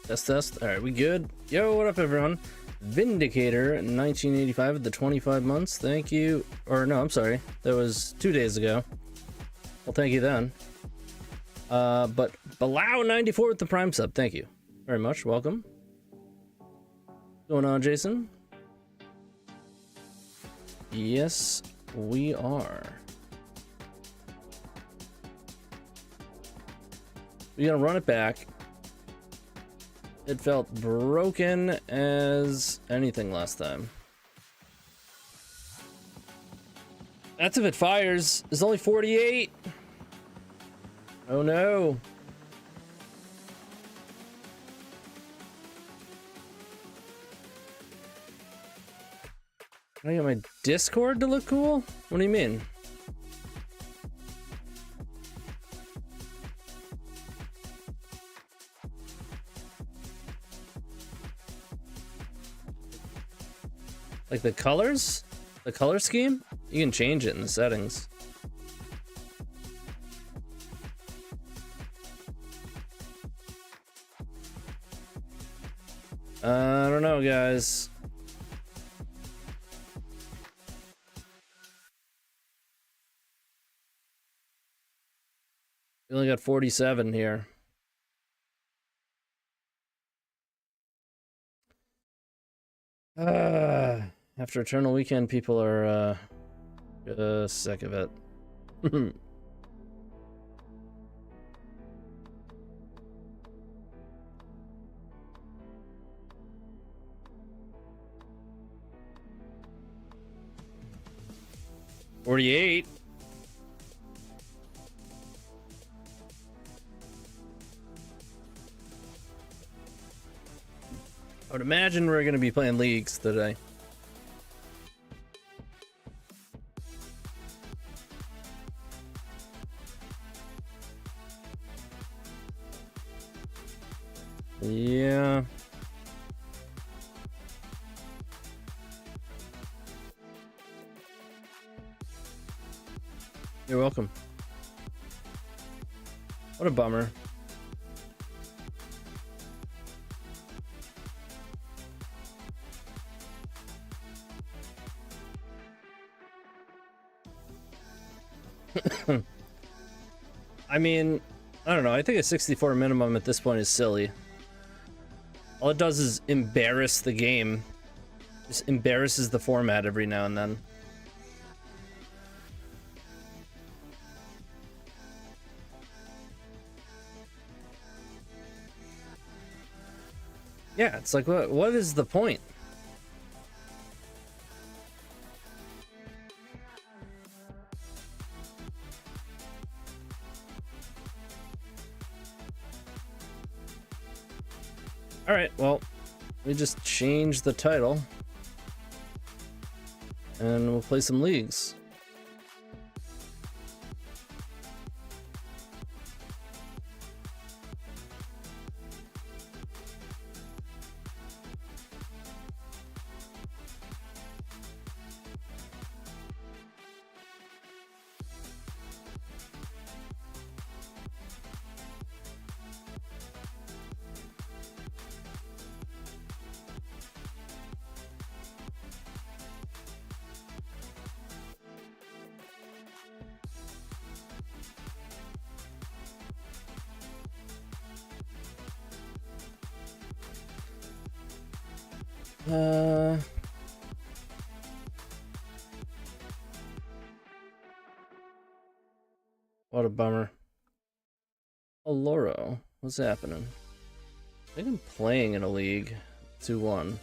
Test. All right, we good? Yo, what up, everyone? Vindicator 1985 at the 25 months. Thank you. Or no, I'm sorry. That was 2 days ago. Well, thank you then. But Below 94 with the Prime sub. Thank you very much. Welcome. What's going on, Jason? Yes, we are. We're gonna run it back. It felt broken as anything last time. That's if it fires. It's only 48. Oh no. Can I get my Discord to look cool? What do you mean? Like the colors? The color scheme? You can change it in the settings. I don't know, guys. We only got 47 here. After Eternal Weekend, people are just sick of it. $48. I would imagine we're going to be playing leagues today. Yeah. You're welcome. What a bummer. I mean, I don't know. I think a 64 minimum at this point is silly. All it does is embarrass the game. Just embarrasses the format every now and then. Yeah, it's like, what is the point? All right, well, we just change the title and we'll play some leagues. What a bummer. Aloro, what's happening? I think I'm playing in a league. 2-1.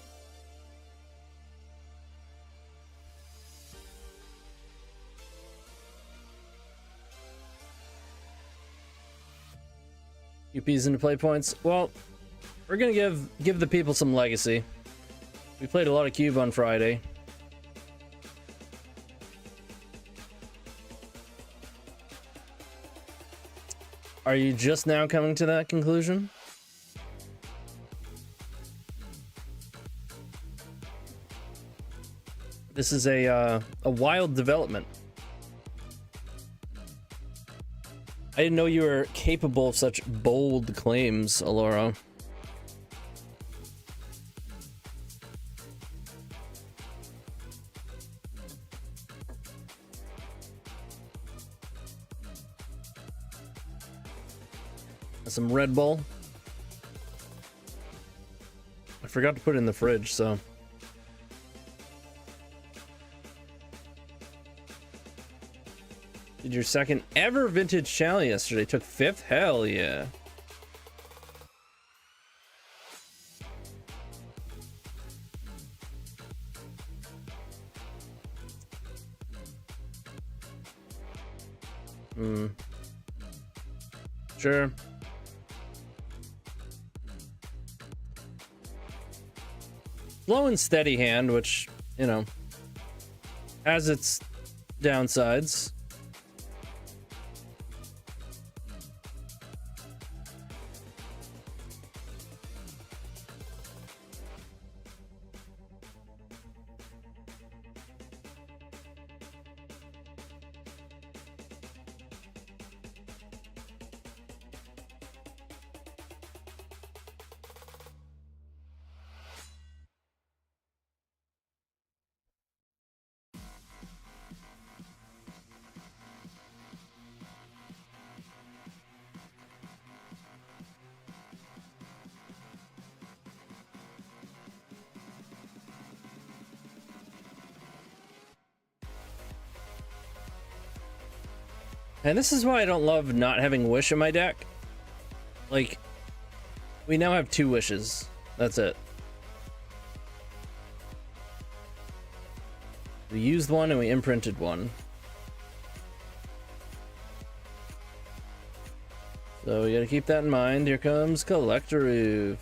UP's into play points. Well, we're gonna give the people some legacy. We played a lot of Cube on Friday. Are you just now coming to that conclusion? This is a wild development. I didn't know you were capable of such bold claims, Alora. Some Red Bull. I forgot to put it in the fridge, so. Did your second ever vintage challenge yesterday. Took 5th? Hell yeah. Sure. Slow and steady hand, which, you know, has its downsides. And this is why I don't love not having Wish in my deck. Like, we now have 2 wishes. That's it. We used one and we imprinted one. So we gotta keep that in mind. Here comes Collectoroof.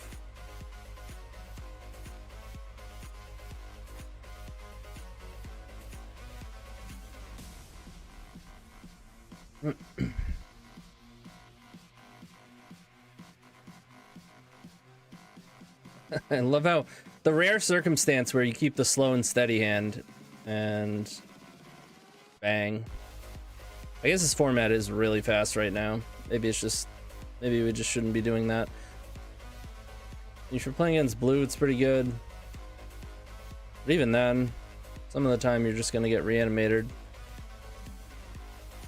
I love how the rare circumstance where you keep the slow and steady hand and bang. I guess this format is really fast right now. Maybe it's just, maybe we just shouldn't be doing that. If you're playing against blue, it's pretty good. But even then, some of the time you're just gonna get reanimated.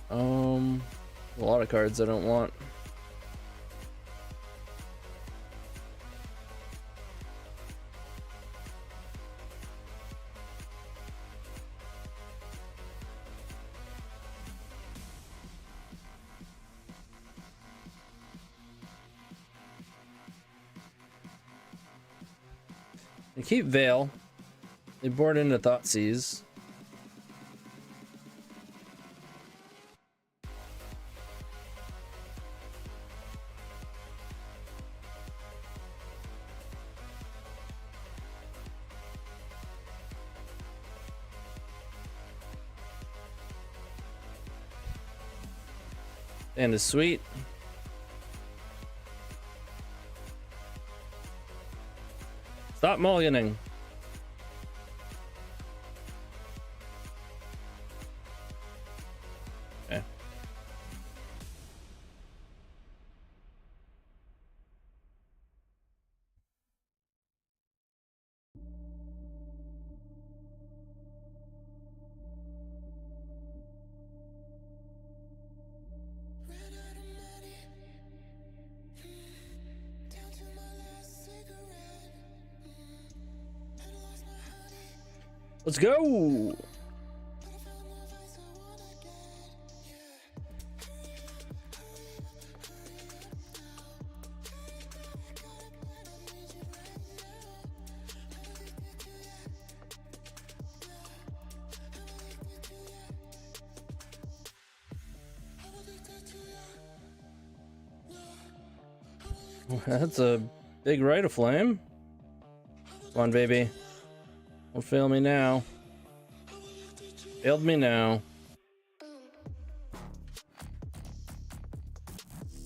A lot of cards I don't want. They keep Veil. They board into Thoughtseize. And is sweet. Stop mulliganing. Okay. Let's go. That's a big Rite of Flame. Come on, baby. Don't fail me now. Failed me now.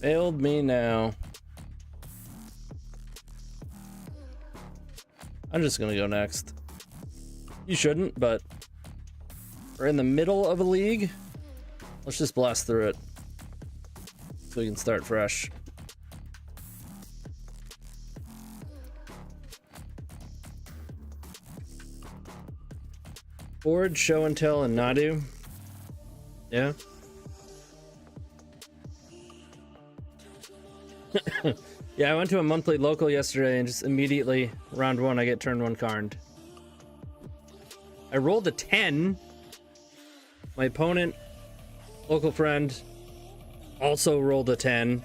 Failed me now. I'm just gonna go next. You shouldn't, but we're in the middle of a league. Let's just blast through it so we can start fresh. Board, Show and Tell, and Nadu. Yeah. Yeah, I went to a monthly local yesterday and just immediately, round one, I get turn one card. I rolled a 10. My opponent, local friend, also rolled a 10.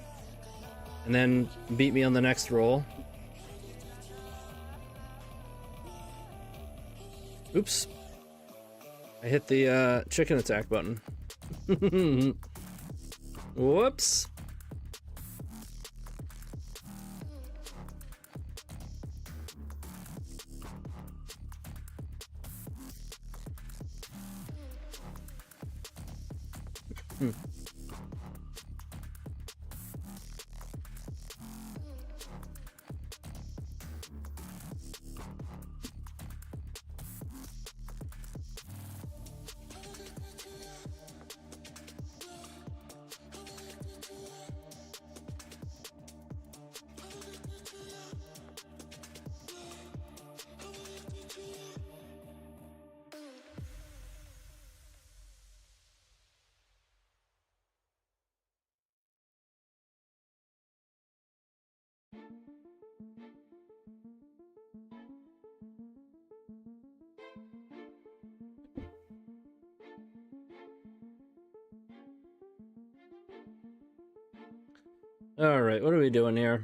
And then beat me on the next roll. Oops. I hit the chicken attack button. Whoops. All right, what are we doing here?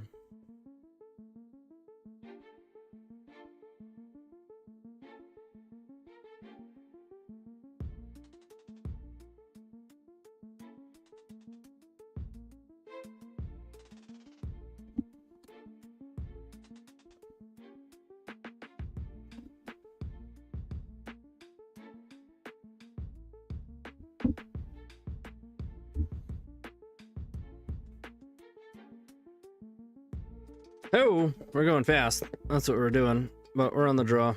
Oh, we're going fast. That's what we're doing, but we're on the draw.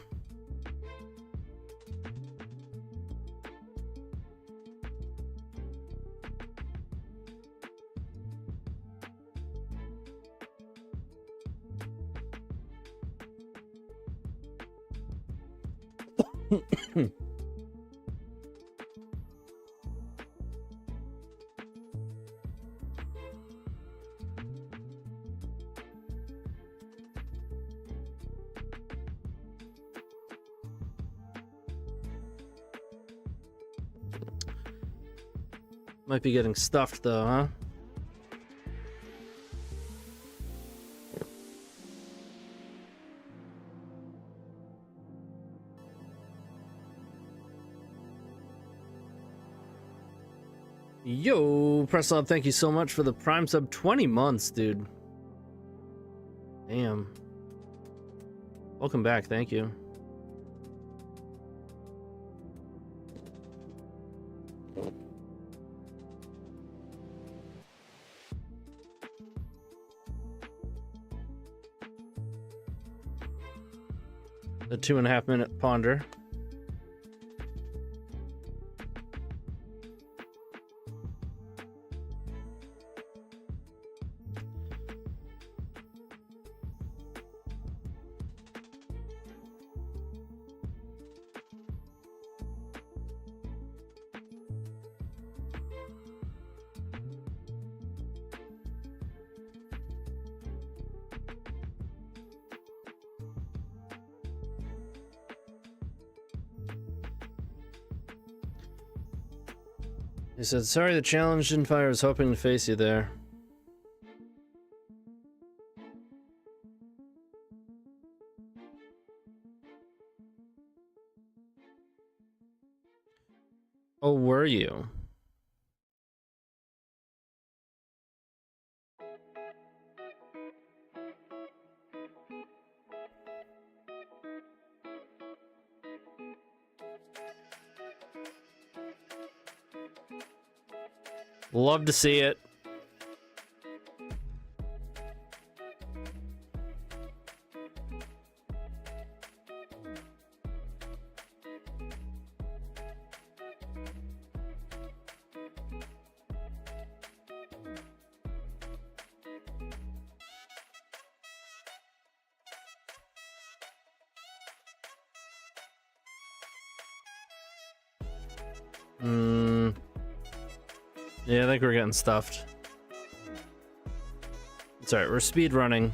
Might be getting stuffed though, huh? Yo, Press Up, thank you so much for the Prime sub. 20 months, dude. Damn. Welcome back, thank you. The 2.5 minute ponder. He said, sorry the challenge didn't fire. I was hoping to face you there. Oh, were you? Love to see it. Yeah, I think we're getting stuffed. It's alright, we're speed running.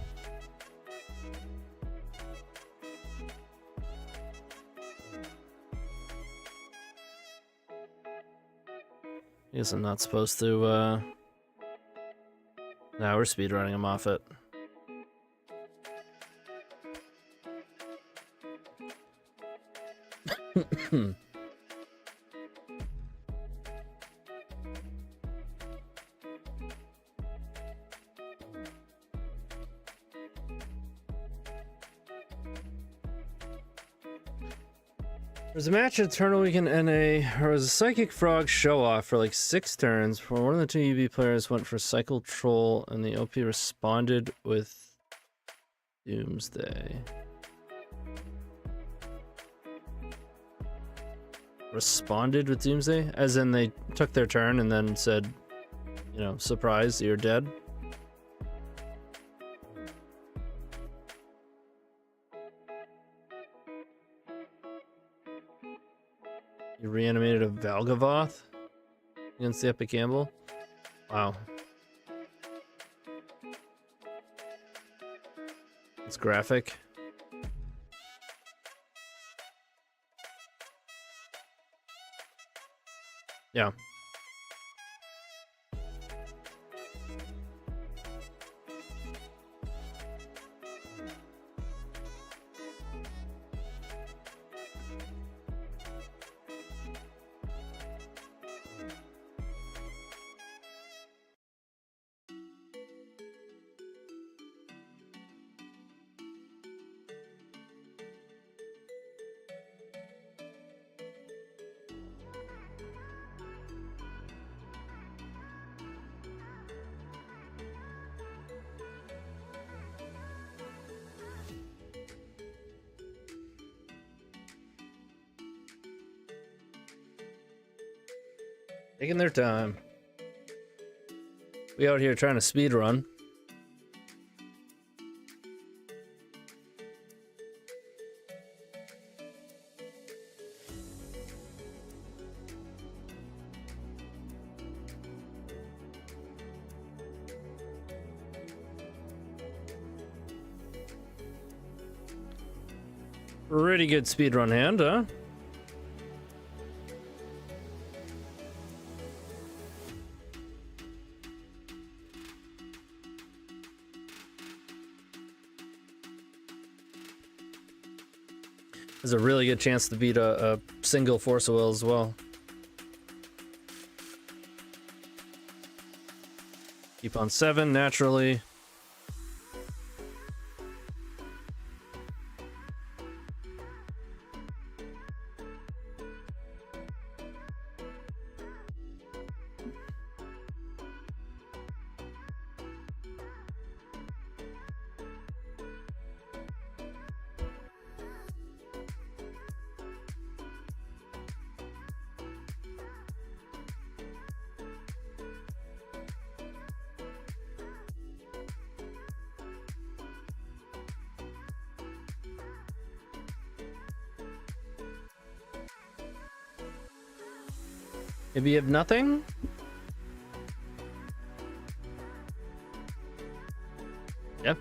I guess I'm not supposed to, no, we're speed running him off it. There's a match at Eternal Weekend NA, or was a Psychic Frog show-off for like 6 turns, where one of the 2 UB players went for Cycle Troll, and the OP responded with Doomsday. Responded with Doomsday? As in they took their turn and then said, you know, surprise, you're dead? You reanimated a Valgavoth against the Epic Gamble? Wow. It's graphic. Yeah. Taking their time. We out here trying to speed run. Pretty good speed run hand, huh? There's a really good chance to beat a single Force of Will as well. Keep on 7 naturally. Maybe you have nothing? Yep.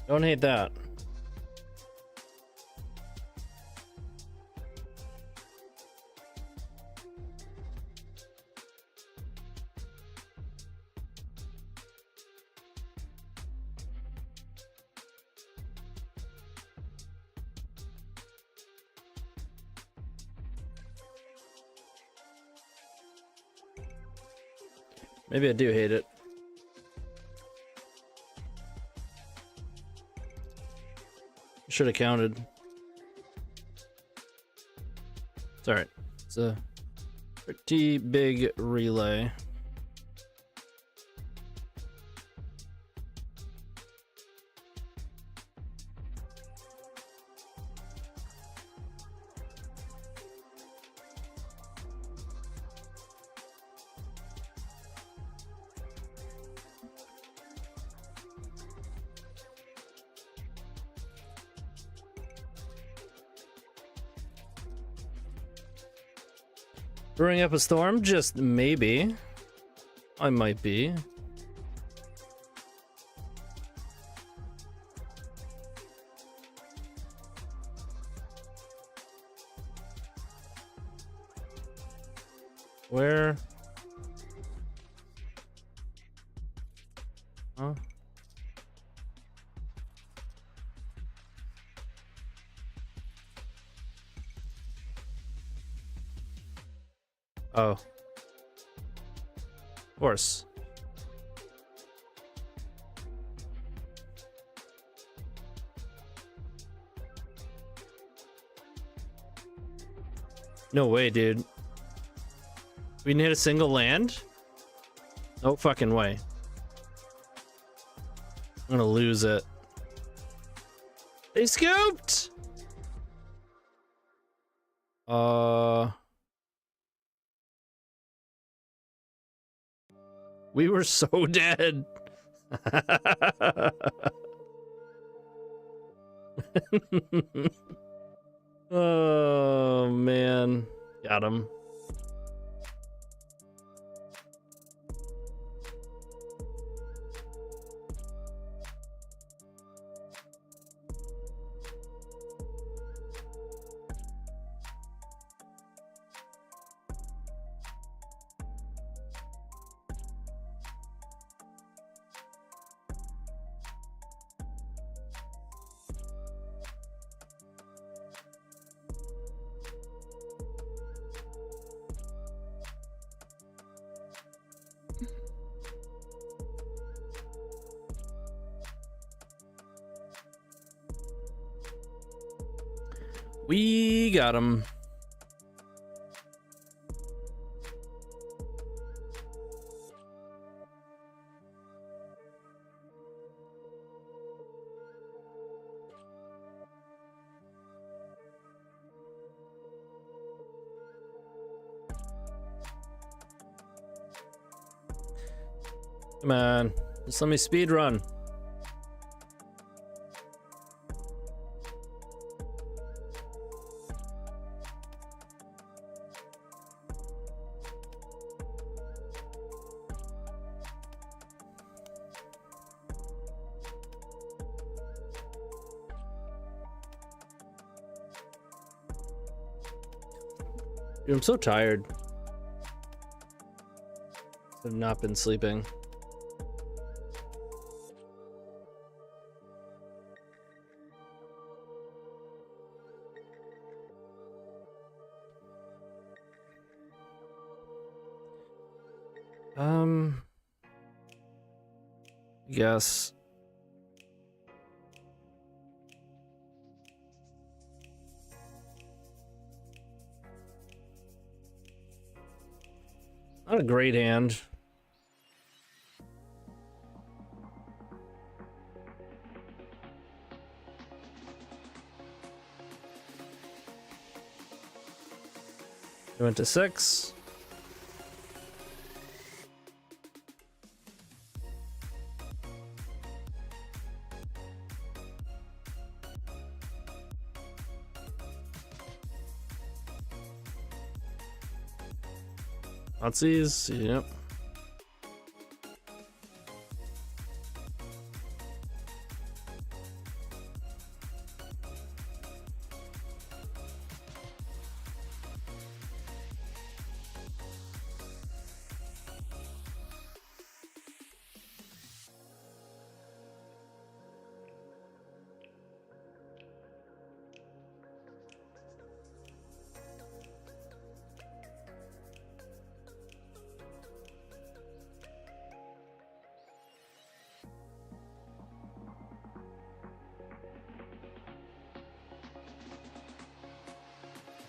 Don't hate that. Maybe I do hate it. Should have counted. It's alright. It's a pretty big relay. Brewing up a storm? Just maybe. I might be. Where? Huh? Oh. Of course. No way, dude. We didn't hit a single land? No fucking way. I'm gonna lose it. They scooped! We were so dead. Oh, man. Got him. We got him. Come on, just let me speed run. Dude, I'm so tired. I've not been sleeping. Yes. Not a great hand. We went to 6. Nazis, yep.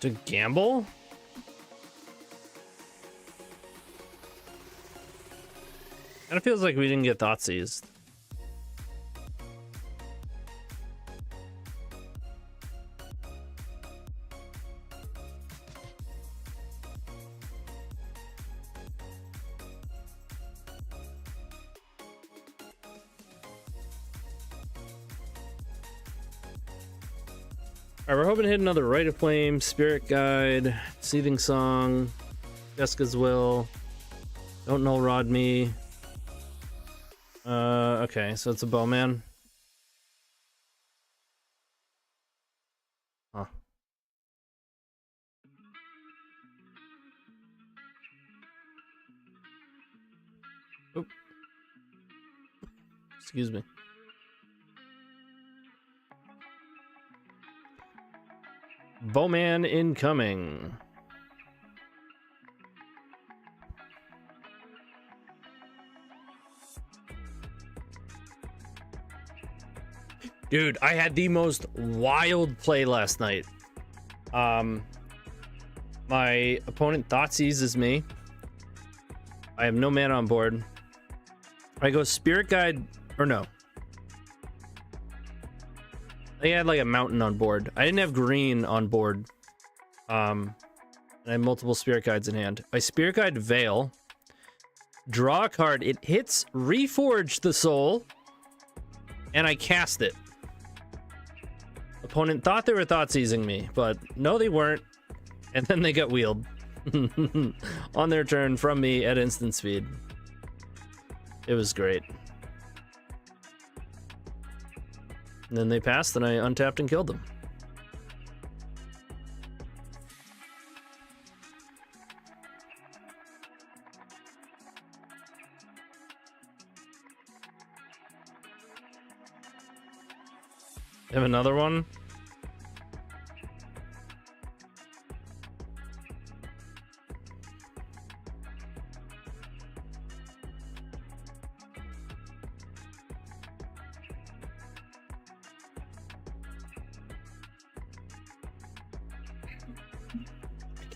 To gamble? Kind of feels like we didn't get Thoughtseize. Alright, we're hoping to hit another Rite of Flame, Spirit Guide, Seething Song. Jessica's Will. Don't null rod me. Okay, so it's a bowman. Huh. Oop. Excuse me. Bowman incoming. Dude, I had the most wild play last night. My opponent Thoughtseizes me. I have no mana on board. I go Spirit Guide, or no. I had like a mountain on board. I didn't have green on board. And I had multiple Spirit Guides in hand. I Spirit Guide Veil. Draw a card. It hits Reforge the Soul. And I cast it. Opponent thought they were Thoughtseizing me, but no, they weren't. And then they got wheeled on their turn from me at instant speed. It was great. And then they passed, and I untapped and killed them. Have another one?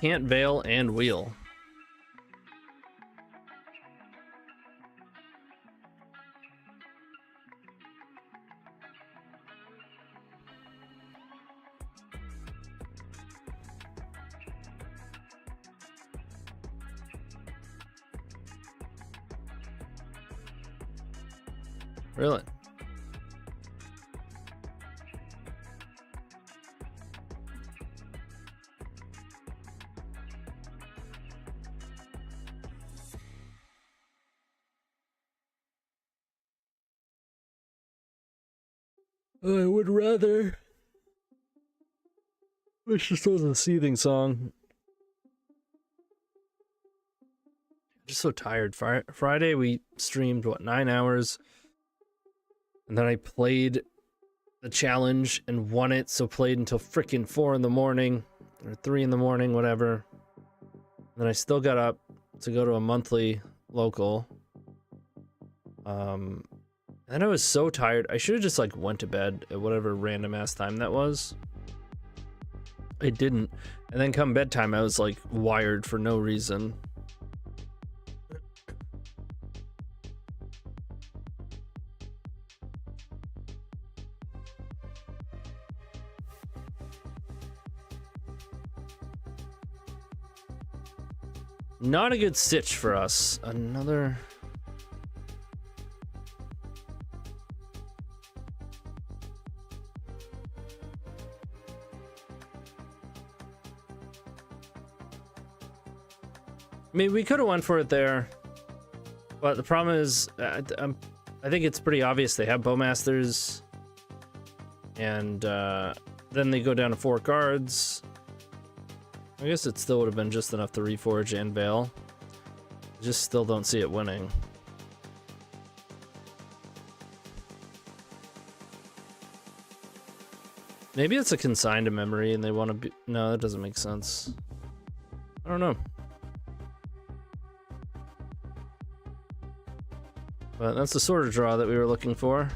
Can't veil and wheel. Really? I would rather. Wish this was a seething song. I'm just so tired. Friday we streamed, what, 9 hours? And then I played the challenge and won it, so played until freaking 4 in the morning, or 3 in the morning, whatever. And then I still got up to go to a monthly local. And I was so tired. I should have just like went to bed at whatever random ass time that was. I didn't. And then come bedtime, I was like wired for no reason. Not a good stitch for us. Another... I mean, we could have went for it there, but the problem is, I think it's pretty obvious they have Bowmasters, and then they go down to 4 cards. I guess it still would have been just enough to Reforge and Veil. I just still don't see it winning. Maybe it's a consigned to memory and they want to be... No, that doesn't make sense. I don't know. But that's the sort of draw that we were looking for.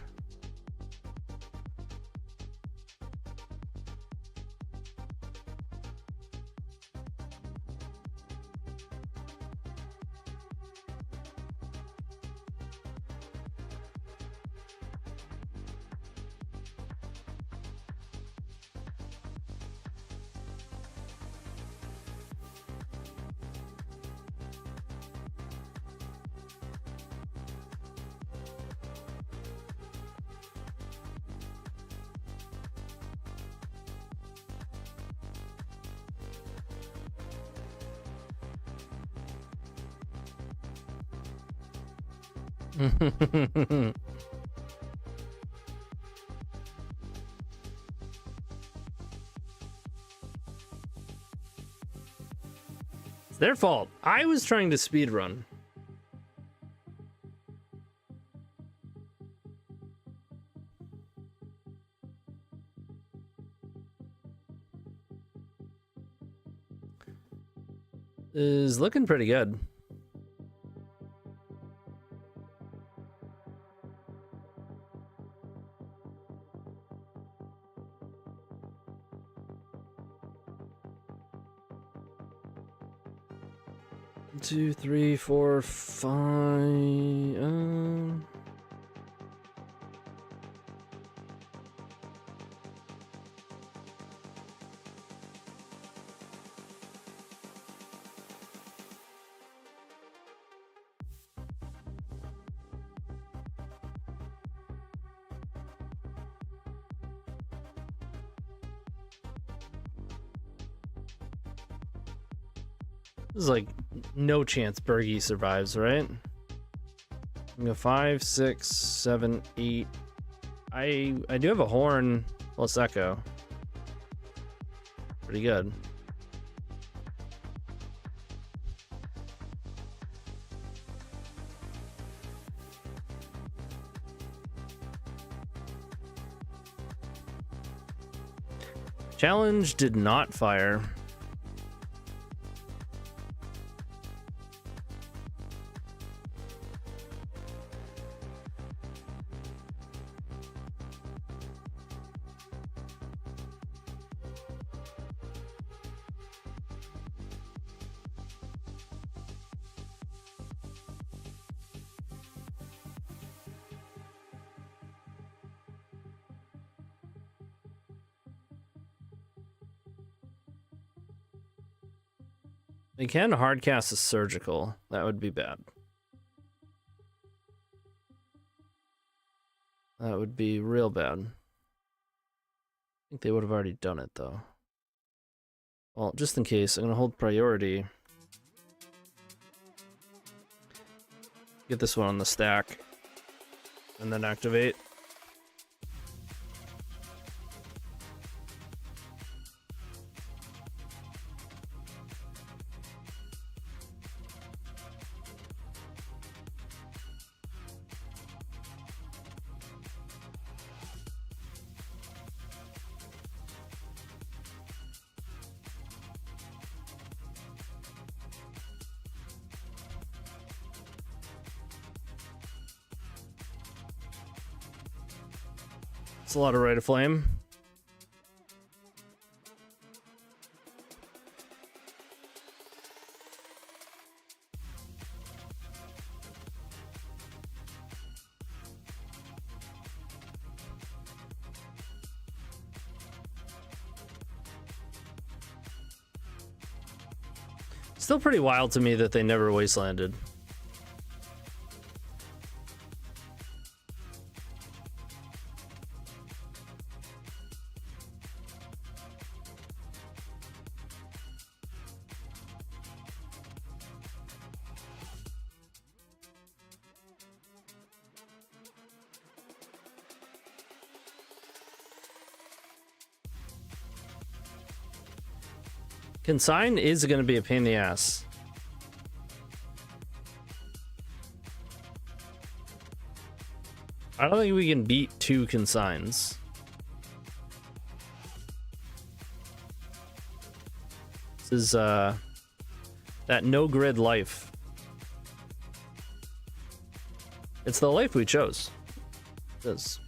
It's their fault. I was trying to speedrun. Is looking pretty good. Two, three, four, five. This is like no chance Bergie survives, right? I'm gonna 5, 6, 7, 8. I do have a horn plus echo. Pretty good. Challenge did not fire. They can hardcast a surgical. That would be bad. That would be real bad. I think they would have already done it, though. Well, just in case, I'm going to hold priority. Get this one on the stack. And then activate. It's a lot of Rite of Flame. Still pretty wild to me that they never wastelanded. Consign is going to be a pain in the ass. I don't think we can beat 2 consigns. This is that no grid life. It's the life we chose. That's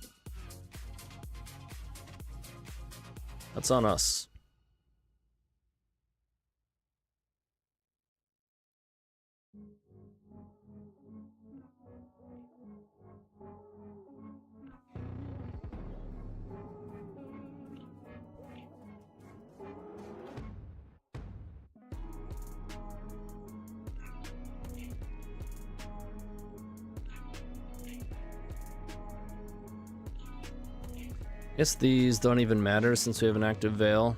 on us. Guess these don't even matter since we have an active veil.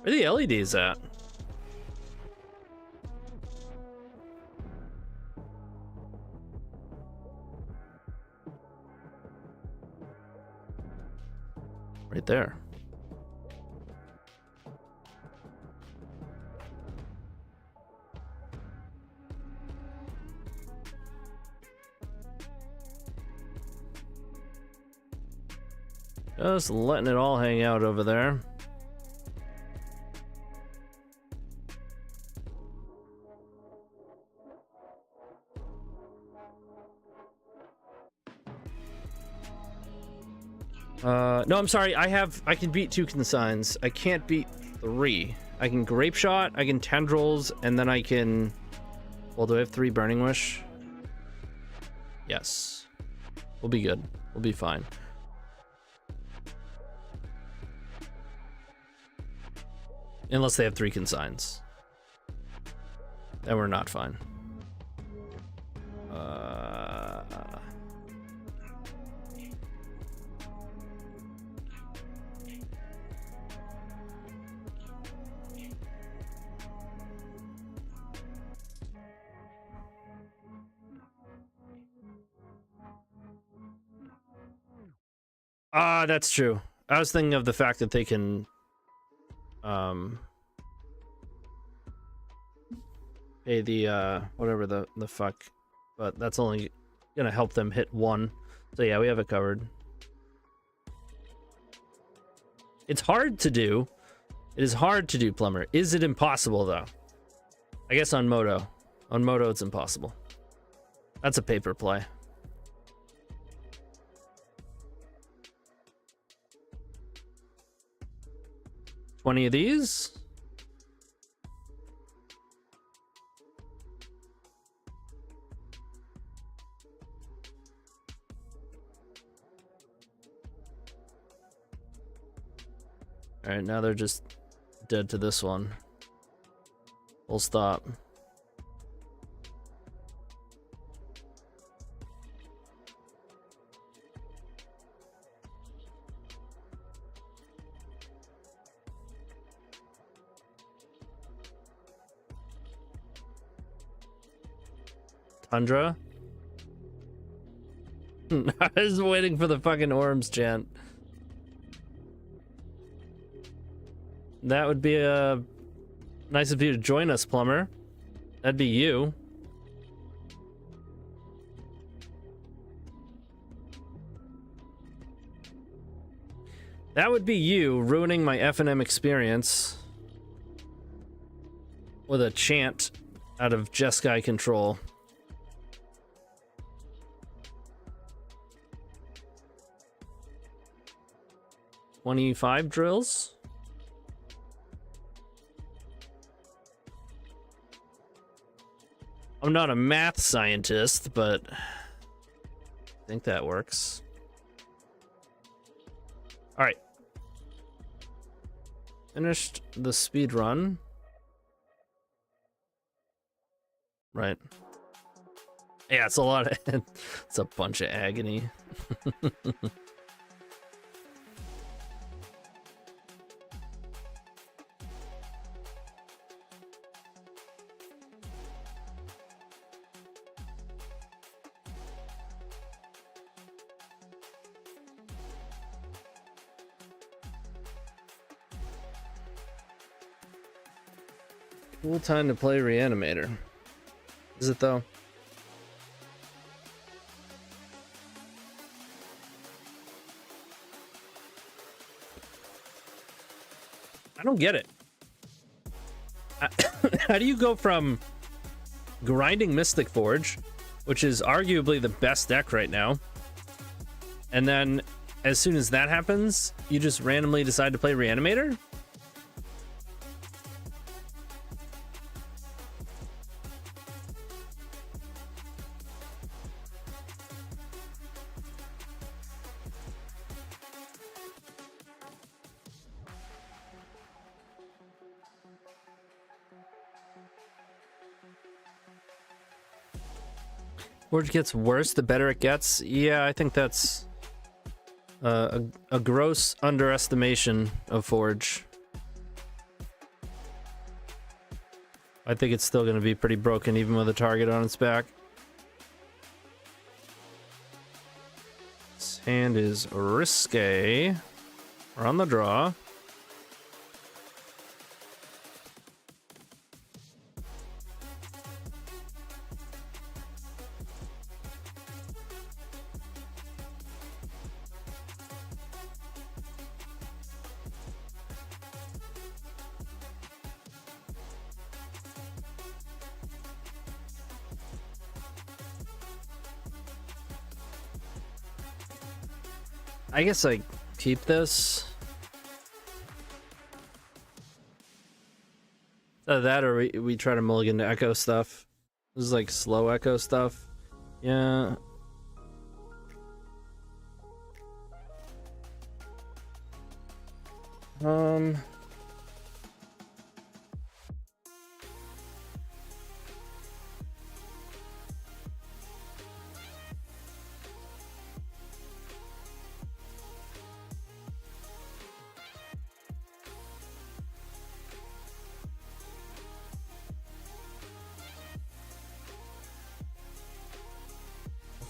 Where are the LEDs at? Right there. Just letting it all hang out over there. No, I'm sorry. I can beat 2 consigns. I can't beat 3. I can grape shot, I can tendrils, and then I can... Well, do I have 3 burning wish? Yes. We'll be good. We'll be fine. Unless they have 3 consigns. Then we're not fine. That's true. I was thinking of the fact that they can pay the whatever the fuck, but that's only gonna help them hit 1. So yeah, we have it covered. It's hard to do. It is hard to do, Plumber. Is it impossible though? I guess on Moto. On Moto it's impossible. That's a paper play. $20 of these. All right, now they're just dead to this one. We'll stop. Tundra? I was waiting for the fucking Orms chant. That would be nice of you to join us, Plumber. That'd be you. That would be you ruining my F&M experience with a chant out of Jeskai control. 25 drills? I'm not a math scientist, but I think that works. All right. Finished the speed run. Right. Yeah, it's a lot of... It's a bunch of agony. Cool time to play Reanimator. Is it though? I don't get it. How do you go from grinding Mystic Forge, which is arguably the best deck right now, and then as soon as that happens, you just randomly decide to play Reanimator? Forge gets worse the better it gets. Yeah, I think that's a gross underestimation of Forge. I think it's still going to be pretty broken even with a target on its back. This hand is risque. We're on the draw. I guess I keep this. That or we try to mulligan to echo stuff. This is like slow echo stuff. Yeah.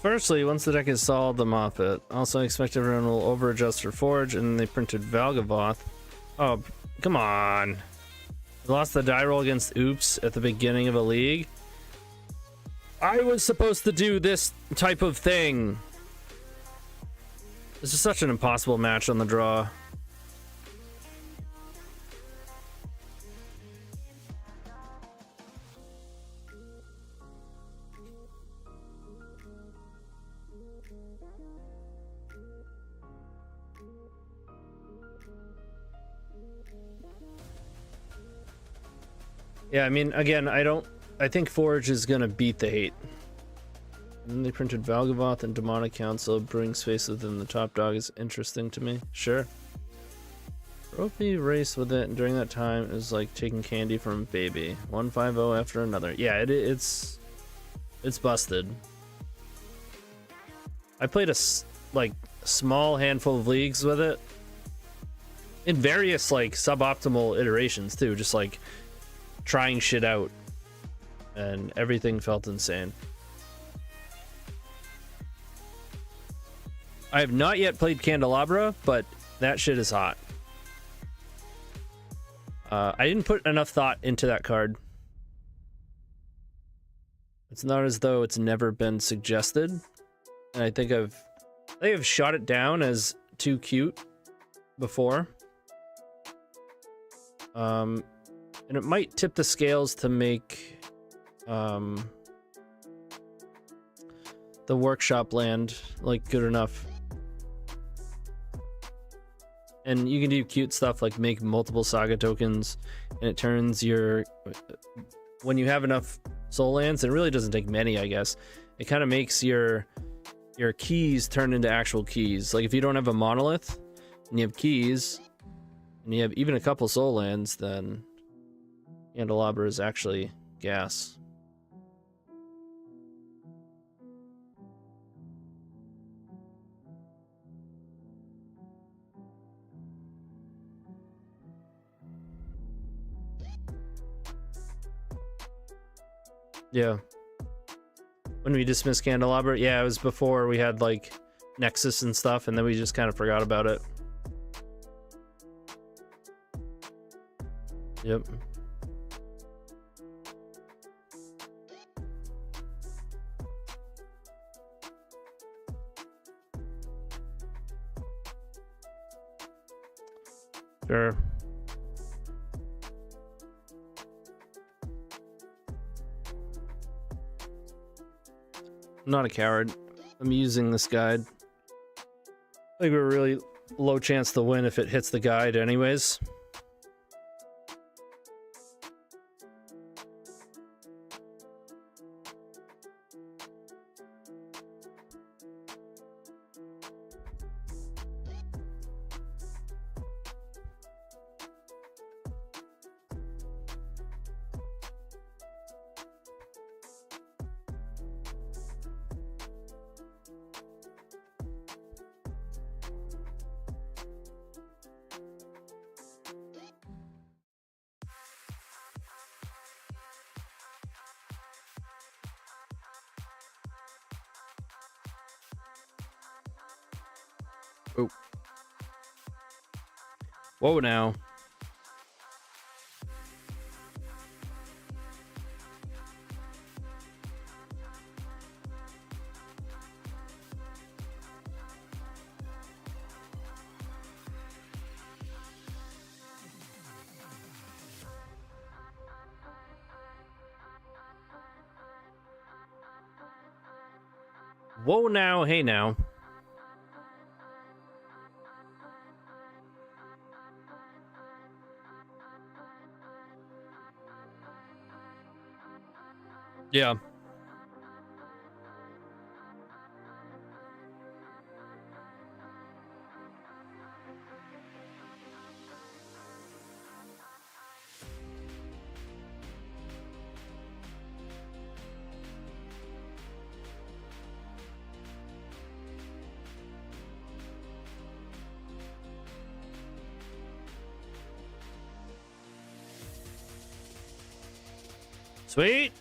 Firstly, once the deck is solid, the Moffat. Also, I expect everyone will over-adjust for Forge, and they printed Valgavoth. Oh, come on. We lost the die roll against Oops at the beginning of a league. I was supposed to do this type of thing. This is such an impossible match on the draw. Yeah, I mean, again, I think Forge is gonna beat the hate. And then they printed Valgavoth and Demonic Council. Brewing space within the top dog is interesting to me. Sure. Trophy race with it, and during that time is like taking candy from a baby. 1-5-0 after another. Yeah, it's busted. I played a small handful of leagues with it. In various like suboptimal iterations too, just like trying shit out, and everything felt insane. I have not yet played Candelabra, but that shit is hot. I didn't put enough thought into that card. It's not as though it's never been suggested, and I think I've shot it down as too cute before. And it might tip the scales to make the workshop land like good enough. And you can do cute stuff like make multiple saga tokens, and it turns your, when you have enough soul lands, and it really doesn't take many, I guess, it kind of makes your keys turn into actual keys. Like if you don't have a monolith and you have keys and you have even a couple soul lands, then Candelabra is actually gas. Yeah. When we dismissed Candelabra, yeah, it was before we had like Nexus and stuff, and then we just kind of forgot about it. Yep. Sure. I'm not a coward. I'm using this guide. I think we're really low chance to win if it hits the guide anyways. Oh. Whoa now. Whoa now, hey now. Yeah. Sweet.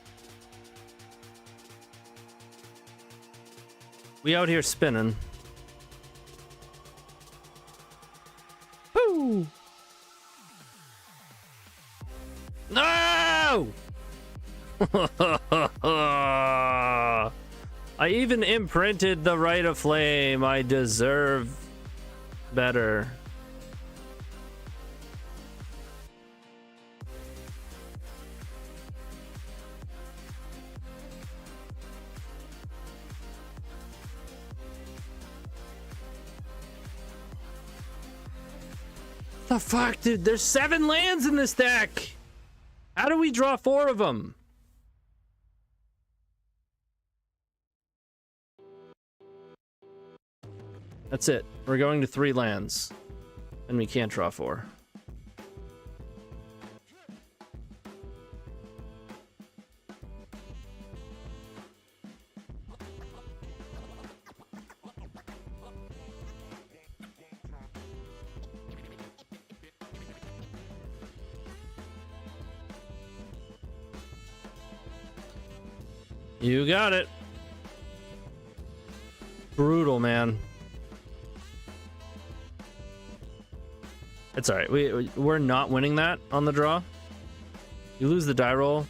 We out here spinning. Woo! No! I even imprinted the Rite of Flame. I deserve better. The fuck, dude? There's 7 lands in this deck. How do we draw 4 of them? That's it. We're going to 3 lands. And we can't draw 4. You got it. Brutal, man. It's all right. We're not winning that on the draw. You lose the die roll.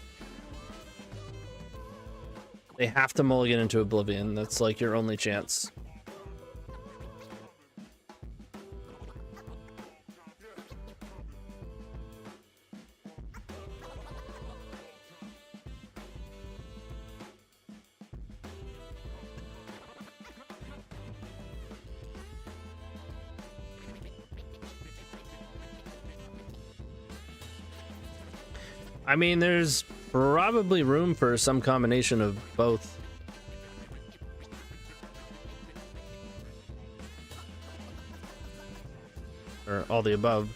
They have to mulligan into Oblivion. That's like your only chance. I mean, there's probably room for some combination of both. Or all the above.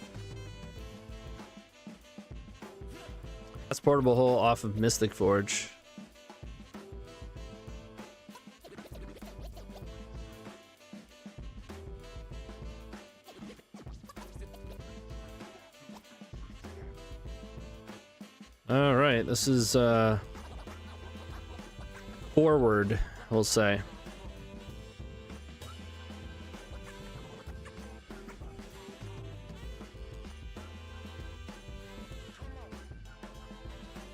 That's Portable Hole off of Mystic Forge. All right, this is forward, we'll say.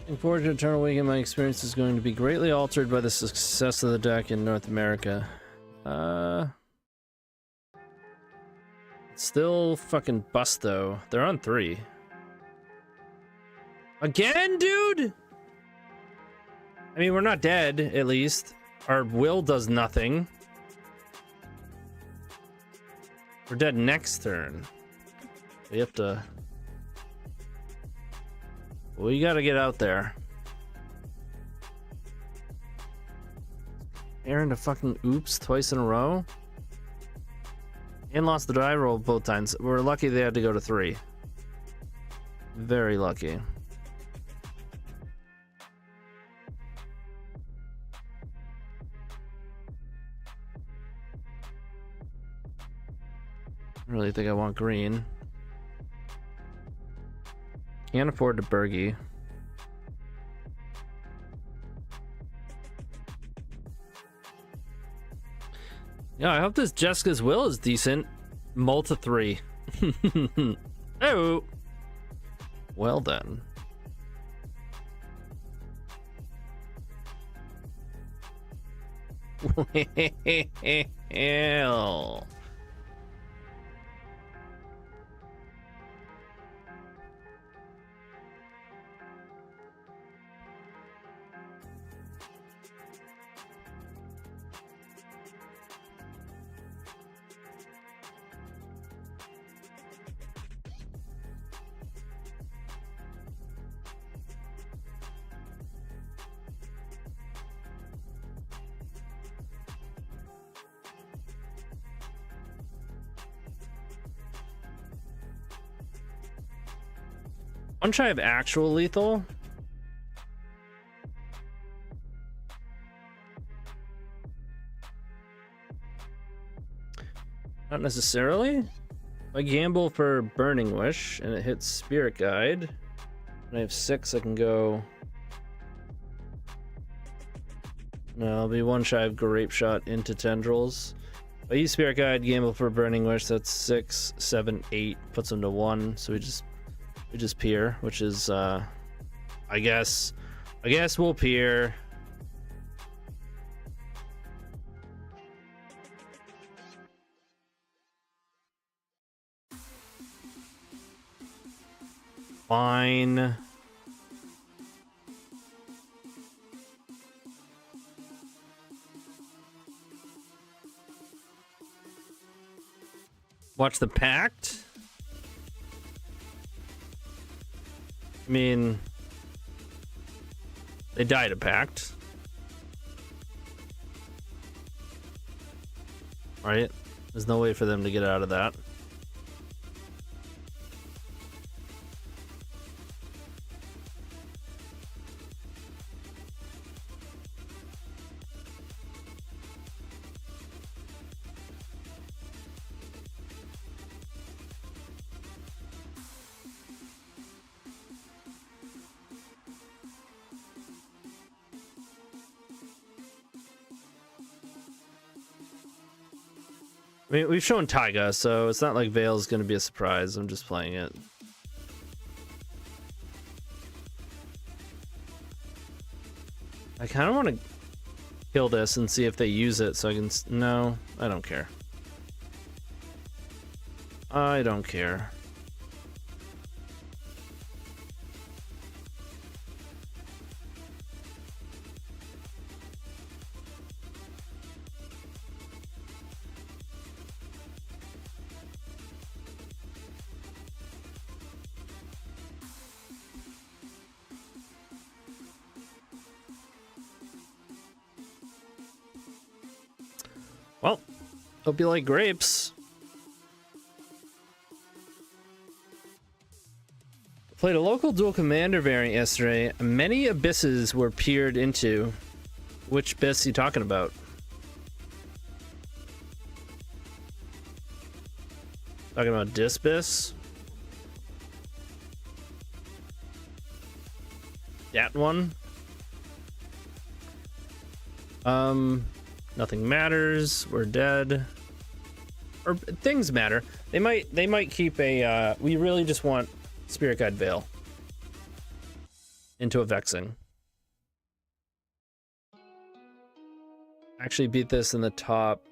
Looking forward to Eternal Weekend, my experience is going to be greatly altered by the success of the deck in North America. It's still fucking bust though. They're on 3. Again, dude? I mean, we're not dead, at least. Our will does nothing. We're dead next turn. We have to... We gotta get out there. Aaron to fucking oops twice in a row? And lost the die roll both times. We're lucky they had to go to 3. Very lucky. I really think I want green. Can't afford to Bergie. Yeah, I hope this Jessica's Will is decent. Multi 3. Oh. Well then. Well. One try of actual lethal. Not necessarily. If I gamble for Burning Wish and it hits Spirit Guide, and I have 6, I can go. No, I'll be one shy of Grape Shot into Tendrils. If I use Spirit Guide, gamble for Burning Wish, that's 6, 7, 8, puts him to 1, so we just peer, which is I guess we'll peer. Fine. Watch the Pact. I mean, they died a Pact, right? There's no way for them to get out of that. I mean, we've shown Taiga, so it's not like Veil's gonna be a surprise. I'm just playing it. I kind of want to kill this and see if they use it so I can... No, I don't care. I don't care. Well, hope you like grapes. Played a local dual commander variant yesterday. Many abysses were peered into. Which abyss are you talking about? Talking about Disbis? That one? Nothing matters. We're dead. Or things matter. They might keep a we really just want Spirit Guide Veil into a Vexing. Actually beat this in the top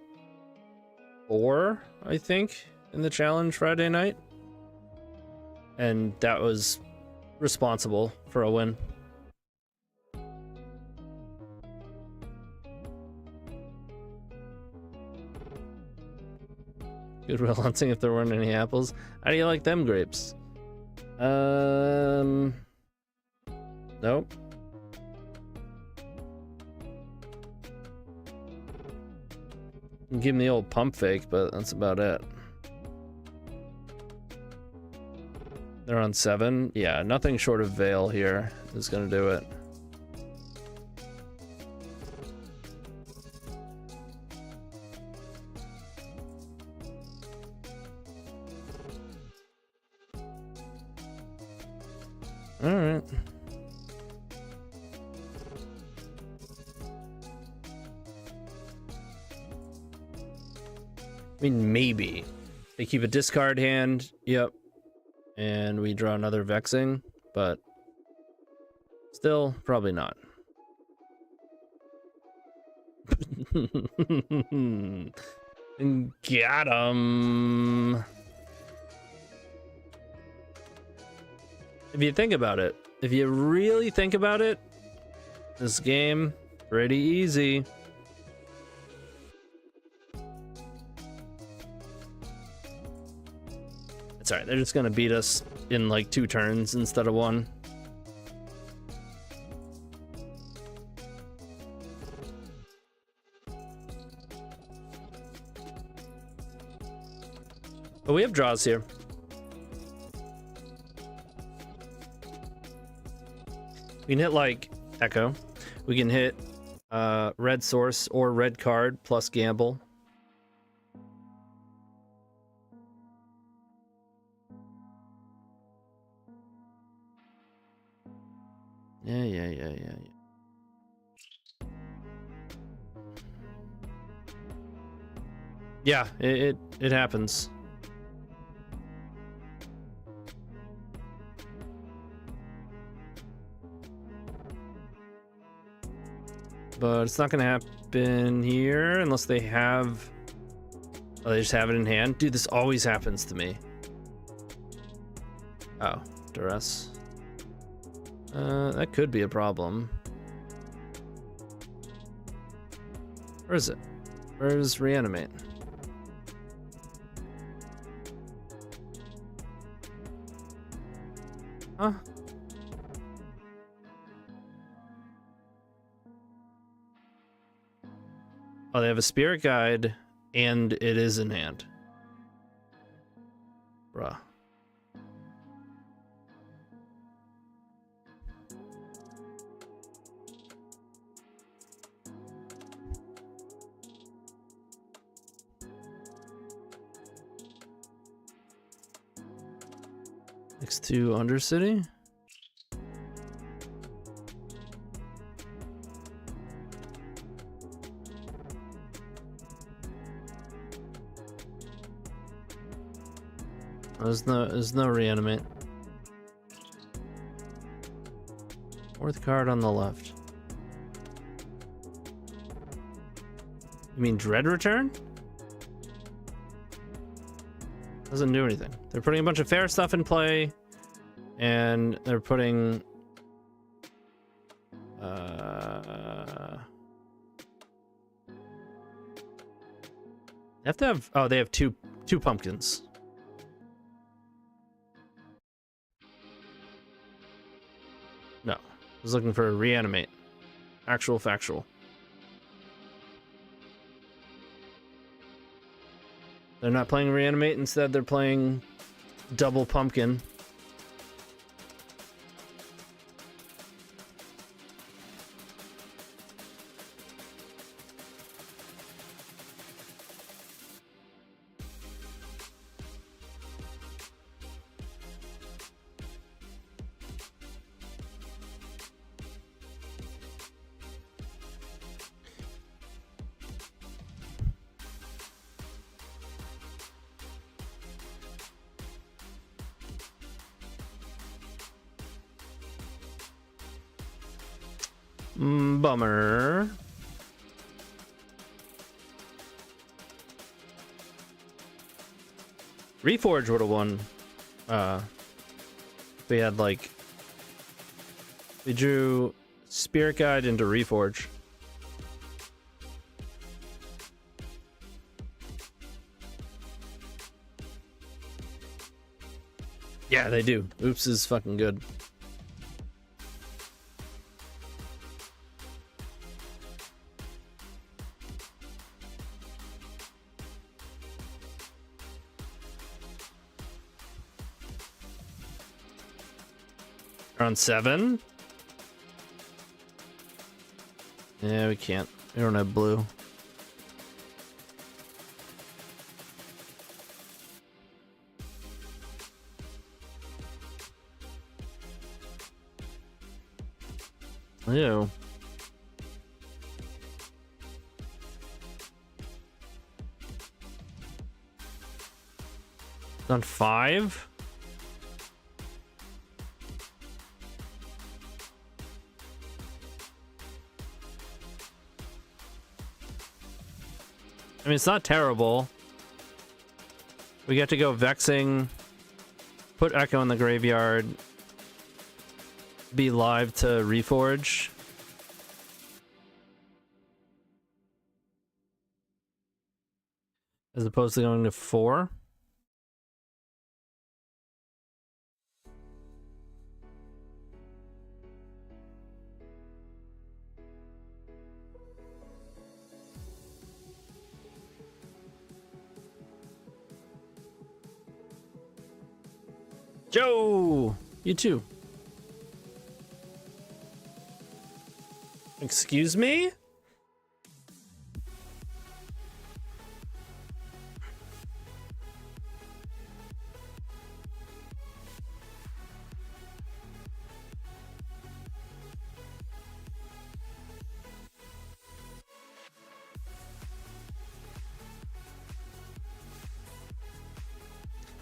4, I think, in the challenge Friday night. And that was responsible for a win. Goodwill Hunting if there weren't any apples. How do you like them grapes? Nope. Give me the old pump fake, but that's about it. They're on 7. Yeah, nothing short of Veil here is gonna do it. All right. I mean, maybe They keep a discard hand. Yep. And we draw another Vexing, but still, probably not. Got him. If you think about it, if you really think about it, this game, pretty easy. It's alright, they're just gonna beat us in like 2 turns instead of 1. But we have draws here. We can hit like Echo. We can hit red source or red card plus gamble. Yeah. Yeah, it happens. But it's not gonna happen here unless they have... Oh, they just have it in hand? Dude, this always happens to me. Oh, duress. That could be a problem. Where is it? Where's reanimate? Huh? Oh, they have a spirit guide, and it is in hand. Bruh. Next to Undercity. There's no reanimate. 4th card on the left. You mean Dread Return? Doesn't do anything. They're putting a bunch of fair stuff in play, and they're putting they have to have... Oh, they have two pumpkins. No, I was looking for a reanimate. Actual factual. They're not playing reanimate, instead they're playing double pumpkin. Bummer. Reforge would have won. We had like... We drew Spirit Guide into Reforge. Yeah, they do. Oops is fucking good. On 7? Yeah, we can't. We don't have blue. Ew. On 5? I mean, it's not terrible. We get to go Vexing, put Echo in the graveyard, be live to Reforge. As opposed to going to 4. Joe! You too. Excuse me?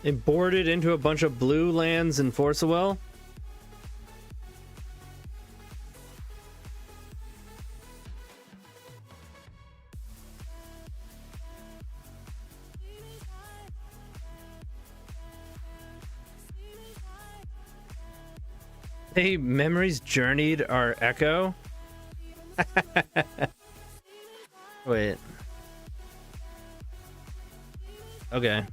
They boarded into a bunch of blue lands in Force of Will. Hey, memories journeyed our Echo. Wait. Okay.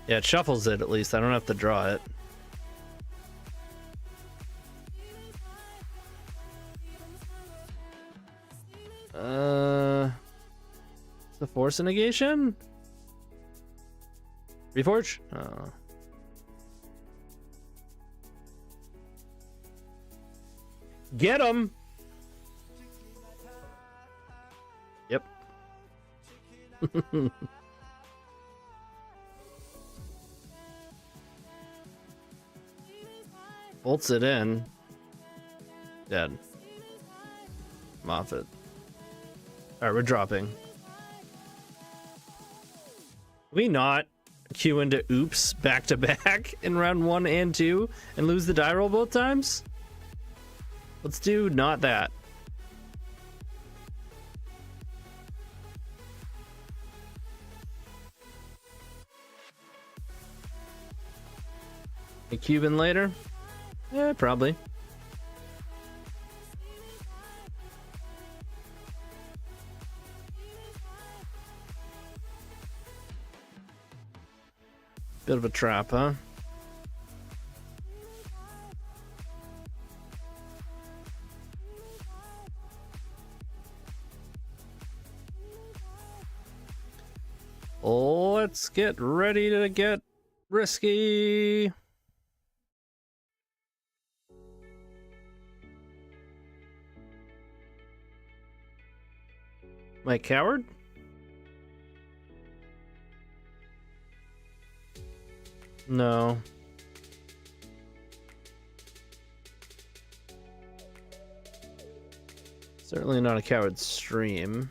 Yeah, it shuffles it at least. I don't have to draw it. It's the Force negation? Reforge? Oh. Get him! Yep. Bolts it in. Dead. Moffat. Alright, we're dropping. We not queue into oops back to back in round 1 and 2 and lose the die roll both times? Let's do not that. A Cuban later? Yeah, probably. Bit of a trap, huh? Let's get ready to get risky. My coward? No. Certainly not a coward stream.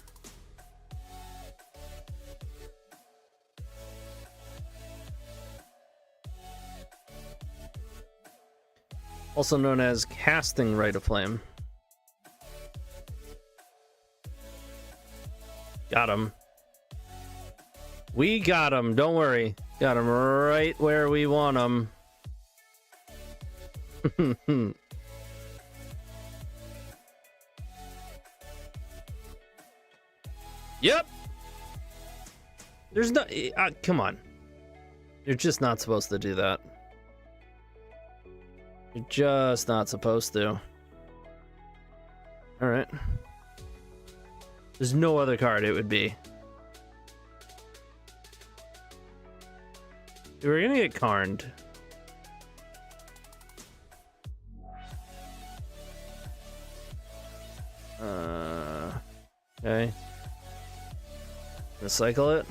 Also known as casting Rite of Flame. Got him. We got him. Don't worry. Got him right where we want him. Yep. There's no... come on. You're just not supposed to do that. You're just not supposed to. Alright. There's no other card it would be. We're gonna get Karned. Okay. Recycle it.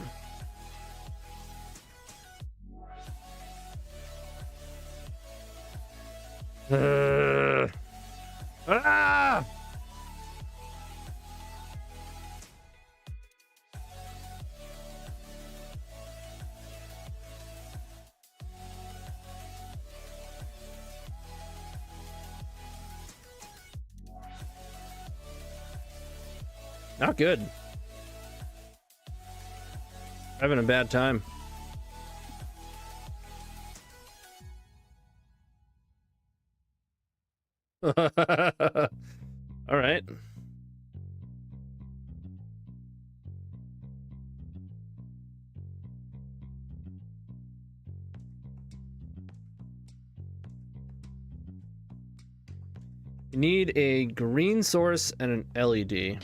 Ah! Not good. Having a bad time. All right. You need a green source and an LED.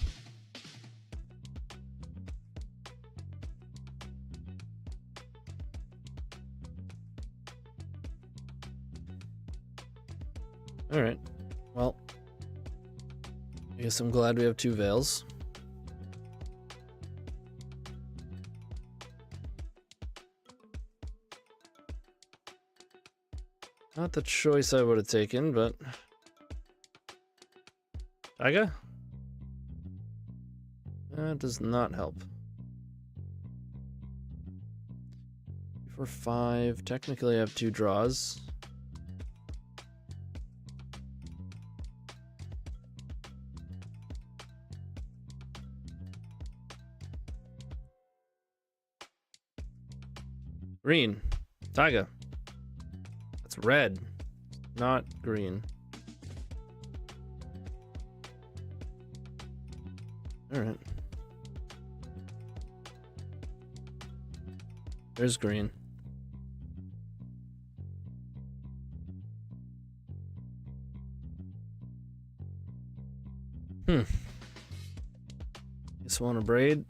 All right. Well, I guess I'm glad we have 2 veils. Not the choice I would have taken, but Saga? That does not help. 4, 5. Technically, I have 2 draws. Green. Taiga. That's red, not green. Alright. There's green. Just want to braid.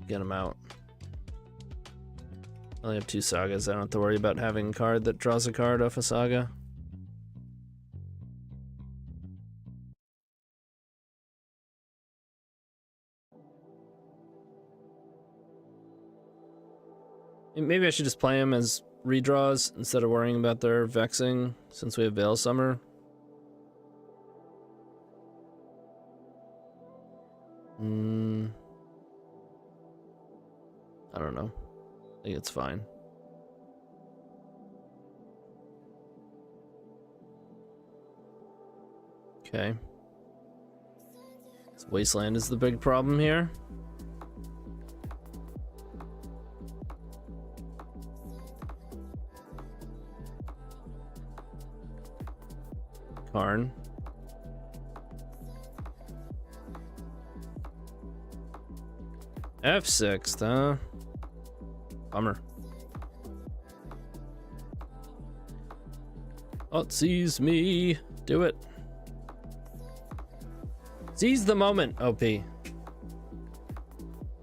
Get them out. I only have 2 sagas. I don't have to worry about having a card that draws a card off a saga. Maybe I should just play them as redraws instead of worrying about their vexing since we have Veil Summer. I don't know. I think it's fine. Okay. So Wasteland is the big problem here. Karn. F6, huh? Bummer. Oh, it sees me. Do it. Seize the moment, OP. I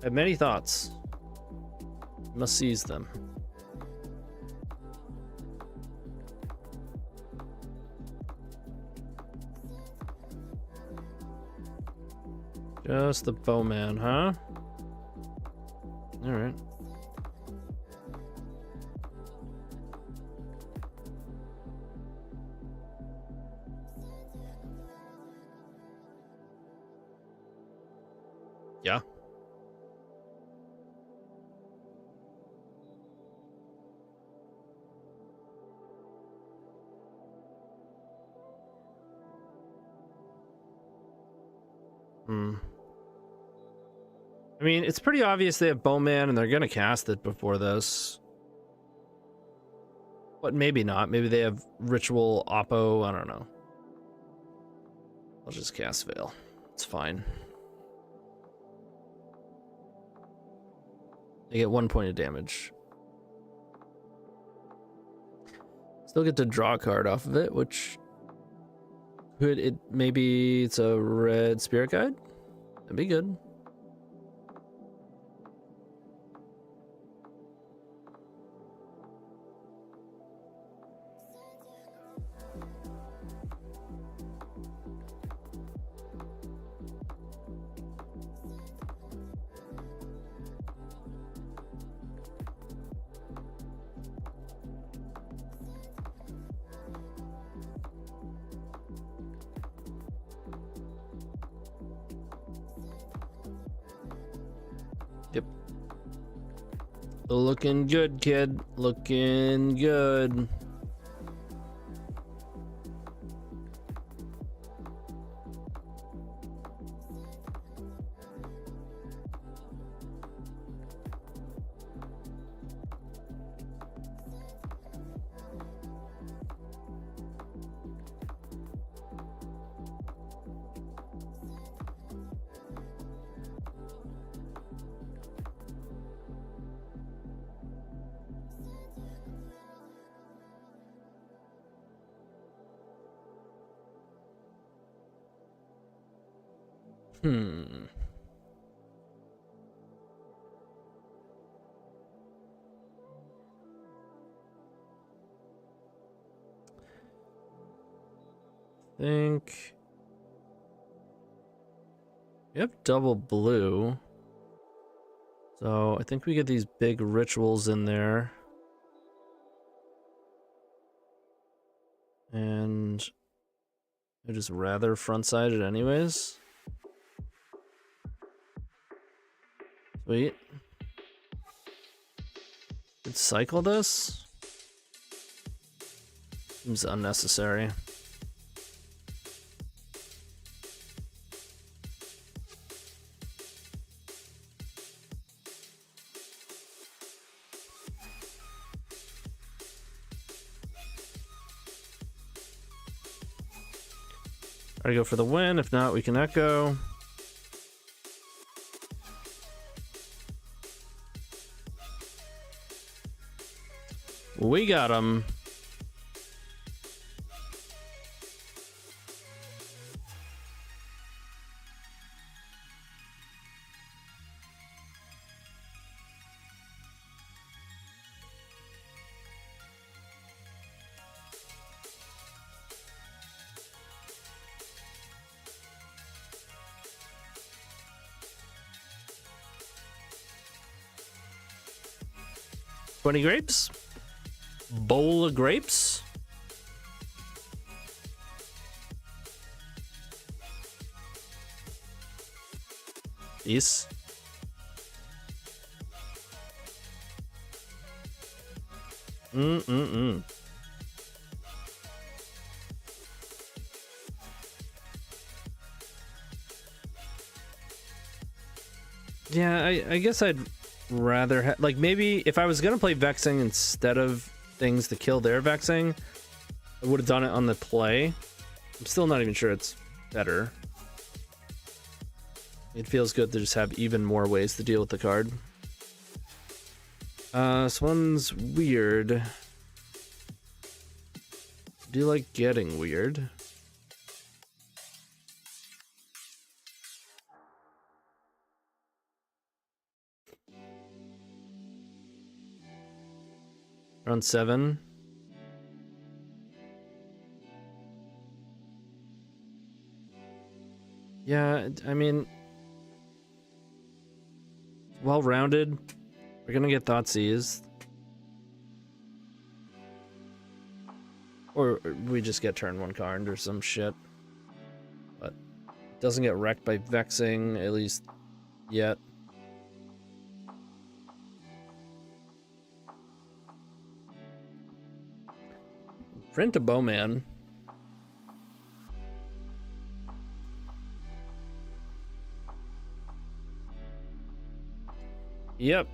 have many thoughts. Must seize them. Just the bowman, huh? Alright. Yeah. I mean, it's pretty obvious they have Bowman and they're gonna cast it before this. But maybe not. Maybe they have Ritual Oppo. I don't know. I'll just cast Veil. It's fine. They get 1 point of damage. Still get to draw a card off of it, which could it maybe it's a red Spirit Guide? That'd be good. Yep. Looking good, kid. Looking good. Think we have double blue, so I think we get these big rituals in there, and I just rather front-sided anyways. Sweet. Could cycle this. Seems unnecessary. Try to go for the win. If not, we can echo. We got him. Grapes? Bowl of grapes? Yes. Yeah, I guess I'd rather like maybe if I was gonna play vexing instead of things to kill their vexing, I would have done it on the play. I'm still not even sure it's better. It feels good to just have even more ways to deal with the card. This one's weird. I do like getting weird. Around 7. Yeah, I mean, well-rounded. We're gonna get Thoughtseize. Or we just get turn 1 card or some shit. But it doesn't get wrecked by vexing, at least yet. Print a Bowman. Yep.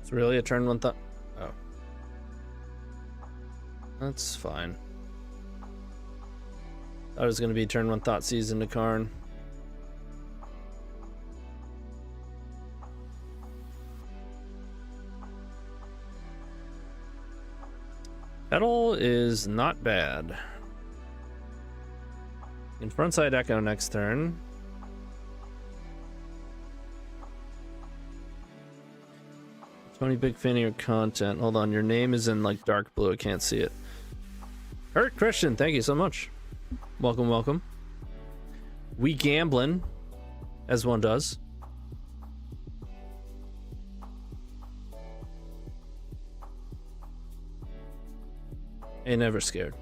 It's really a turn 1 thought. Oh. That's fine. Thought it was going to be turn 1 Thoughtseize into Karn. Petal is not bad. In frontside echo next turn. Tony, big fan of your content. Hold on, your name is in like dark blue. I can't see it. Hurt Christian, thank you so much. Welcome, welcome. We gambling, as one does. Ain't never scared.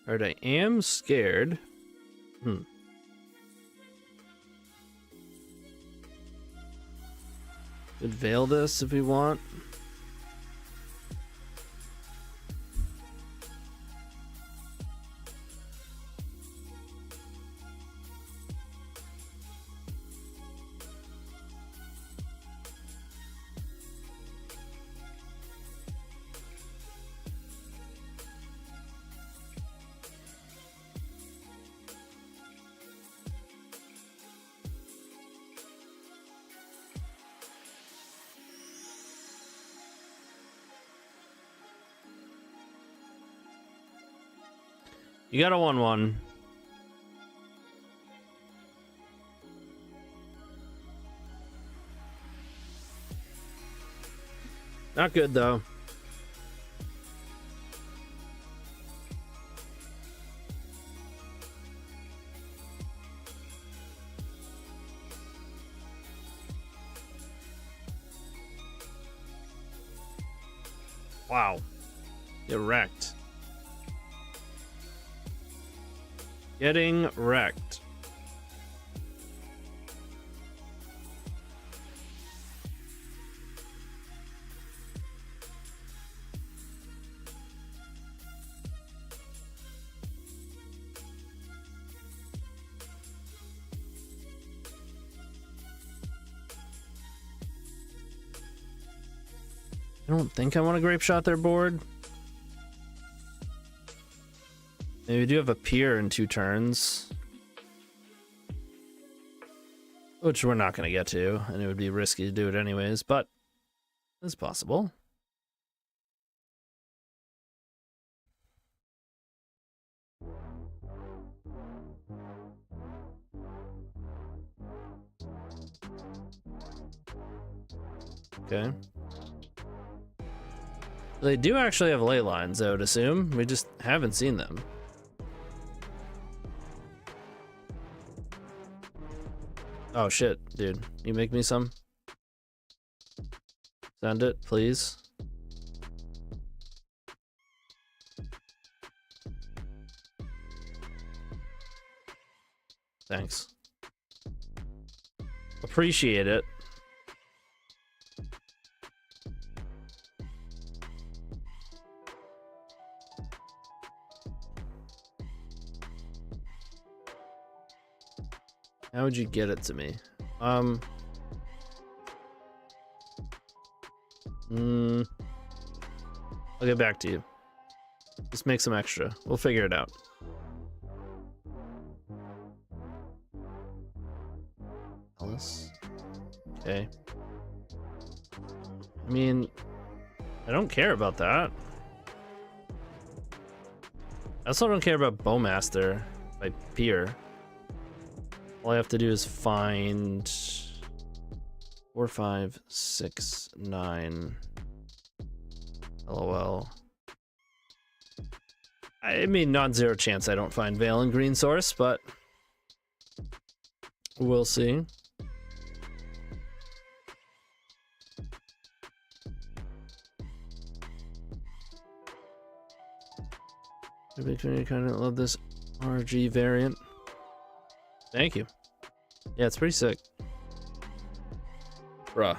Alright, I am scared. Could veil this if we want. You got a 1/1. Not good though. Wow. Get wrecked. Getting wrecked. I don't think I want a grape shot their board. Maybe we do have a pier in 2 turns. Which we're not going to get to, and it would be risky to do it anyways, but it's possible. Okay. They do actually have ley lines, I would assume. We just haven't seen them. Oh shit, dude. You make me some? Send it, please. Thanks. Appreciate it. How would you get it to me? I'll get back to you. Just make some extra. We'll figure it out. Alice. Okay. I mean, I don't care about that. I also don't care about Bowmaster by Pier. All I have to do is find 4, 5, 6, 9. LOL. I mean, non-zero chance I don't find Veil in green source, but we'll see. I kind of love this RG variant. Thank you. Yeah, it's pretty sick. Bruh.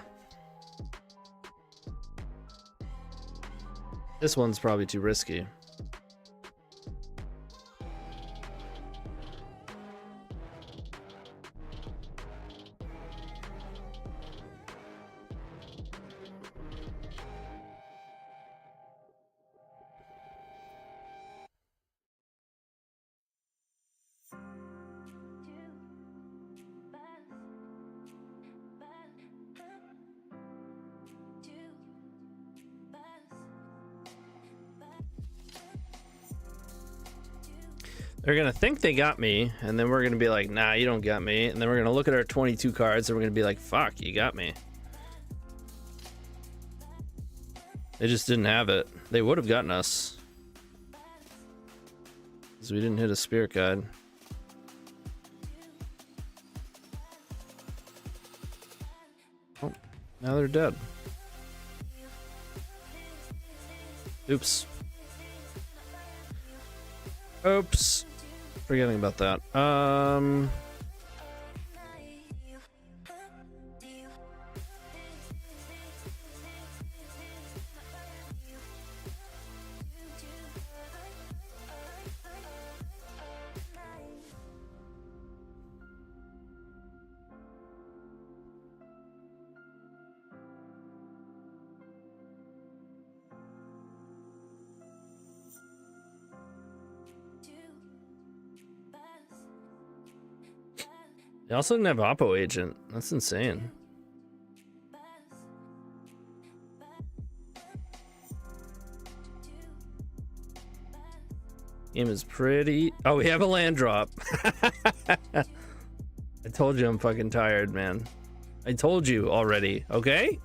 This one's probably too risky. They're gonna think they got me, and then we're gonna be like, nah, you don't got me. And then we're gonna look at our 22 cards, and we're gonna be like, fuck, you got me. They just didn't have it. They would have gotten us. Because we didn't hit a spirit guide. Oh, now they're dead. Oops. Oops. Forgetting about that. They also didn't have Oppo Agent. That's insane. Game is pretty... Oh, we have a land drop. I told you I'm fucking tired, man. I told you already, okay?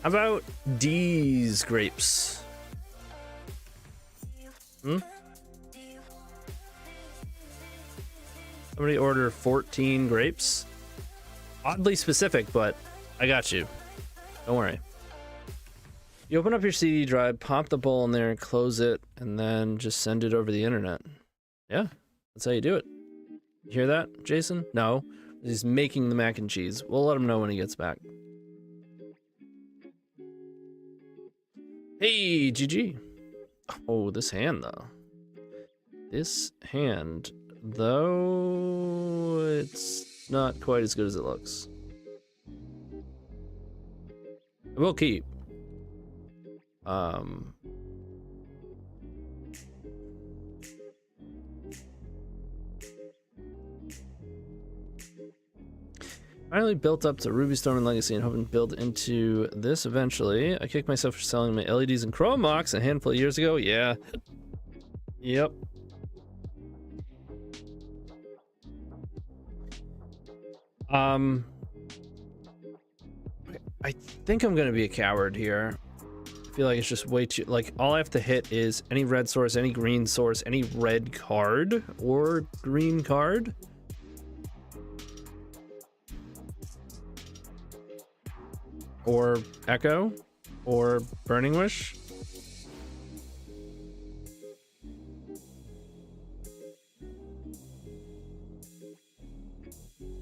How about D's grapes? Somebody order 14 grapes? Oddly specific, but I got you. Don't worry. You open up your CD drive, pop the bowl in there, and close it, and then just send it over the internet. Yeah, that's how you do it. You hear that, Jason? No. He's making the mac and cheese. We'll let him know when he gets back. Hey, GG. Oh, this hand, though. This hand, though, it's not quite as good as it looks. I will keep. Finally built up to Ruby Storm and Legacy and hoping to build into this eventually. I kicked myself for selling my LEDs and Chrome Mox a handful of years ago. Yeah. Yep. I think I'm gonna be a coward here. I feel like it's just way too, like, all I have to hit is any red source, any green source, any red card or green card. Or Echo, or Burning Wish.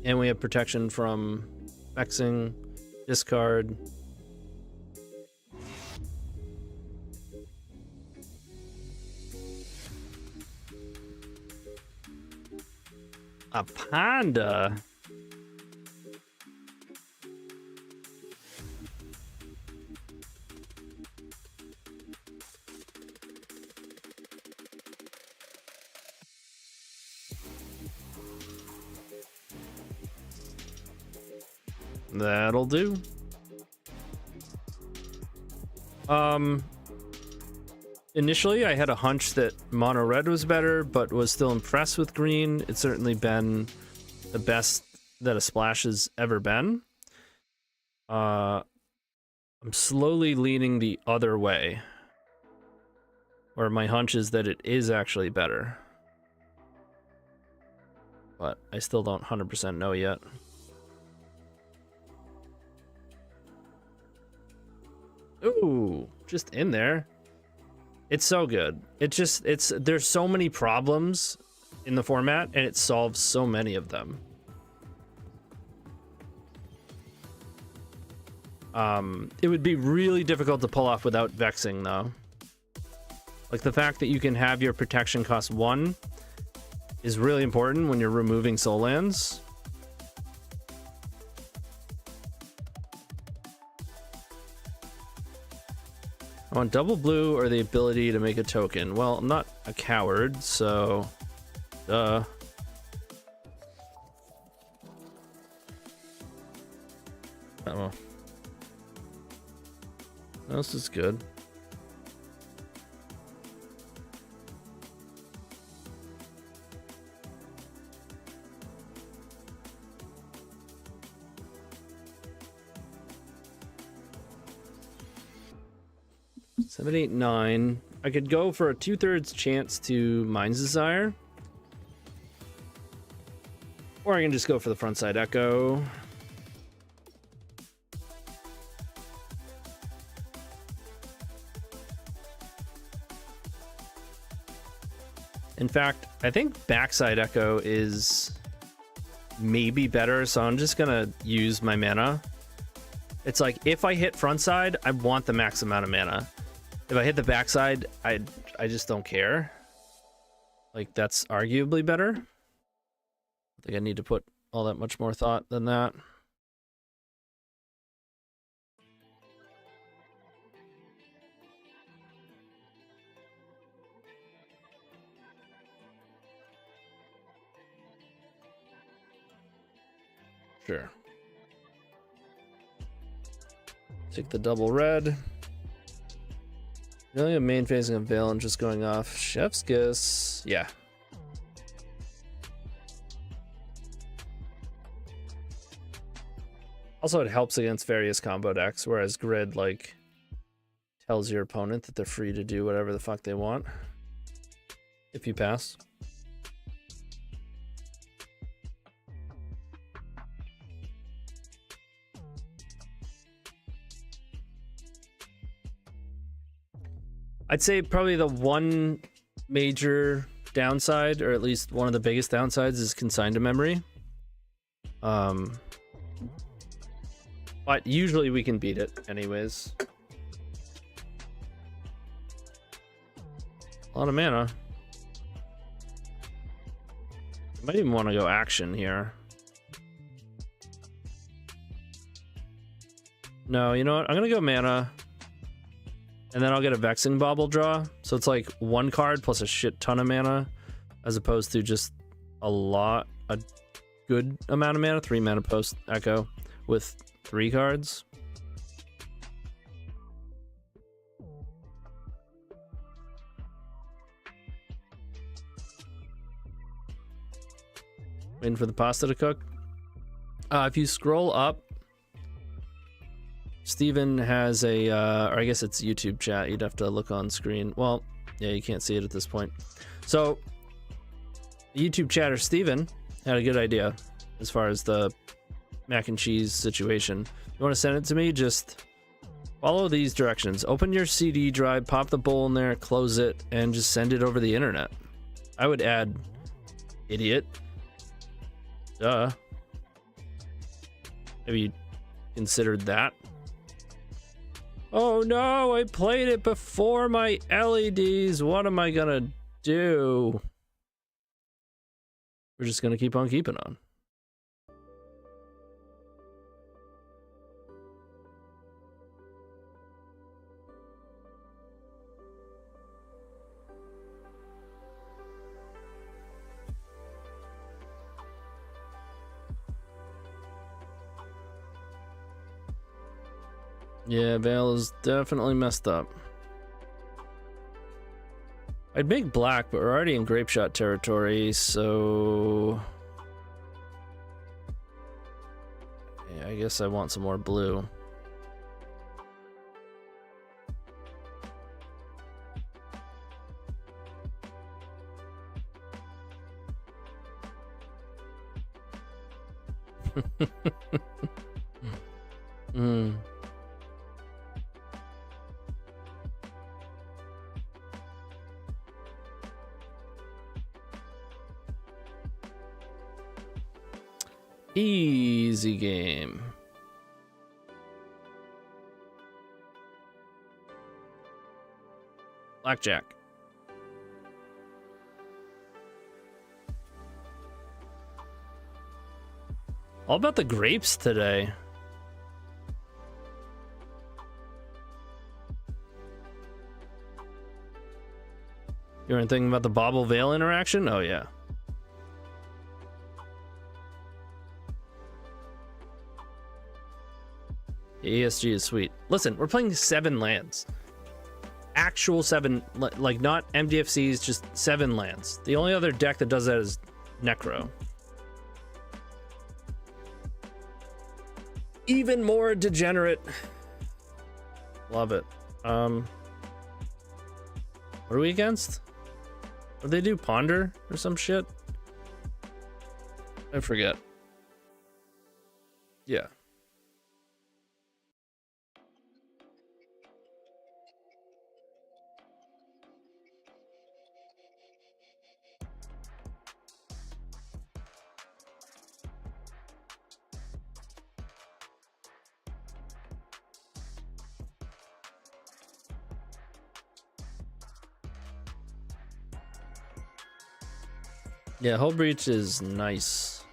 And we have protection from Vexing, discard. A panda. That'll do. Initially I had a hunch that mono red was better, but was still impressed with green. It's certainly been the best that a splash has ever been. I'm slowly leaning the other way, or my hunch is that it is actually better, but I still don't 100% know yet. Ooh, just in there. It's so good. There's so many problems in the format, and it solves so many of them. It would be really difficult to pull off without vexing, though. Like, the fact that you can have your protection cost 1 is really important when you're removing soul lands. I want double blue or the ability to make a token. Well, I'm not a coward, so... Duh. Oh. This is good. Seven, 8, 9. I could go for a 2/3 chance to Mind's Desire. Or I can just go for the frontside echo. In fact, I think backside echo is maybe better, so I'm just gonna use my mana. It's like, if I hit frontside, I want the max amount of mana. If I hit the backside, I just don't care. Like, that's arguably better. I think I need to put all that much more thought than that. Sure. Take the double red. Really a main phasing of Veil and just going off Chef's Kiss. Yeah. Also, it helps against various combo decks, whereas Grid, like, tells your opponent that they're free to do whatever the fuck they want if you pass. I'd say probably the one major downside, or at least one of the biggest downsides, is consigned to memory. But usually we can beat it anyways. A lot of mana. I might even want to go action here. No, you know what? I'm going to go mana. And then I'll get a Vexing Bauble draw. So it's like one card plus a shit ton of mana, as opposed to just a good amount of mana. 3 mana post echo with 3 cards. Waiting for the pasta to cook. If you scroll up, Steven has a, or I guess it's YouTube chat. You'd have to look on screen. Well, yeah, you can't see it at this point. So, YouTube chatter Steven had a good idea as far as the mac and cheese situation. You want to send it to me? Just follow these directions. Open your CD drive, pop the bowl in there, close it, and just send it over the internet. I would add idiot. Duh. Have you considered that? Oh no, I played it before my LEDs. What am I gonna do? We're just gonna keep on keeping on. Yeah, Veil is definitely messed up. I'd make black, but we're already in grape shot territory, so... yeah, I guess I want some more blue. Hmm. Easy game. Blackjack. All about the grapes today. You weren't thinking about the Bobble Veil interaction? Oh, yeah. The ESG is sweet. Listen, we're playing 7 lands. Actual 7, like not MDFCs, just 7 lands. The only other deck that does that is Necro. Even more degenerate. Love it. What are we against? What do they do? Ponder or some shit? I forget. Yeah. Yeah, Hull Breach is nice.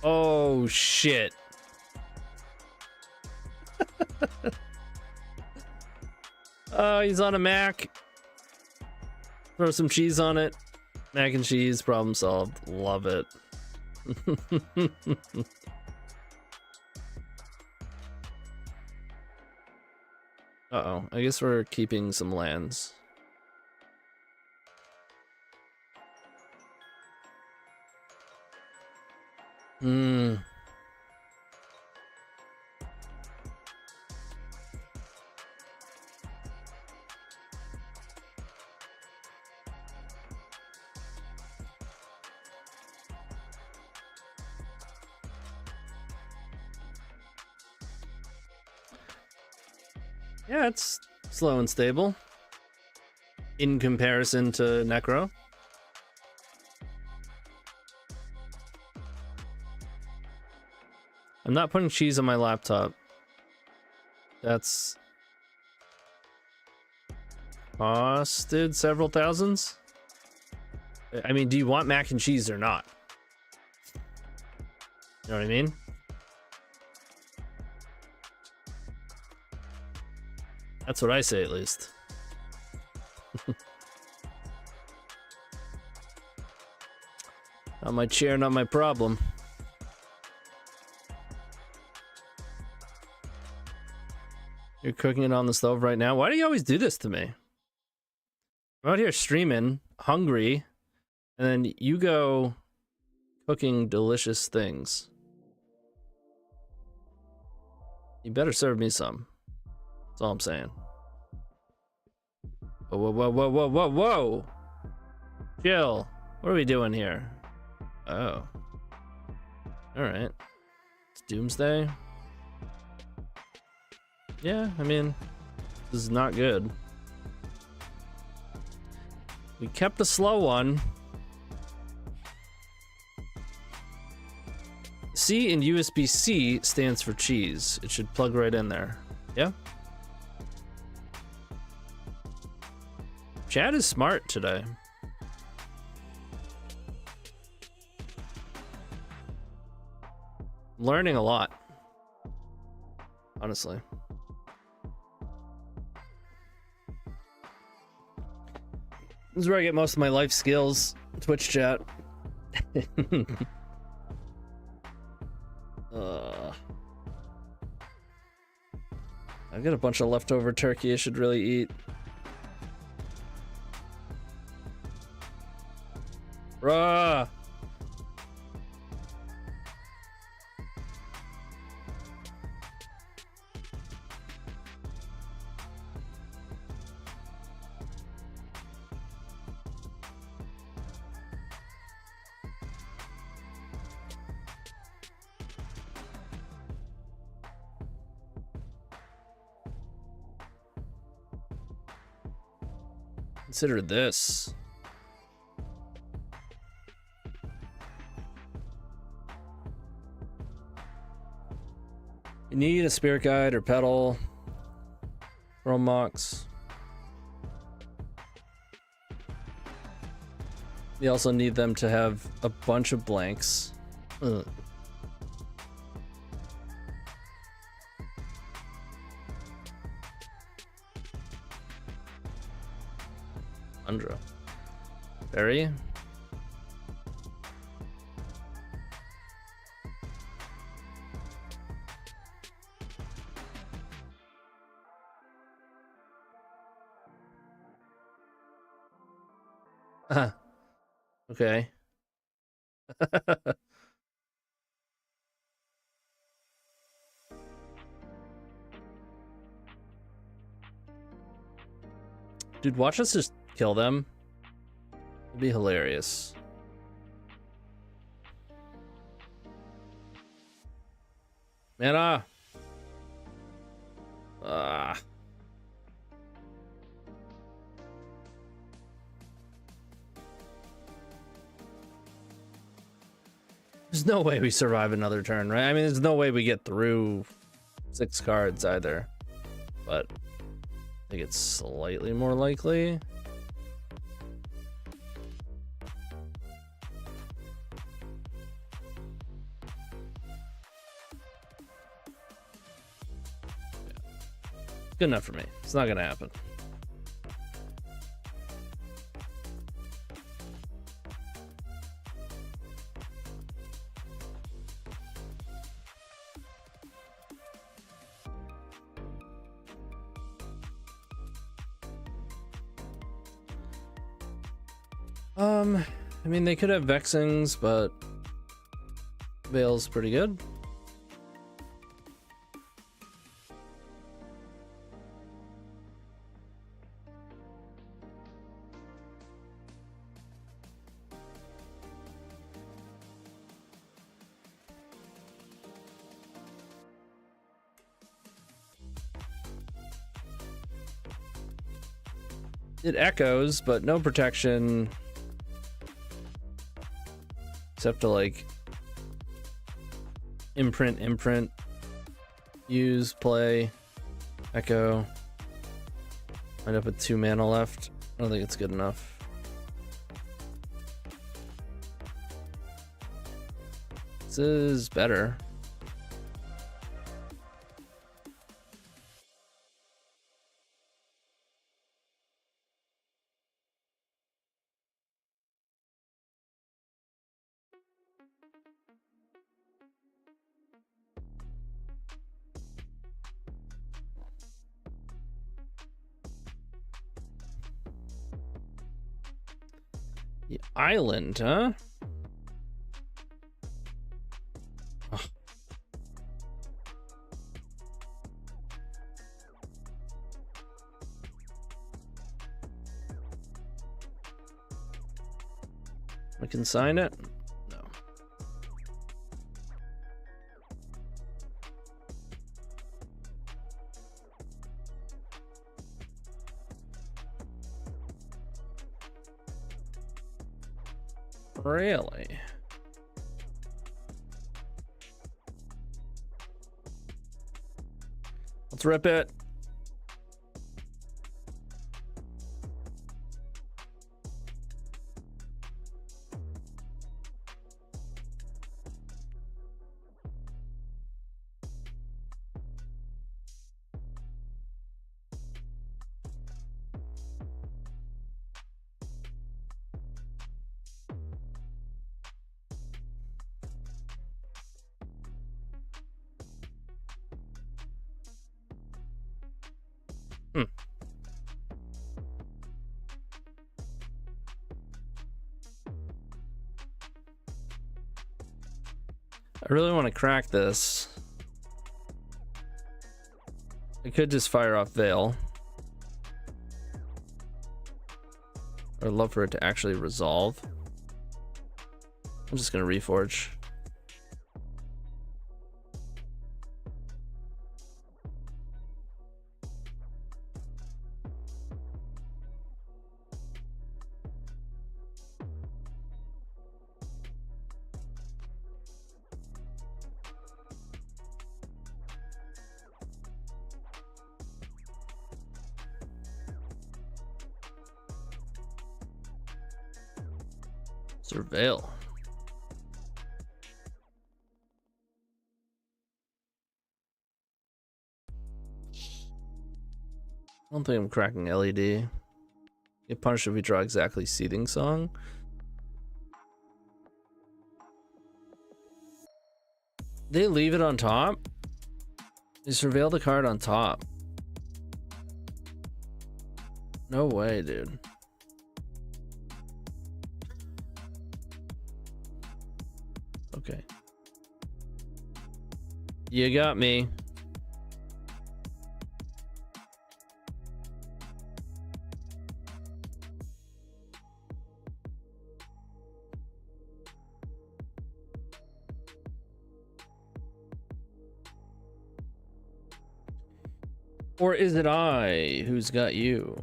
Oh, shit. Oh, he's on a Mac. Throw some cheese on it. Mac and cheese, problem solved. Love it. Uh-oh, I guess we're keeping some lands. Hmm. Yeah, it's slow and stable in comparison to Necro. I'm not putting cheese on my laptop. That's costed several thousands. I mean, do you want mac and cheese or not? You know what I mean? That's what I say, at least. Not my chair, not my problem. You're cooking it on the stove right now? Why do you always do this to me? I'm out here streaming, hungry, and then you go cooking delicious things. You better serve me some. That's all I'm saying. Whoa, whoa, whoa, whoa, whoa, whoa, whoa! Chill. What are we doing here? Oh. Alright. It's Doomsday. Yeah, I mean, this is not good. We kept a slow one. C in USB-C stands for cheese. It should plug right in there. Yeah? Chad is smart today. Learning a lot. Honestly. This is where I get most of my life skills. Twitch chat. I've got a bunch of leftover turkey I should really eat. Bruh! Consider this. You need a spirit guide or pedal. Chrome Mox. You also need them to have a bunch of blanks. Ugh. Andra. Barry. Okay. Dude, watch us just kill them. It'd be hilarious. Mana! Ah. There's no way we survive another turn, right? I mean, there's no way we get through 6 cards either. But I think it's slightly more likely. Good enough for me. It's not gonna happen. I mean, they could have Vexings, but Veil's pretty good. It echoes, but no protection. Except to like imprint, use, play, echo. Wind up with 2 mana left. I don't think it's good enough. This is better. The island, huh? Ugh. I can sign it? No. Really? Let's rip it. I really want to crack this. I could just fire off Veil. I'd love for it to actually resolve. I'm just gonna reforge. Surveil. I don't think I'm cracking LED. Get punished if we draw exactly seething song. They leave it on top? They surveil the card on top. No way, dude. Okay. You got me. Or is it I who's got you?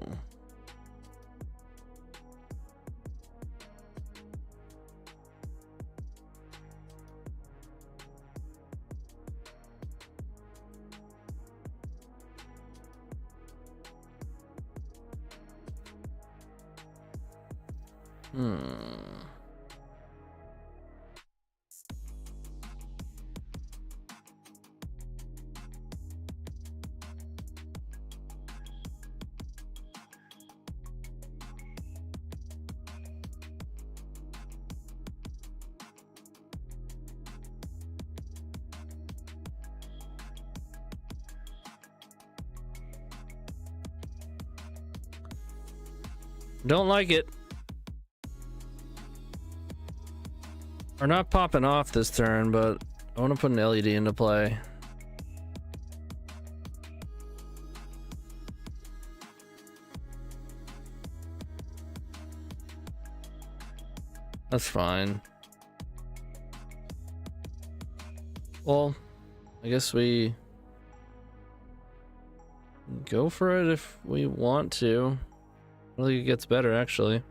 Don't like it. We're not popping off this turn, but I want to put an LED into play. That's fine. Well, I guess we go for it if we want to. I don't think it gets better, actually.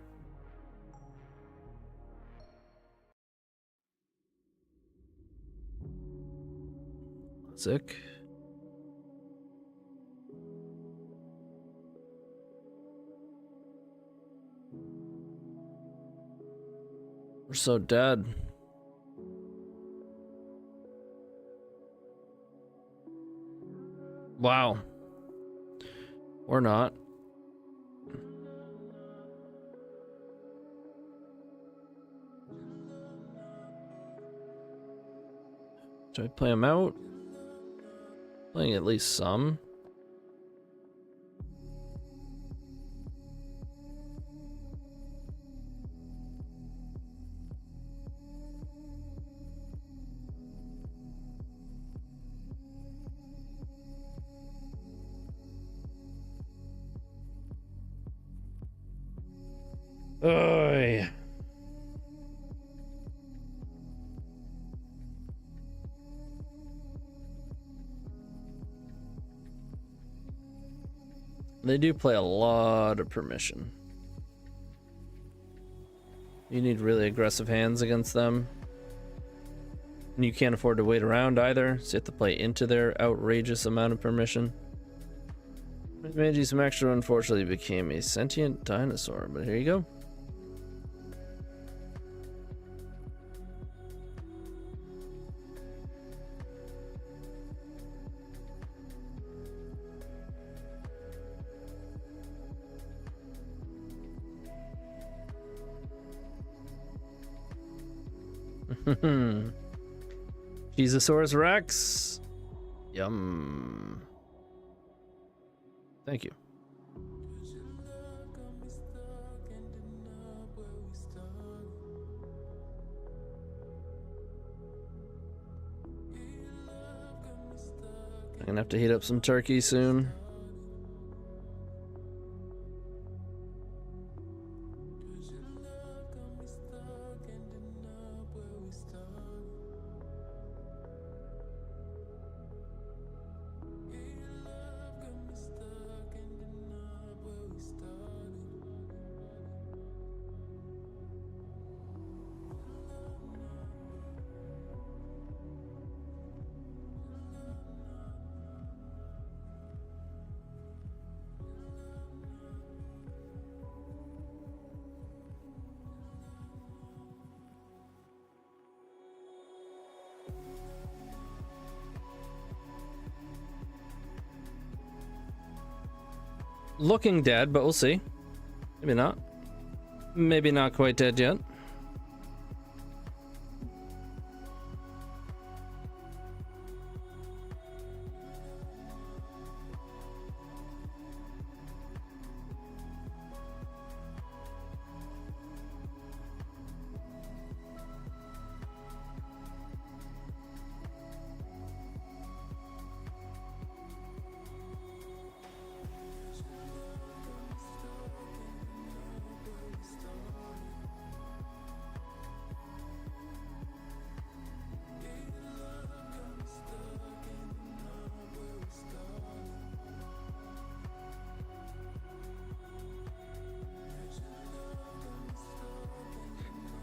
Sick. We're so dead. Wow. Or not. Should I play him out? Playing at least some. Oy. They do play a lot of permission. You need really aggressive hands against them. And you can't afford to wait around either, so you have to play into their outrageous amount of permission. Made you some extra, unfortunately became a sentient dinosaur, but here you go. Cheezosaurus Rex. Yum. Thank you. I'm gonna have to heat up some turkey soon. looking dead, but we'll see. Maybe not. Maybe not quite dead yet.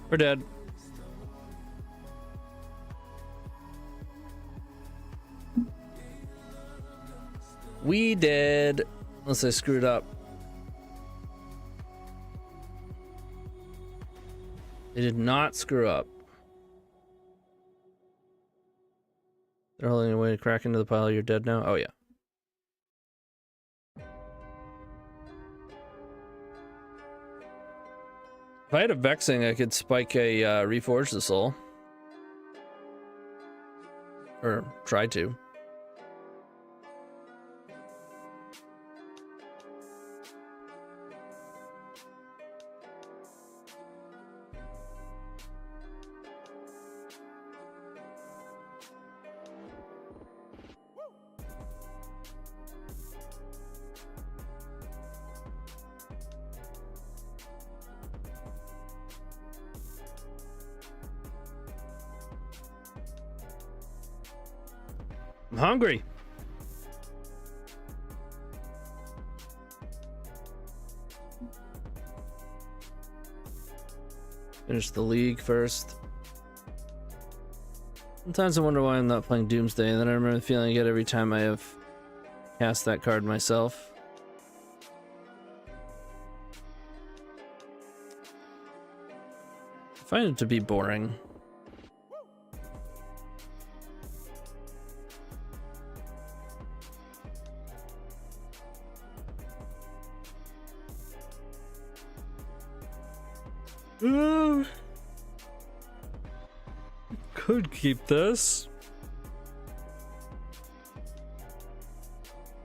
We're dead. We did. Unless I screwed up. They did not screw up. They're holding a way to crack into the pile. You're dead now? Oh, yeah. If I had a Vexing, I could spike a Reforge the Soul. Or try to. I'm hungry. Finish the league first. Sometimes I wonder why I'm not playing Doomsday, and then I remember the feeling I get every time I have cast that card myself. I find it to be boring. Could keep this.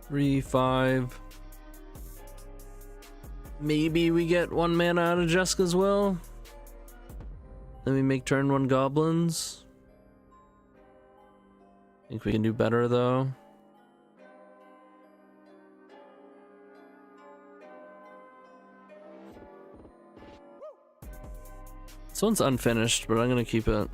3, 5. Maybe we get 1 mana out of Jessica's Will. Then we make turn 1 goblins. Think we can do better though. This one's unfinished, but I'm gonna keep it.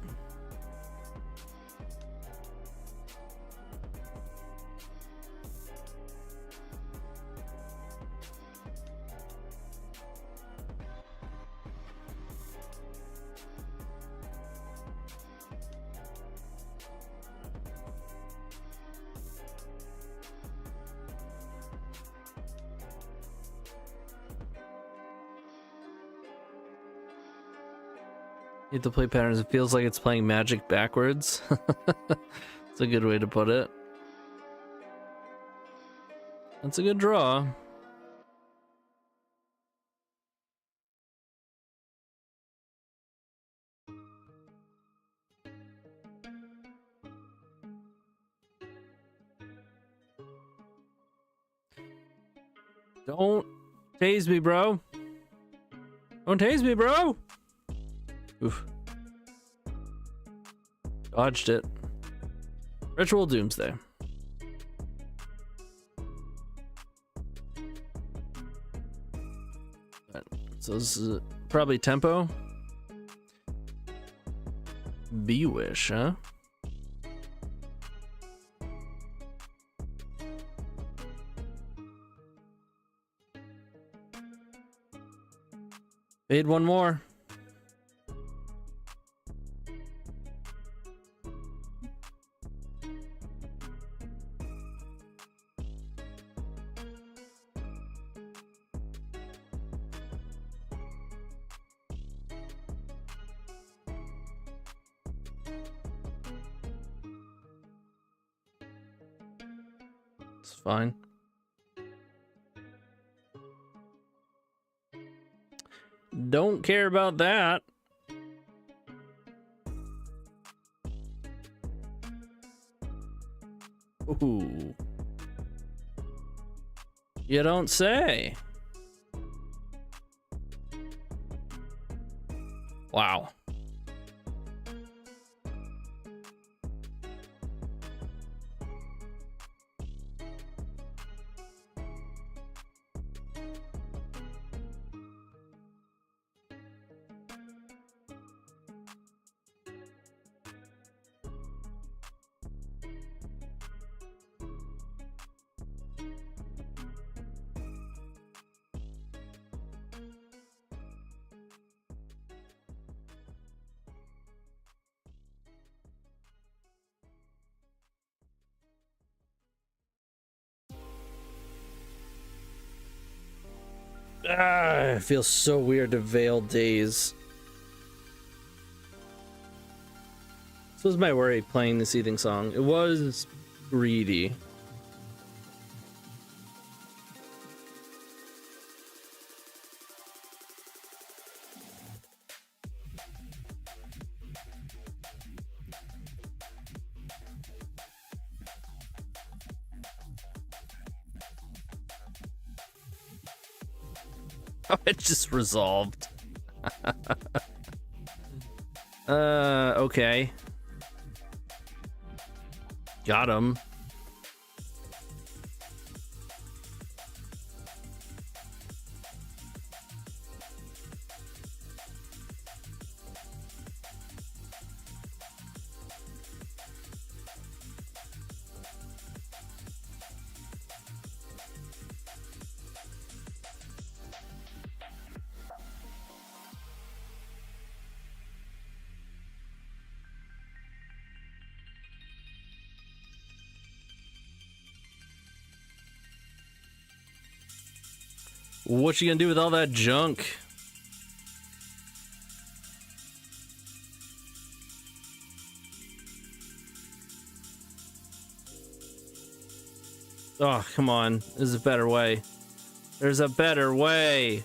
The play patterns, it feels like it's playing Magic backwards. It's a good way to put it. That's a good draw. Don't tase me, bro. Don't tase me, bro. Oof. Dodged it. Ritual Doomsday. Right. So this is probably tempo. B-Wish, huh? Made one more. It's fine. don't care about that. Ooh. You don't say. Wow. It feels so weird to veil days. This was my worry playing this eating song. It was greedy. Oh, it just resolved. Okay. Got him. What you gonna do with all that junk? Oh, come on. There's a better way. There's a better way.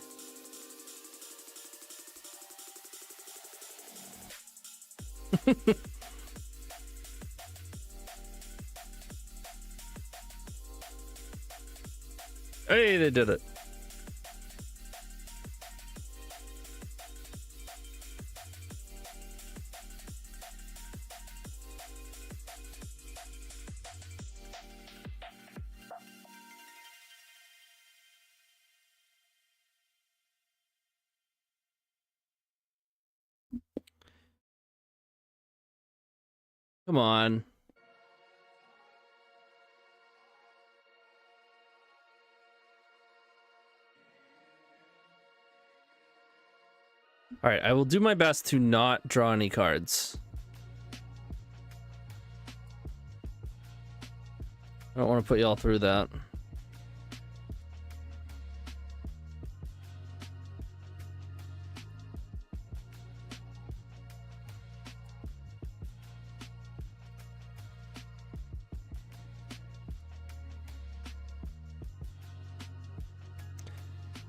Hey, they did it. Come on. All right, I will do my best to not draw any cards. I don't want to put y'all through that.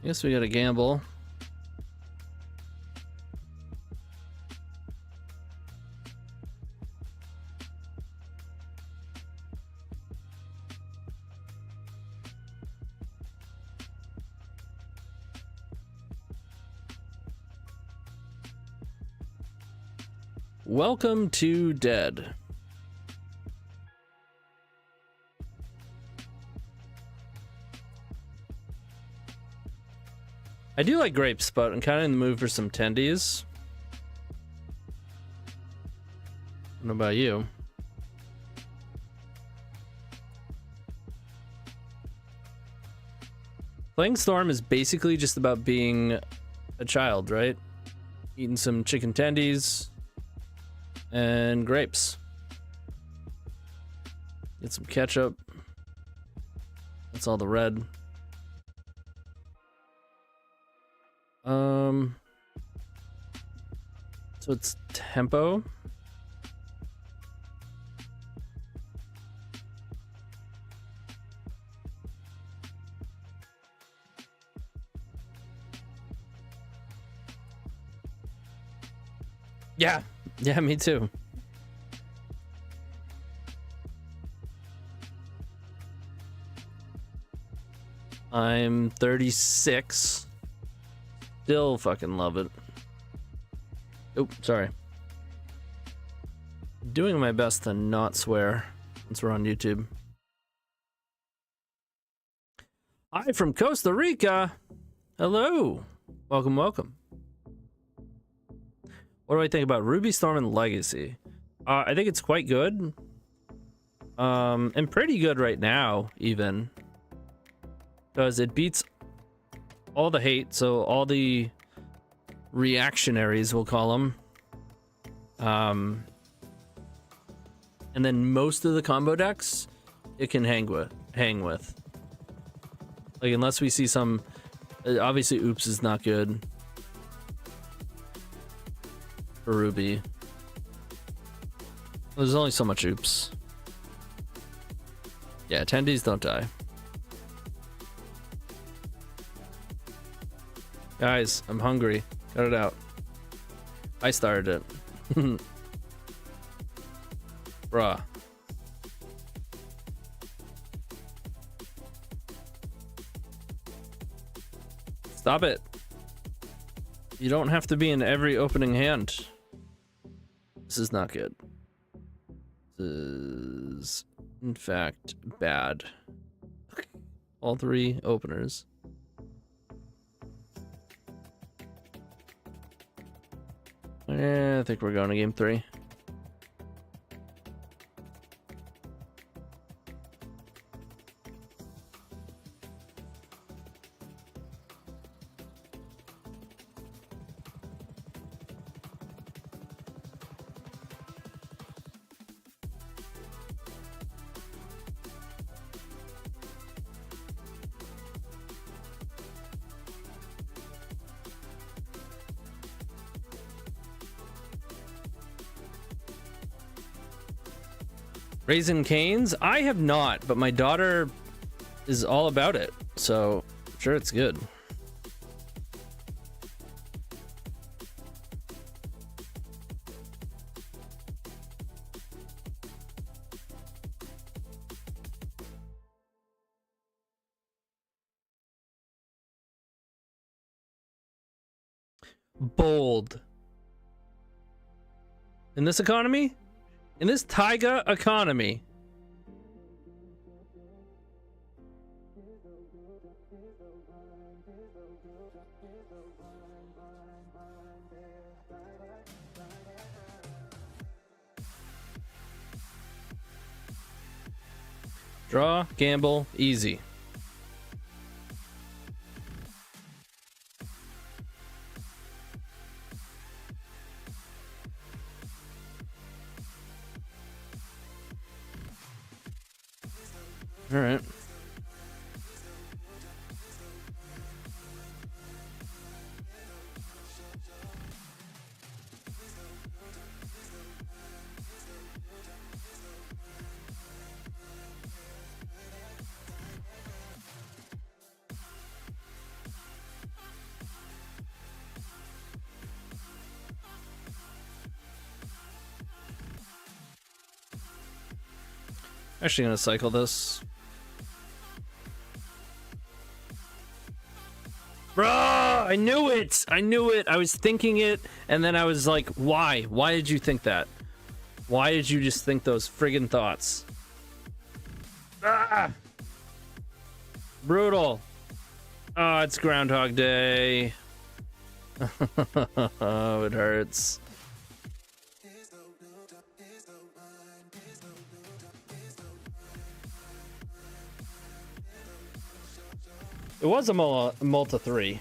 I guess we gotta gamble. Welcome to Dead. I do like grapes, but I'm kind of in the mood for some tendies. I don't know about you. Playing Storm is basically just about being a child, right? Eating some chicken tendies and grapes. Get some ketchup. That's all the red. So it's tempo. Yeah. Yeah, me too. I'm 36. Still fucking love it. Oh, sorry. Doing my best to not swear since we're on YouTube. Hi from Costa Rica. Hello. Welcome, welcome. What do I think about Ruby Storm and Legacy? I think it's quite good. And pretty good right now, even. Because it beats all the hate, so all the reactionaries, we'll call them. And then most of the combo decks, it can hang with. Like, unless we see some... Obviously, Oops is not good for Ruby. There's only so much Oops. Yeah, attendees don't die. Guys, I'm hungry. Cut it out. I started it. Bruh. Stop it. You don't have to be in every opening hand. This is not good. This is, in fact, bad. All three openers. I think we're going to game 3. Raisin Canes? I have not, but my daughter is all about it, so I'm sure it's good. Bold. In this economy? In this taiga economy. Draw, gamble, easy. All right. Actually gonna cycle this. Bruh, I knew it! I knew it! I was thinking it, and then I was like, why? Why did you think that? Why did you just think those friggin' thoughts? Ah! Brutal. Oh, it's Groundhog Day. Oh, it hurts. It was a Multa 3.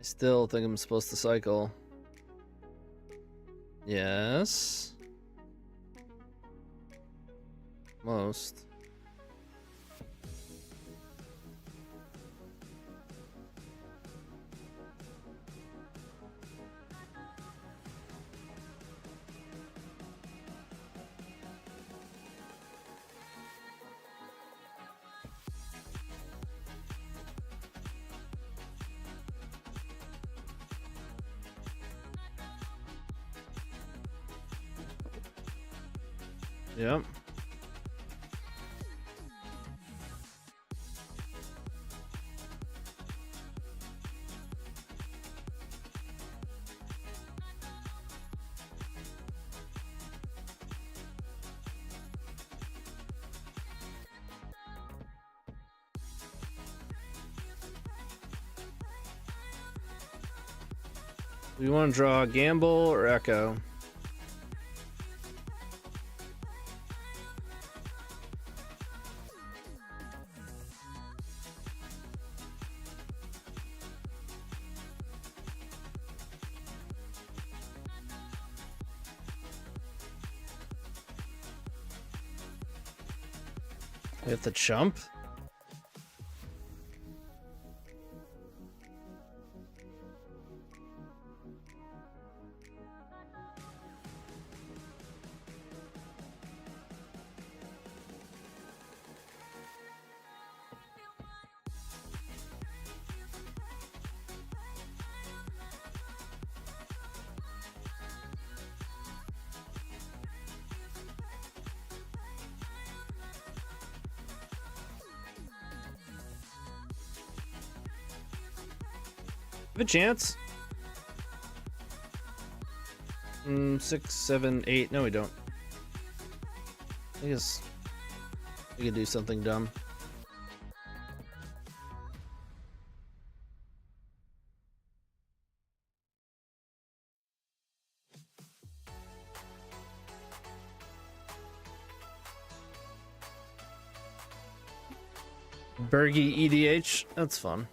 I still think I'm supposed to cycle. Yes. Most. Yep. We want to draw Gamble or Echo. We have to chump. Have a chance. 6, 7, 8. No, we don't. I guess we could do something dumb. Bergie EDH. That's fun.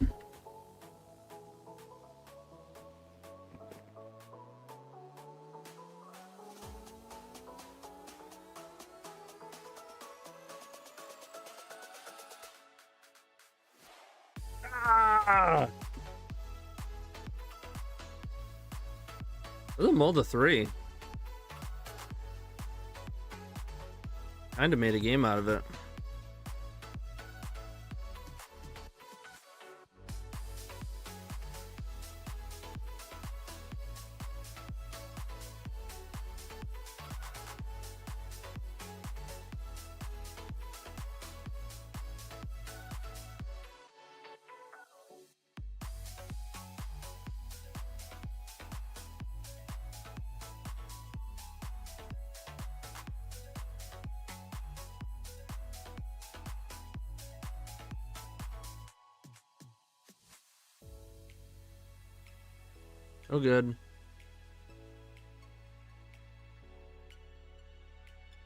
Ooh, mold a 3. Kinda made a game out of it. Oh, good.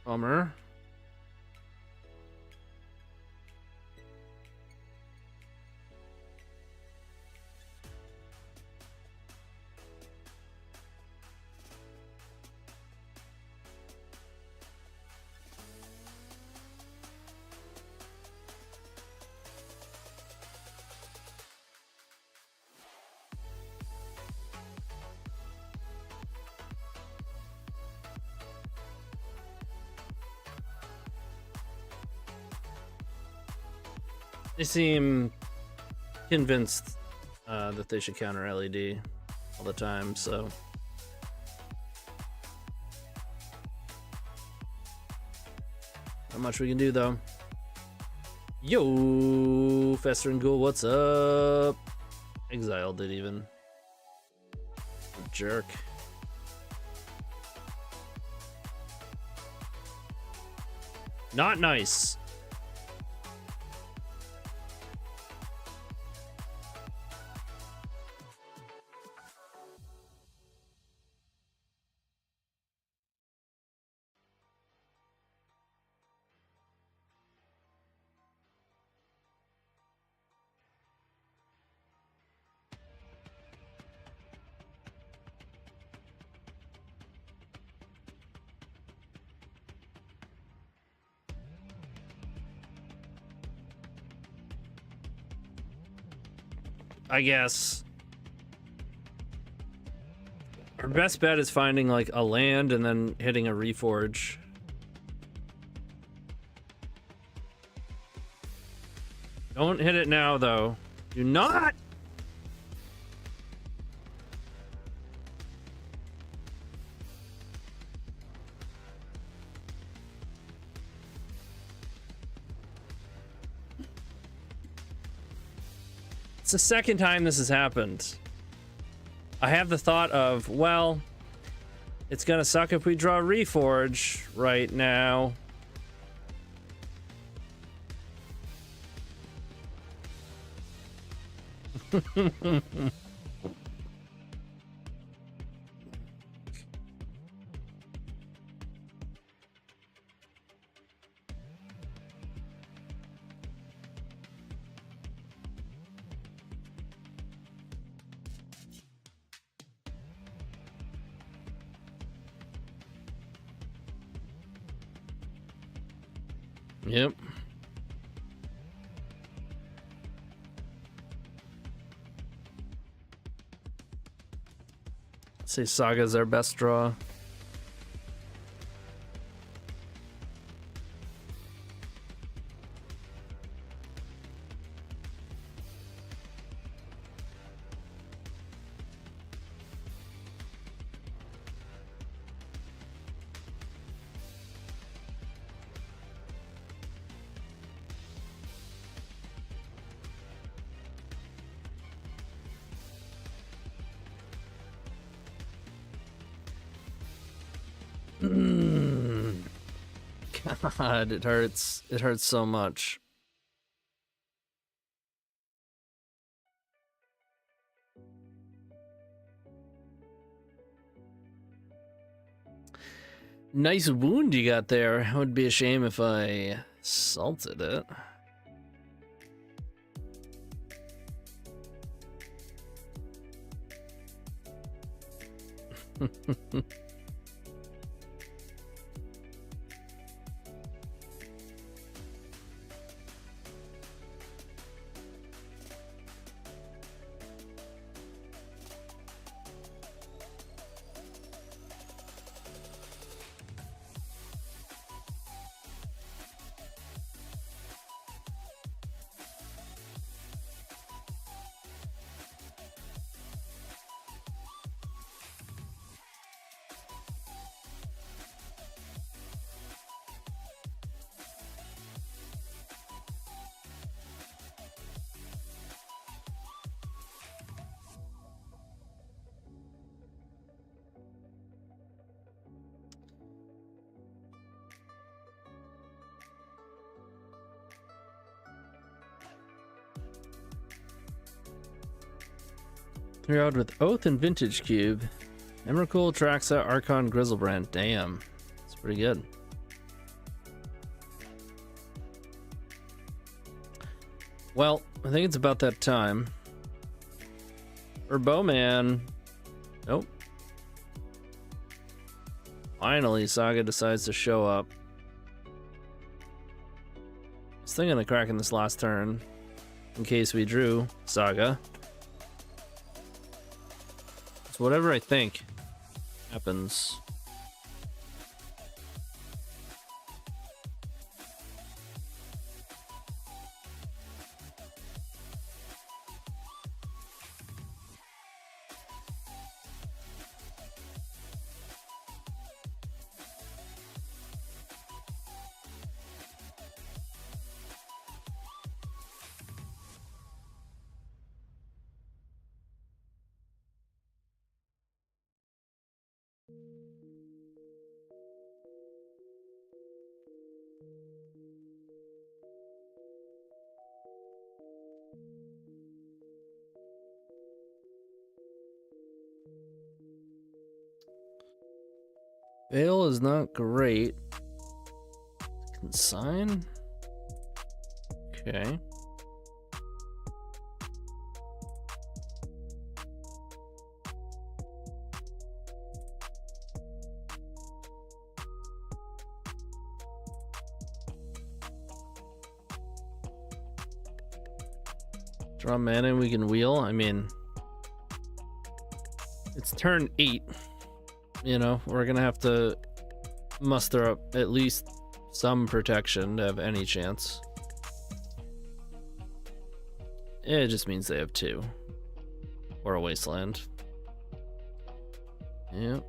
Bummer. They seem convinced that they should counter LED all the time, so. Not much we can do, though. Yo, Fester and Ghoul, what's up? Exiled it even. Jerk. Not nice. I guess. Our best bet is finding like a land and then hitting a reforge. Don't hit it now though. Do not! It's the second time this has happened. I have the thought of, well, it's gonna suck if we draw Reforge right now. Yep. Say Saga's our best draw. God, it hurts. It hurts so much. Nice wound you got there. It would be a shame if I salted it. Clear out with Oath and Vintage Cube. Emrakul, Traxa, Archon, Grizzlebrand. Damn. That's pretty good. Well, I think it's about that time. For Bowman. Nope. Finally, Saga decides to show up. I was thinking of cracking this last turn. In case we drew Saga. So whatever I think happens. Veil is not great. Consign? Okay. Draw mana and we can wheel. I mean, it's turn 8. You know, we're gonna have to muster up at least some protection to have any chance. It just means they have 2. Or a wasteland. Yep.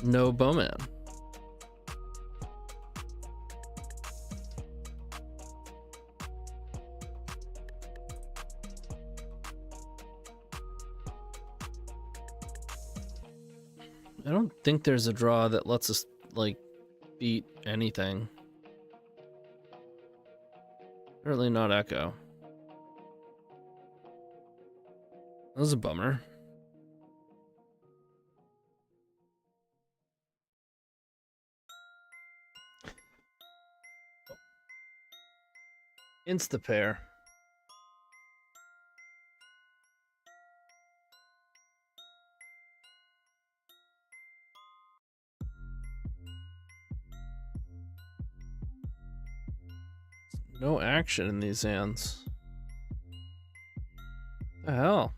No bowman. I don't think there's a draw that lets us, like, beat anything. Certainly not Echo. That was a bummer. Insta-pair. No action in these hands. What the hell?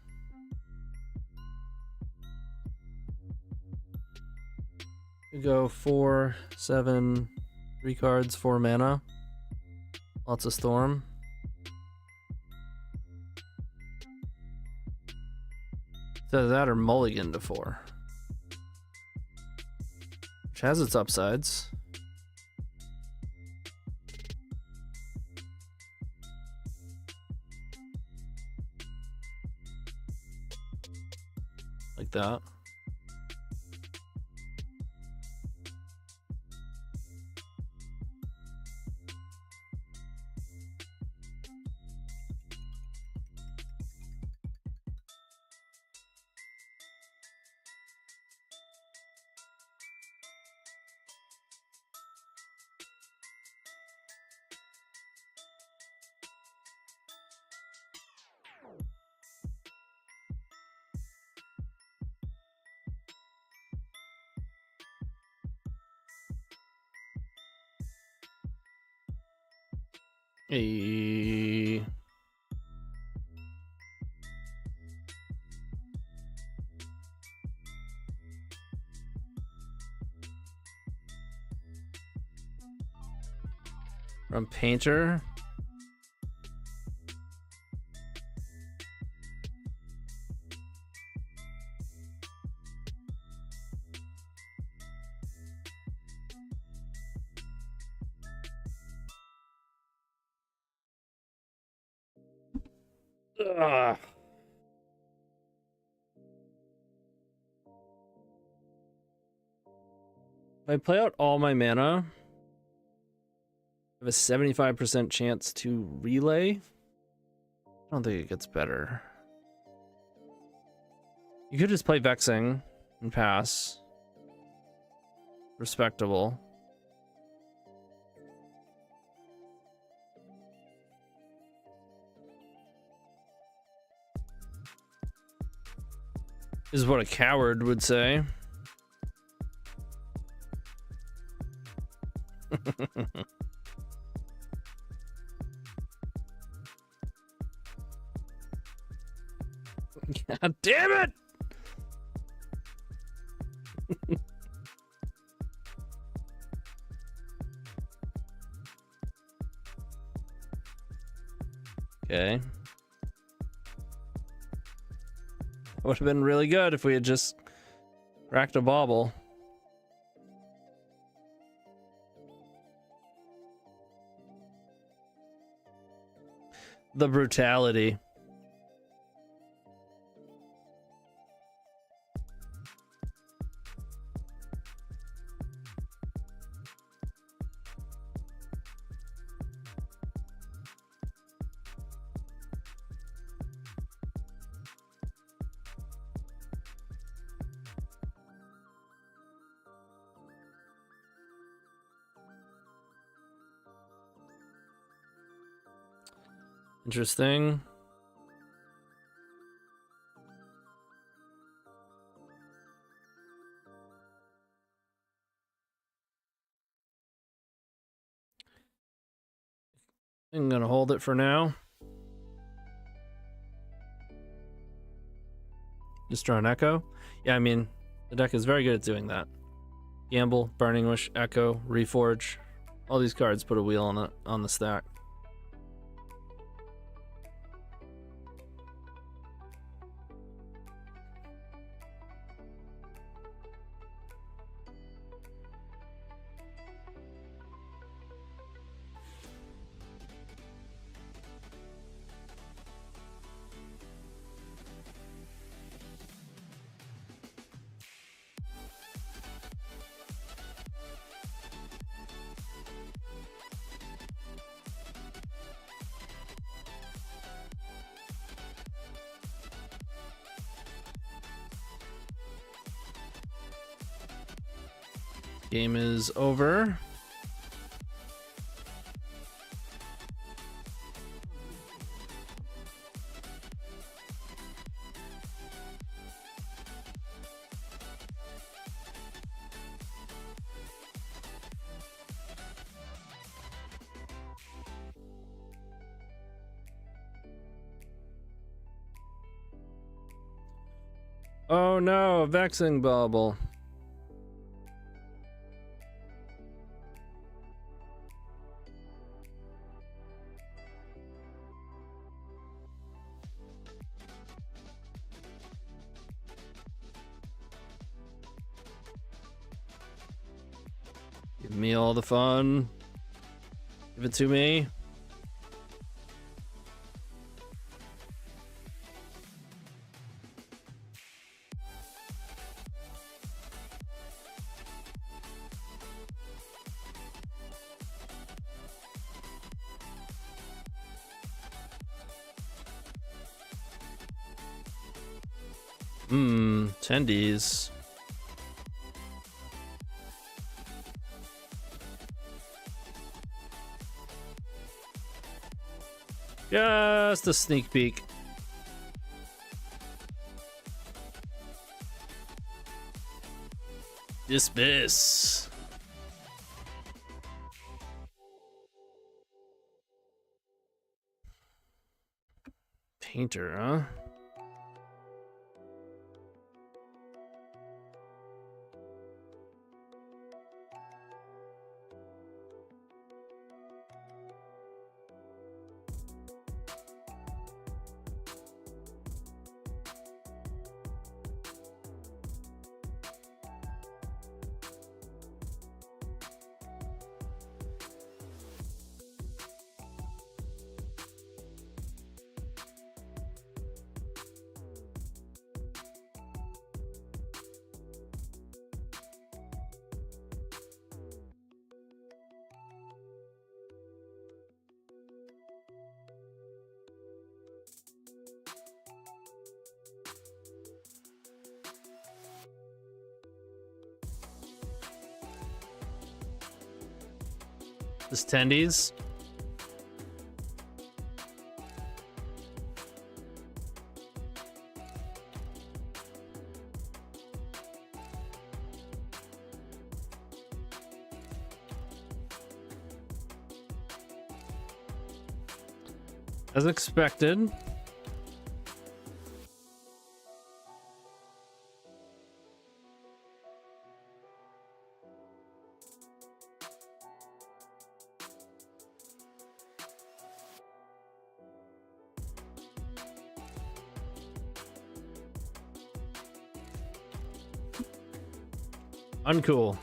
We go 4, 7, 3 cards, 4 mana. Lots of storm. So that or mulligan to 4. Which has its upsides. Like that. Hey. From Painter. Ugh. If I play out all my mana, I have a 75% chance to relay. I don't think it gets better. You could just play Vexing and pass. Respectable. Is what a coward would say. God damn it! Okay. Would have been really good if we had just cracked a bauble. The brutality. Interesting. I'm gonna hold it for now. Just draw an Echo. Yeah, I mean, the deck is very good at doing that. Gamble, Burning Wish, Echo, Reforge. All these cards put a wheel on the stack. Game is over. Oh no, vexing bubble. Give me all the fun. Give it to me. Tendies. Just a sneak peek. Dismiss. Painter, huh? This tendies. As expected. Uncool.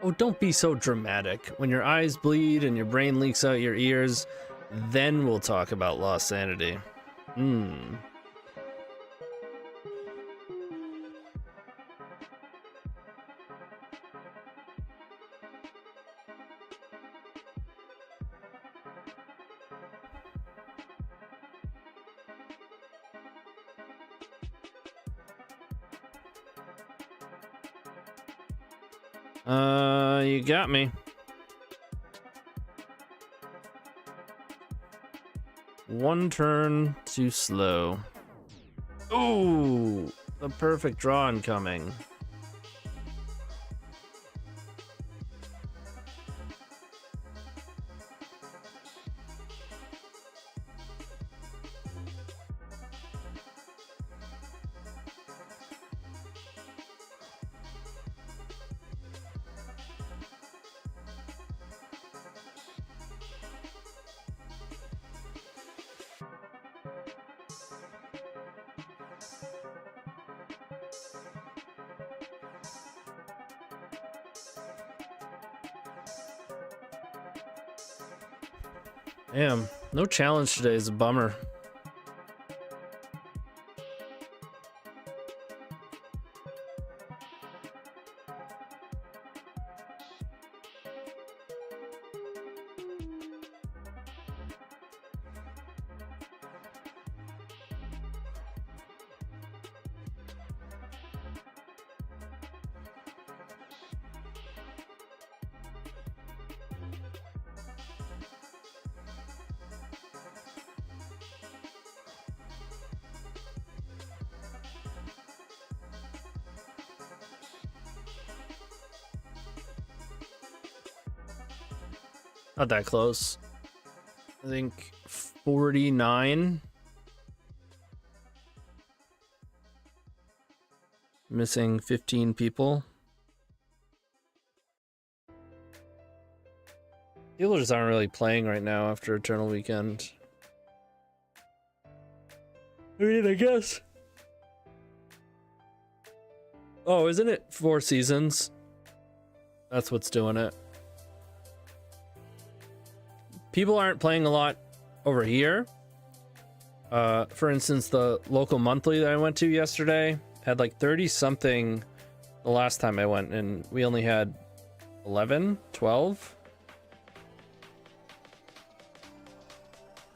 Oh, don't be so dramatic. When your eyes bleed and your brain leaks out your ears, then we'll talk about lost sanity. You got me. One turn too slow. Ooh, the perfect draw incoming. Damn, no challenge today is a bummer. Not that close. I think 49. Missing 15 people. People just aren't really playing right now after Eternal Weekend. I mean, I guess. Oh, isn't it 4 seasons? That's what's doing it. People aren't playing a lot over here. For instance, the local monthly that I went to yesterday had like 30 something the last time I went, and we only had 11, 12.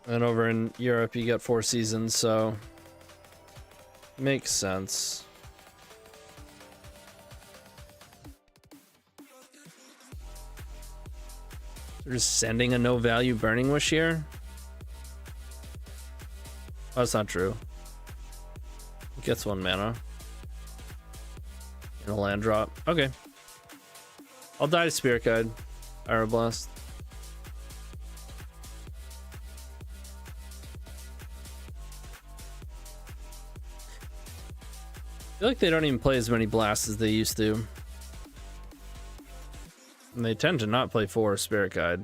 And over in Europe, you get 4 seasons, so makes sense. They're just sending a no value Burning Wish here. Oh, that's not true. It gets 1 mana. And a land drop. Okay. I'll die to Spirit Guide. Aeroblast. I feel like they don't even play as many blasts as they used to. And they tend to not play 4 Spirit Guide.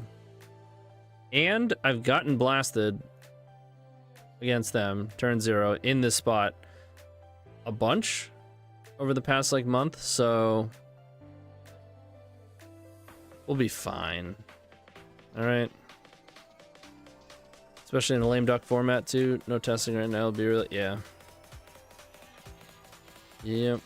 And I've gotten blasted against them, turn 0, in this spot a bunch over the past like month, so we'll be fine. Alright. Especially in a lame duck format too. No testing right now, it'll be really, yeah. Yep.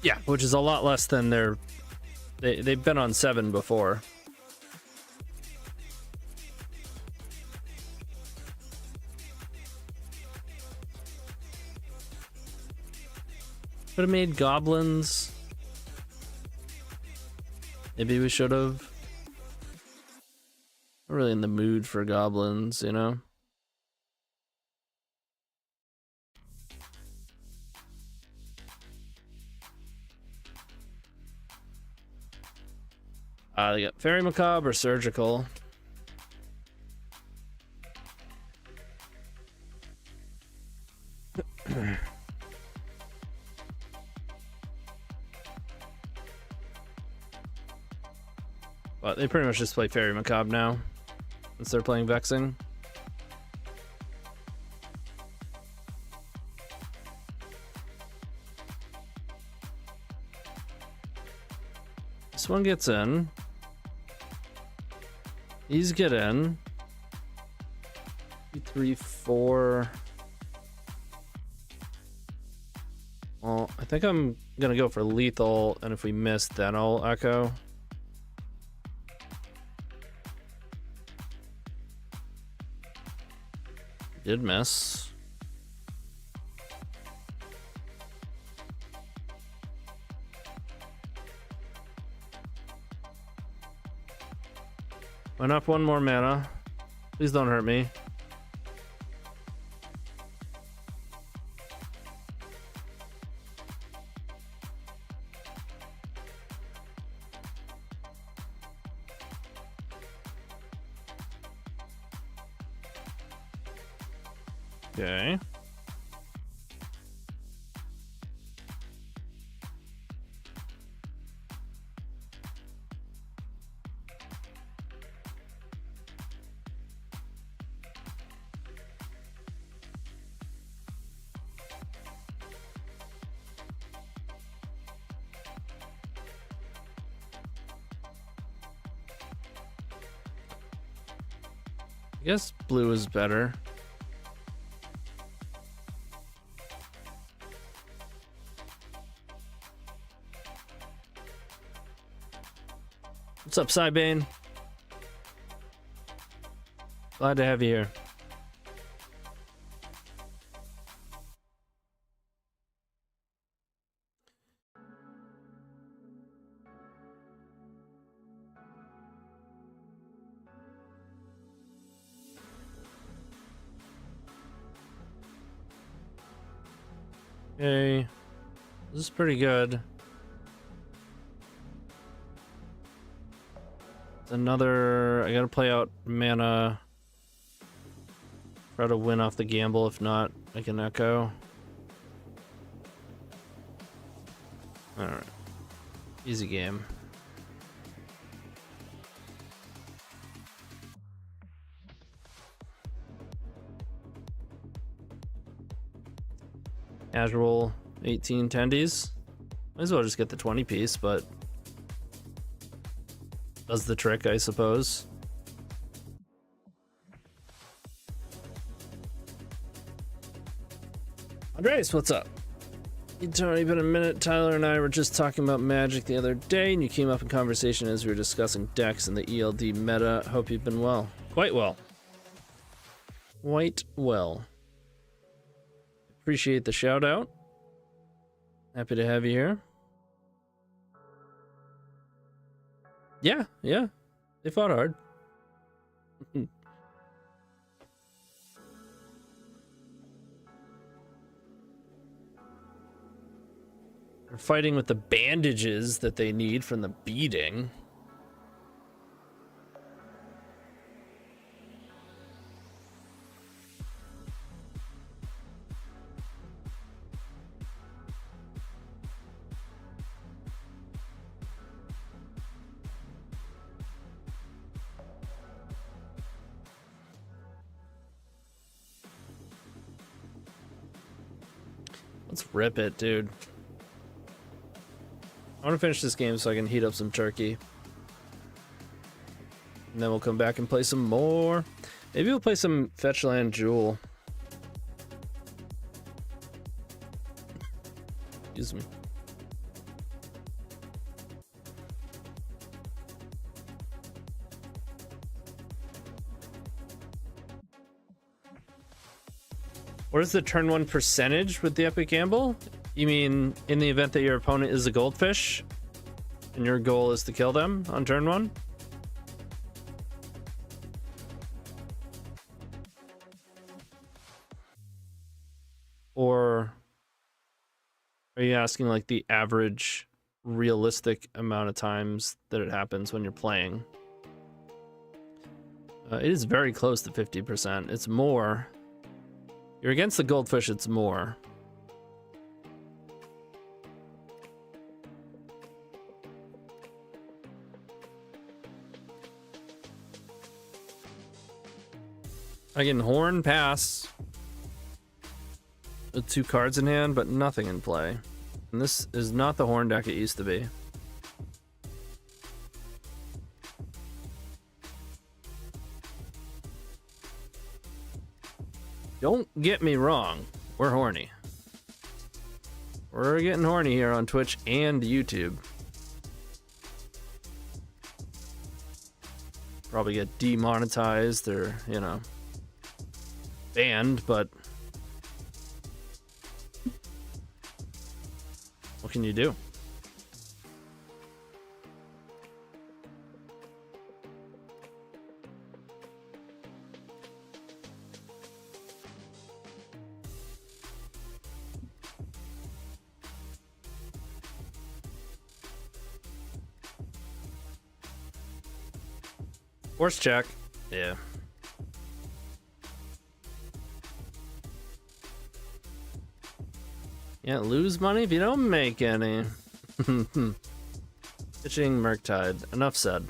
Yeah, which is a lot less than they've been on 7 before. Could have made goblins. Maybe we should have. Not really in the mood for goblins, you know? They got Fairy Macabre or Surgical. But they pretty much just play Fairy Macabre now, since they're playing Vexing. This one gets in. These get in. 2, 3, 4. Well, I think I'm gonna go for lethal, and if we miss, then I'll echo. Did miss. Went up 1 more mana. Please don't hurt me. Okay. I guess blue is better. What's up, Cybane? Glad to have you here. Okay, this is pretty good. Another, I gotta play out mana. Try to win off the gamble. If not, I can echo. Alright. Easy game. Casual 18 tendies. Might as well just get the 20 piece, but does the trick, I suppose. Andres, what's up? It's already been a minute. Tyler and I were just talking about Magic the other day, and you came up in conversation as we were discussing decks and the ELD meta. Hope you've been well. Quite well. Quite well. Appreciate the shout out. Happy to have you here. Yeah. They fought hard. They're fighting with the bandages that they need from the beating. Let's rip it, dude. I want to finish this game so I can heat up some turkey. And then we'll come back and play some more. Maybe we'll play some Fetchland Jewel. Excuse me. What is the turn 1 percentage with the Epic Gamble? You mean in the event that your opponent is a goldfish and your goal is to kill them on turn 1? Or are you asking like the average realistic amount of times that it happens when you're playing? It is very close to 50%. It's more. You're against the goldfish, it's more. I can horn pass with 2 cards in hand, but nothing in play. And this is not the horn deck it used to be. Don't get me wrong, we're horny. We're getting horny here on Twitch and YouTube. Probably get demonetized or, you know, banned, but what can you do? Force check. Yeah. Can't lose money if you don't make any. Pitching Murktide. Enough said.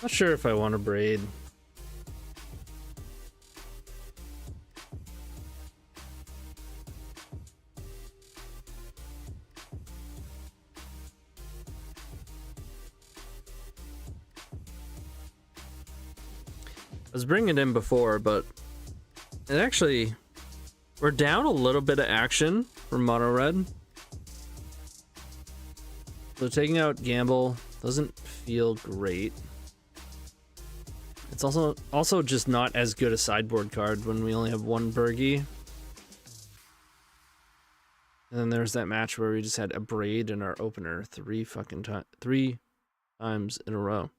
Not sure if I want to braid. I was bringing it in before, but it actually, we're down a little bit of action from mono red. So taking out Gamble doesn't feel great. It's also just not as good a sideboard card when we only have 1 Burgie. And then there's that match where we just had a braid in our opener 3 times in a row.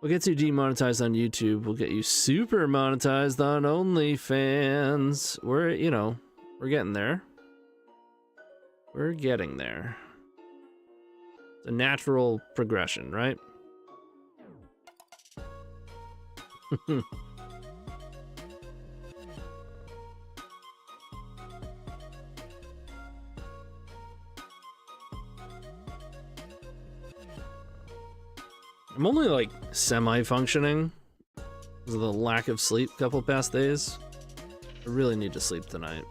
We'll get you demonetized on YouTube. We'll get you super monetized on OnlyFans. We're, you know, we're getting there. We're getting there. It's a natural progression, right? I'm only like semi-functioning because of the lack of sleep a couple past days. I really need to sleep tonight.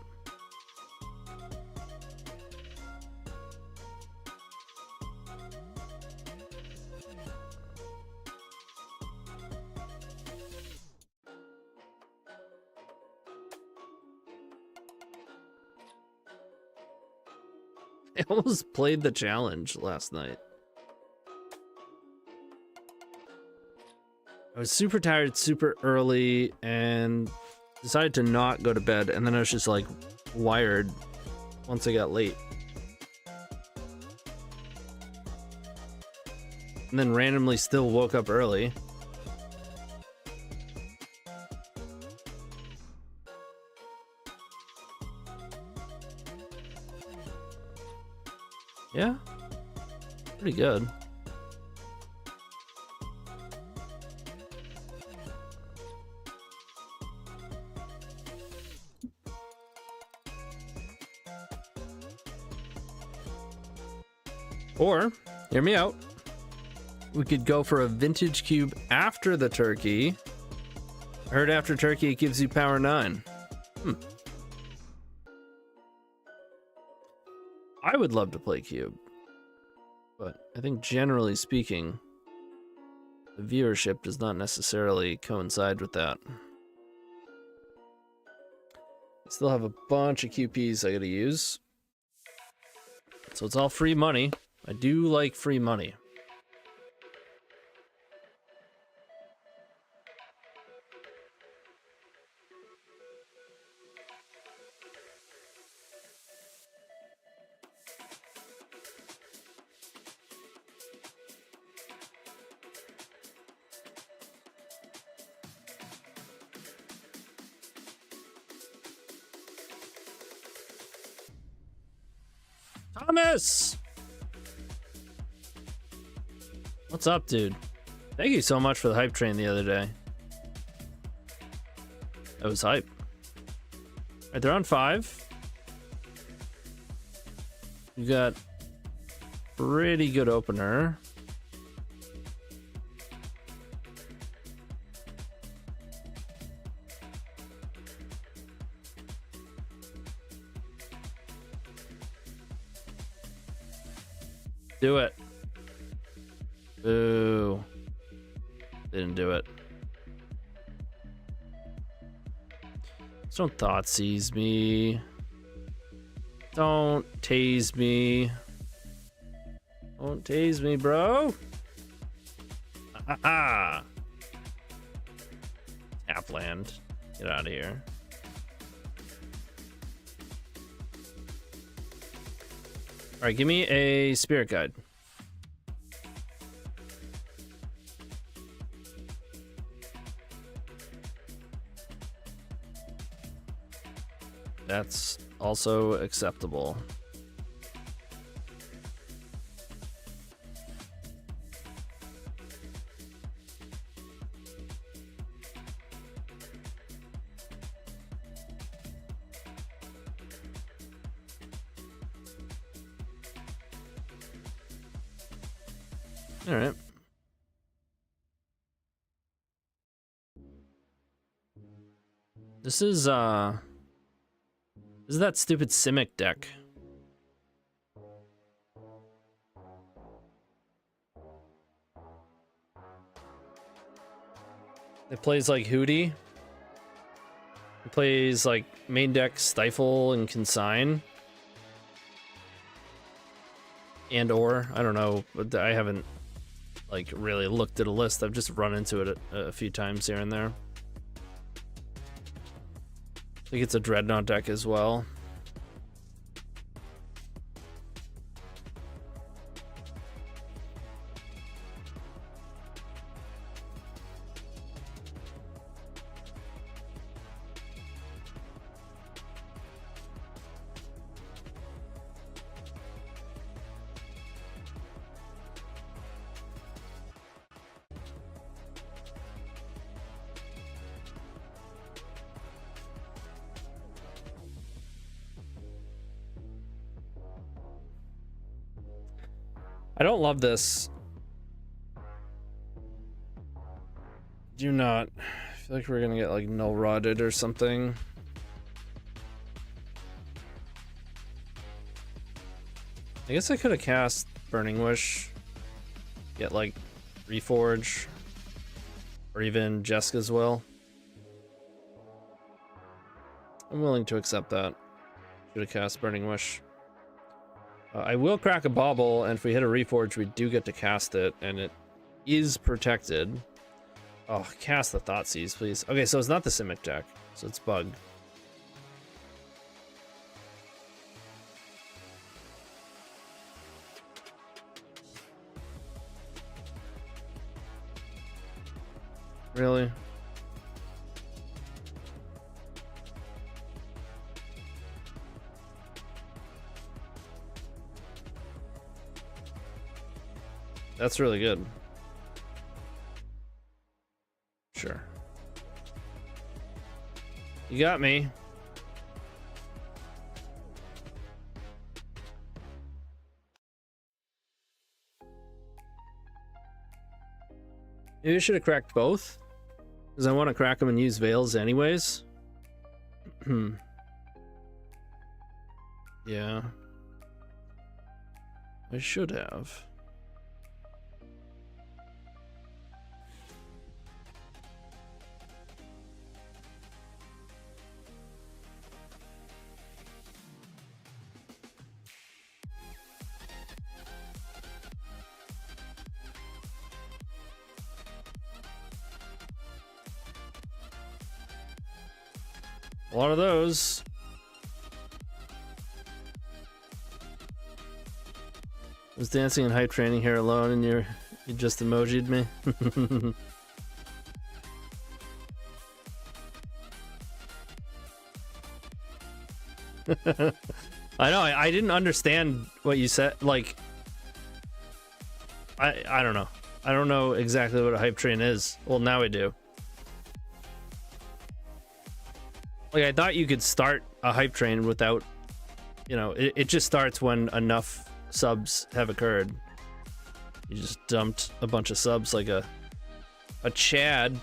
I almost played the challenge last night. I was super tired super early and decided to not go to bed, and then I was just like wired once I got late. And then randomly still woke up early. Yeah, pretty good. Or, hear me out, we could go for a vintage cube after the turkey. I heard after turkey it gives you power 9. I would love to play cube, but I think generally speaking, the viewership does not necessarily coincide with that. I still have a bunch of QPs I gotta use, so it's all free money. I do like free money. Thomas! What's up, dude? Thank you so much for the hype train the other day. That was hype. Alright, they're on 5. You got pretty good opener. Do it. Boo. Didn't do it. Just don't Thoughtseize me. Don't tase me. Don't tase me, bro. Ah. Tapland. Get out of here. All right, give me a spirit guide. That's also acceptable. All right. This is that stupid Simic deck. It plays like Hootie. It plays like main deck Stifle and Consign. And or, I don't know, but I haven't like really looked at a list. I've just run into it a few times here and there. I think it's a Dreadnought deck as well. I don't love this. Do not. I feel like we're gonna get like null rotted or something. I guess I could have cast Burning Wish, get like Reforge, or even Jessica's Will. I'm willing to accept that. Should have cast Burning Wish. I will crack a Bauble, and if we hit a Reforge, we do get to cast it, and it is protected. Oh, cast the Thoughtseize, please. Okay, so it's not the Simic deck, so it's Bug. Really? That's really good. Sure. You got me. Maybe I should have cracked both, because I want to crack them and use Veils anyways. Yeah. I should have. A lot of those. I was dancing in hype training here alone, and you just emoji'd me. I know, I didn't understand what you said. Like, I don't know. I don't know exactly what a hype train is. Well, now I do. Like, I thought you could start a hype train without, you know, it just starts when enough subs have occurred. You just dumped a bunch of subs like a Chad.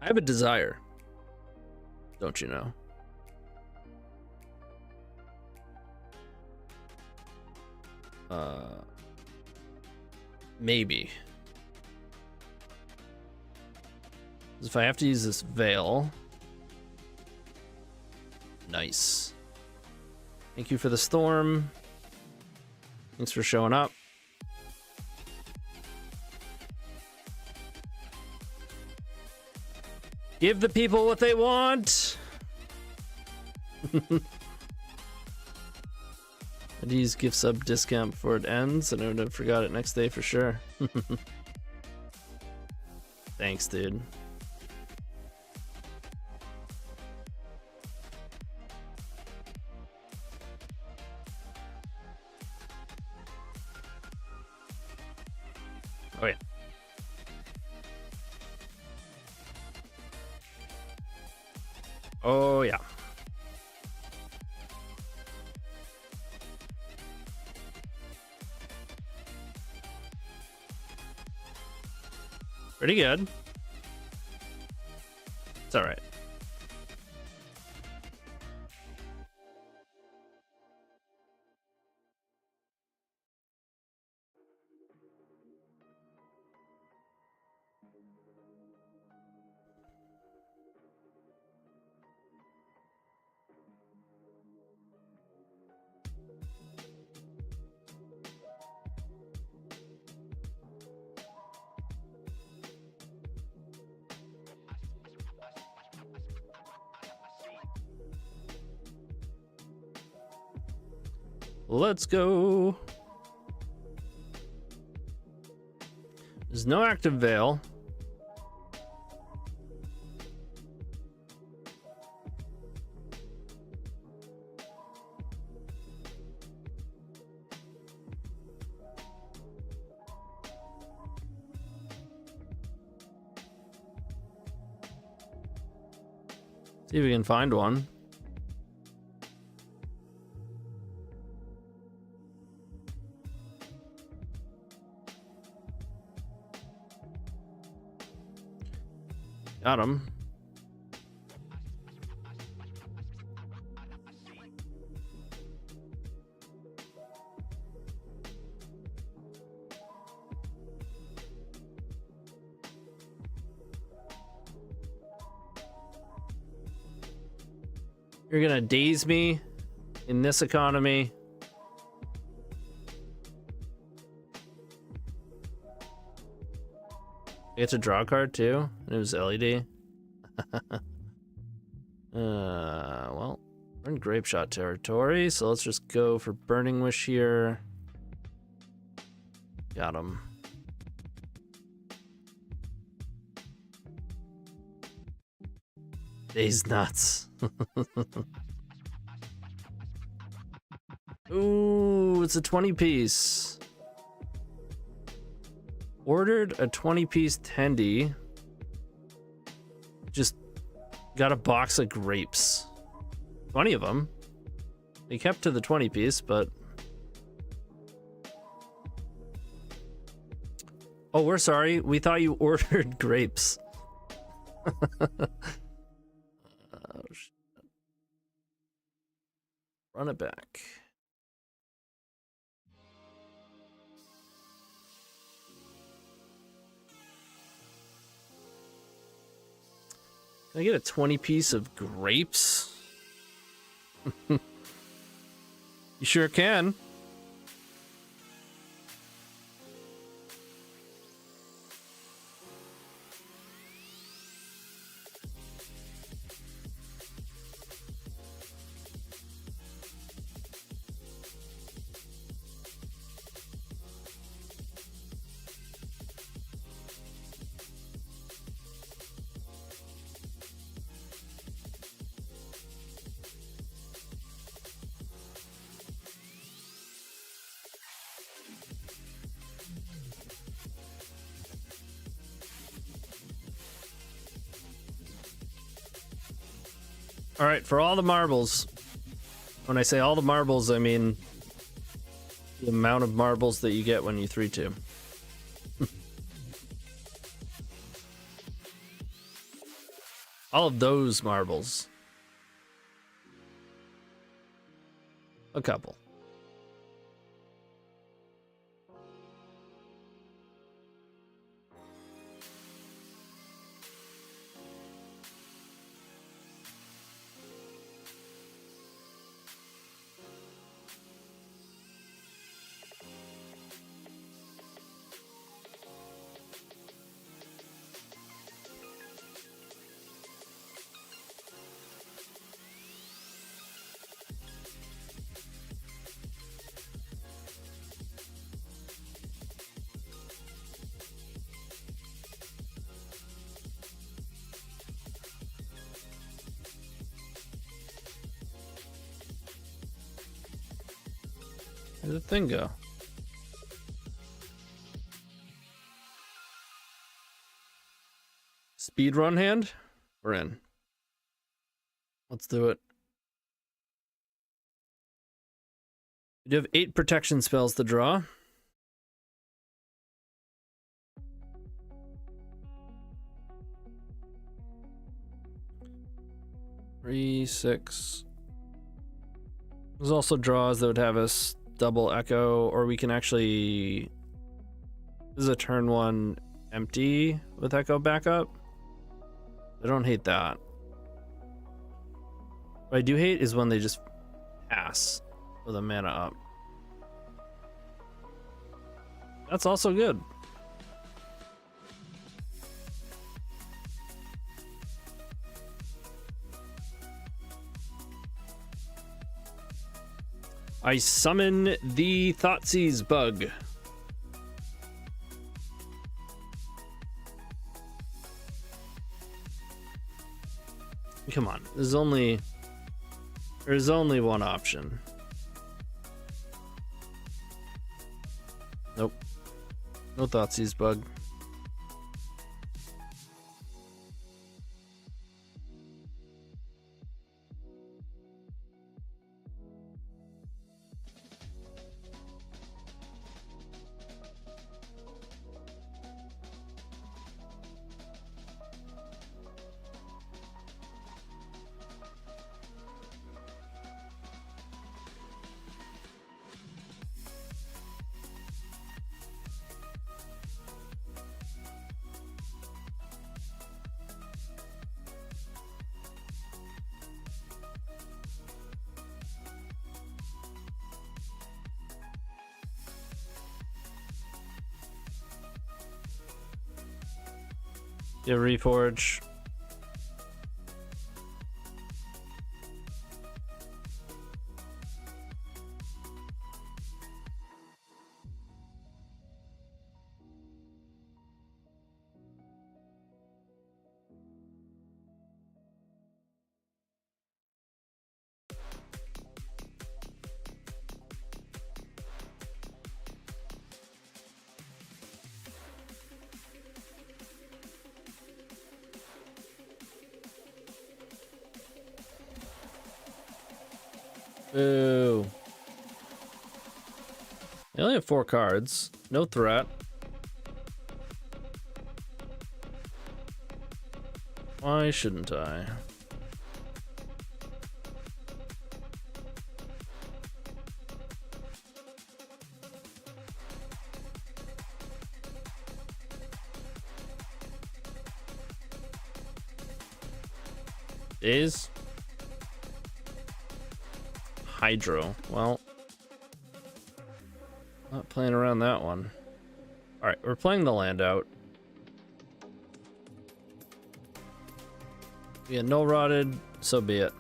I have a desire, don't you know? Maybe. If I have to use this veil. Nice. Thank you for the storm. Thanks for showing up. Give the people what they want. These gift sub discount before it ends, and I would have forgot it next day for sure. Thanks, dude. Oh yeah. Oh yeah. Pretty good. It's all right. Let's go. There's no active veil. See if we can find one. Got him. You're gonna daze me in this economy. I get to draw a card too, and it was LED. Well, we're in grape shot territory, so let's just go for Burning Wish here. Got him. Daze nuts. Ooh, it's a 20 piece. Ordered a 20-piece tendy. Just got a box of grapes. 20 of them. They kept to the 20-piece, but... Oh, we're sorry. We thought you ordered grapes. Oh, shit. Run it back. Can I get a 20 piece of grapes? You sure can. All right, for all the marbles. When I say all the marbles, I mean the amount of marbles that you get when you 3-2. All of those marbles. A couple. Where'd the thing go? Speedrun hand? We're in. Let's do it. You have 8 protection spells to draw. Three, 6. There's also draws that would have us double echo, or we can actually... This is a turn 1 empty with echo backup. I don't hate that. What I do hate is when they just pass with a mana up. That's also good. I summon the Thoughtseize bug. Come on, there's only one option. Nope. No Thoughtseize bug. Yeah, Reforge. Boo. I only have 4 cards. No threat. Why shouldn't I? Days? Hydro. Well, not playing around that one. All right, we're playing the land out. Yeah, no rotted, so be it.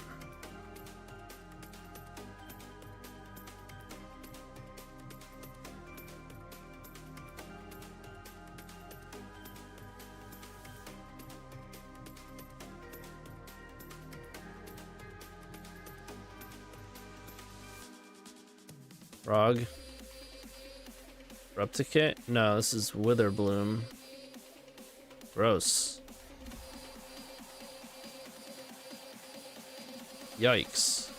Frog. Replicate? No, this is Witherbloom. Gross. Yikes.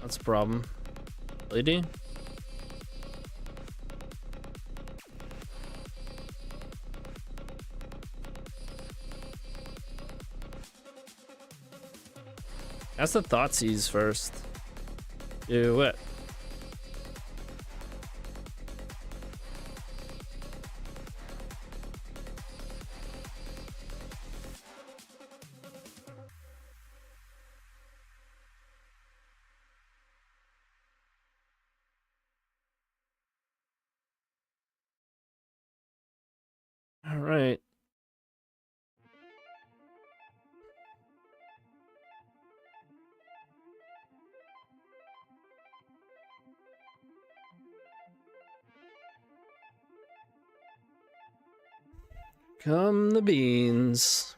That's a problem. Lady? That's the Thoughtseize first. Do it. All right. Come the beans.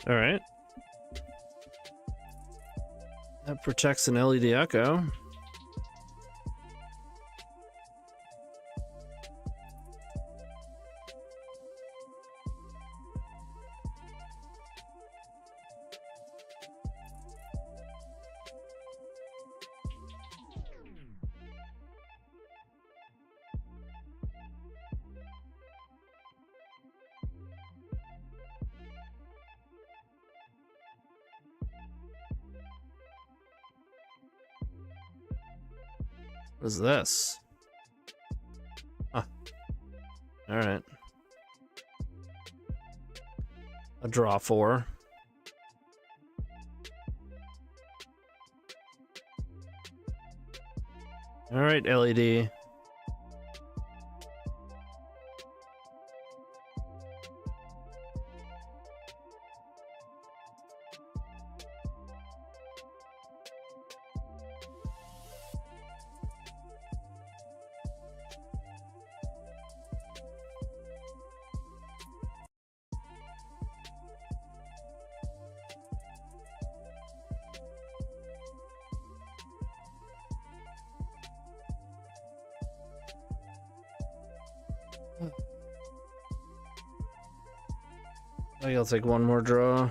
All right. That protects an LED echo. What is this? Huh. All right. A draw 4. All right, LED. I think I'll take one more draw.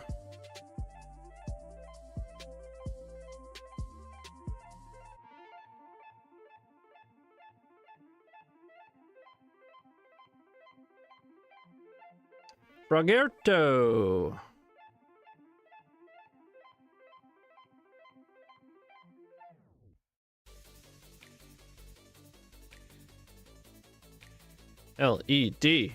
Bragerto. LED.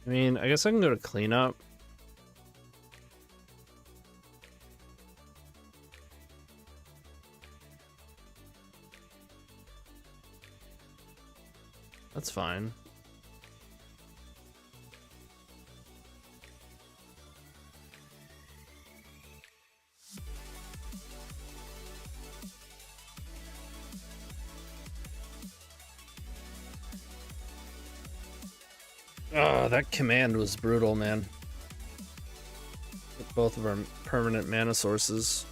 I mean, I guess I can go to cleanup. That's fine. Oh, that command was brutal, man. With both of our permanent mana sources.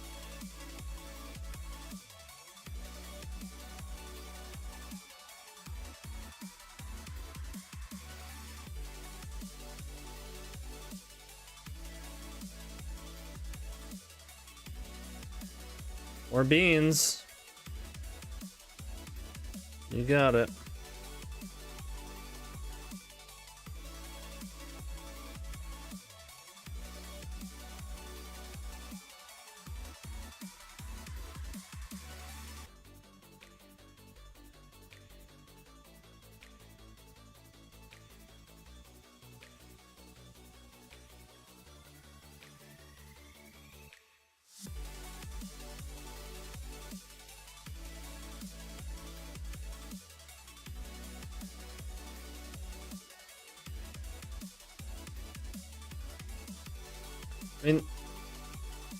More beans. You got it. I mean,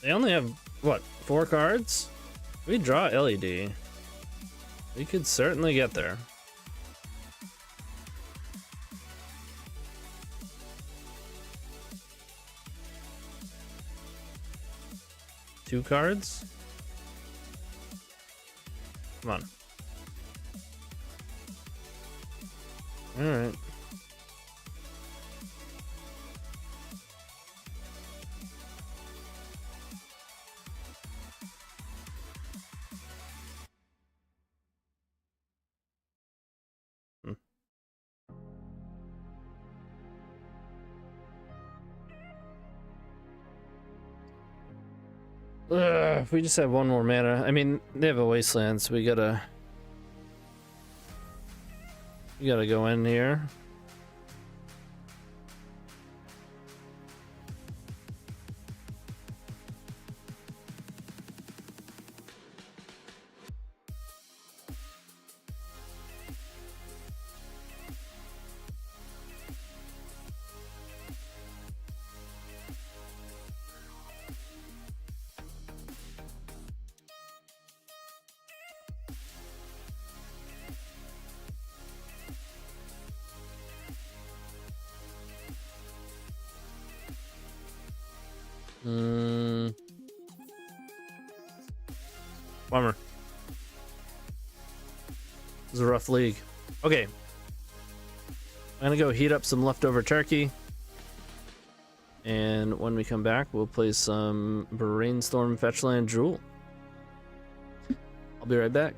they only have, what, 4 cards? We draw LED. We could certainly get there. Two cards? Come on. Alright. If we just have one more mana. I mean, they have a wasteland, so we gotta go in here. Bummer. This is a rough league. Okay. I'm gonna go heat up some leftover turkey. And when we come back, we'll play some Brainstorm Fetchland Drool. I'll be right back.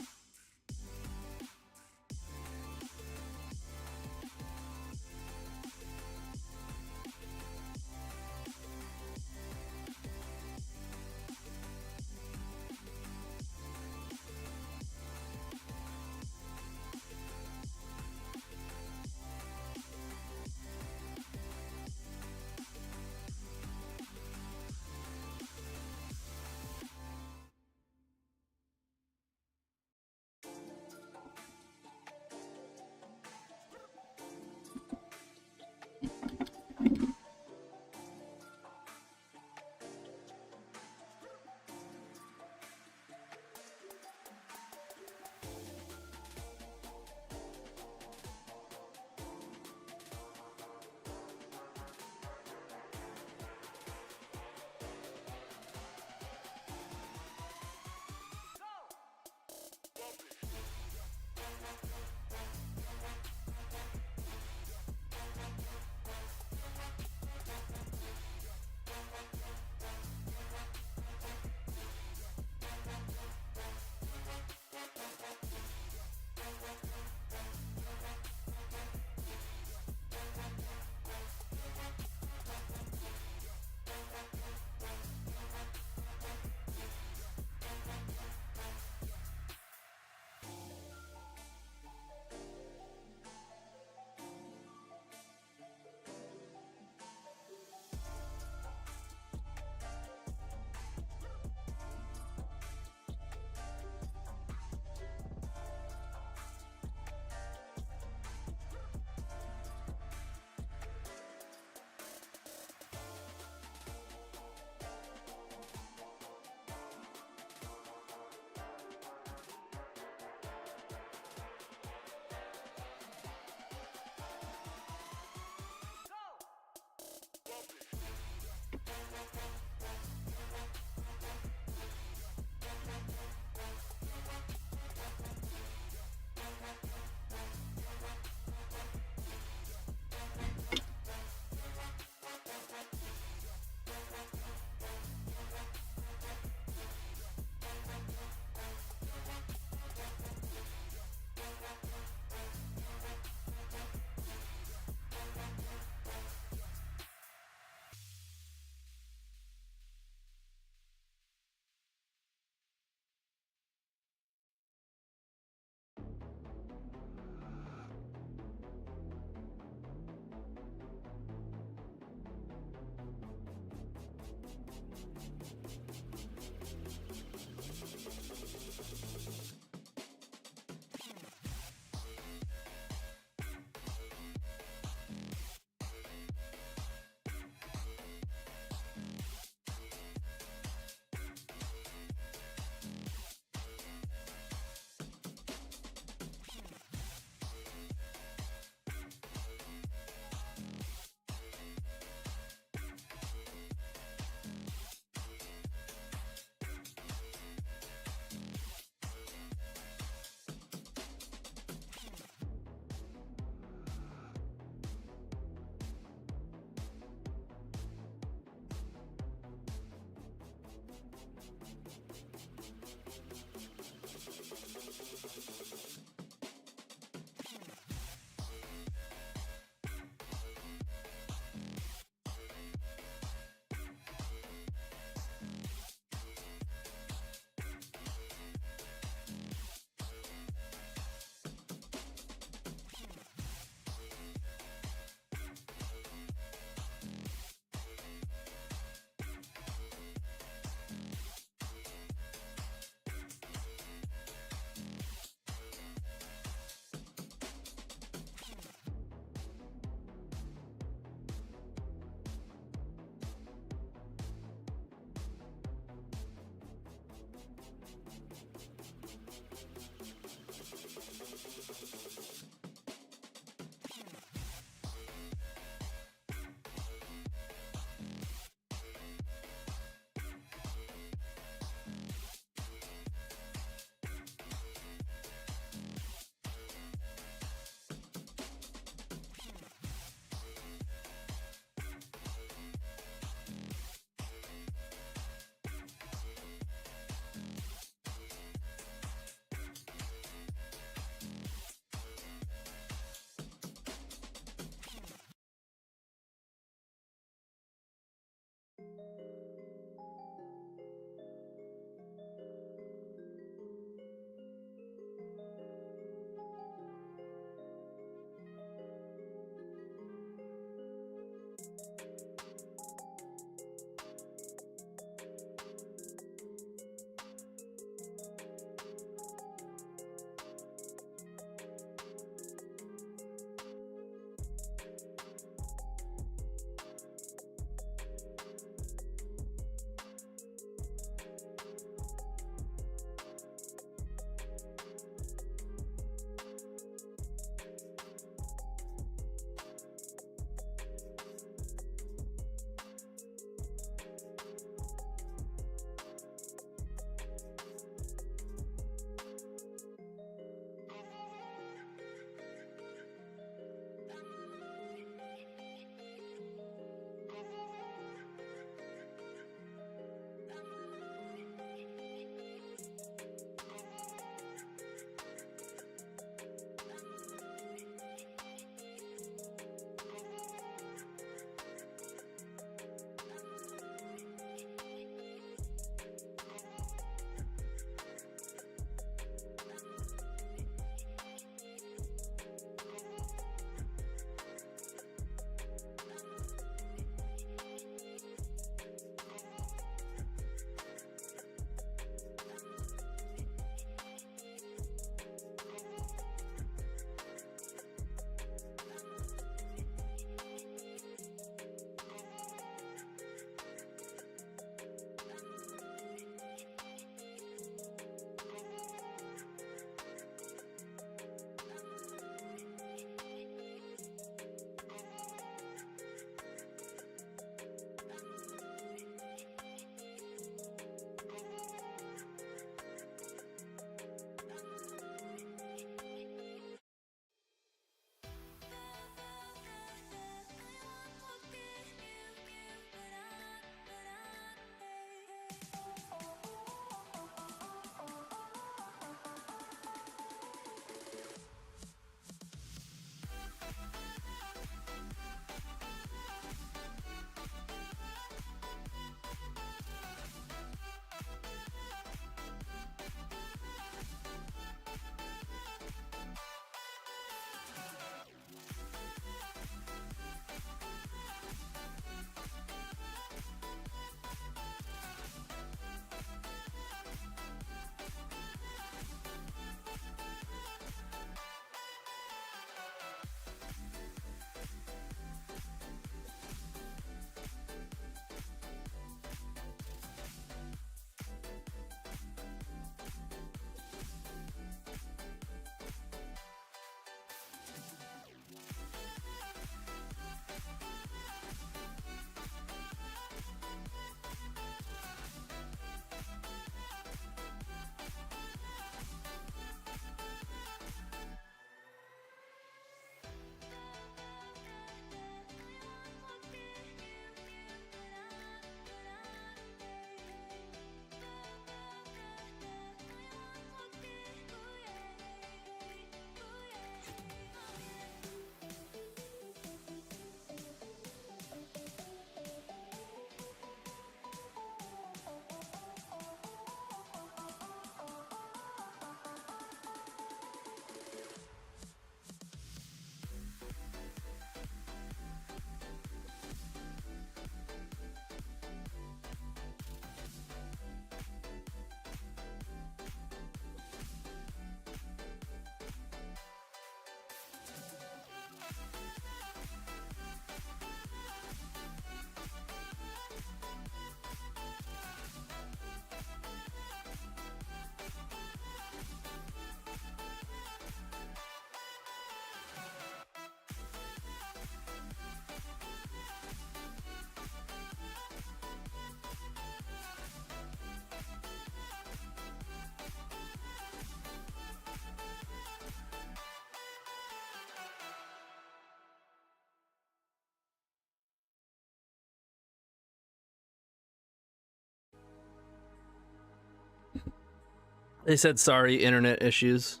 They said sorry, internet issues.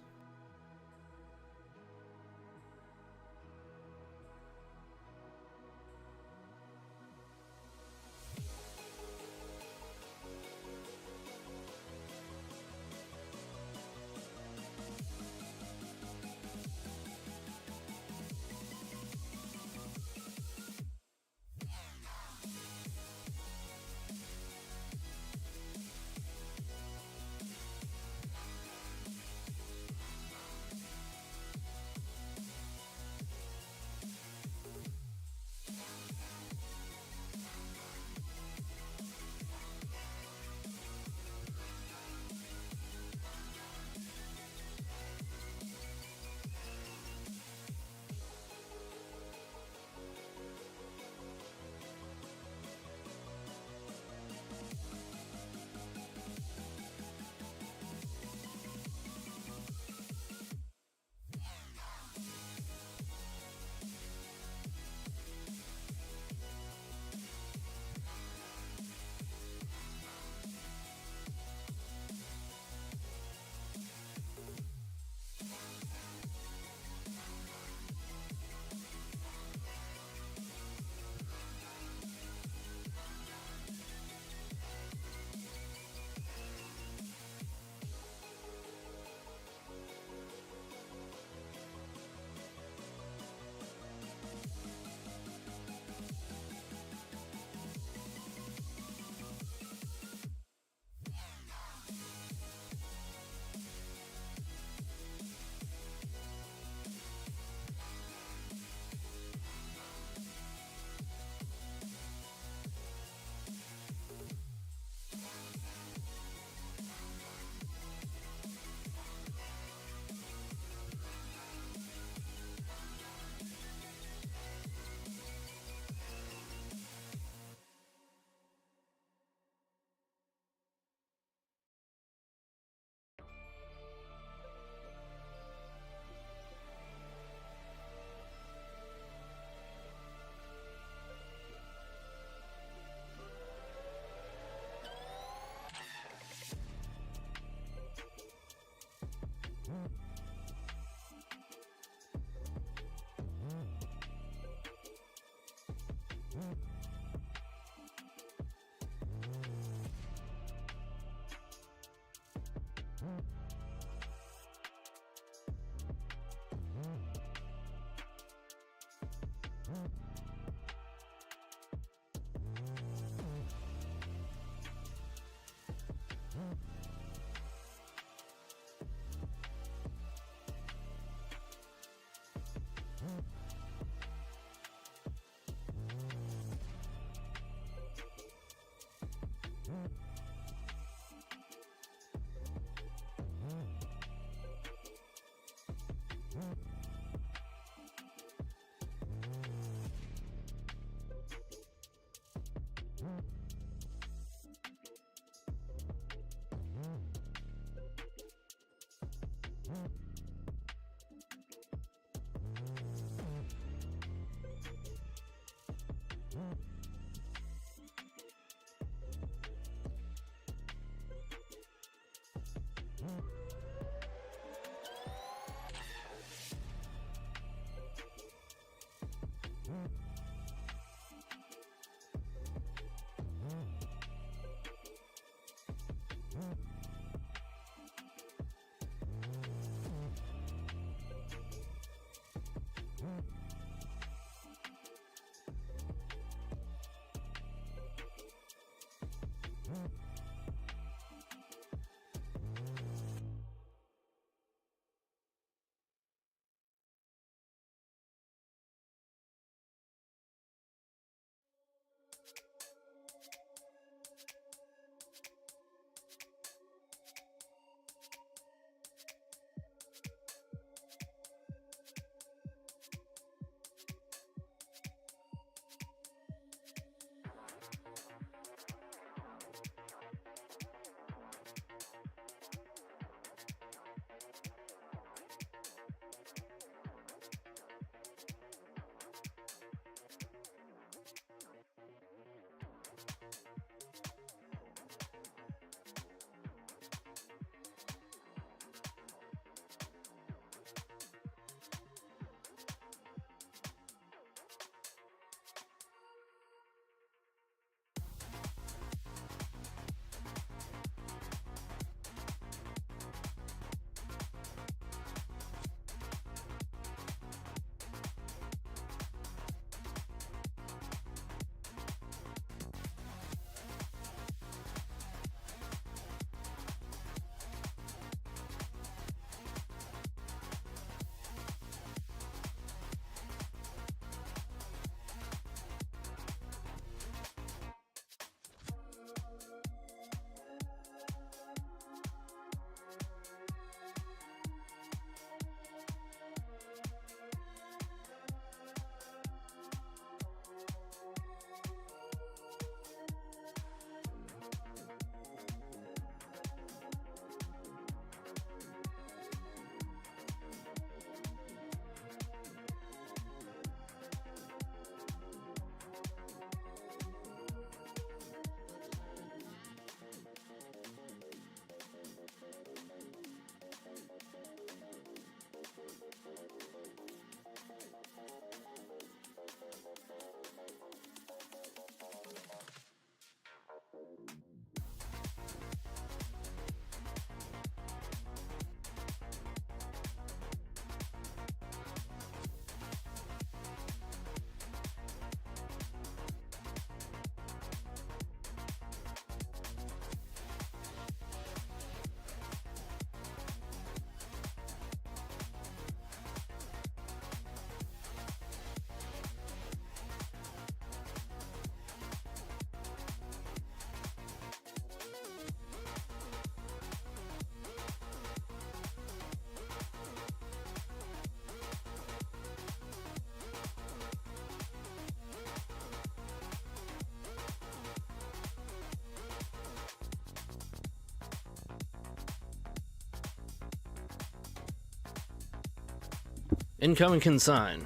Incoming consign.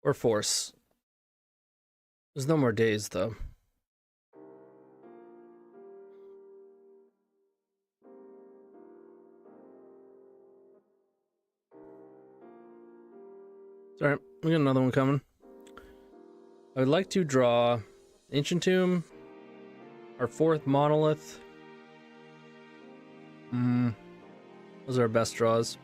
Or force. There's no more days, though. Alright, we got another one coming. I would like to draw Ancient Tomb, our 4th Monolith. Those are our best draws.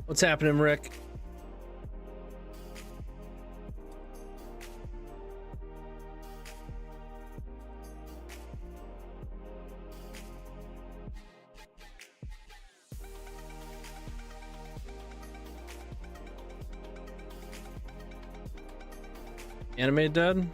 What's happening, Rick? Anime dead?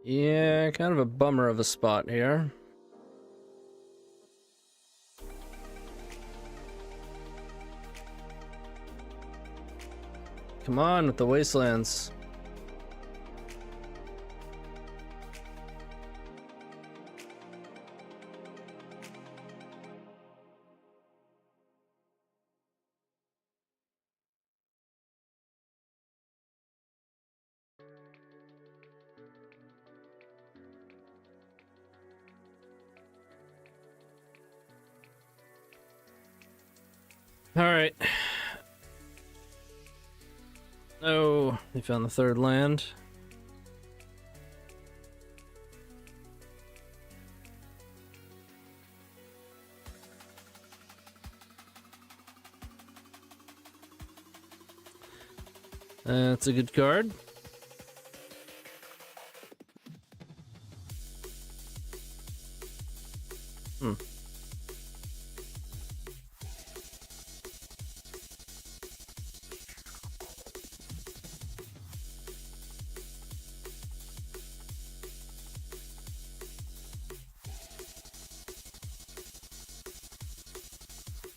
Yeah, kind of a bummer of a spot here. Come on with the wastelands. All right. Oh, we found the 3rd land. That's a good card.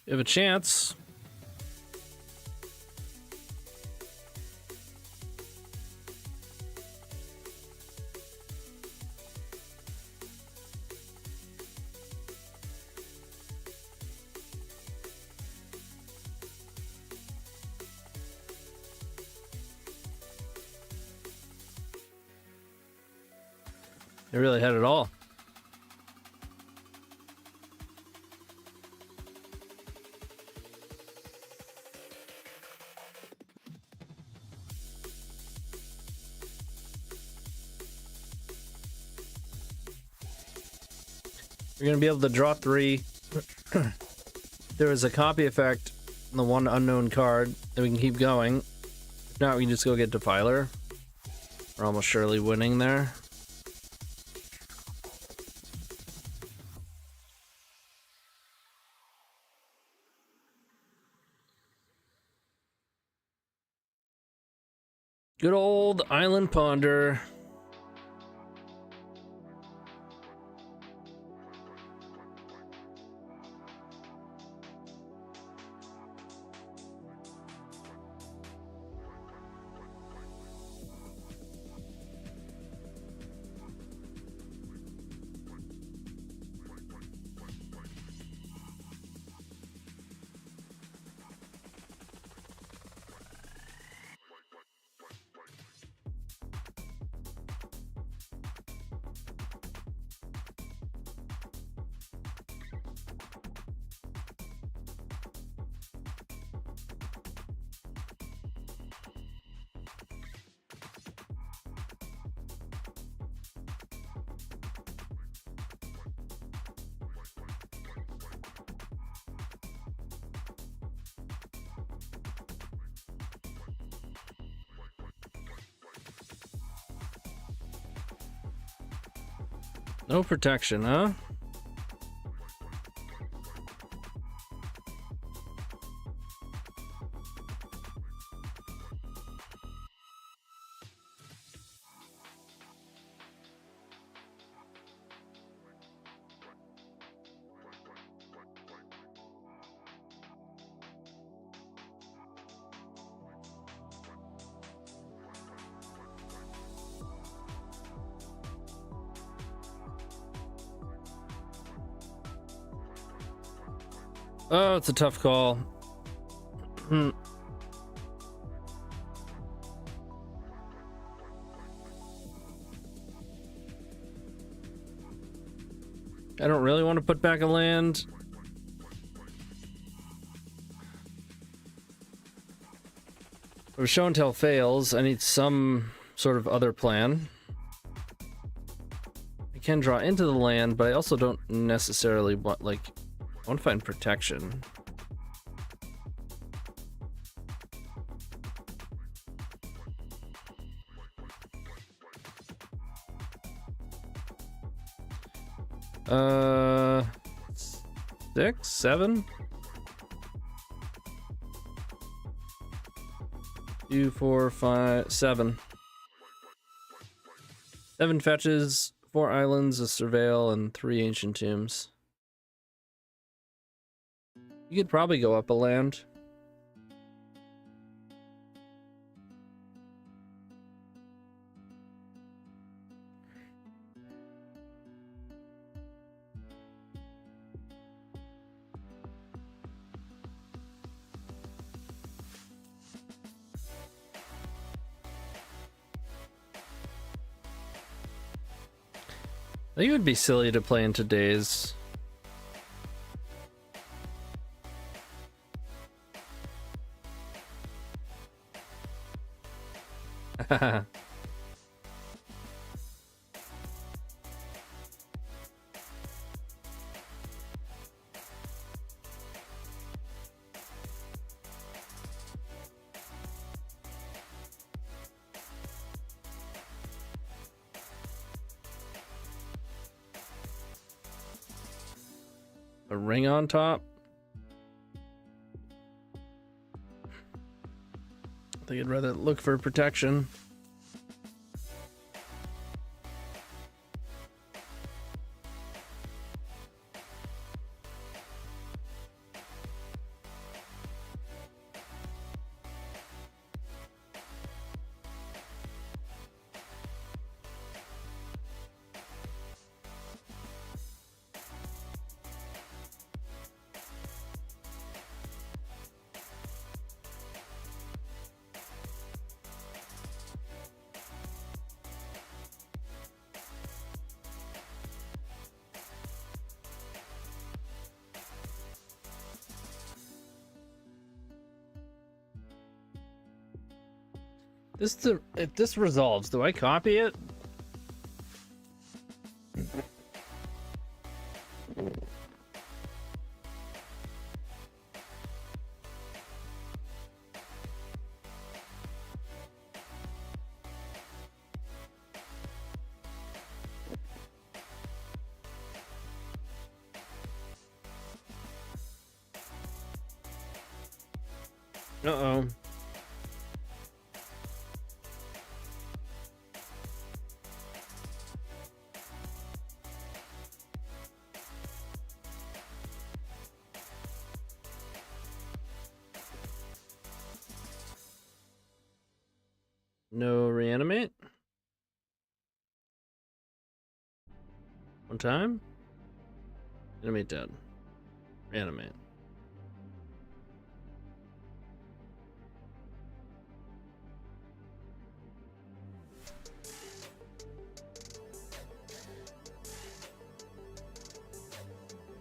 You have a chance. They really had it all. You're gonna be able to draw 3. There is a copy effect on the 1 unknown card that we can keep going. If not, we can just go get Defiler. We're almost surely winning there. Good old Island Ponder. No protection, huh? Oh, it's a tough call. I don't really want to put back a land. If show and tell fails, I need some sort of other plan. I can draw into the land, but I also don't necessarily want, like, I want to find protection. Six, seven? 2, 4, 5, 7. 7 fetches, 4 islands, a surveil, and 3 ancient tombs. You could probably go up a land. I think it would be silly to play into days. A ring on top? I think I'd rather look for protection. If this resolves, do I copy it? Uh-oh. No reanimate? One time? Animate dead. Reanimate.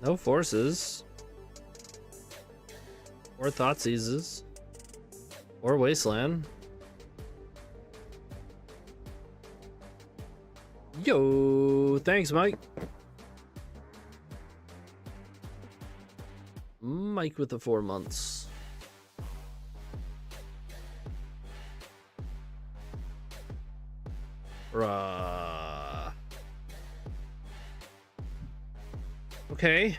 No forces. Or Thoughtseizes. Or Wasteland. Yo, thanks, Mike. Mike with the 4 months. Bruh. Okay.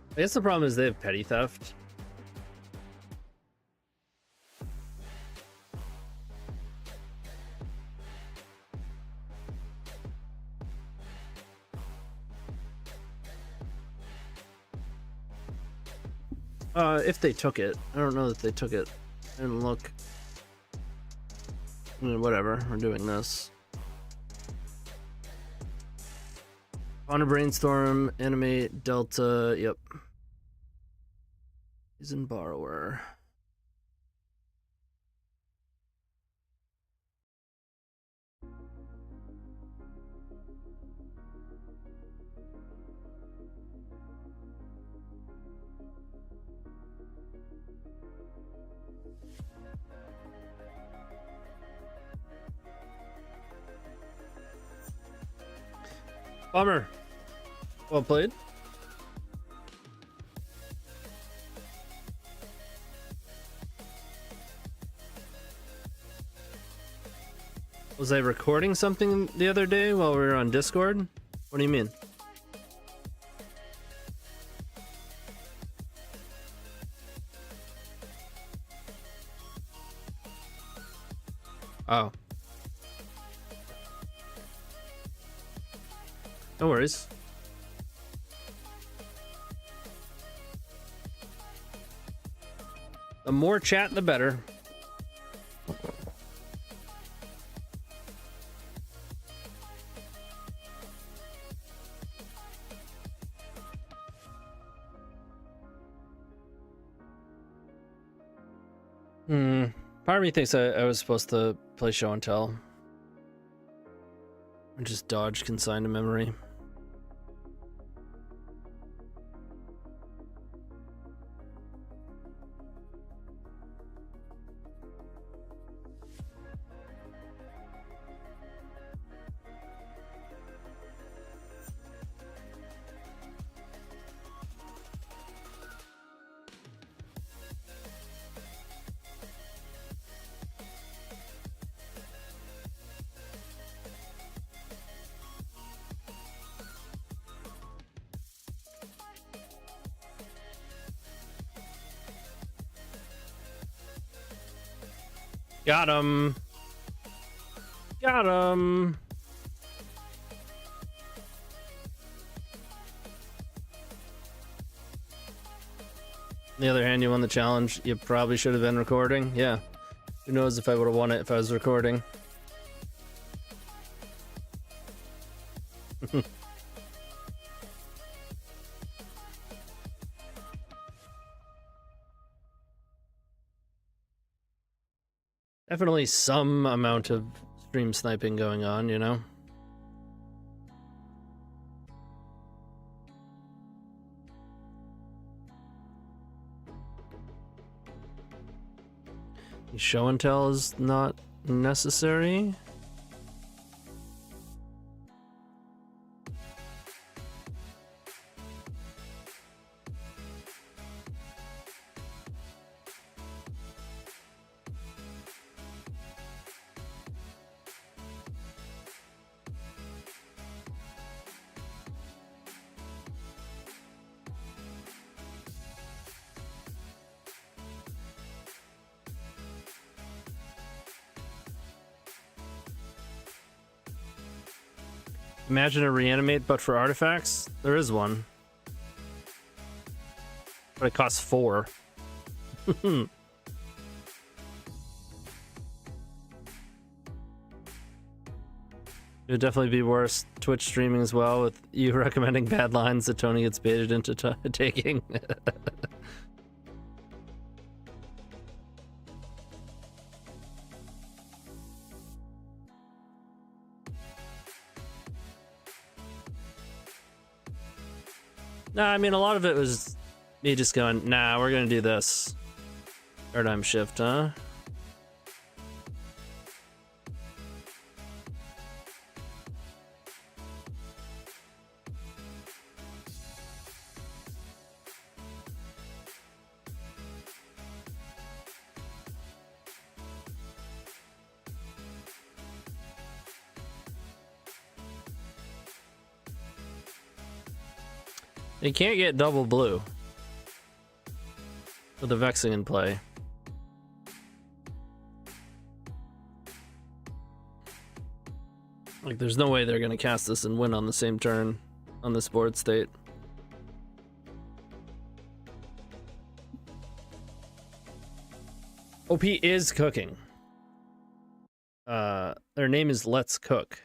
I guess the problem is they have petty theft. If they took it. I don't know that they took it. And look. Whatever, we're doing this. On a brainstorm, animate, delta, yep. He's in borrower. Bummer. Well played. Was I recording something the other day while we were on Discord? What do you mean? Oh. No worries. The more chat, the better. Part of me thinks I was supposed to play show and tell. Or just dodge consign to memory. Got him. Got him. On the other hand, you won the challenge. You probably should have been recording. Yeah. Who knows if I would have won it if I was recording. Definitely some amount of stream sniping going on, you know? Show and tell is not necessary. Imagine a reanimate, but for artifacts? There is one. But it costs 4. It'd definitely be worse Twitch streaming as well, with you recommending bad lines that Tony gets baited into taking. Nah, I mean, a lot of it was me just going, nah, we're gonna do this. Paradigm shift, huh? You can't get double blue with the vexing in play. Like, there's no way they're gonna cast this and win on the same turn on this board state. OP is cooking. Their name is Let's Cook.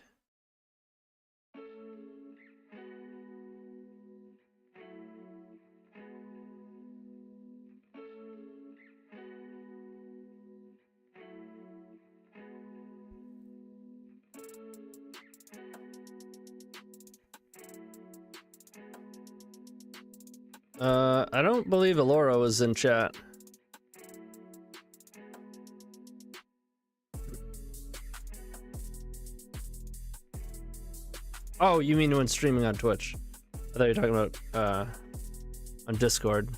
I don't believe Alora was in chat. Oh, you mean when streaming on Twitch? I thought you were talking about on Discord.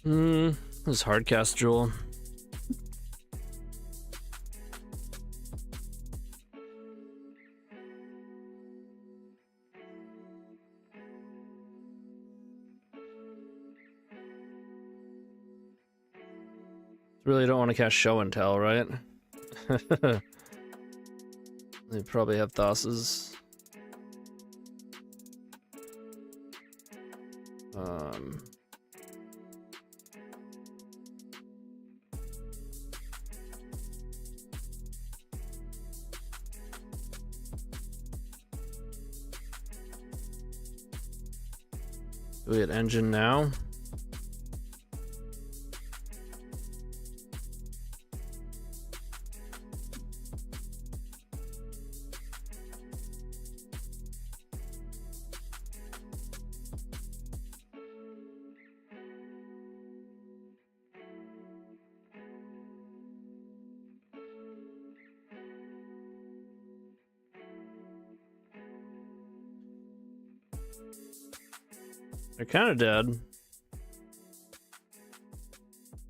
This is hardcast Jewel. Really don't want to cast Show and Tell, right? They probably have Thasses. Do we hit engine now? They're kind of dead.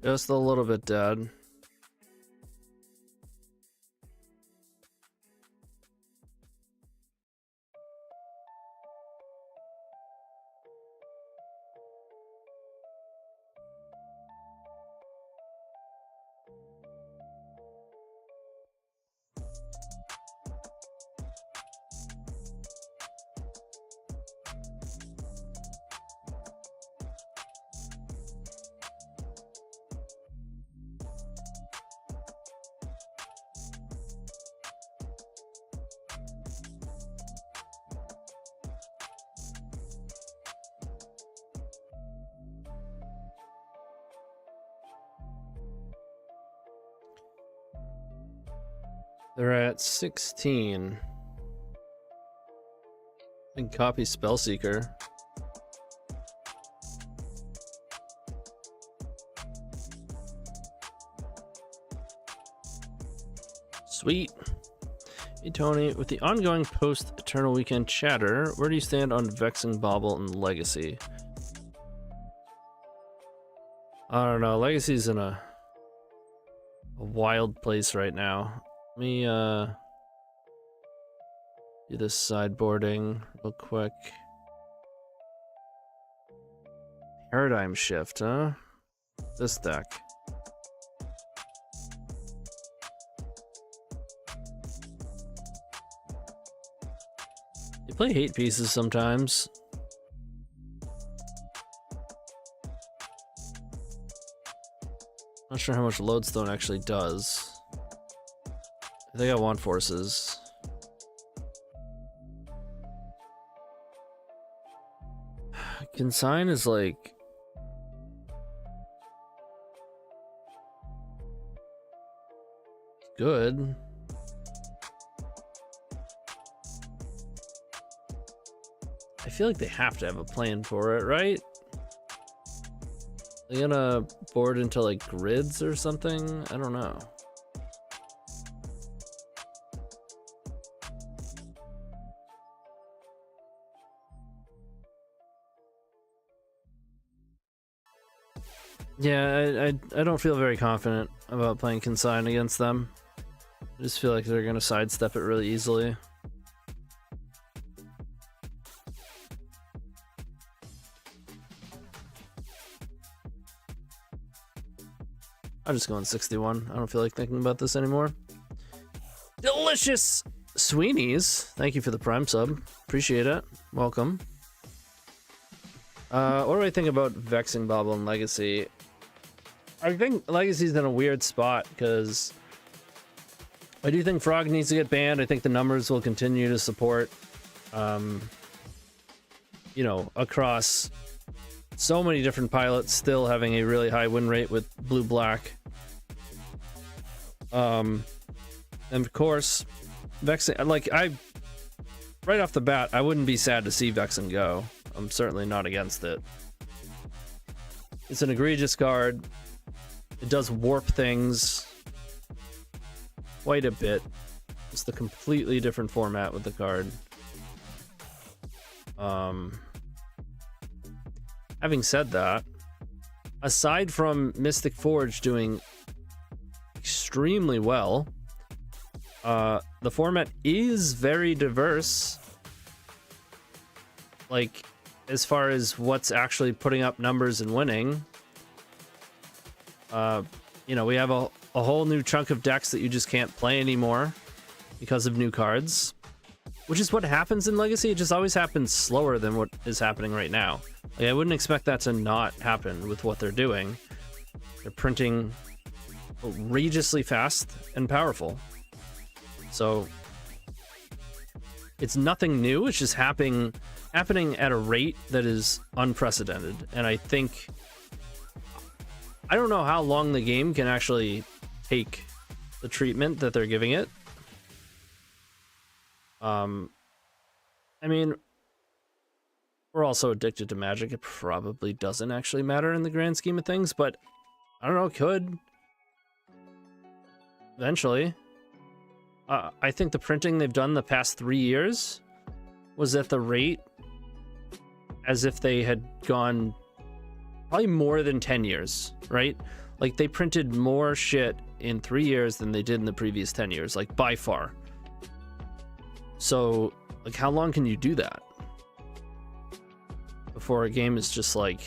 Just a little bit dead. They're at 16. And copy Spellseeker. Sweet. Hey Tony, with the ongoing post-Eternal Weekend chatter, where do you stand on Vexing Bauble and Legacy? I don't know, Legacy's in a wild place right now. Let me do this sideboarding real quick. Paradigm shift, huh? This deck. You play hate pieces sometimes. Not sure how much Lodestone actually does. I think I want forces. Consign is like... good. I feel like they have to have a plan for it, right? They're gonna board into like grids or something? I don't know. Yeah, I don't feel very confident about playing Consign against them. I just feel like they're gonna sidestep it really easily. I'm just going 61. I don't feel like thinking about this anymore. Delicious Sweeney's. Thank you for the Prime sub. Appreciate it. Welcome. What do I think about Vexing Bobble and Legacy? I think Legacy's in a weird spot because I do think Frog needs to get banned. I think the numbers will continue to support, you know, across so many different pilots still having a really high win rate with blue-black. And of course, Vexing, like, right off the bat, I wouldn't be sad to see Vexing go. I'm certainly not against it. It's an egregious card. It does warp things quite a bit. It's the completely different format with the card. Having said that, aside from Mystic Forge doing extremely well, the format is very diverse. Like, as far as what's actually putting up numbers and winning. You know, we have a whole new chunk of decks that you just can't play anymore because of new cards, which is what happens in Legacy. It just always happens slower than what is happening right now. Like, I wouldn't expect that to not happen with what they're doing. They're printing outrageously fast and powerful. So it's nothing new. It's just happening at a rate that is unprecedented. And I think, I don't know how long the game can actually take the treatment that they're giving it. I mean, we're also addicted to Magic. It probably doesn't actually matter in the grand scheme of things, but I don't know, it could. Eventually. I think the printing they've done the past 3 years was at the rate as if they had gone probably more than 10 years, right? Like, they printed more shit in 3 years than they did in the previous 10 years, like, by far. So, like, how long can you do that before a game is just, like,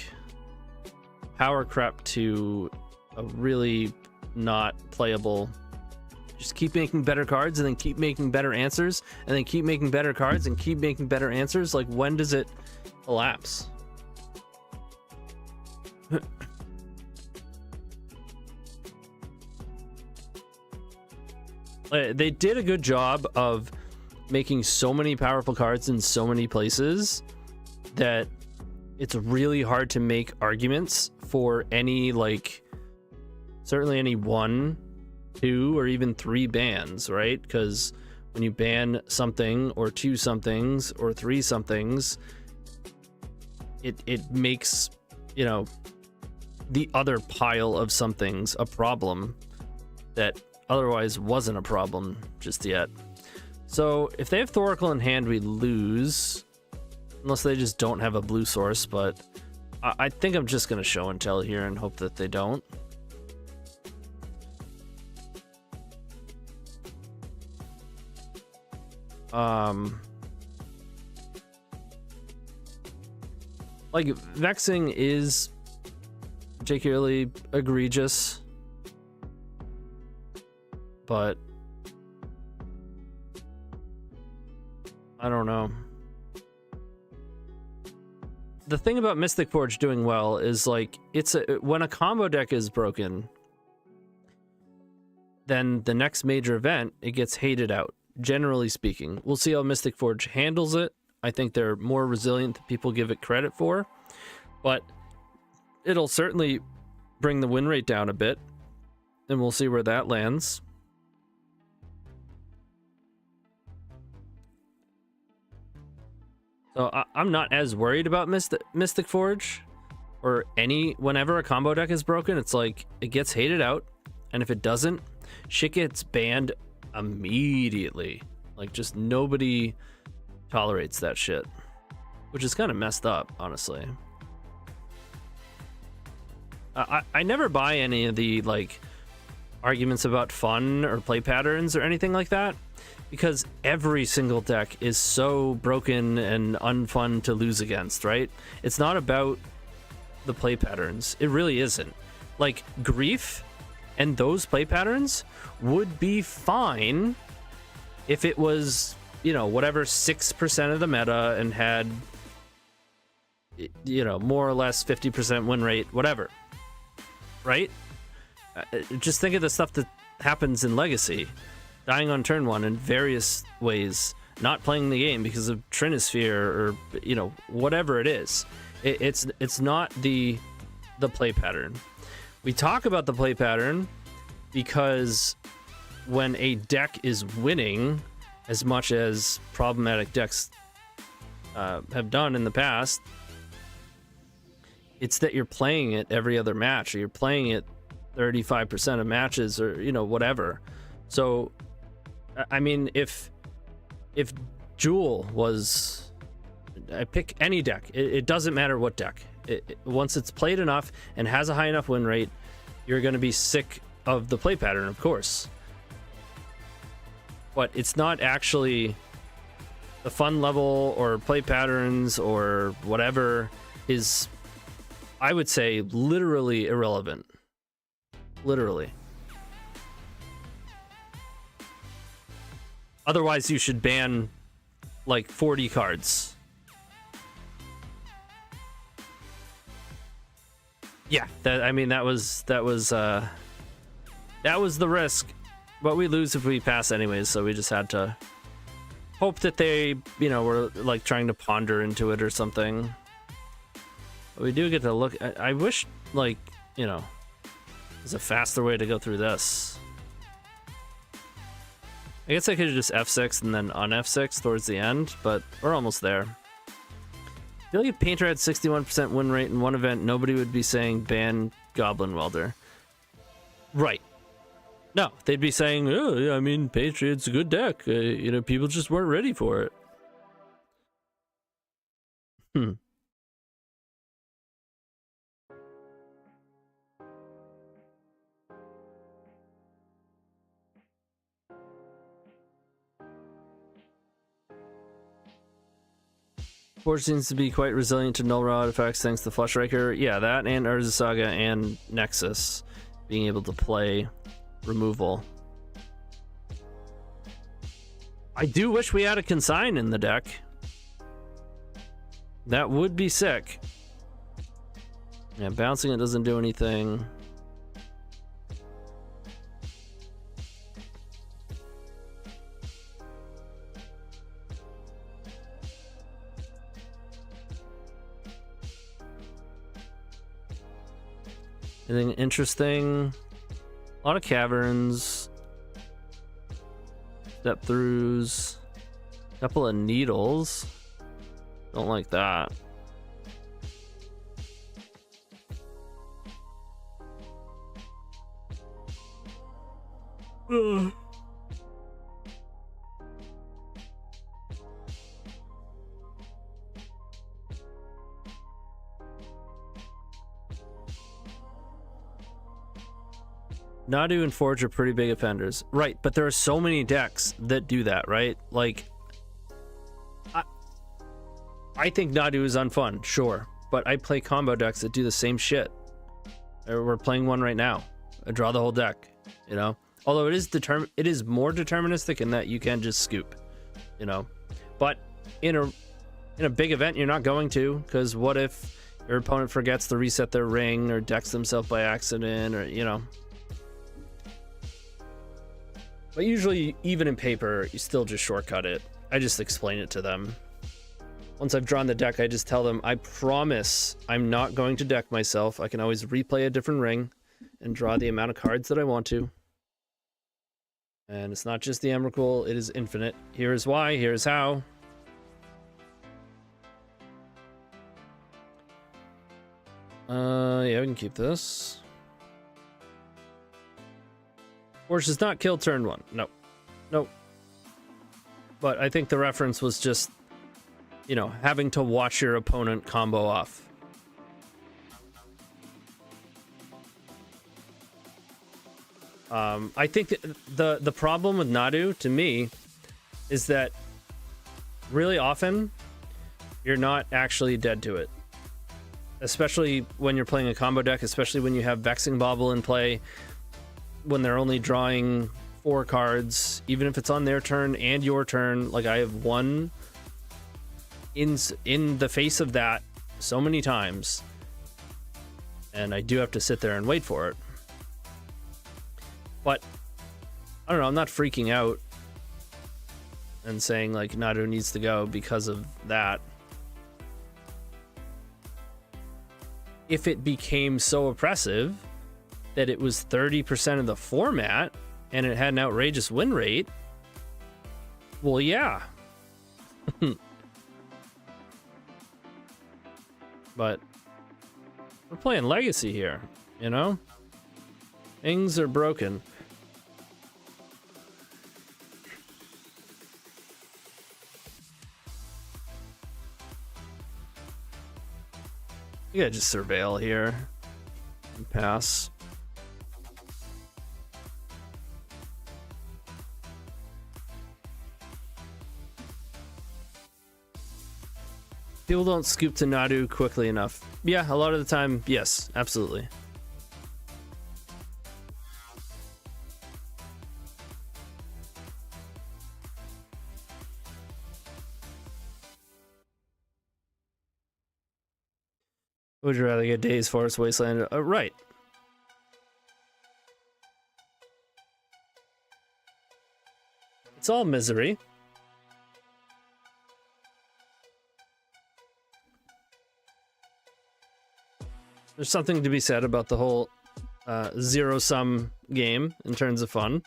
power crept to a really not playable? Just keep making better cards and then keep making better answers and then keep making better cards and keep making better answers. Like, when does it elapse? They did a good job of making so many powerful cards in so many places that it's really hard to make arguments for any, like, certainly any 1, 2, or even 3 bans, right? Because when you ban something or 2 somethings or 3 somethings, it makes, you know, the other pile of somethings a problem that otherwise wasn't a problem just yet. So if they have Thoracle in hand, we lose, unless they just don't have a blue source. But I think I'm just gonna show and tell here and hope that they don't. Like, Vexing is particularly egregious, but I don't know. The thing about Mystic Forge doing well is, like, when a combo deck is broken, then the next major event, it gets hated out, generally speaking. We'll see how Mystic Forge handles it. I think they're more resilient than people give it credit for, but it'll certainly bring the win rate down a bit, and we'll see where that lands. So I'm not as worried about Mystic Forge or whenever a combo deck is broken. It's like it gets hated out, and if it doesn't, shit gets banned immediately. Like, just nobody tolerates that shit, which is kind of messed up, honestly. I never buy any of the like arguments about fun or play patterns or anything like that, because every single deck is so broken and unfun to lose against, right? It's not about the play patterns. It really isn't. Like, Grief and those play patterns would be fine if it was, you know, whatever 6% of the meta and had, you know, more or less 50% win rate, whatever. Right? Just think of the stuff that happens in Legacy. Dying on turn 1 in various ways, not playing the game because of Trinisphere or, you know, whatever it is. It's not the play pattern. We talk about the play pattern because when a deck is winning, as much as problematic decks have done in the past, it's that you're playing it every other match, or you're playing it 35% of matches, or, you know, whatever. So, I mean, if Jewel was, I pick any deck, it doesn't matter what deck. Once it's played enough and has a high enough win rate, you're going to be sick of the play pattern, of course. But it's not actually the fun level or play patterns or whatever is, I would say, literally irrelevant. Literally. Otherwise, you should ban like 40 cards. Yeah, that was the risk, but we lose if we pass anyways, so we just had to hope that they, you know, were like trying to ponder into it or something. But we do get to look. I wish, like, you know, there's a faster way to go through this. I guess I could just F6 and then on F6 towards the end, but we're almost there. I feel like if Painter had 61% win rate in one event, nobody would be saying ban Goblin Welder. Right. No, they'd be saying, oh, yeah, I mean, Patriot's a good deck. You know, people just weren't ready for it. Forge seems to be quite resilient to null rod effects thanks to Flush Raker. Yeah, that and Urza Saga and Nexus being able to play removal. I do wish we had a Consign in the deck. That would be sick. Yeah, bouncing it doesn't do anything. Anything interesting? A lot of caverns. Step throughs. A couple of needles. Don't like that. Ugh. Nadu and Forge are pretty big offenders. Right, but there are so many decks that do that, right? Like, I think Nadu is unfun, sure. But I play combo decks that do the same shit. We're playing one right now. I draw the whole deck, you know? Although it is more deterministic in that you can just scoop, you know? But in a big event, you're not going to, because what if your opponent forgets to reset their ring or decks themselves by accident, or, you know? But usually, even in paper, you still just shortcut it. I just explain it to them. Once I've drawn the deck, I just tell them, I promise I'm not going to deck myself. I can always replay a different ring and draw the amount of cards that I want to. And it's not just the Emrakul, it is infinite. Here is why, here is how. Yeah, we can keep this. Force does not kill turn 1. Nope. Nope. But I think the reference was just, you know, having to watch your opponent combo off. I think the problem with Nadu, to me, is that really often you're not actually dead to it. Especially when you're playing a combo deck, especially when you have Vexing Bauble in play, when they're only drawing 4 cards, even if it's on their turn and your turn. Like, I have won in the face of that so many times, and I do have to sit there and wait for it. But I don't know, I'm not freaking out and saying like Nadu needs to go because of that. If it became so oppressive that it was 30% of the format and it had an outrageous win rate, well, yeah. But we're playing Legacy here, you know? Things are broken. You gotta just surveil here and pass. People don't scoop to Nadu quickly enough. Yeah, a lot of the time, yes, absolutely. Would you rather get Days, Forest, Wasteland? Right. It's all misery. There's something to be said about the whole zero-sum game in terms of fun,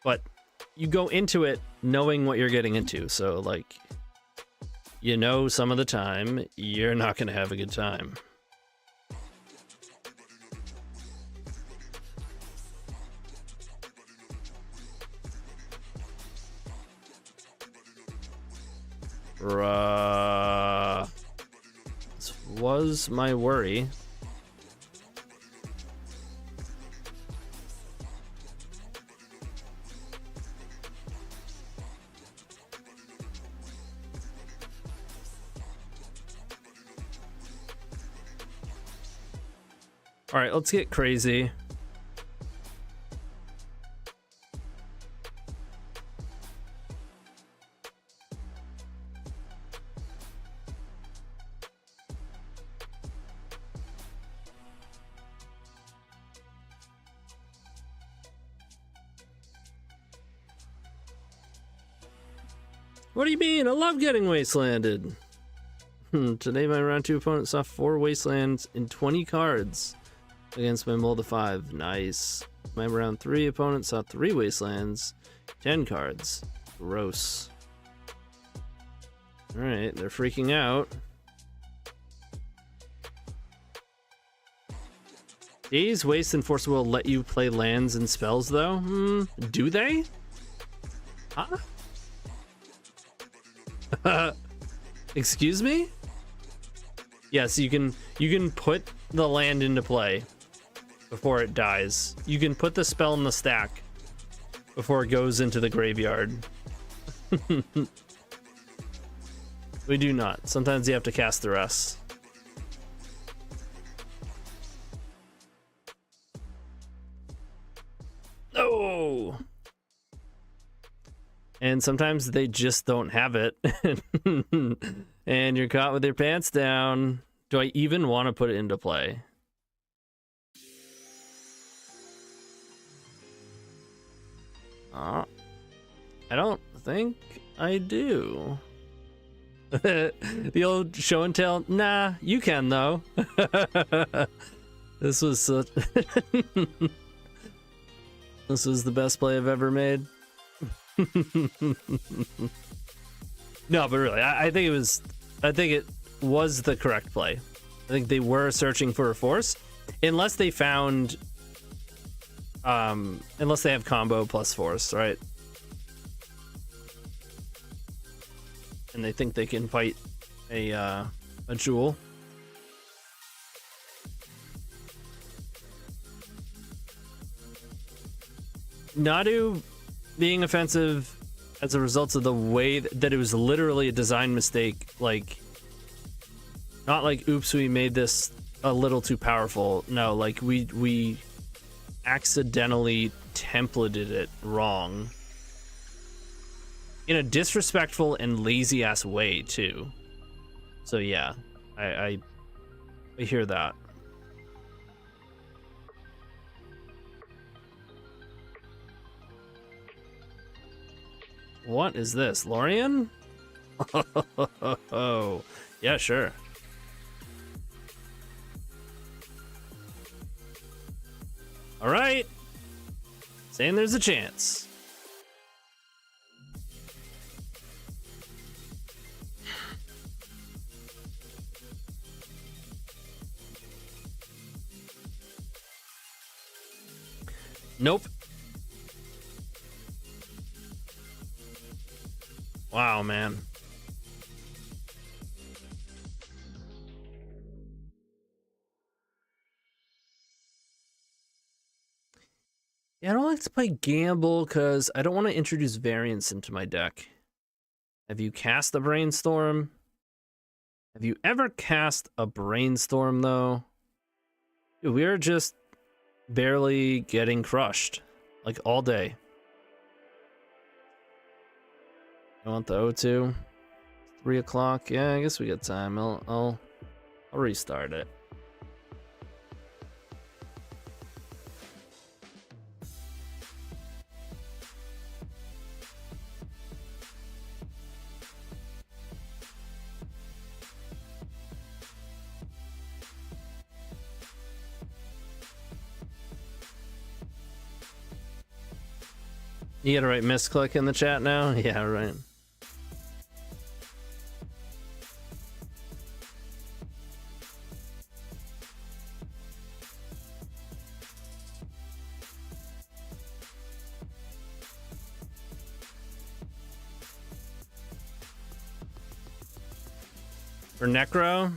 but you go into it knowing what you're getting into, so like, you know, some of the time you're not going to have a good time. This was my worry. All right, let's get crazy. What do you mean? I love getting wastelanded. Today my round 2 opponent saw 4 wastelands in 20 cards against my mold of 5. Nice. My round 3 opponent saw 3 wastelands, 10 cards. Gross. Alright, they're freaking out. Days, Waste, and Force will let you play lands and spells though? Do they? Huh? Excuse me? Yes, you can put the land into play before it dies. You can put the spell in the stack before it goes into the graveyard. We do not. Sometimes you have to cast the rest. Oh! And sometimes they just don't have it. And you're caught with your pants down. Do I even want to put it into play? I don't think I do. The old show and tell. Nah, you can though. This was this was the best play I've ever made. No, but really, I think it was the correct play. I think they were searching for a force, unless they found, unless they have combo plus force, right? And they think they can fight a jewel. Nadu being offensive as a result of the way that it was literally a design mistake, like, not like, oops, we made this a little too powerful. No, like, we accidentally templated it wrong. In a disrespectful and lazy ass way, too. So yeah, I hear that. What is this, Lorien? Oh, yeah, sure. All right, saying there's a chance. Nope. Wow, man. Yeah, I don't like to play gamble because I don't want to introduce variance into my deck. Have you cast a brainstorm? Have you ever cast a brainstorm, though? Dude, we are just barely getting crushed, like, all day. I want the O2. 3 o'clock. Yeah, I guess we got time. I'll restart it. You gotta write misclick in the chat now? Yeah, right. For Necro,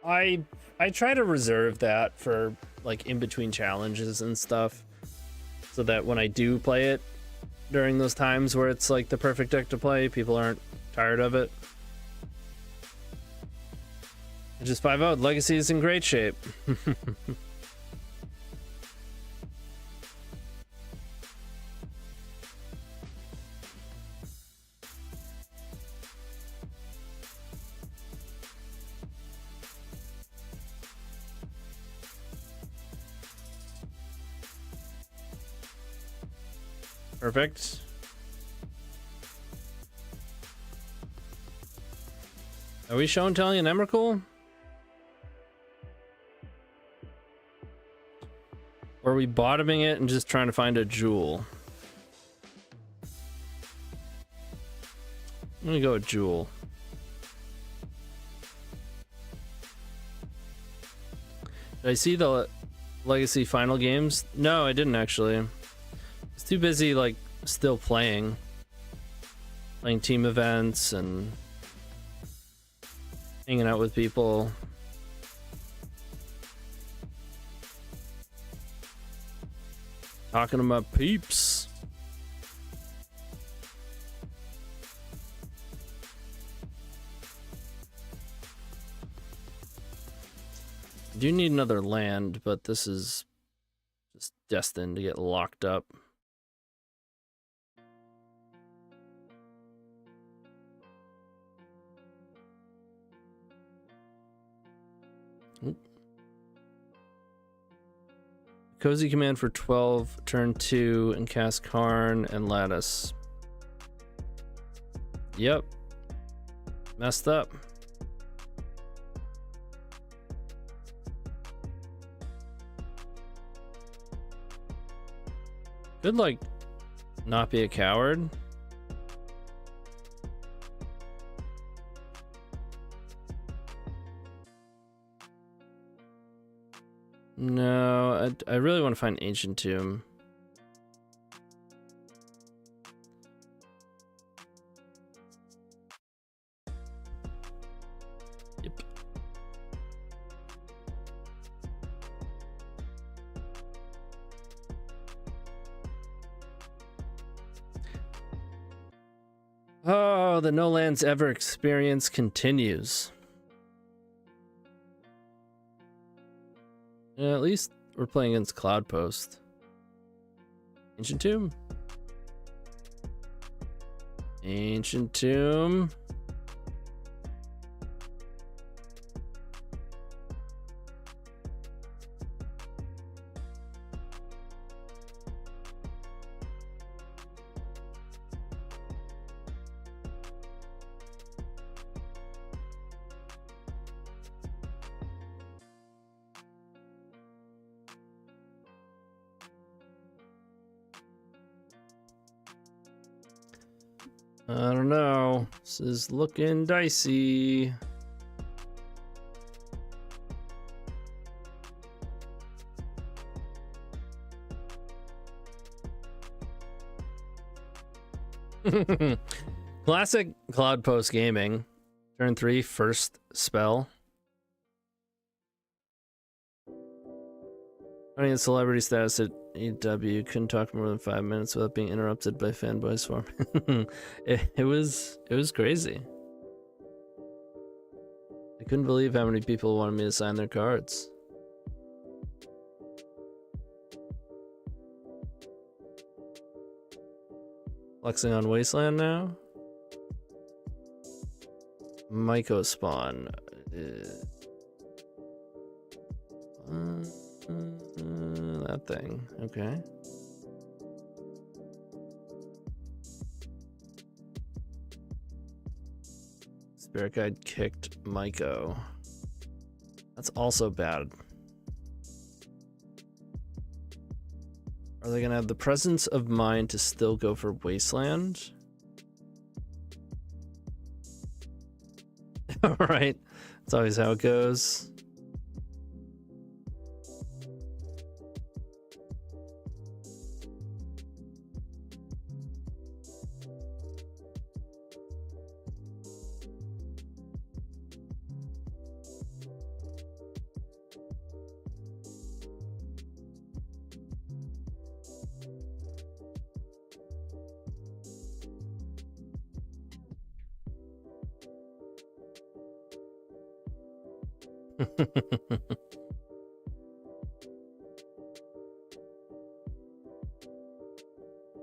I try to reserve that for, like, in between challenges and stuff, so that when I do play it during those times where it's like the perfect deck to play, people aren't tired of it. I just 5-0'd. Legacy is in great shape. Perfect. Are we showing Telly and Emrakul? Or are we bottoming it and just trying to find a jewel? I'm gonna go with jewel. Did I see the Legacy final games? No, I didn't actually. Too busy, like, still playing team events and hanging out with people. Talking to my peeps. I do need another land, but this is just destined to get locked up. Cozy command for 12, turn 2, and cast Karn and Lattice. Yep. Messed up. Could, like, not be a coward. No, I really want to find Ancient Tomb. Yep. Oh, the No Lands Ever experience continues. Yeah, at least we're playing against Cloudpost. Ancient Tomb. Ancient Tomb. I don't know. This is looking dicey. Classic Cloudpost Gaming. Turn 3, first spell. Running a celebrity status at EW, couldn't talk more than 5 minutes without being interrupted by fanboy swarm. it was crazy. I couldn't believe how many people wanted me to sign their cards. Flexing on Wasteland now. Myco spawn. That thing. Okay. Spirit Guide kicked Myco. That's also bad. Are they gonna have the presence of mind to still go for Wasteland? Alright. That's always how it goes.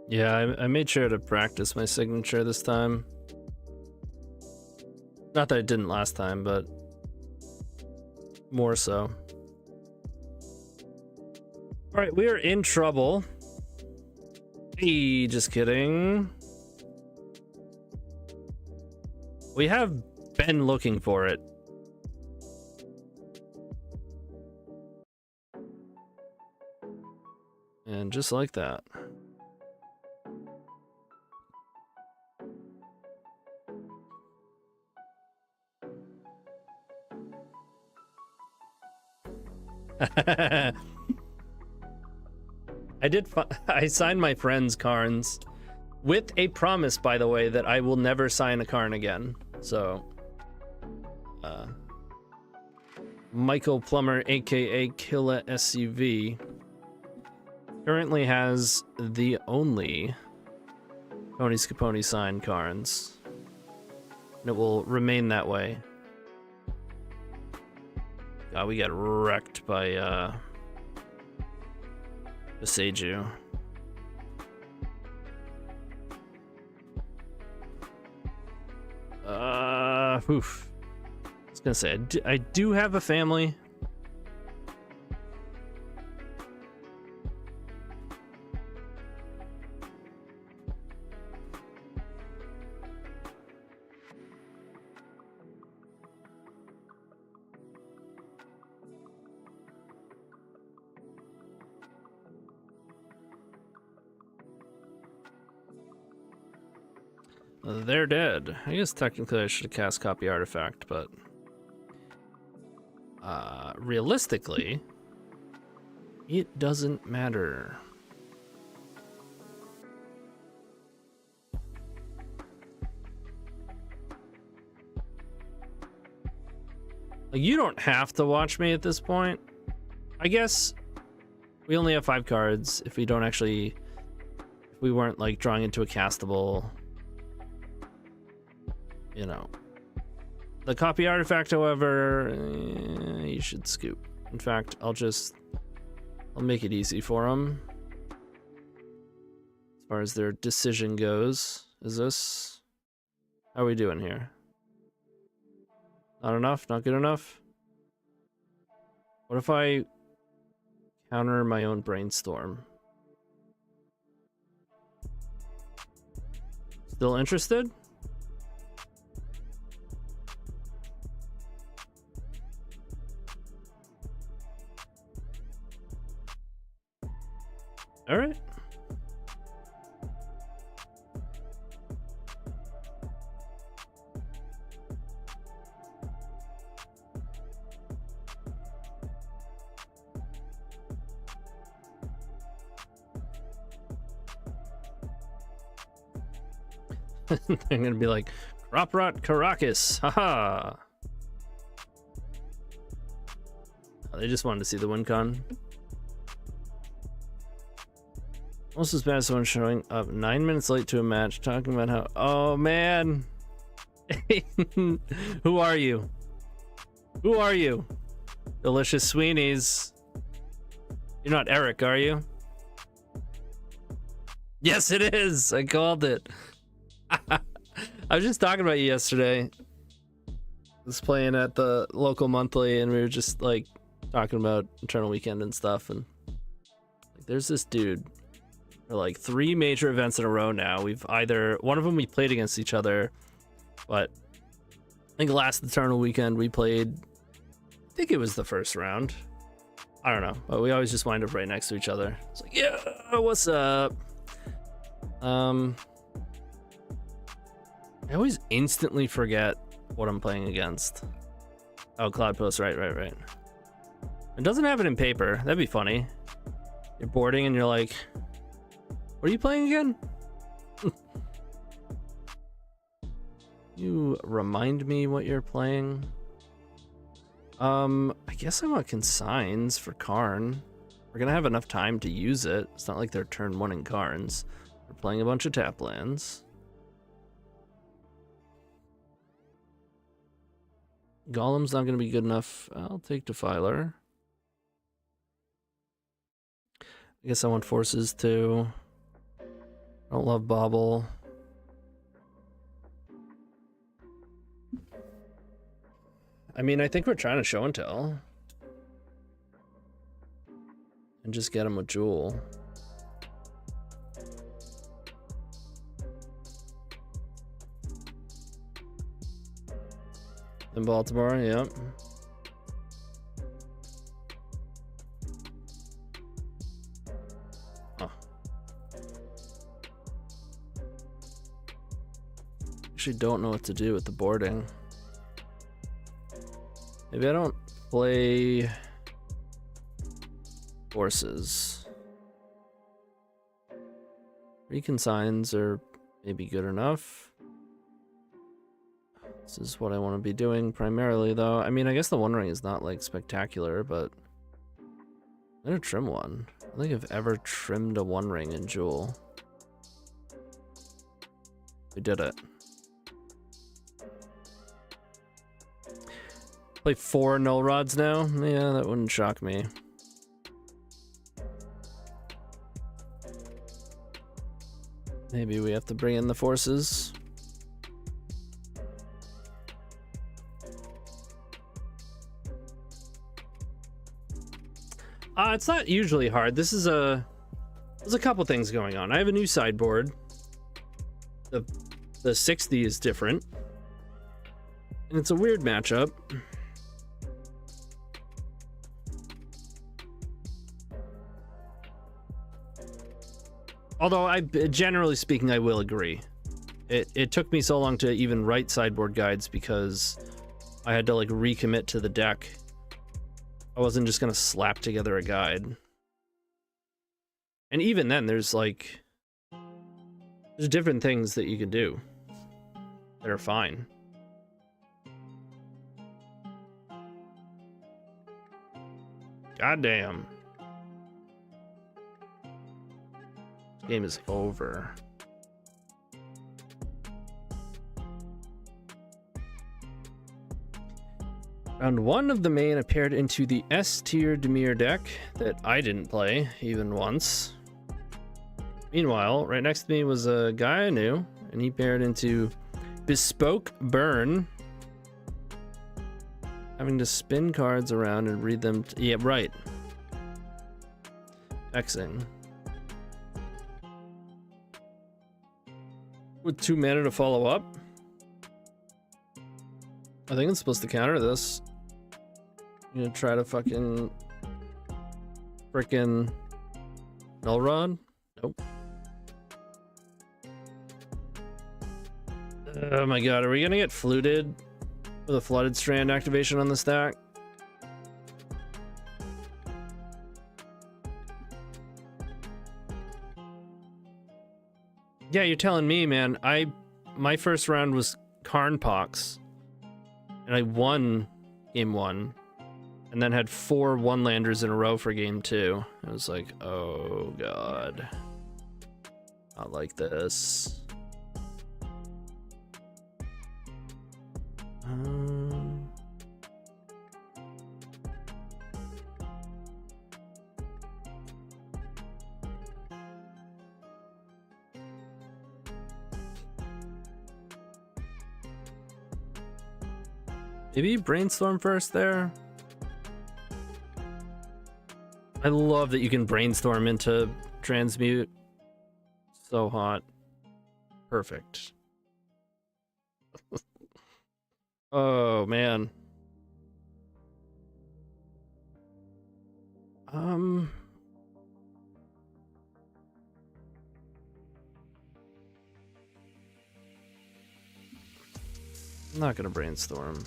Yeah, I made sure to practice my signature this time. Not that I didn't last time, but more so. Alright, we are in trouble. Hey, just kidding. We have been looking for it. And just like that. I signed my friend's Karns with a promise, by the way, that I will never sign a Karn again. So, Michael Plummer, aka Killa SUV, currently has the only TonyScapone signed Karns, and it will remain that way. God, we got wrecked by Seiju. Oof. I was gonna say, I do have a family. They're dead. I guess technically I should have cast Copy Artifact, but realistically, It doesn't matter. Like, you don't have to watch me at this point. I guess we only have 5 cards if we don't actually, if we weren't like drawing into a castable, you know. The copy artifact, however, you should scoop. In fact, I'll make it easy for them. As far as their decision goes, how are we doing here? Not enough? Not good enough? What if I counter my own brainstorm? Still interested? All right. They're gonna be like, crop rot Caracas, haha. Oh, they just wanted to see the win con. Almost as bad as someone showing up 9 minutes late to a match, talking about how, oh man. Who are you? Who are you? Delicious Sweeney's. You're not Eric, are you? Yes, it is. I called it. I was just talking about you yesterday. I was playing at the local monthly and we were just like talking about Eternal Weekend and stuff, and like, there's this dude for like 3 major events in a row now. We've either, one of them we played against each other, but I think last Eternal Weekend we played, I think it was the first round. I don't know, but we always just wind up right next to each other. It's like, yeah, what's up? I always instantly forget what I'm playing against. Oh, Cloud Post, right. It doesn't have it in paper. That'd be funny. You're boarding and you're like, what are you playing again? You remind me what you're playing. I guess I want Consigns for Karn. We're gonna have enough time to use it. It's not like they're turn 1 in Karns. We're playing a bunch of tap lands. Golem's not going to be good enough. I'll take Defiler. I guess I want Forces too. I don't love Bobble. I mean, I think we're trying to show and tell. And just get him with Jewel. In Baltimore, yep. Huh. Actually don't know what to do with the boarding. Maybe I don't play Forces. Reconsigns are maybe good enough. This is what I want to be doing primarily, though. I mean, I guess the One Ring is not, like, spectacular, but I'm gonna trim one. I don't think I've ever trimmed a One Ring in Jewel. We did it. Play 4 Null Rods now? Yeah, that wouldn't shock me. Maybe we have to bring in the Forces. It's not usually hard. There's a couple things going on. I have a new sideboard. The 60 is different. And it's a weird matchup. Although, generally speaking, I will agree. It took me so long to even write sideboard guides because I had to, like, recommit to the deck. I wasn't just gonna slap together a guide. And even then, there's different things that you can do that are fine. God damn. This game is over. Round 1 of the main appeared into the S tier Demir deck that I didn't play even once. Meanwhile, right next to me was a guy I knew, and he paired into Bespoke Burn, having to spin cards around and read them. Yeah, right. Xing. With 2 mana to follow up. I think it's supposed to counter this. You gonna try to frickin' Null Rod? Nope. Oh my god, are we gonna get fluted with a Flooded Strand activation on the stack? Yeah, you're telling me, man. My first round was Karnpox, and I won game 1, and then had 4 one-landers in a row for game 2. I was like, oh god, not like this. Maybe brainstorm first there. I love that you can brainstorm into transmute. So hot. Perfect. Oh man. I'm not gonna brainstorm.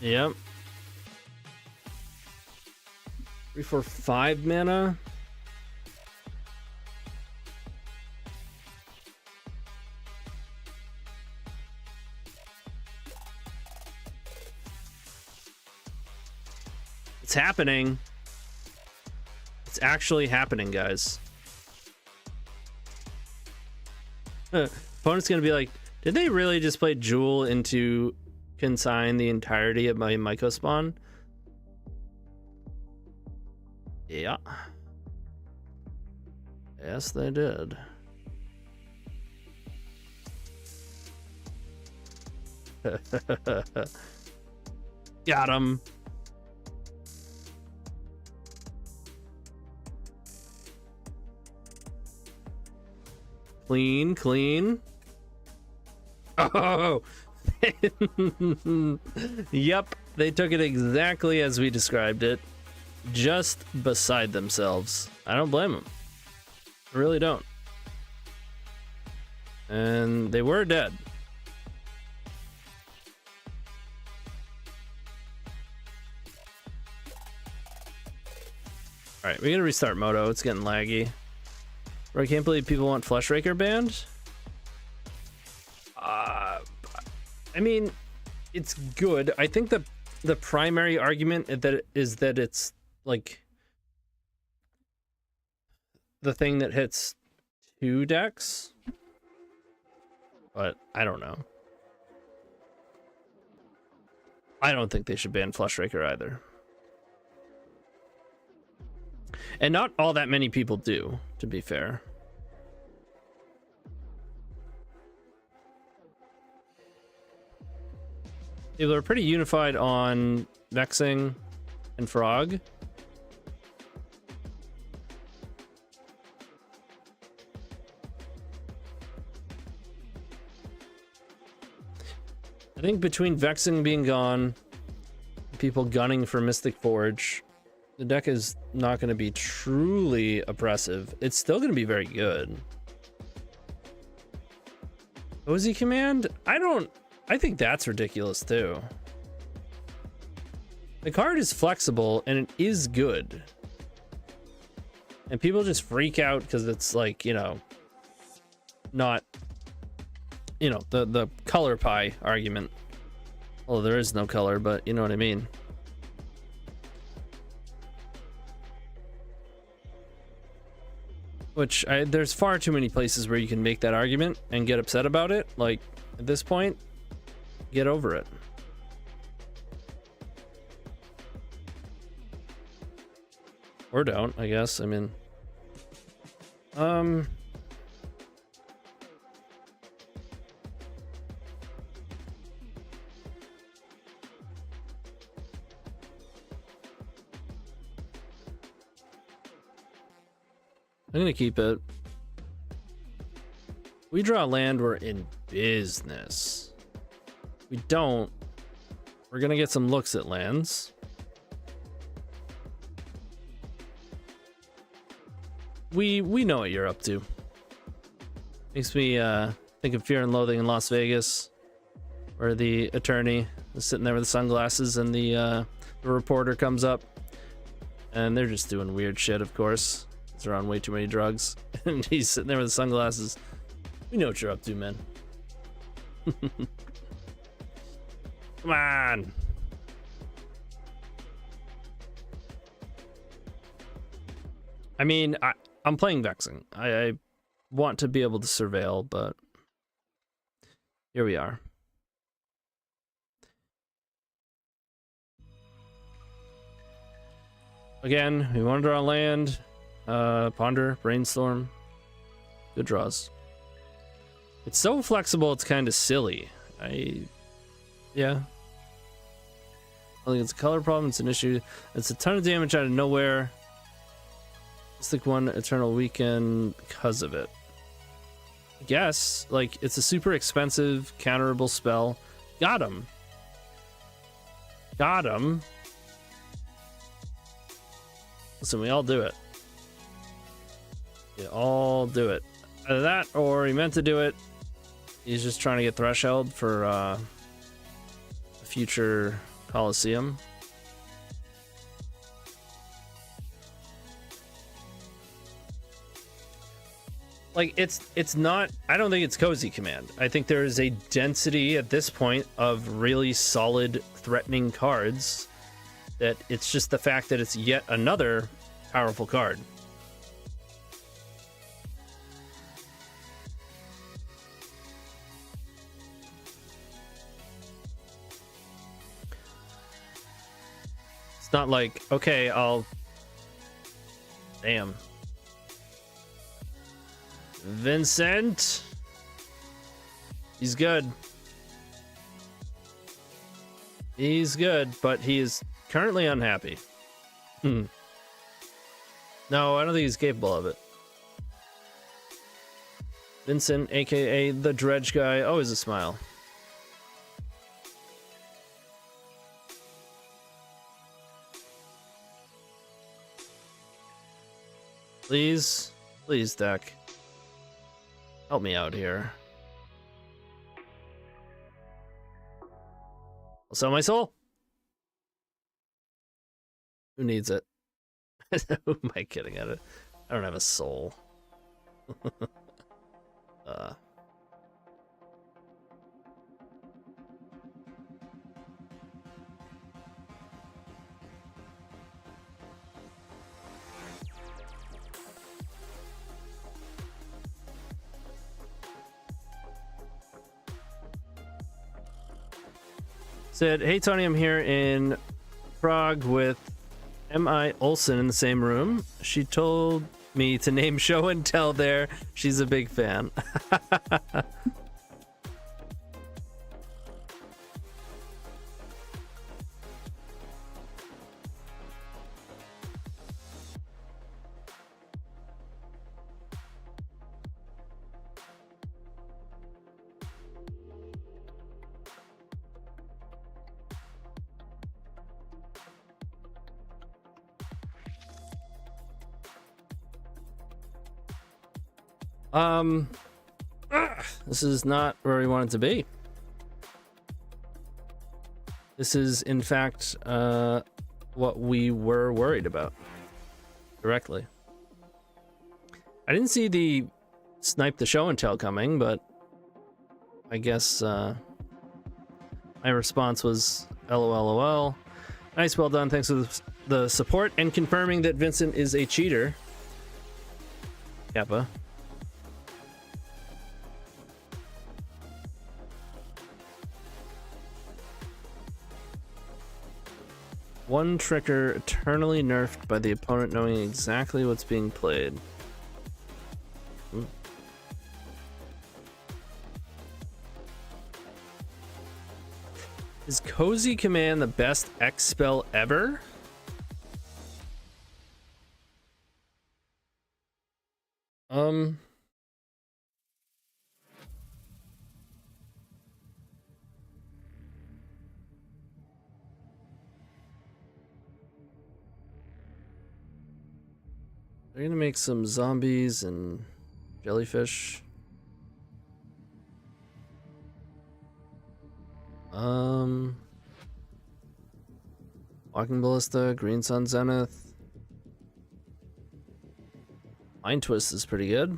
Yep. 3, 4, 5 mana. It's happening. It's actually happening, guys. Opponent's gonna be like, did they really just play Jewel into consign the entirety of my Myco spawn? Yeah. Yes, they did. Got him. Clean, clean. Oh! Yep, they took it exactly as we described it. Just beside themselves. I don't blame them. I really don't. And they were dead. Alright, we gotta restart Moto. It's getting laggy. Bro, I can't believe people want Fleshraker banned. I mean, it's good. I think the primary argument is that it's like the thing that hits 2 decks, but I don't know. I don't think they should ban Fleshraker either. And not all that many people do, to be fair. People are pretty unified on Vexing and Frog. I think between Vexing being gone, people gunning for Mystic Forge, the deck is not going to be truly oppressive. It's still going to be very good. Cozy Command? I think that's ridiculous too. The card is flexible and it is good. And people just freak out because it's like, you know, not, you know, the color pie argument. Well, there is no color, but you know what I mean. Which, there's far too many places where you can make that argument and get upset about it. Like, at this point, get over it. Or don't, I guess. I mean, I'm gonna keep it. We draw land, we're in business. We don't, we're gonna get some looks at lands. We know what you're up to. Makes me think of Fear and Loathing in Las Vegas, where the attorney is sitting there with the sunglasses and the reporter comes up, and they're just doing weird shit, of course. They're on way too many drugs, and he's sitting there with the sunglasses. We know what you're up to, man. Come on. I mean, I'm playing Vexing. I want to be able to surveil, but here we are. Again, we want to draw land. Ponder, Brainstorm. Good draws. It's so flexible, it's kind of silly. Yeah. I think it's a color problem, it's an issue. It's a ton of damage out of nowhere. It's like one Eternal Weekend because of it. I guess, like, it's a super expensive, counterable spell. Got him. Got him. Listen, we all do it. We all do it. Either that, or he meant to do it. He's just trying to get Threshold for a future Coliseum. Like, it's not, I don't think it's Cozy Command. I think there is a density at this point of really solid threatening cards, that it's just the fact that it's yet another powerful card. It's not like, okay, damn. Vincent. He's good. He's good, but he is currently unhappy. No, I don't think he's capable of it. Vincent, aka the Dredge guy, always a smile. Please, please, deck. Help me out here. I'll sell my soul. Who needs it? Who am I kidding at it? I don't have a soul. Said, hey Tony, I'm here in Prague with M.I. Olsen in the same room. She told me to name show and tell there. She's a big fan. This is not where we want it to be. This is, in fact, what we were worried about directly. I didn't see the snipe the show and tell coming, but I guess my response was LOL. Nice, well done. Thanks for the support and confirming that Vincent is a cheater. Kappa. One tricker eternally nerfed by the opponent knowing exactly what's being played. Ooh. Is Cozy Command the best X spell ever? They're gonna make some zombies and jellyfish. Walking Ballista, Green Sun Zenith. Mind Twist is pretty good.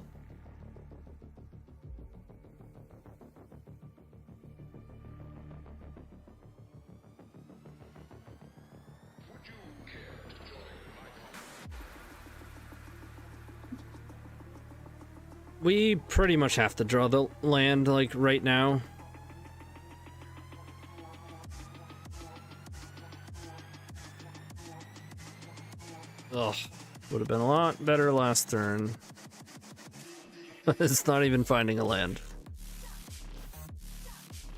We pretty much have to draw the land, like, right now. Ugh, would have been a lot better last turn. It's not even finding a land.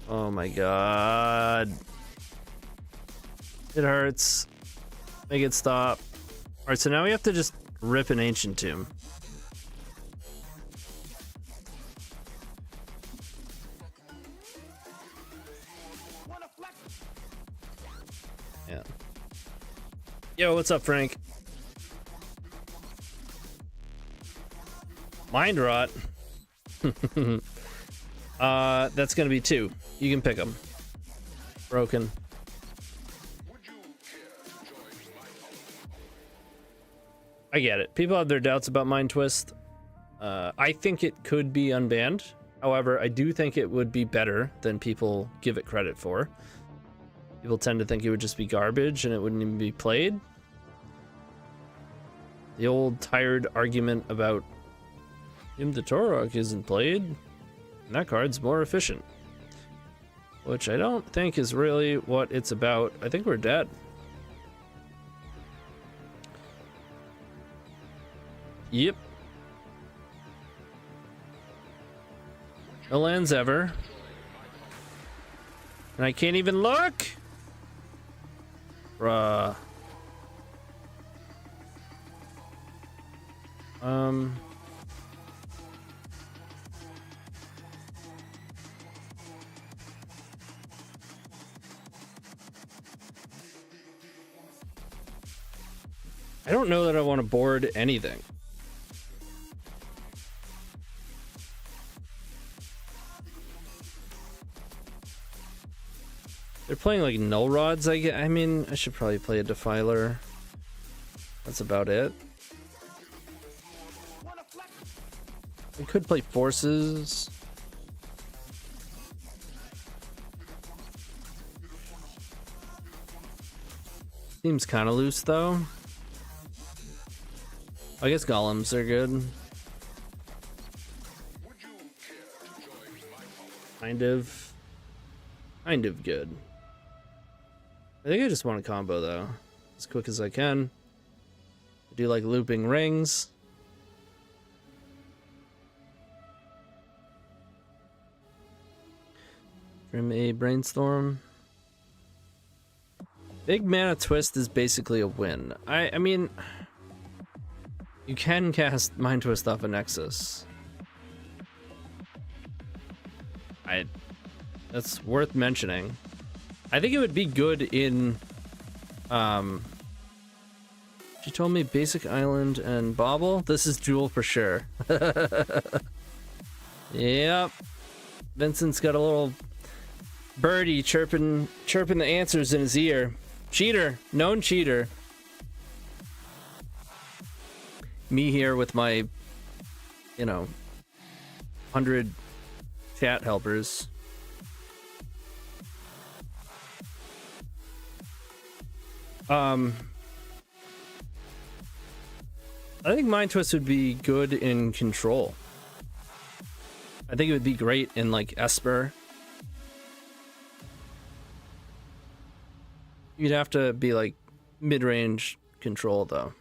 Oh my god. It hurts. Make it stop. Alright, so now we have to just rip an Ancient Tomb. Yeah. Yo, what's up, Frank? Mind Rot. That's gonna be 2. You can pick them. Broken. I get it. People have their doubts about Mind Twist. I think it could be unbanned. However, I do think it would be better than people give it credit for. People tend to think it would just be garbage and it wouldn't even be played. The old tired argument about the Torok isn't played, and that card's more efficient. Which I don't think is really what it's about. I think we're dead. Yep. No lands ever. And I can't even look! Bruh. I don't know that I want to board anything. They're playing like null rods. I mean, I should probably play a Defiler. That's about it. I could play Forces. Seems kind of loose though. I guess Golems are good. Kind of good. I think I just want a combo though, as quick as I can. I do like looping rings. Trim a Brainstorm. Big Mana Twist is basically a win. I mean, you can cast Mind Twist off a Nexus. That's worth mentioning. I think it would be good in, she told me Basic Island and Bobble. This is Jewel for sure. Yep. Vincent's got a little birdie chirping the answers in his ear. Cheater. Known cheater. Me here with my, 100 chat helpers. I think Mind Twist would be good in Control. I think it would be great in like Esper. You'd have to be like mid-range Control though.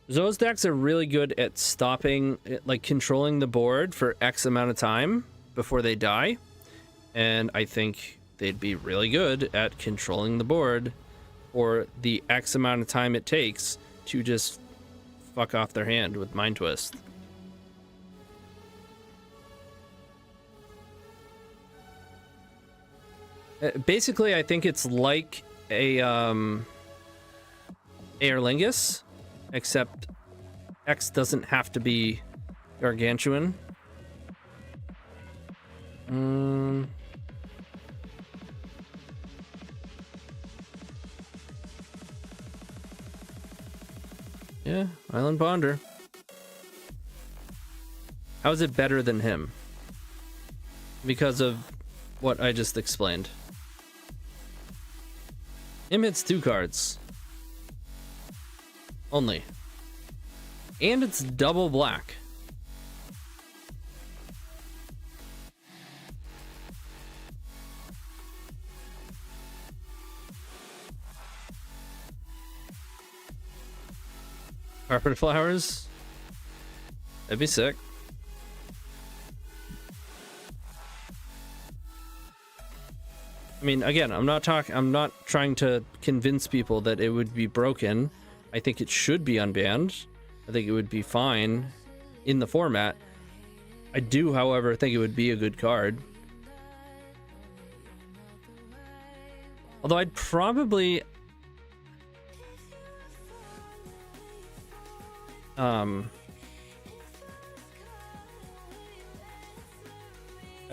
Those decks are really good at stopping, like controlling the board for X amount of time before they die. And I think they'd be really good at controlling the board for the X amount of time it takes to just fuck off their hand with Mind Twist. Basically, I think it's like a Aerlingus, except X doesn't have to be gargantuan. Yeah, Island Ponder. How is it better than him? Because of what I just explained. Him hits 2 cards. Only. And it's double black. Carpet flowers? That'd be sick. I mean, again, I'm not trying to convince people that it would be broken. I think it should be unbanned. I think it would be fine in the format. I do, however, think it would be a good card. Although I'd probably I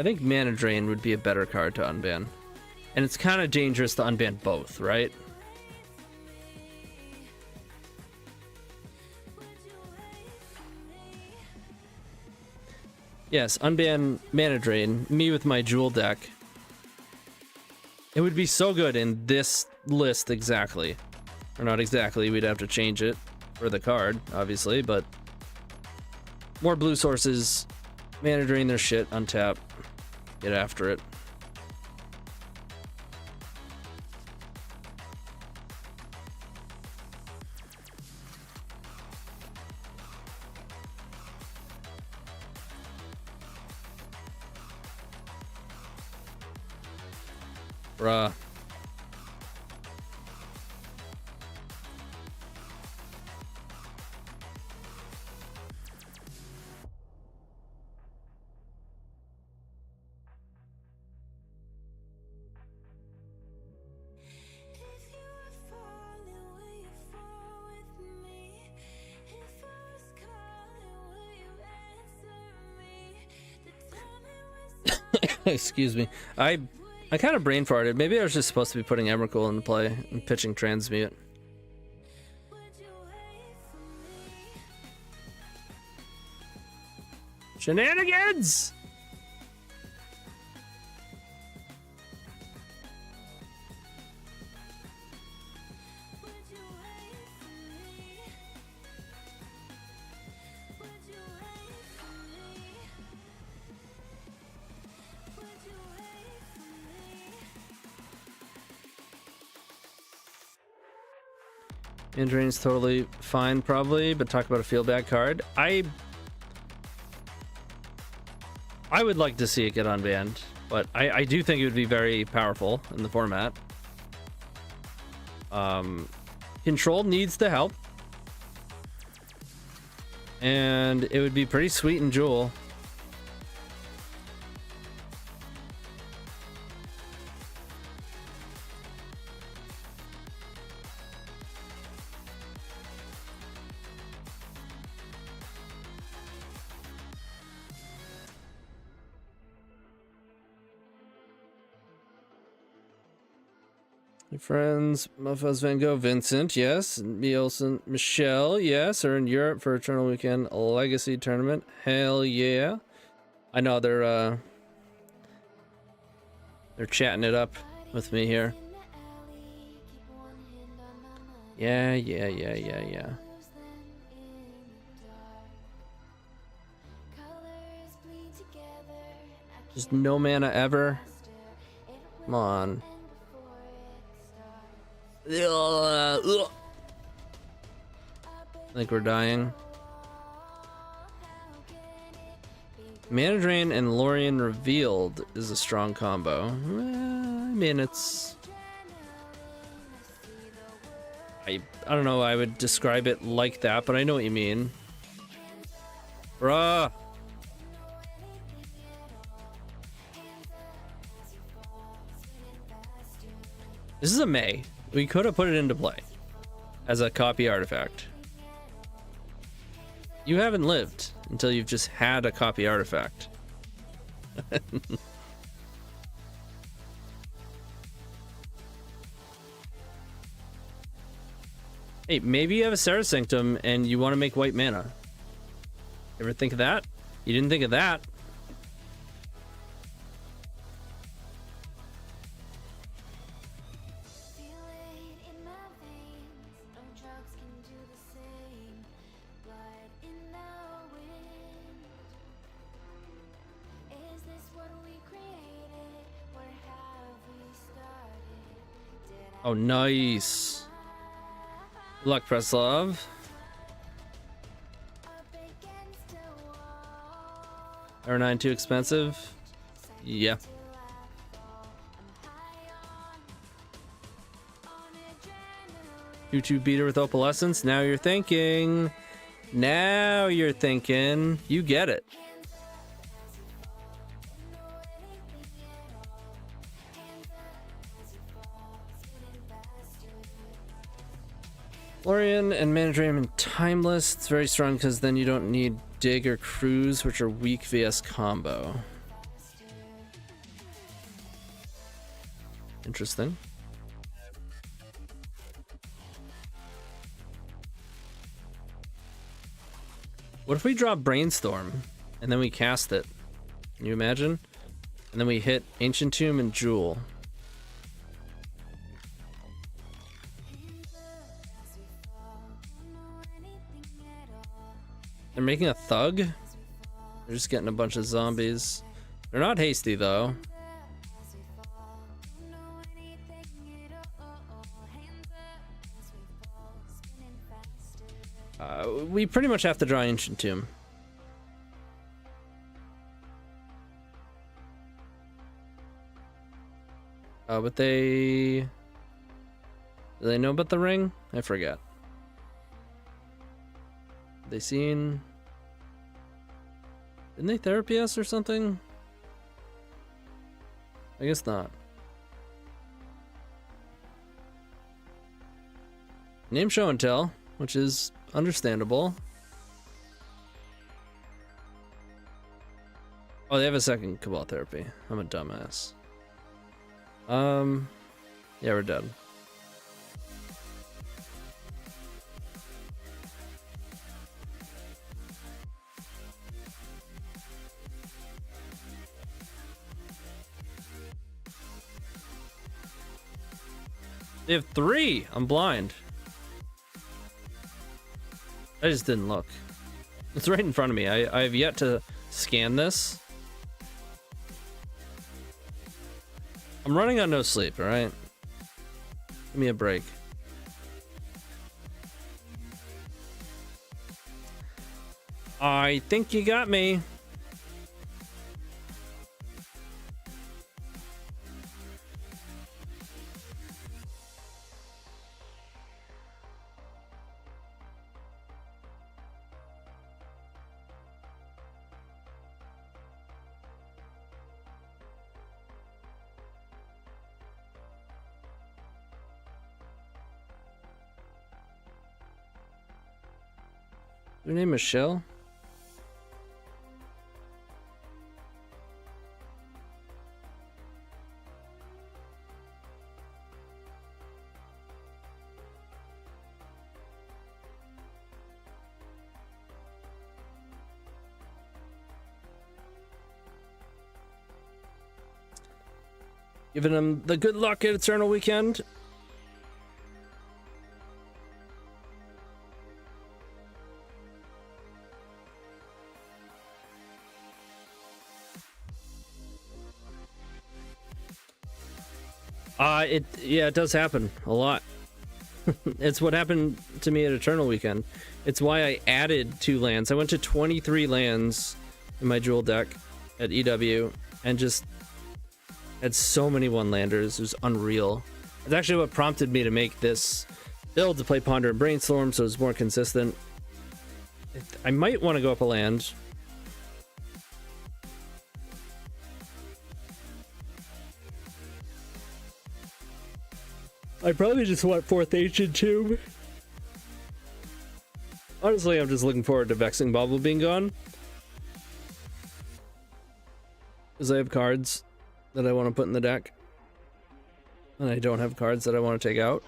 think Mana Drain would be a better card to unban. And it's kind of dangerous to unban both, right? Yes, unban Mana Drain. Me with my Jewel deck. It would be so good in this list exactly. Or not exactly, we'd have to change it for the card, obviously, but more blue sources, Mana Drain their shit, untap, get after it. Bruh. Excuse me. I kind of brain farted. Maybe I was just supposed to be putting Emrakul into play and pitching Transmute. Shenanigans! Indrain's totally fine, probably, but talk about a feel bad card. I would like to see it get unbanned, but I do think it would be very powerful in the format. Control needs the help, and it would be pretty sweet in Jewel. My friends, Muffaz Van Gogh, Vincent, yes. Nielsen, Michelle, yes. Are in Europe for Eternal Weekend Legacy Tournament. Hell yeah. I know they're chatting it up with me here. Yeah. Just no mana ever. Come on. I think we're dying. Mana Drain and Lorien Revealed is a strong combo. I mean, it's... I don't know, I would describe it like that, but I know what you mean. Bruh! This is a May. We could have put it into play as a copy artifact. You haven't lived until you've just had a copy artifact. Hey, maybe you have a Serra Sanctum and you want to make white mana. Ever think of that? You didn't think of that. Oh, nice. Good luck, Preslov. R9 too expensive? Yeah. YouTube beater with opalescence? Now you're thinking. Now you're thinking. You get it. Lorien and Mana Drain and Timeless. It's very strong because then you don't need Dig or Cruise, which are weak VS combo. Interesting. What if we drop Brainstorm and then we cast it? Can you imagine? And then we hit Ancient Tomb and Jewel. They're making a thug? They're just getting a bunch of zombies. They're not hasty though. We pretty much have to draw Ancient Tomb. But do they know about the ring? I forget. They seen... Didn't they therapy us or something? I guess not. Name, show, and tell, which is understandable. Oh, they have a second Cabal Therapy. I'm a dumbass. Yeah, we're dead. They have 3. I'm blind. I just didn't look. It's right in front of me. I have yet to scan this. I'm running on no sleep, alright? Give me a break. I think you got me. Your name is Michelle? Giving him the good luck at Eternal Weekend. It does happen a lot. It's what happened to me at Eternal Weekend. It's why I added 2 lands. I went to 23 lands in my Jewel deck at EW and just had so many one-landers. It was unreal. It's actually what prompted me to make this build to play Ponder and Brainstorm, so it's more consistent. I might want to go up a land. I probably just want 4th Ancient Tomb. Honestly, I'm just looking forward to Vexing Bauble being gone. Because I have cards that I want to put in the deck. And I don't have cards that I want to take out.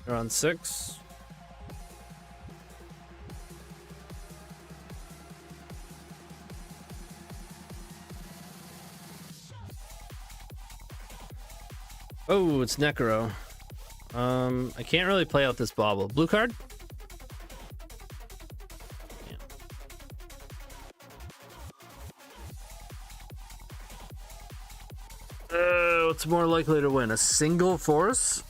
They're on 6. Oh, it's Necro. I can't really play out this bauble. Blue card? Yeah. What's more likely to win? A single force?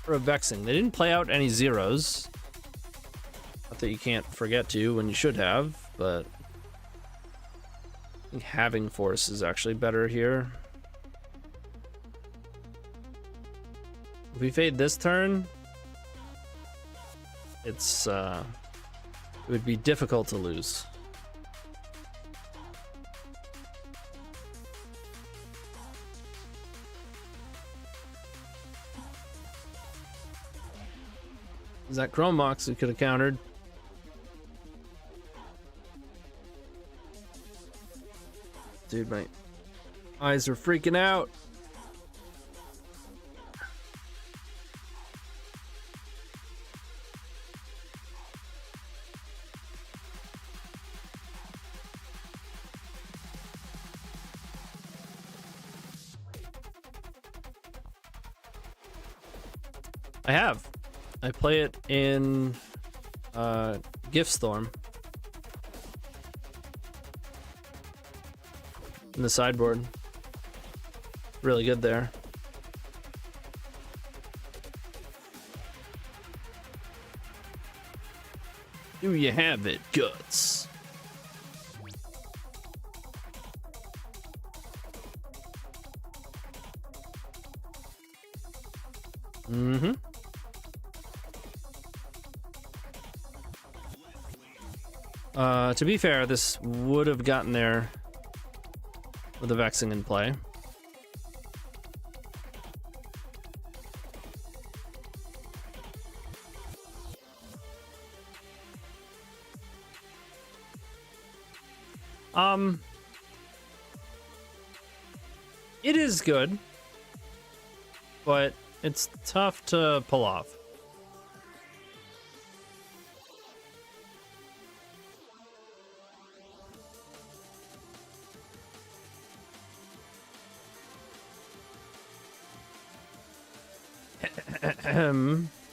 Or a Vexing? They didn't play out any zeros. Not that you can't forget to when you should have, but I think having force is actually better here. If we fade this turn, it would be difficult to lose. Is that Chrome Mox we could have countered? Dude, my eyes are freaking out. I have. I play it in Gift Storm. In the sideboard. Really good there. Do you have it, Guts? Mm-hmm. To be fair, this would have gotten there with the Vexing in play. It is good, but it's tough to pull off.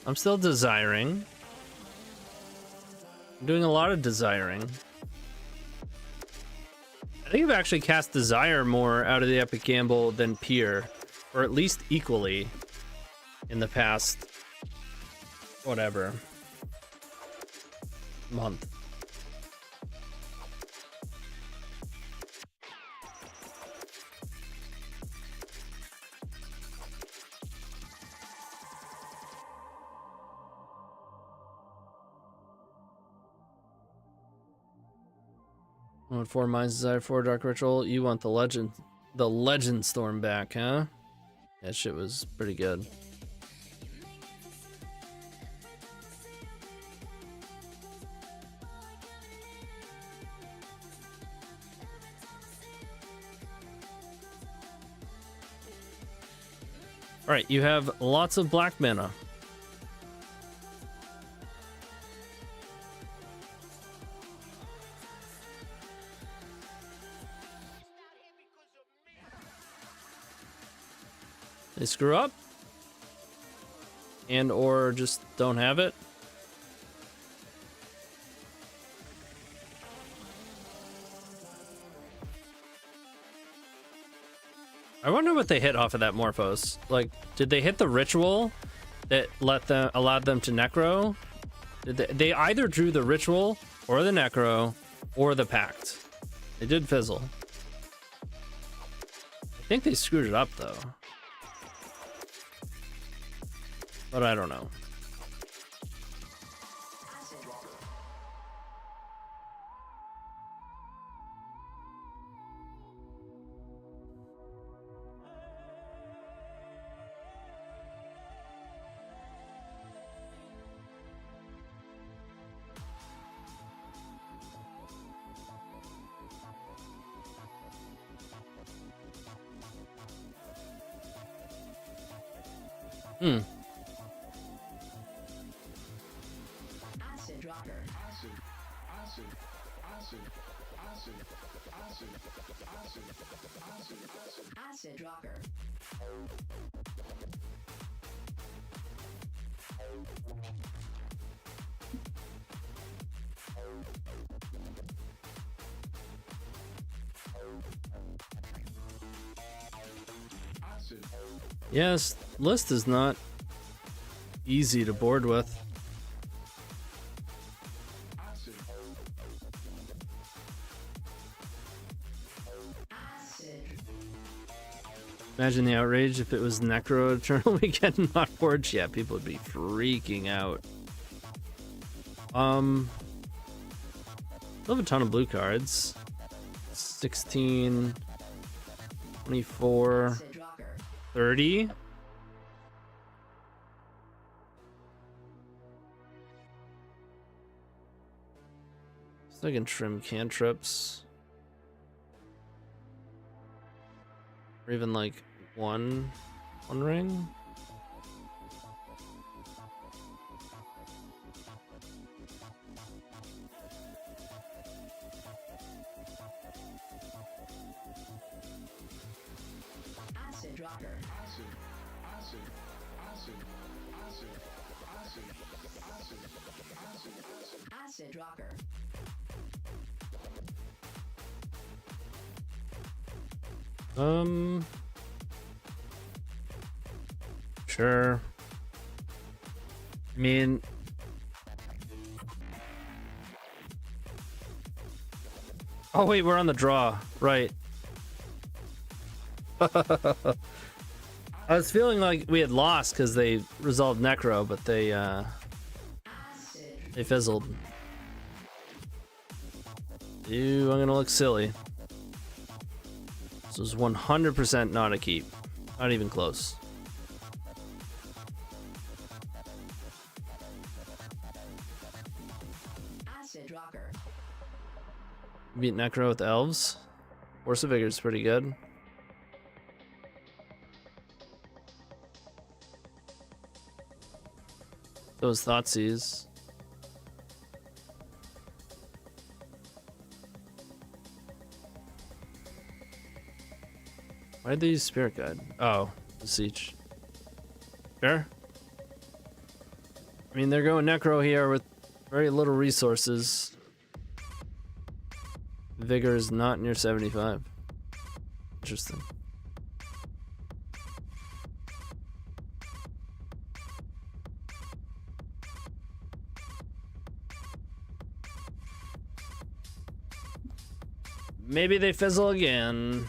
I'm still desiring. I'm doing a lot of desiring. I think I've actually cast Desire more out of the Epic Gamble than Peer, or at least equally in the past, whatever, month. I want 4 Mind's Desire, 4 Dark Ritual. You want the Legend Storm back, huh? That shit was pretty good. Alright, you have lots of black mana. They screw up? And or just don't have it? I wonder what they hit off of that Morphos. Like, did they hit the ritual that allowed them to necro? They either drew the ritual or the necro or the pact. They did fizzle. I think they screwed it up though. But I don't know. Acid rocker. Yes, list is not easy to board with. Imagine the outrage if it was Necro Eternal Weekend not boards. Yeah, people would be freaking out. Still have a ton of blue cards. 16, 24, 30. So I can trim cantrips. Or even like one ring. Acid rocker. Acid rocker. Sure. I mean, oh wait, we're on the draw, right? I was feeling like we had lost because they resolved Necro, but they fizzled. Ew, I'm gonna look silly. This was 100% not a keep. Not even close. Acid rocker. Beat Necro with elves. Force of Vigor is pretty good. Those Thoughtseize. Why did they use Spirit Guide? Oh, Beseech. Fair. I mean, they're going Necro here with very little resources. Vigor is not near 75. Interesting. Maybe they fizzle again.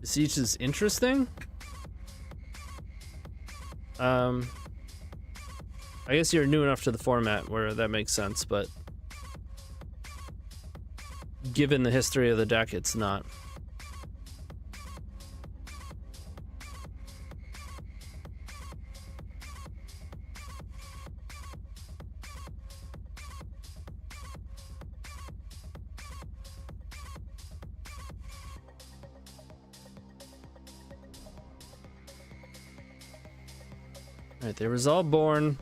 Siege is interesting. I guess you're new enough to the format where that makes sense, but given the history of the deck, it's not. Alright, they was all born.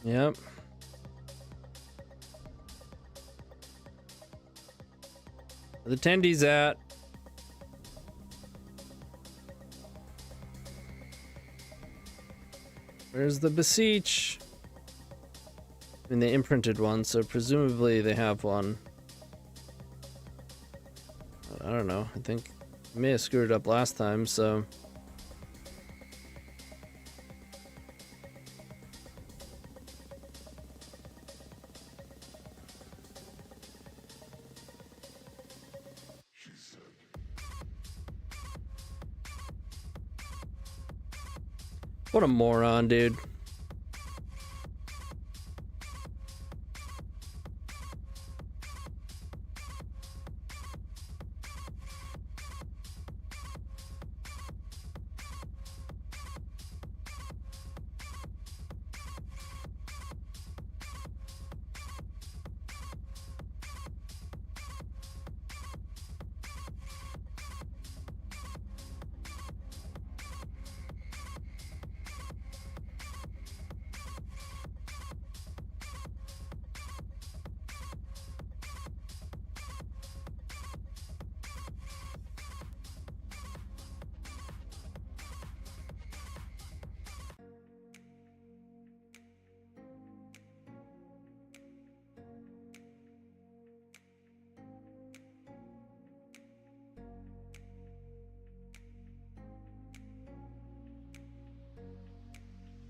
Yep. Where the attendees at? Where's the beseech? I mean, they imprinted one, so presumably they have one. I don't know. I think I may have screwed it up last time, so. What a moron, dude.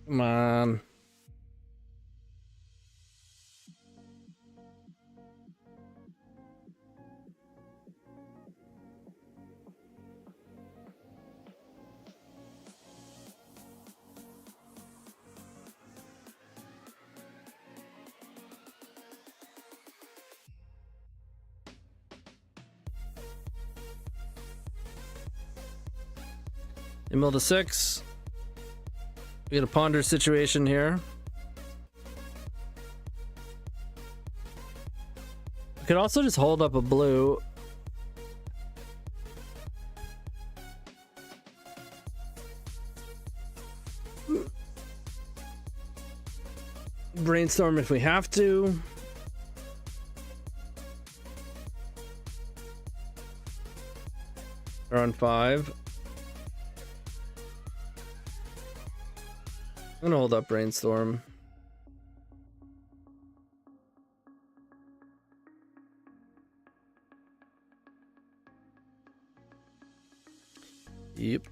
Come on. They milled a 6. We got a ponder situation here. We could also just hold up a blue. Brainstorm if we have to. We're on 5. I'm gonna hold up brainstorm. Yep.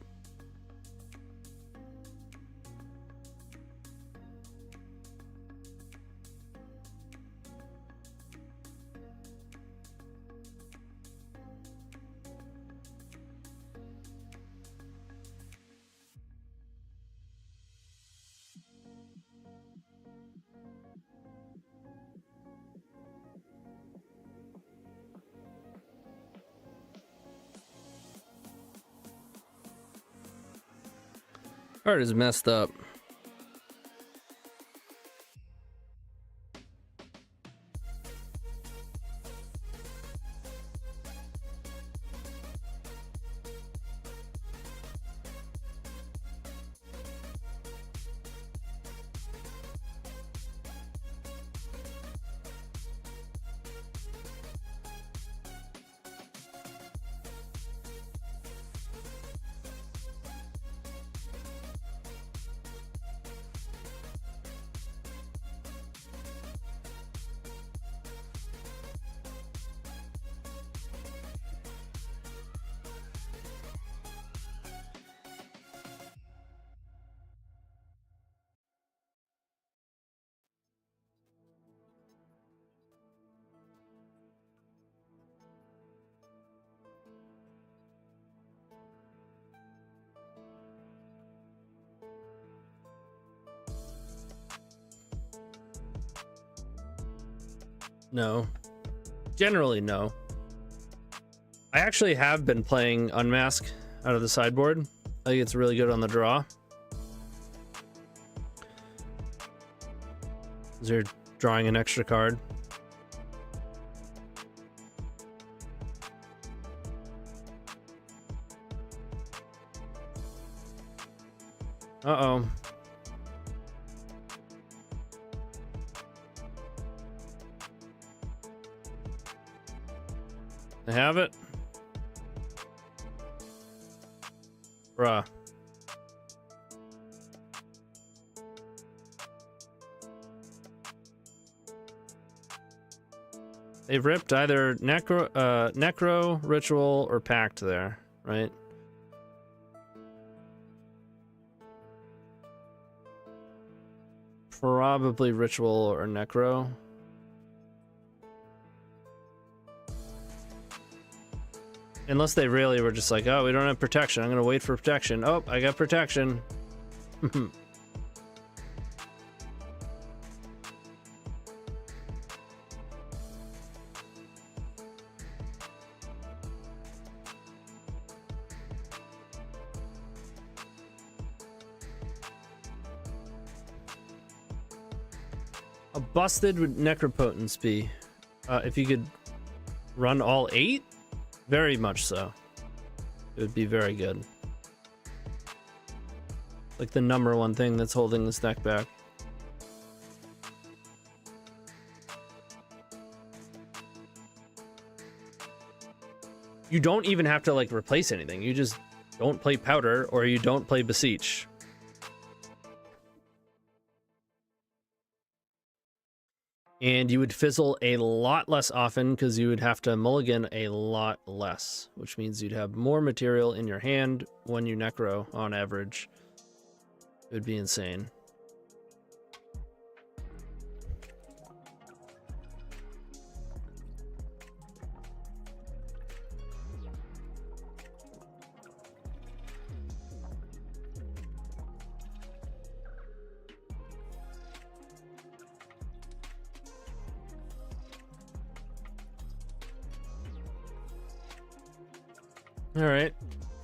Art is messed up. No. Generally, no. I actually have been playing Unmask out of the sideboard. I think it's really good on the draw. You're drawing an extra card. Uh-oh. I have it. Bruh. They've ripped either Necro, Ritual, or Pact there, right? Probably Ritual or Necro. Unless they really were just like, oh, we don't have protection. I'm going to wait for protection. Oh, I got protection. A busted with Necropotency. If you could run all 8? Very much so. It would be very good. Like the #1 thing that's holding this deck back. You don't even have to like replace anything. You just don't play Powder or you don't play Beseech. And you would fizzle a lot less often because you would have to mulligan a lot less, which means you'd have more material in your hand when you Necro on average. It would be insane. All right,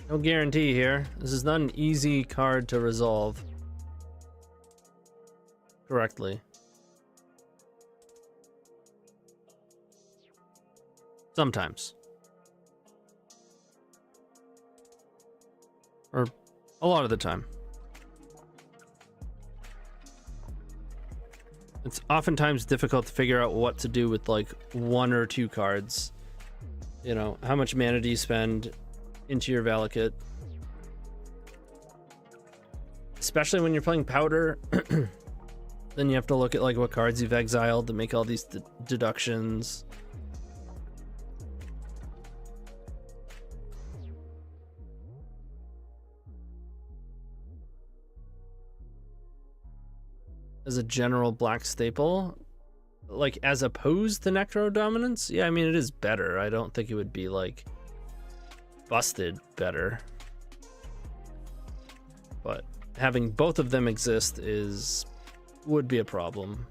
no guarantee here. This is not an easy card to resolve correctly. Sometimes. Or a lot of the time. It's oftentimes difficult to figure out what to do with like 1 or 2 cards. You know, how much mana do you spend into your Valakut? Especially when you're playing Powder. Then you have to look at like what cards you've exiled to make all these deductions. As a general black staple, like as opposed to Necro Dominance, yeah, I mean it is better. I don't think it would be like busted better, but having both of them exist would be a problem.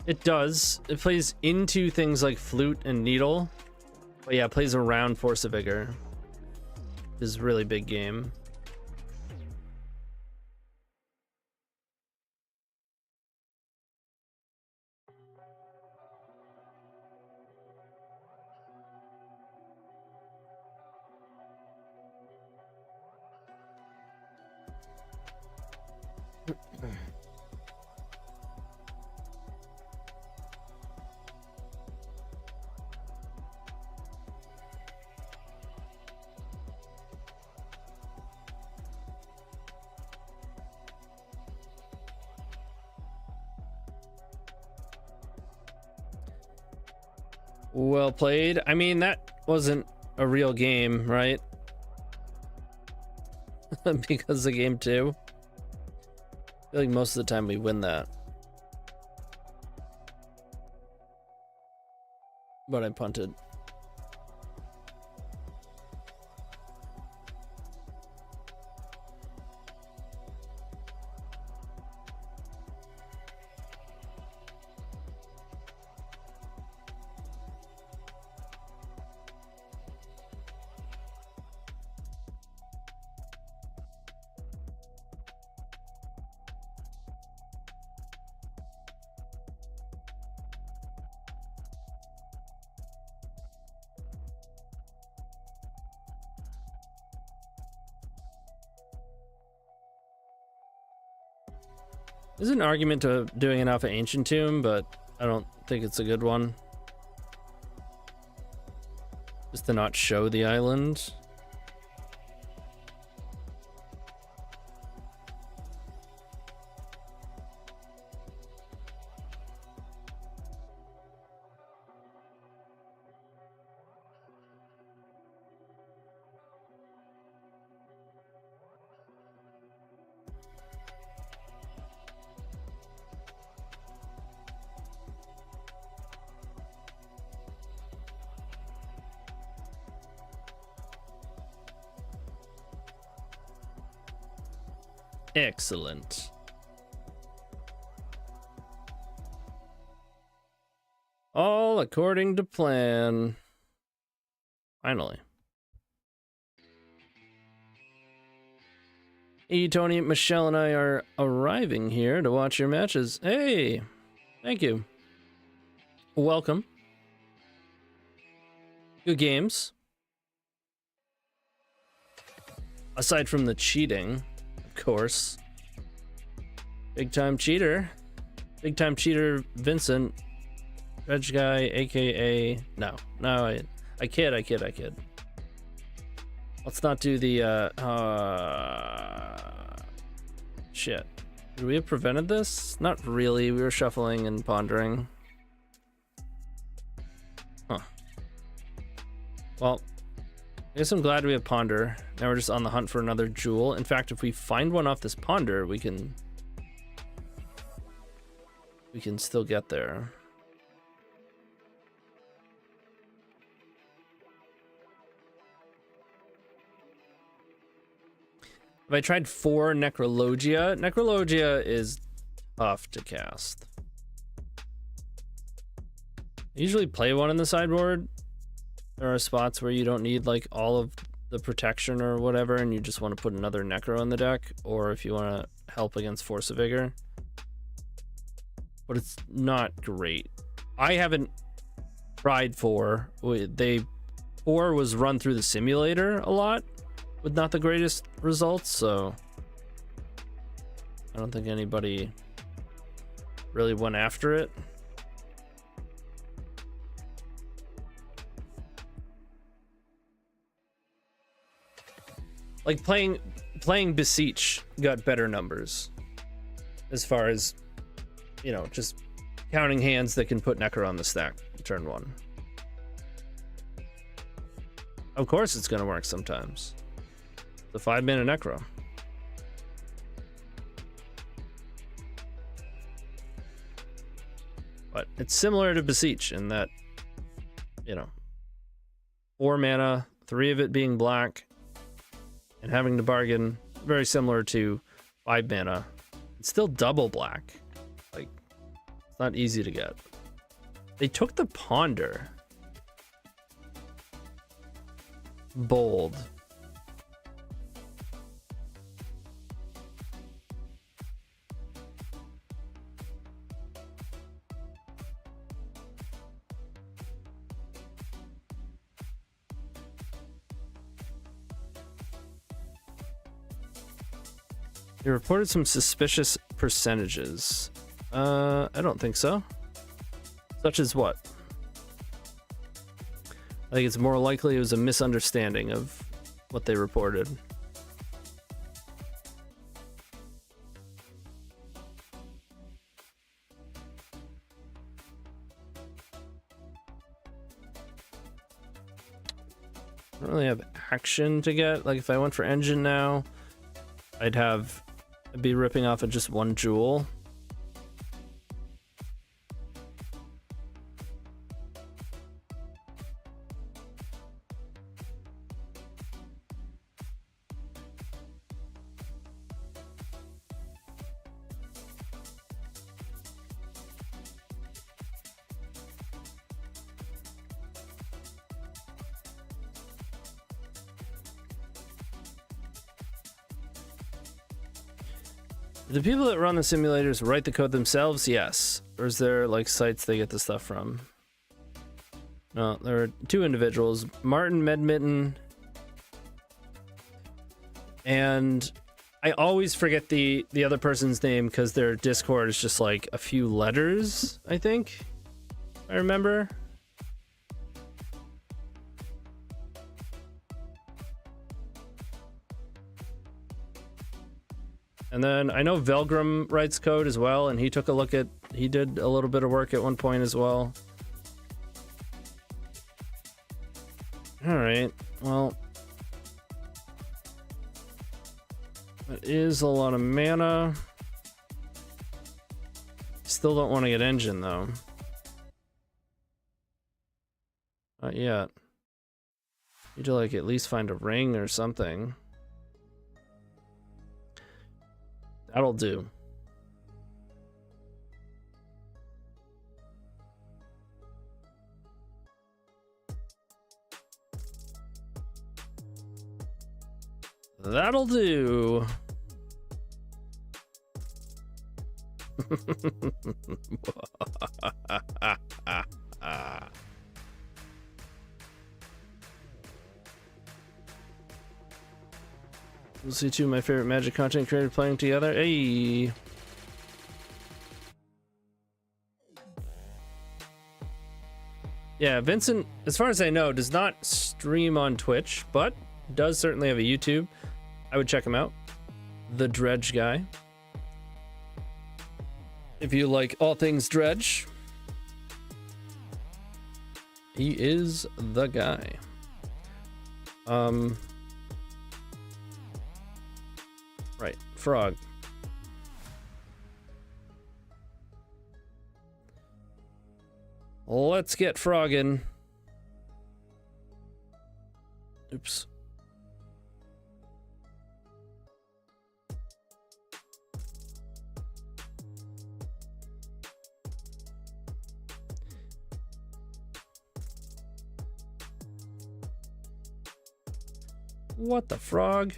It does. It plays into things like Flute and Needle, but yeah, it plays around Force of Vigor. This is a really big game. Well played. I mean, that wasn't a real game, right? Because of game 2. I feel like most of the time we win that. But I punted. There's an argument to doing an Alpha Ancient Tomb, but I don't think it's a good one. Just to not show the island. Excellent. All according to plan. Finally. Hey, Tony, Michelle, and I are arriving here to watch your matches. Hey, thank you. Welcome. Good games. Aside from the cheating, of course. Big time cheater. Big time cheater Vincent. Dredge guy, aka no, I kid. Let's not do the shit. Would we have prevented this? Not really. We were shuffling and pondering. Huh. Well, I guess I'm glad we have ponder. Now we're just on the hunt for another jewel. In fact, if we find one off this ponder, we can still get there. Have I tried 4 Necrologia? Necrologia is tough to cast. I usually play one in the sideboard. There are spots where you don't need like all of the protection or whatever, and you just want to put another Necro in the deck, or if you want to help against Force of Vigor. But it's not great. I haven't tried 4. 4 was run through the simulator a lot, with not the greatest results, so I don't think anybody really went after it. Like playing Beseech got better numbers as far as, you know, just counting hands that can put Necro on the stack turn 1. Of course it's gonna work sometimes. The 5-mana Necro. But it's similar to Beseech in that, you know, 4 mana, 3 of it being black, and having to bargain, very similar to 5 mana. It's still double black. Like, it's not easy to get. They took the Ponder. Bold. You reported some suspicious percentages. I don't think so. Such as what? I think it's more likely it was a misunderstanding of what they reported. I don't really have action to get. Like if I went for engine now, I'd be ripping off of just 1 jewel. Do people that run the simulators write the code themselves? Yes. Or is there like sites they get the stuff from? No, there are 2 individuals, Martin Medmitten and I always forget the other person's name because their Discord is just like a few letters, I think. I remember. And then I know Velgrim writes code as well, and he did a little bit of work at one point as well. All right, well, that is a lot of mana. Still don't want to get engine though. Not yet. Need to like at least find a ring or something. That'll do. That'll do. We'll see two of my favorite Magic content creators playing together. Hey. Yeah, Vincent, as far as I know, does not stream on Twitch, but does certainly have a YouTube. I would check him out. The Dredge guy. If you like all things Dredge, he is the guy. Right, frog. Let's get frogging. Oops. What the frog?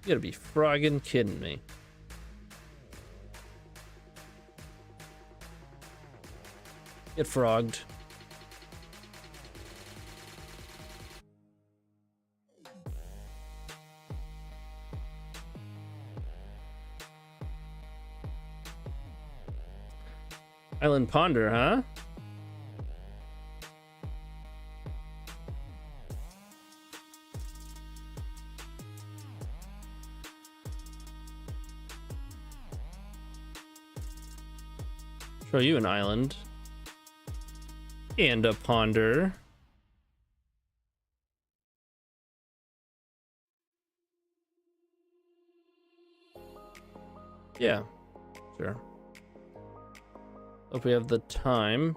You gotta be frogging kidding me. Get frogged. Island Ponder, huh? Show you an island. And a ponder. Yeah, sure. Hope we have the time.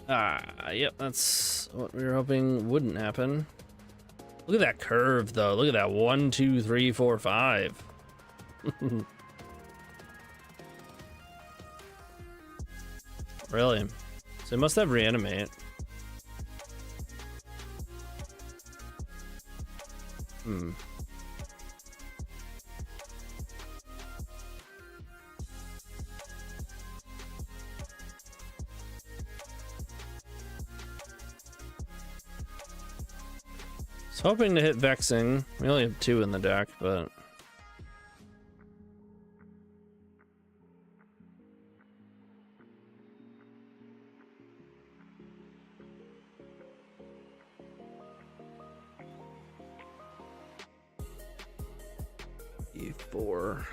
Yep, that's what we were hoping wouldn't happen. Look at that curve, though. Look at that 1, 2, 3, 4, 5. Really? So they must have reanimate. Hmm. I was hoping to hit Vexing. We only have 2 in the deck, but... E4.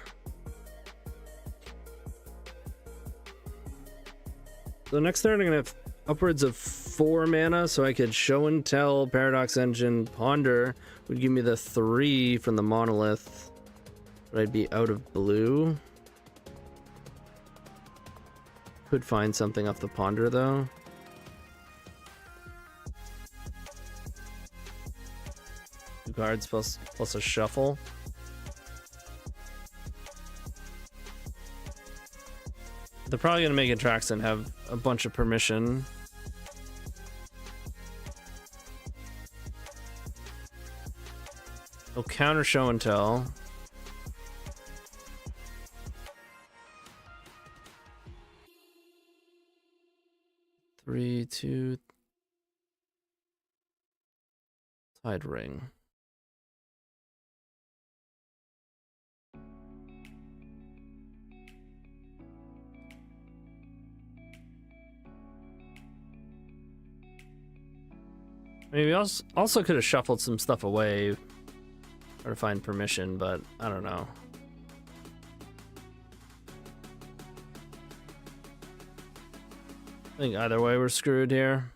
So next turn I'm gonna have upwards of 4 mana, so I could Show and Tell, Paradox Engine, Ponder would give me the 3 from the Monolith, but I'd be out of blue. Could find something off the Ponder though. Two cards plus a shuffle. They're probably gonna make Atraxa and have a bunch of permission. They'll counter Show and Tell. Three, two. Tide ring. Maybe we also could have shuffled some stuff away or to find permission, but I don't know. I think either way we're screwed here.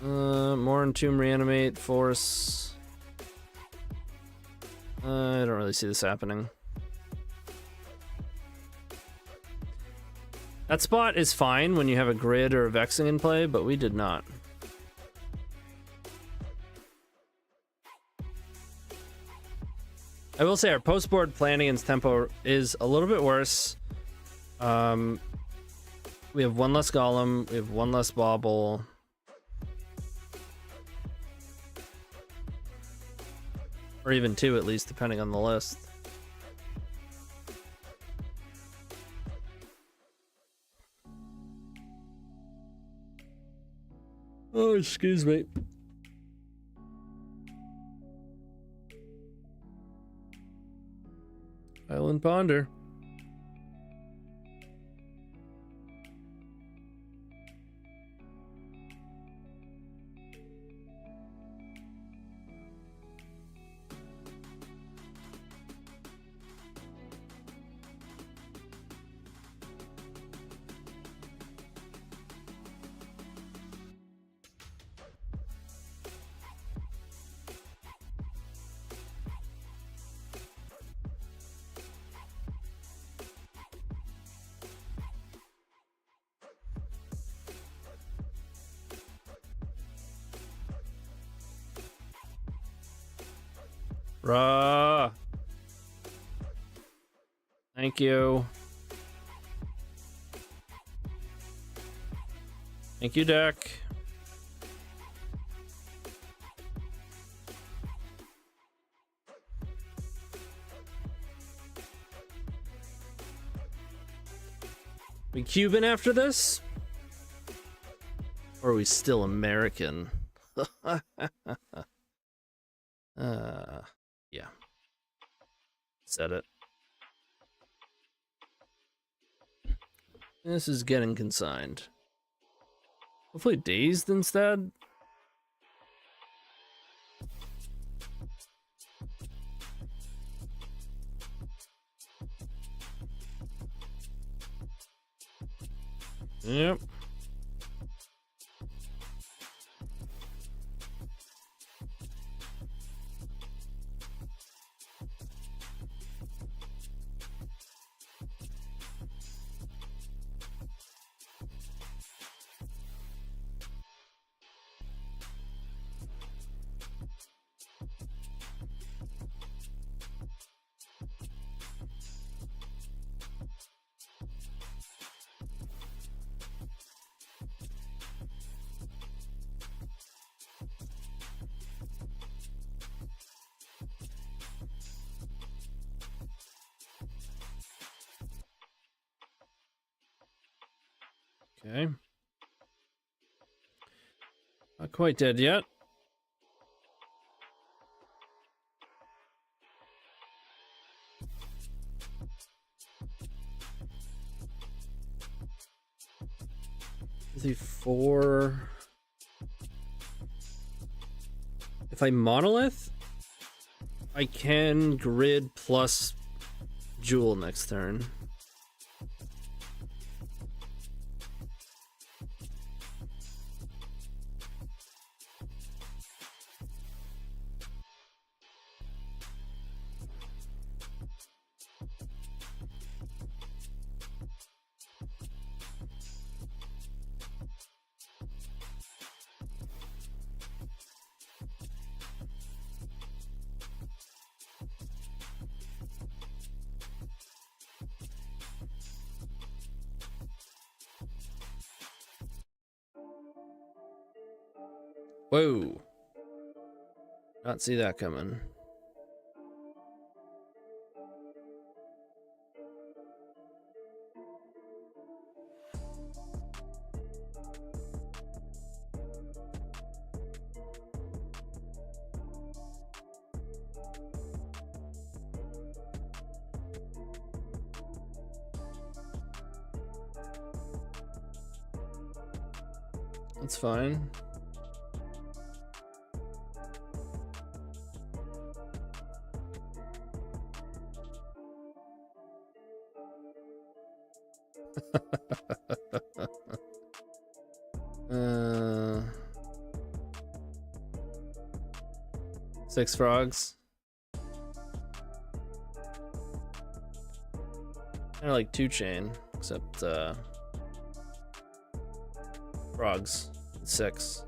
More Entomb, Reanimate, Force. I don't really see this happening. That spot is fine when you have a grid or a vexing in play, but we did not. I will say our post-board planning and tempo is a little bit worse. We have one less golem, we have one less bauble. Or even two at least, depending on the list. Oh, excuse me. Island Ponder. Bruh. Thank you. Thank you, deck. We Cuban after this? Or are we still American? Yeah. Said it. This is getting consigned. Hopefully dazed instead. Yep. Okay. Not quite dead yet. Is he 4? If I monolith, I can grid plus jewel next turn. Whoa. Not see that coming. That's fine. Six frogs. Kind of like two chain, except frogs. Six.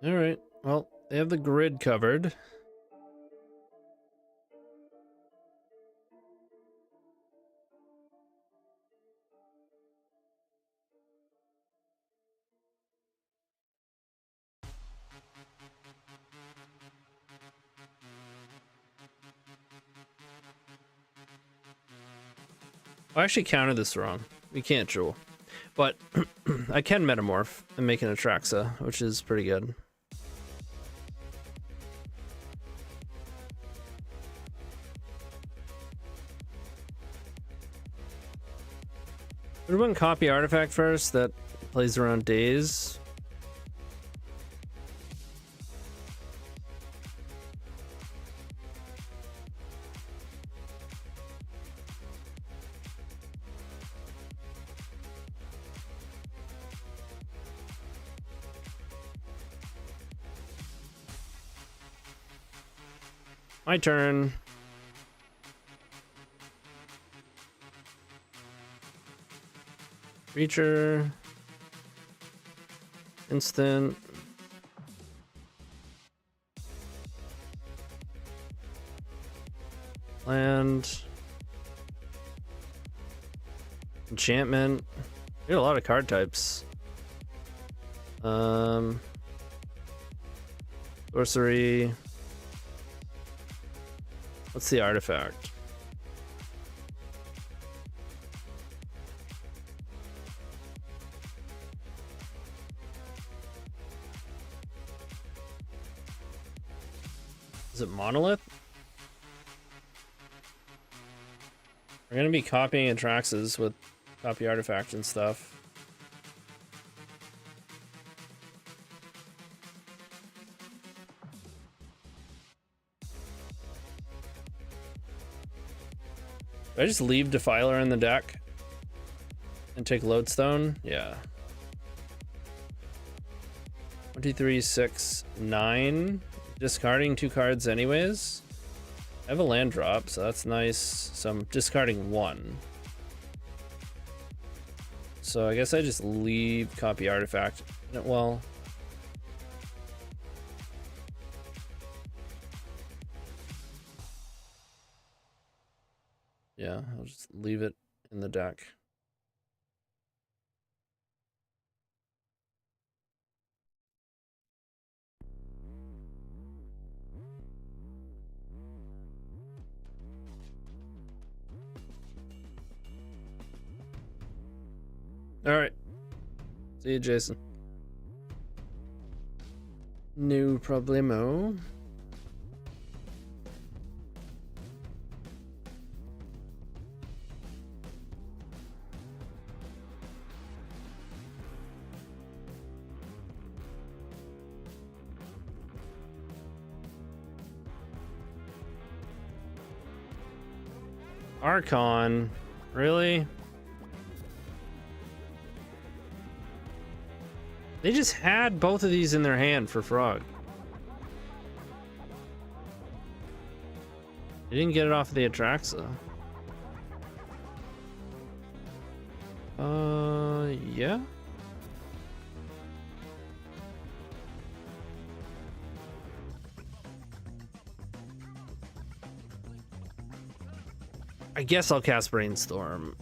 All right. Well, they have the grid covered. I actually counted this wrong. We can't jewel. But I can metamorph and make an Atraxa, which is pretty good. Would have been copy artifact first that plays around days. My turn. Creature. Instant. Land. Enchantment. We have a lot of card types. Sorcery. What's the artifact? Is it Monolith? We're gonna be copying Atraxas with copy artifact and stuff. Did I just leave Defiler in the deck and take Lodestone? Yeah. 1, 2, 3, 6, 9. Discarding 2 cards anyways. I have a land drop, so that's nice. So I'm discarding 1. So I guess I just leave copy artifact. Well, yeah, I'll just leave it in the deck. All right. See you, Jason. No problemo. Archon, really? They just had both of these in their hand for Frog. They didn't get it off of the Atraxa. Yeah. I guess I'll cast Brainstorm.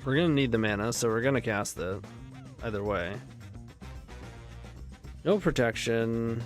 We're gonna need the mana, so we're gonna cast it. Either way. No protection.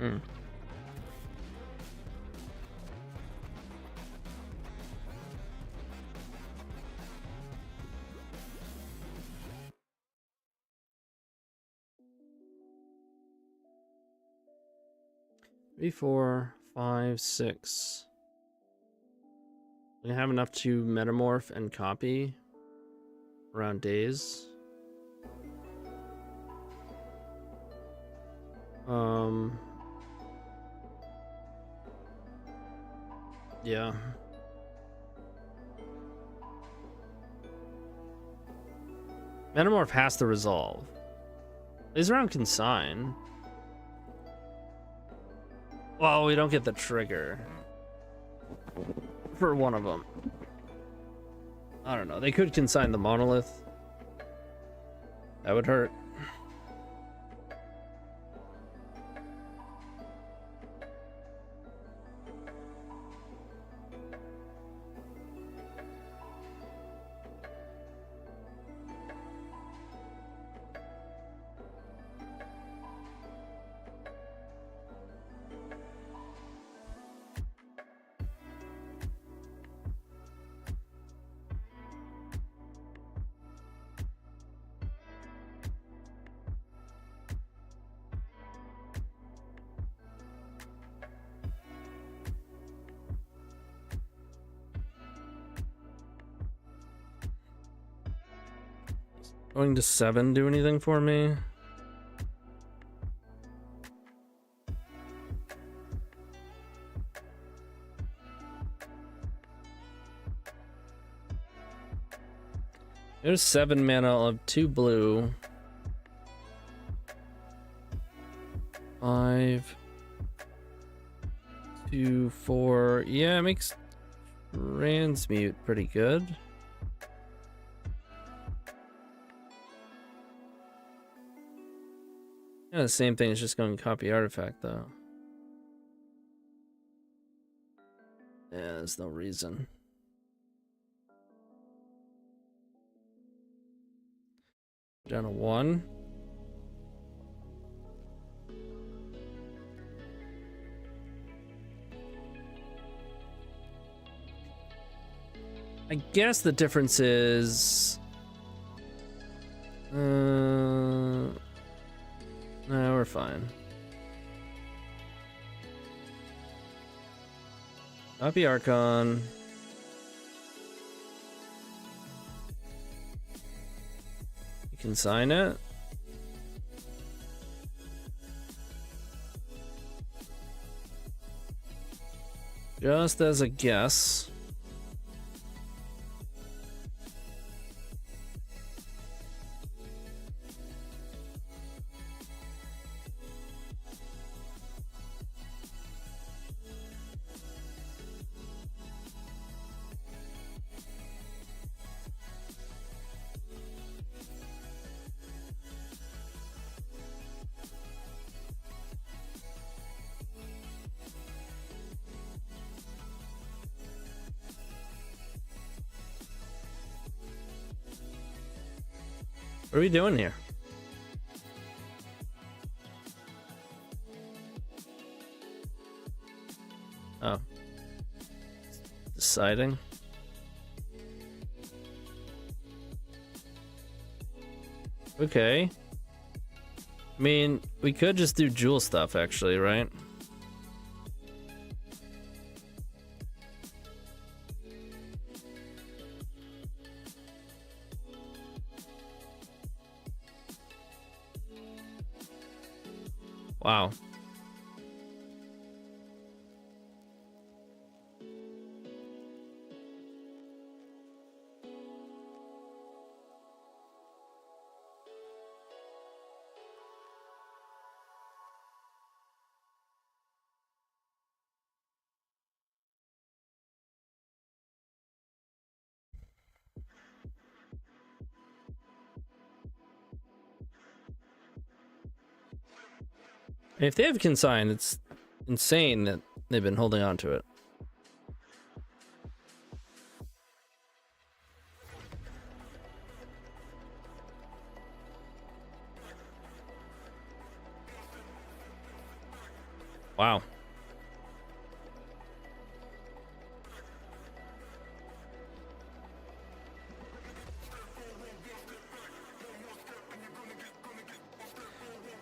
Hmm. Three, 4, 5, 6. We have enough to metamorph and copy around days. Yeah. Metamorph has to resolve. These around consign. Well, we don't get the trigger for one of them. I don't know. They could consign the monolith. That would hurt. Going to 7 do anything for me? There's 7 mana of 2 blue. 5, 2, 4. Yeah, it makes transmute pretty good. Yeah, the same thing as just going copy artifact though. Yeah, there's no reason. Down to 1. I guess the difference is no, we're fine. Copy Archon. You can sign it. Just as a guess. What are we doing here? Oh. Deciding. Okay. I mean, we could just do jewel stuff actually, right? Wow. If they have consign, it's insane that they've been holding on to it. Wow.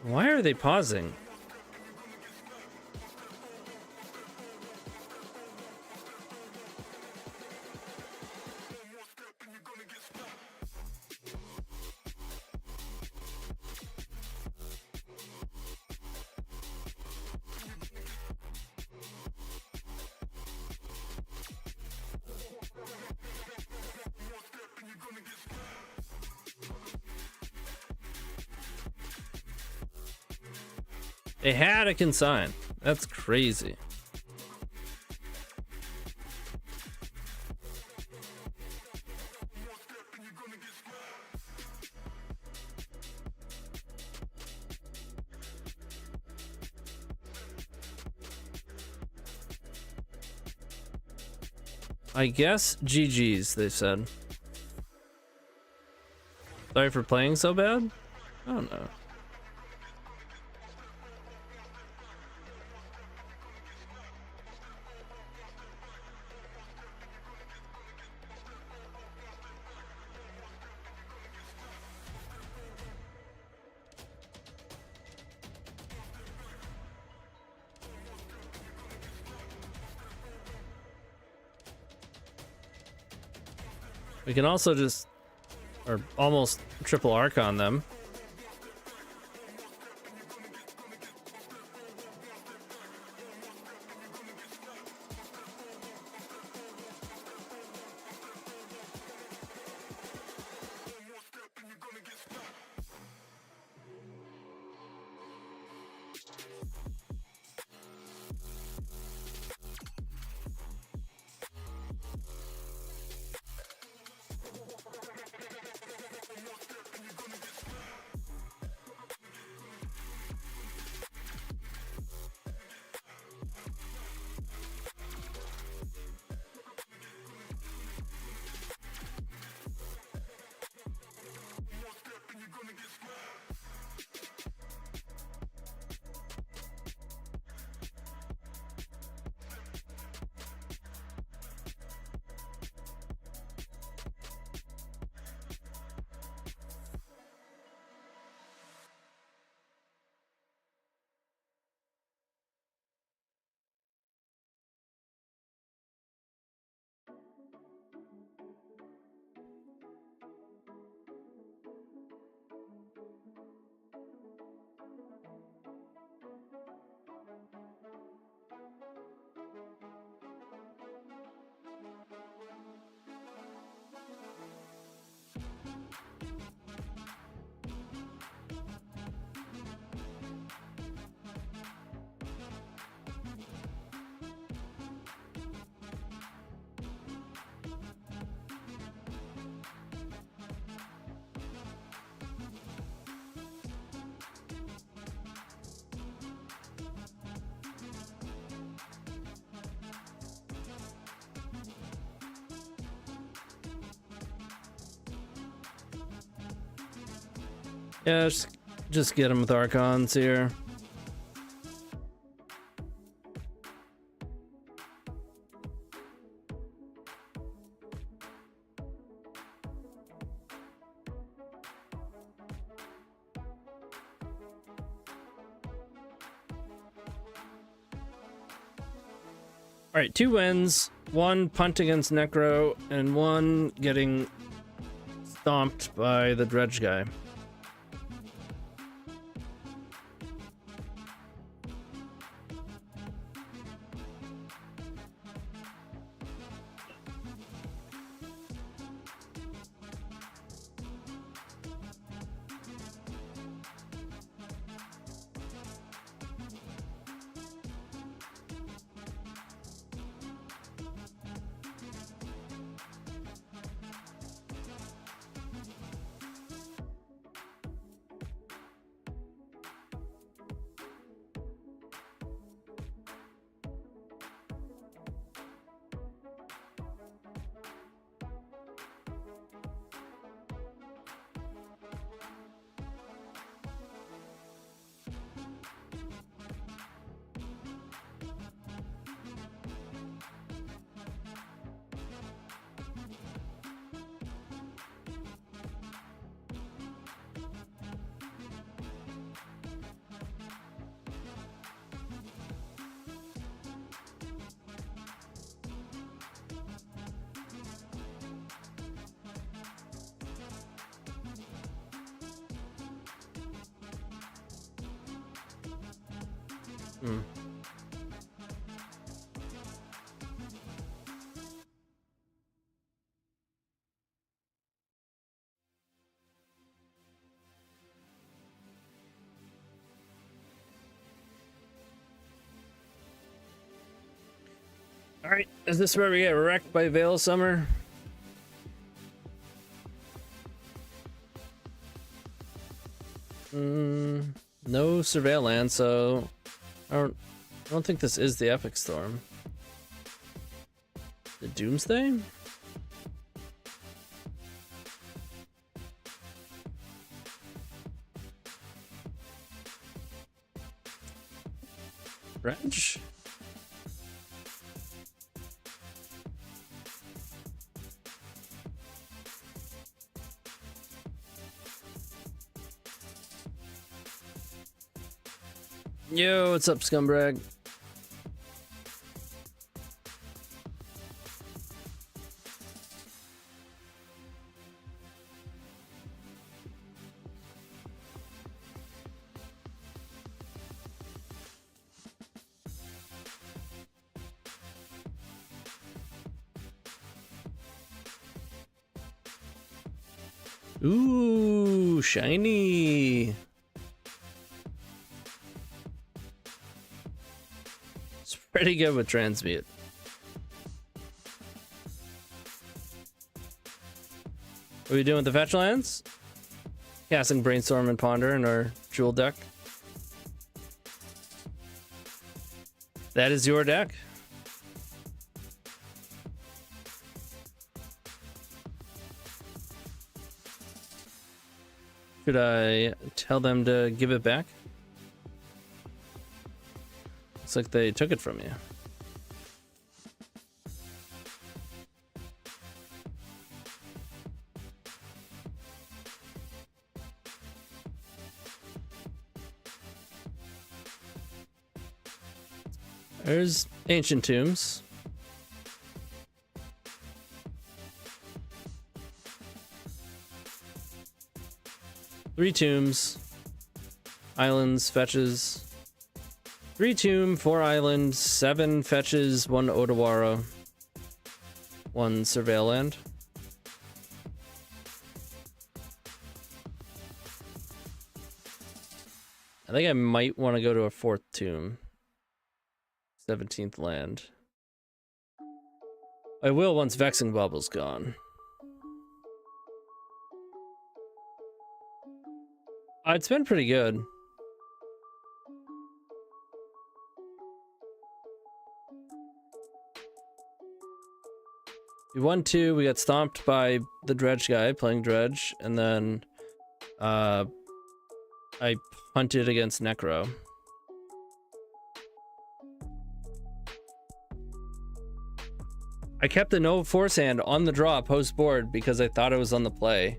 Why are they pausing? They had a consign. That's crazy. I guess GG's, they said. Sorry for playing so bad? I don't know. We can also just, or almost triple arc on them. Yeah, just get him with Archons here. Alright, 2 wins, 1 punt against Necro, and 1 getting stomped by the Dredge guy. Hmm. All right, is this where we get wrecked by Veil Summer? No surveillance, so I don't think this is the Epic Storm. The Doomsday? Dredge? Yo, what's up, scumbag? Ooh, shiny. It's pretty good with transmute. What are we doing with the fetch lands? Casting Brainstorm and Ponder in our Jewel deck. That is your deck. Should I tell them to give it back? Looks like they took it from you. There's Ancient Tombs. Three tombs, islands, fetches. 3 tomb, 4 island, 7 fetches, 1 Odawara, 1 surveil land. I think I might want to go to a 4th tomb. 17th land. I will once Vexing Bubble's gone. It's been pretty good. We won 2, we got stomped by the Dredge guy playing Dredge, and then I punted against Necro. I kept the no force hand on the draw post board because I thought it was on the play.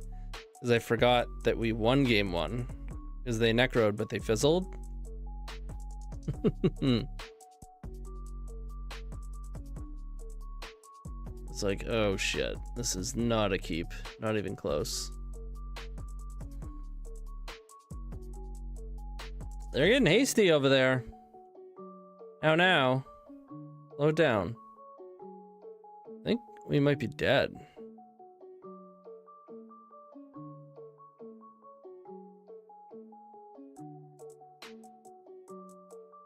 Because I forgot that we won game 1. Because they necroed, but they fizzled. It's like, oh shit, this is not a keep. Not even close. They're getting hasty over there. Now. Slow it down. I think we might be dead.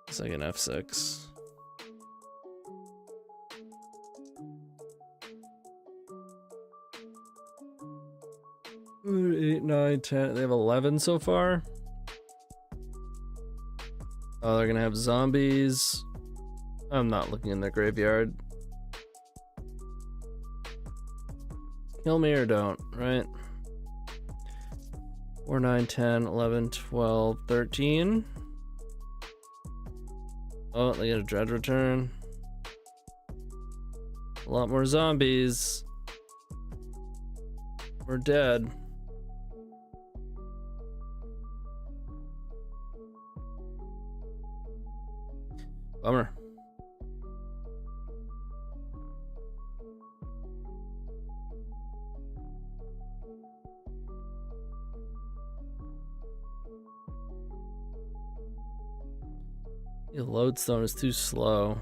It's like an F6. Ooh, 8, 9, 10. They have 11 so far. Oh, they're gonna have zombies. I'm not looking in their graveyard. Kill me or don't, right? 4, 9, 10, 11, 12, 13. Oh, they get a Dread return. A lot more zombies. We're dead. Bummer. The lodestone is too slow.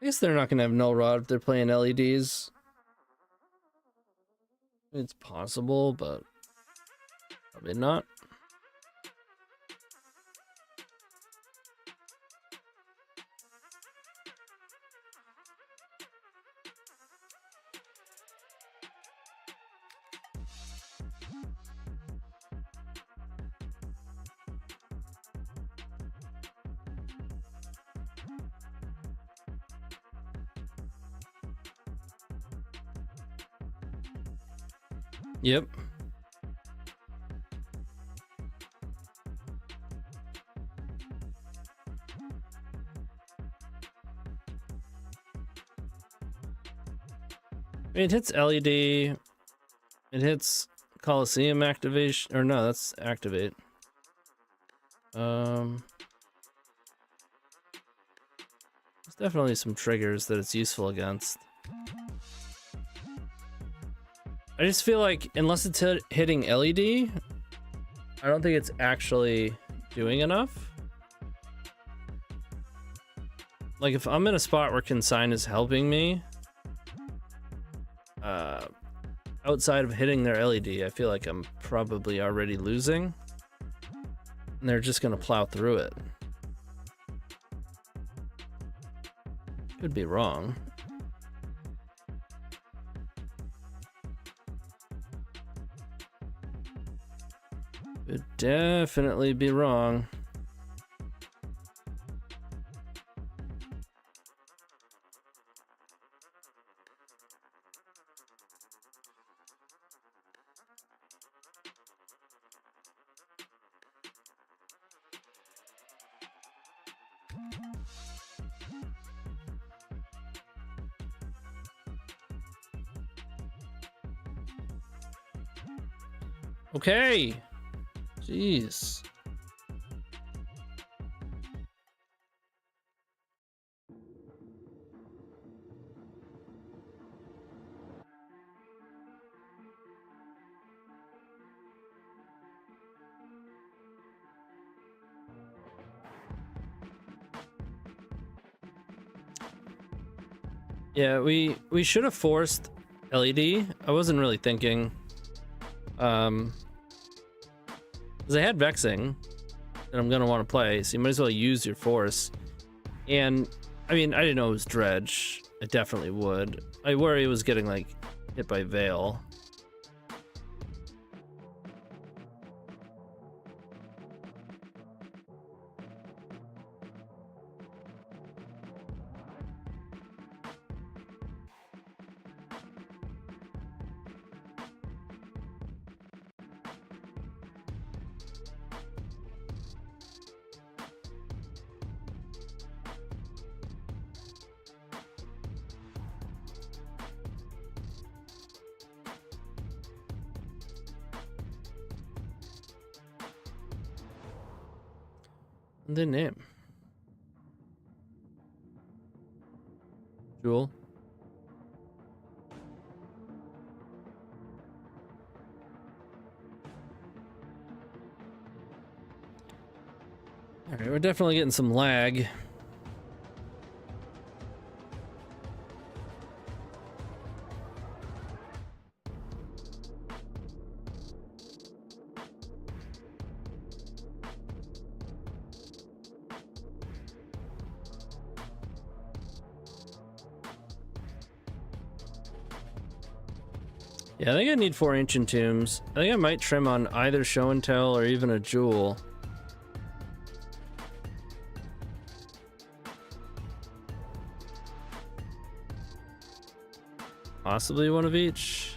I guess they're not gonna have null rod if they're playing LEDs. It's possible, but probably not. Yep. I mean, it hits LED. It hits Coliseum activation, or no, that's activate. There's definitely some triggers that it's useful against. I just feel like unless it's hitting LED, I don't think it's actually doing enough. Like if I'm in a spot where Consign is helping me, outside of hitting their LED, I feel like I'm probably already losing. And they're just gonna plow through it. Could be wrong. Could definitely be wrong. Okay. Jeez. Yeah, we should have forced LED. I wasn't really thinking. Because I had Vexing that I'm gonna want to play, so you might as well use your force. And I mean, I didn't know it was Dredge. I definitely would. I worry it was getting like hit by Veil. The name. Jewel. Alright, we're definitely getting some lag. Yeah, I think I need 4 Ancient Tombs. I think I might trim on either Show and Tell or even a Jewel. Possibly one of each.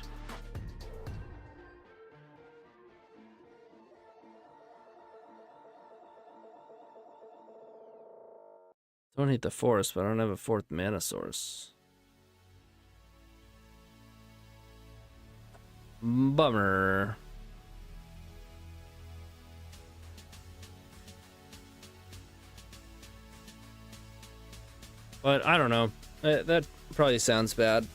Don't hate the forest, but I don't have a 4th mana source. Bummer. But I don't know. That Probably sounds bad.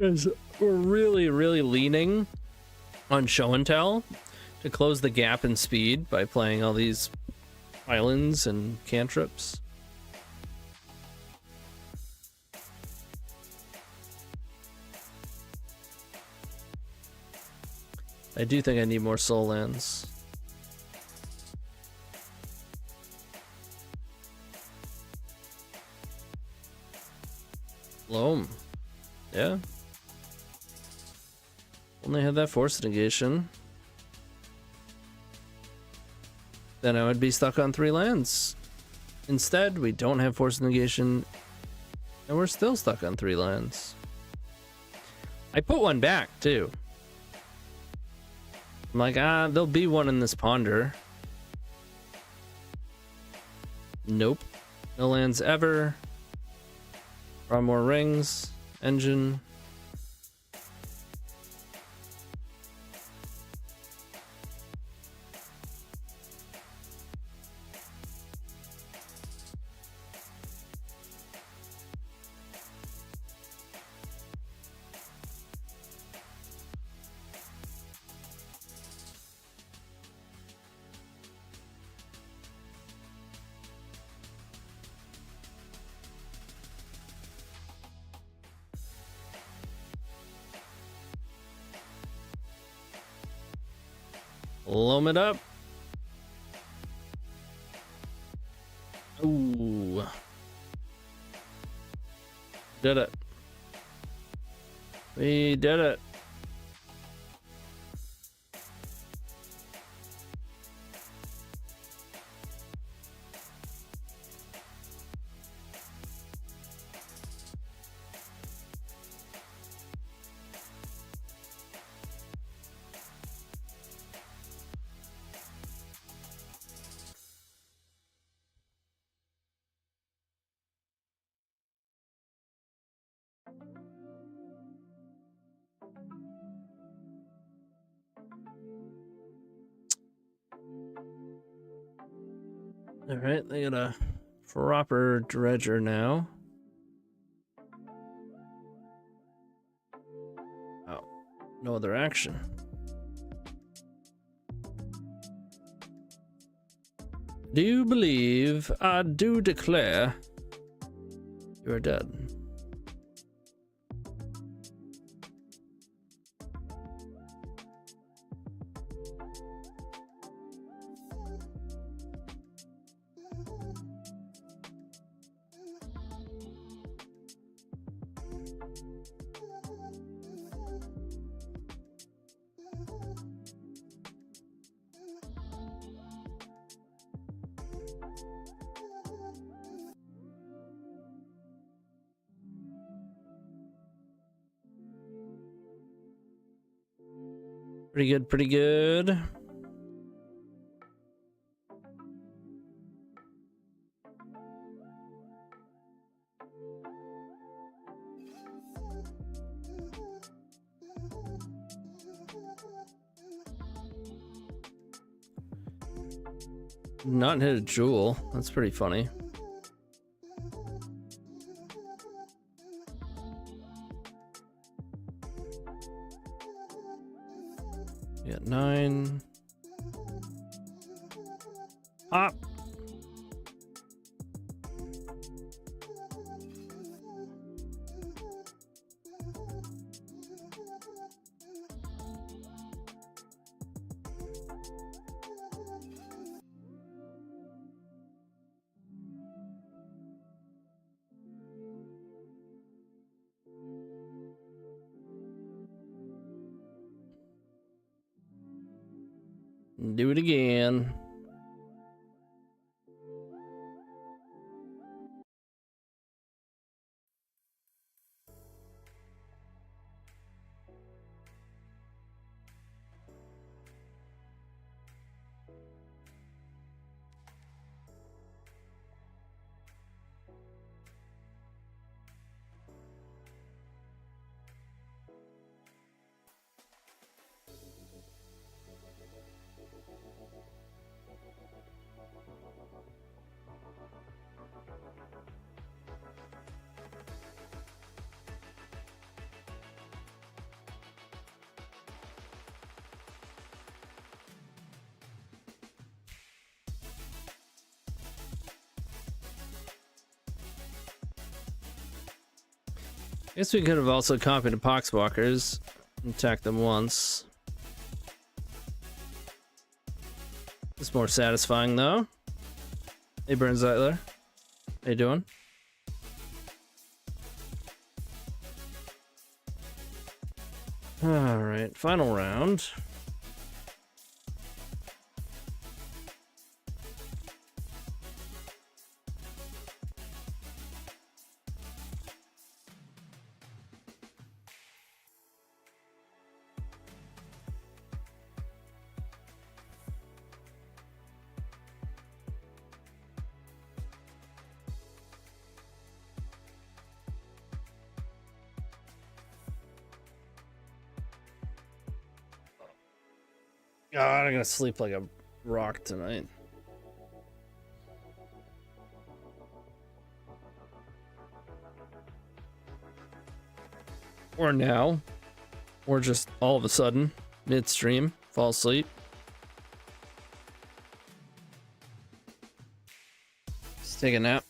We're really leaning on show and tell to close the gap in speed by playing all these islands and cantrips. I do think I need more soul lands. Loam. Yeah. Only had that force negation. Then I would be stuck on 3 lands. Instead, we don't have force negation, and we're still stuck on 3 lands. I put one back, too. I'm like, there'll be one in this ponder. Nope. No lands ever. Draw more rings. Engine. Loam it up. Ooh. Did it. We did it. All right, they got a proper dredger now. Oh, no other action. Do you believe? I do declare you are dead. Pretty good, pretty good. Not hit a jewel. That's pretty funny. Yeah, 9. Hop. Do it again. Guess we could have also copied the Poxwalkers and attacked them once. It's more satisfying though. Hey Burnzeitler. How you doing? Alright, final round. God, I'm gonna sleep like a rock tonight. Or now. Or just all of a sudden, midstream, fall asleep. Just take a nap.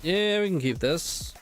Yeah, we can keep this.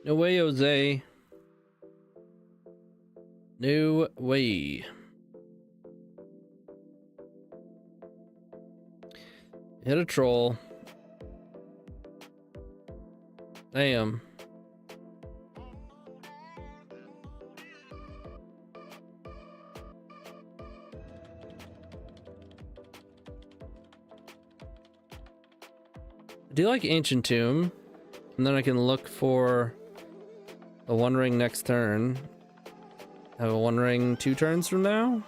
No way, Jose. No way. Hit a troll. Damn. I do like Ancient Tomb, and then I can look for a One Ring next turn. Have a One Ring 2 turns from now?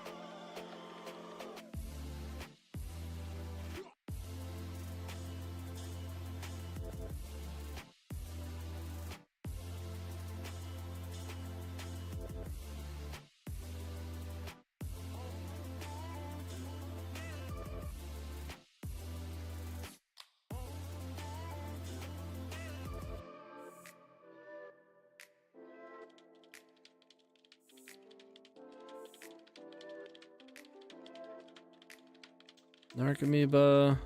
Dark Amoeba.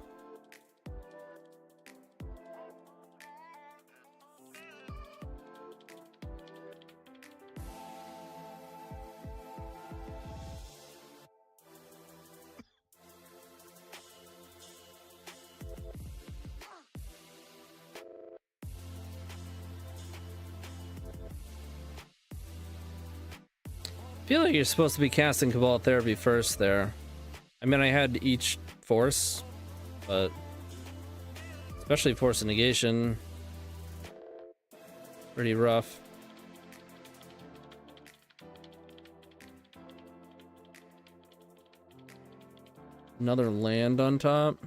I feel like you're supposed to be casting Cabal Therapy first there. I mean, I had each force, but especially Force of Negation, pretty rough. Another land on top.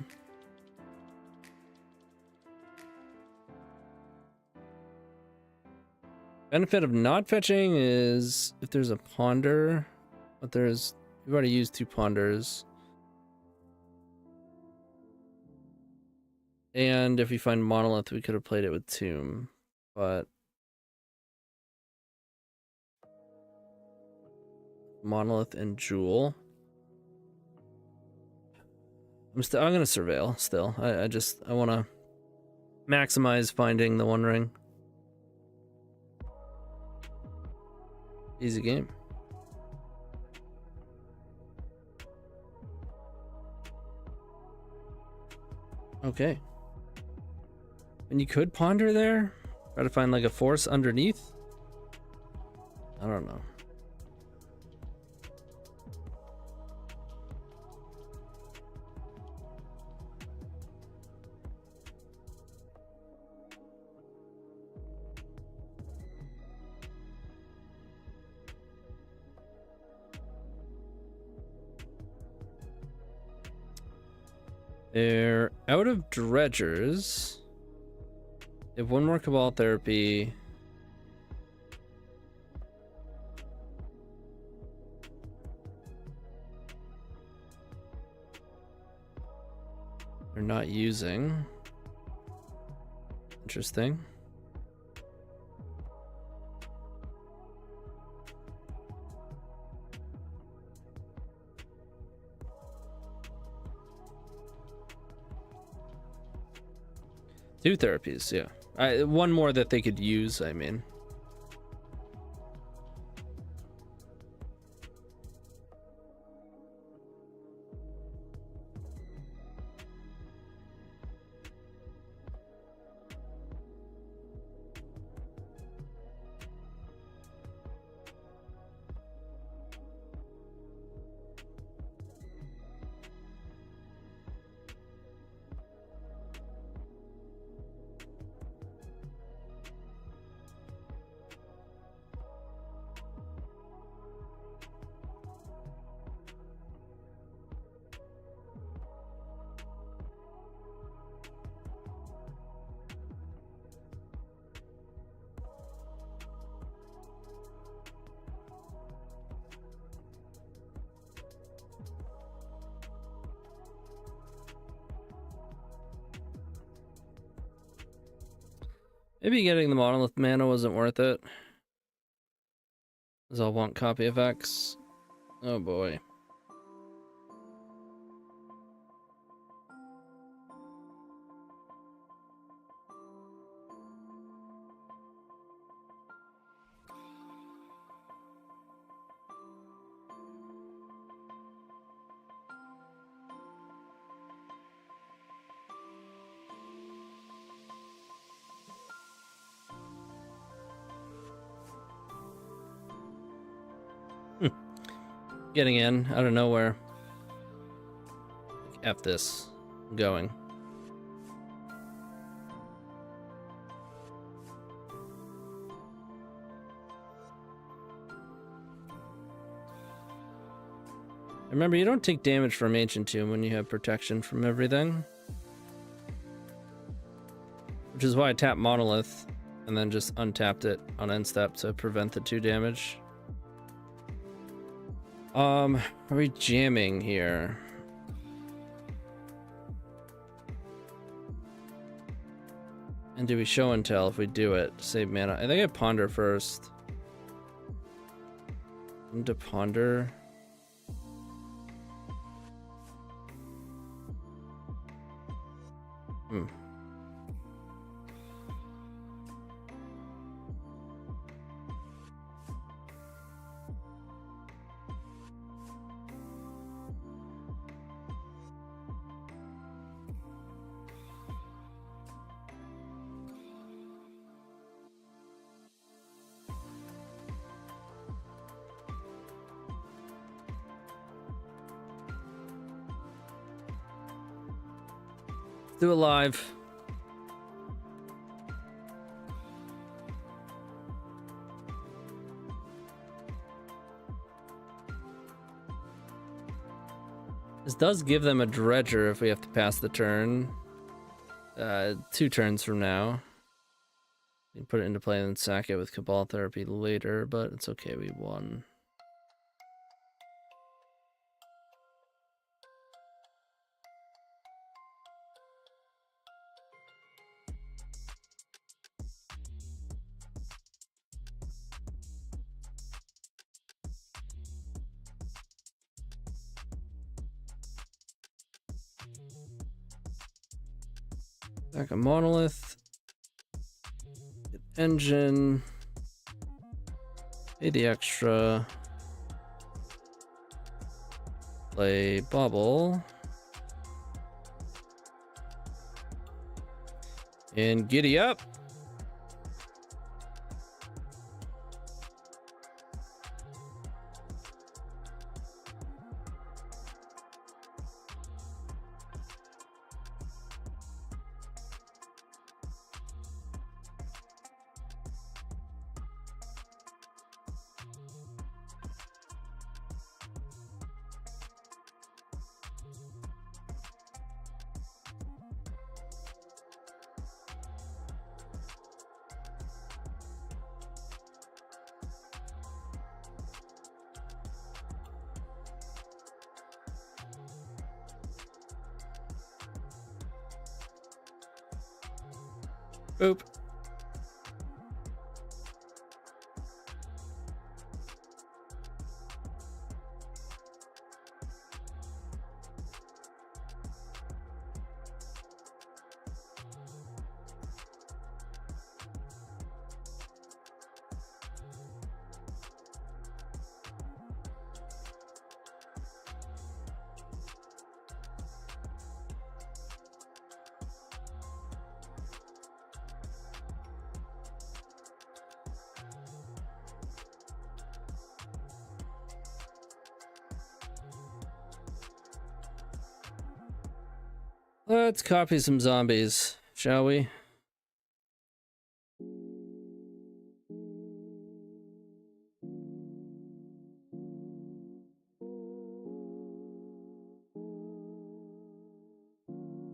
Benefit of not fetching is if there's a ponder, but we've already used 2 ponders. And if we find Monolith, we could have played it with Tomb, but Monolith and Jewel. I'm gonna surveil still. I want to maximize finding the One Ring. Easy game. Okay. And you could ponder there? Try to find like a force underneath? I don't know. They're out of dredgers. They have one more Cabal Therapy. They're not using. Interesting. Two therapies, yeah. One more that they could use, I mean. Maybe getting the monolith mana wasn't worth it. Because I'll want copy effects. Oh boy. Getting in out of nowhere. F this. I'm going. Remember, you don't take damage from Ancient Tomb when you have protection from everything. Which is why I tapped Monolith and then just untapped it on end step to prevent the 2 damage. Are we jamming here? And do we show and tell if we do it? Save mana. I think I ponder first. Into ponder. Do it live. This does give them a dredger if we have to pass the turn. 2 turns from now. You can put it into play and then sack it with Cabal Therapy later, but it's okay, we won. Back a monolith. Get engine. Pay the extra. Play bubble. And giddy up. Boop. Let's copy some zombies, shall we?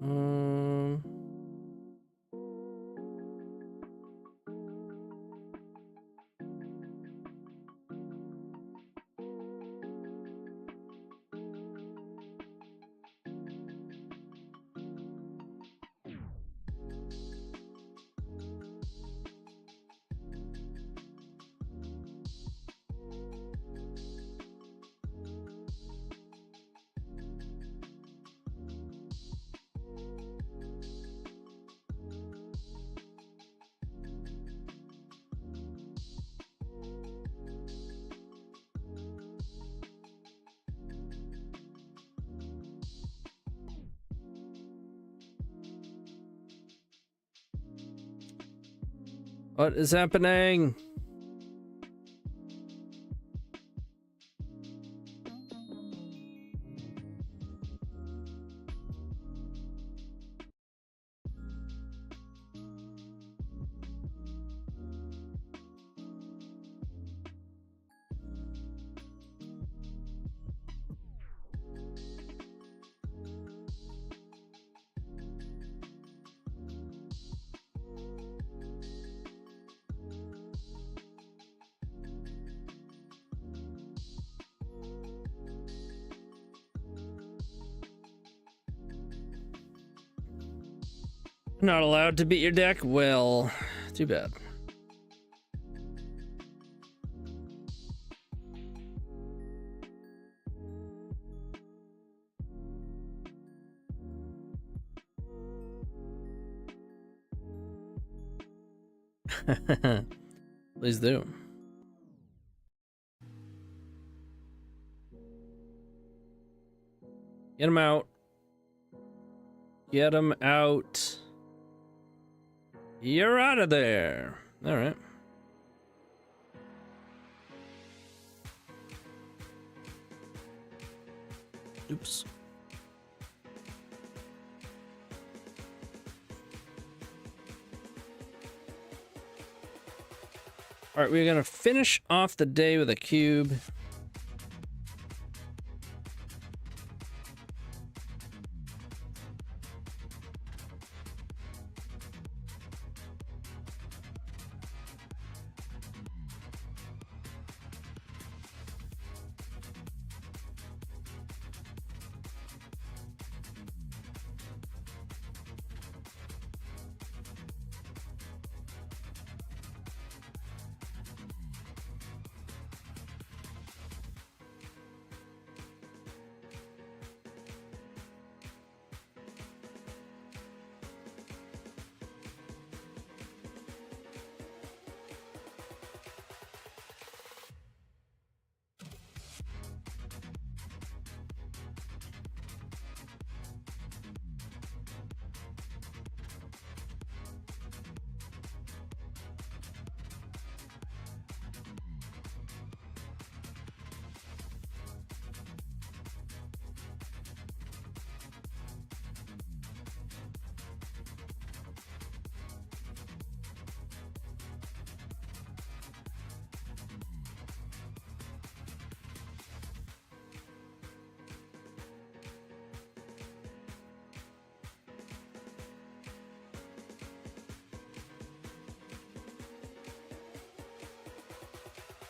Um, what is happening? Not allowed to beat your deck? Well, too bad. Please do. Get him out. Get him out. You're out of there. All right. Oops. All right, we're gonna finish off the day with a cube.